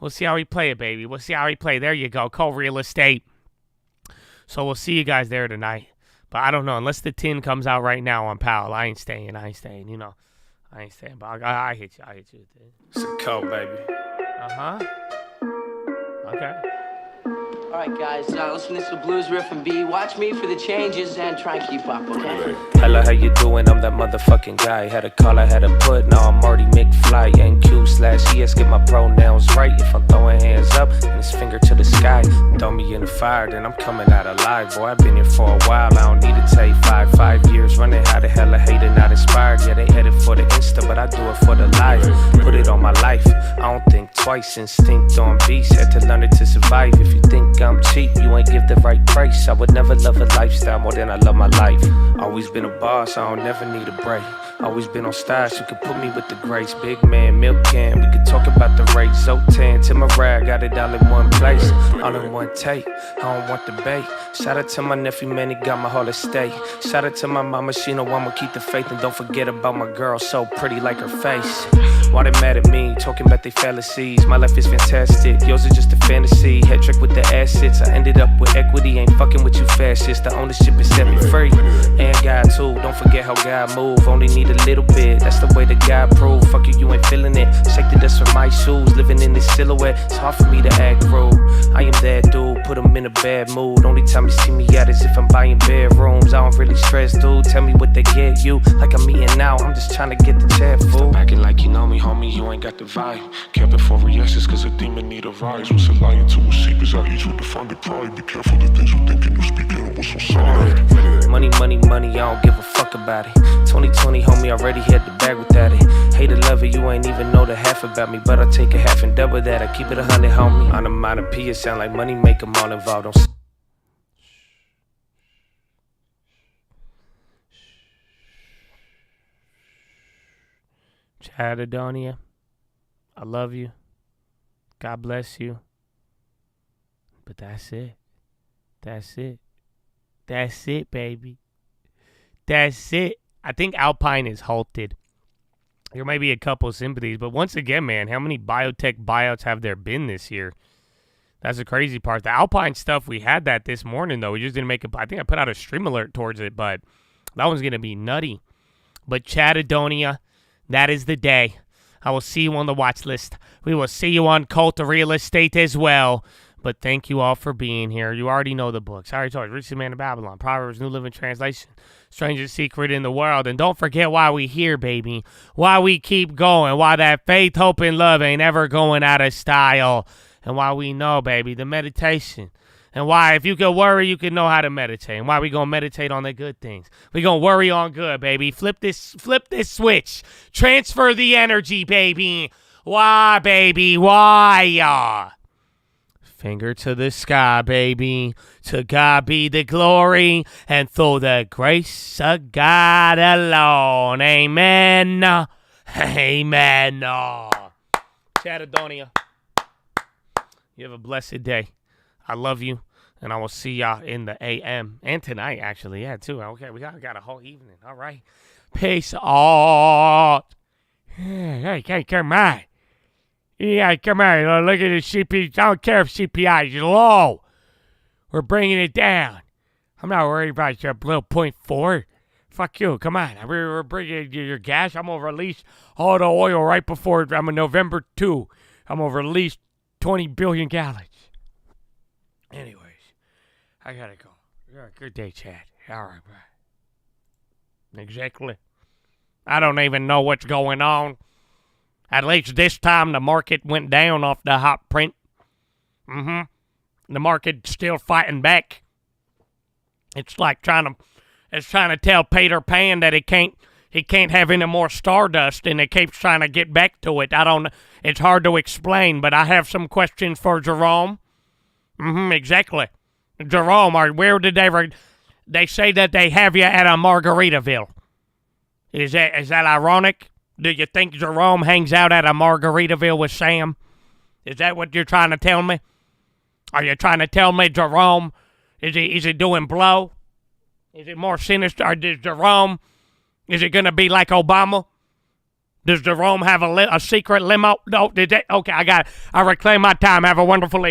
A: We'll see how we play it, baby. We'll see how we play. There you go. Call real estate. So we'll see you guys there tonight. But I don't know. Unless the tin comes out right now on Powell, I ain't staying. You know. I ain't staying. But I hit you.
G: It's a code, baby.
A: Uh-huh. Okay.
O: All right, guys, listen to some blues riff and B. Watch me for the changes and try and keep up, okay?
G: Hello, how you doing? I'm that motherfucking guy. Had a call, I had a put. Now I'm Marty McFly. NQ/ES, get my pronouns right. If I'm throwing hands up and his finger to the sky, throw me in the fire, then I'm coming out alive. Boy, I've been here for a while. I don't need to take 5 years running. How the hell I hated, not inspired. Yeah, they edit for the Insta, but I do it for the life. Put it on my life. I don't think twice. Instinct on beast. Had to learn it to survive. If you think I'm cheap, you ain't give the right price. I would never love a lifestyle more than I love my life. Always been a boss, I don't never need a break. Always been on stars, you could put me with the grace. Big man, milk can, we could talk about the race. Zotan to my rag, got it all in one place. All in one take, I don't want the bait. Shout out to my nephew, man, he got my whole estate. Shout out to my mama, she know I'ma keep the faith. And don't forget about my girl, so pretty like her face. Why they mad at me, talking about they fallacies. My life is fantastic, yours is just a fantasy. Head trick with the assets, I ended up with equity. Ain't fucking with you fascists, the ownership is set me free. And God too, don't forget how God move. Only need a little bit, that's the way that God prove. Fuck you ain't feeling it. Shake the dust from my shoes, living in this silhouette. It's hard for me to act rude. I am that dude, put him in a bad mood. Only time you see me out is if I'm buying bedrooms. I don't really stress, dude. Tell me what they get you. Like I'm eating now, I'm just trying to get the chat food. Acting like you know me, homie, you ain't got the vibe. Kept it for reactions, cause a demon need a rise. What's a lying to a sheep is how easy to find the pride. Be careful the things you think and you speak and what's inside. Money, money, money, I don't give a fuck about it. 2020, homie, already had the bag without it. Hate or love it, you ain't even know the half about me. But I take a half and double that, I keep it 100, homie. On the minor P, it sound like money make them all involved. Don't Chadadonia, I love you. God bless you. But that's it. That's it. That's it, baby. That's it. I think Alpine is halted. There may be a couple of sympathies, but once again, man, how many biotech buyouts have there been this year? That's the crazy part. The Alpine stuff, we had that this morning, though. We just didn't make it. I think I put out a stream alert towards it, but that one's going to be nutty. But Chadadonia, that is the day. I will see you on the watch list. We will see you on Cult of Real Estate as well. But thank you all for being here. You already know the books. I already told you, Richest Man of Babylon, Proverbs, New Living Translation, Strangest Secret in the World. And don't forget why we here, baby. Why we keep going. Why that faith, hope, and love ain't ever going out of style. And why we know, baby, the meditation. And why, if you can worry, you can know how to meditate. And why we going to meditate on the good things. We going to worry on good, baby. Flip this switch. Transfer the energy, baby. Why, baby? Why? Finger to the sky, baby. To God be the glory. And through the grace of God alone. Amen. Amen. Chadadonia. You have a blessed day. I love you, and I will see y'all in the AM. And tonight, actually. Yeah, too. Okay, we got a whole evening. All right. Peace out. Hey, come on. Yeah, come on. Look at the CPI. I don't care if CPI is low. We're bringing it down. I'm not worried about your little 0.4. Fuck you. Come on. We're bringing your gas. I'm going to release all the oil right before I'm in November 2. I'm going to release 20 billion gallons. Anyways, I gotta go. Good day, Chad. All right, bye. Exactly. I don't even know what's going on. At least this time the market went down off the hot print. The market's still fighting back. It's like trying to tell Peter Pan that he can't have any more stardust, and it keeps trying to get back to it. It's hard to explain, but I have some questions for Jerome. Exactly. Jerome, where did they say that they have you at a Margaritaville? Is that ironic? Do you think Jerome hangs out at a Margaritaville with Sam? Is that what you're trying to tell me? Are you trying to tell me Jerome, is he doing blow? Is it more sinister? Or is it going to be like Obama?
A: Does Jerome have a secret limo? No, okay, I reclaim my time. Have a wonderful evening.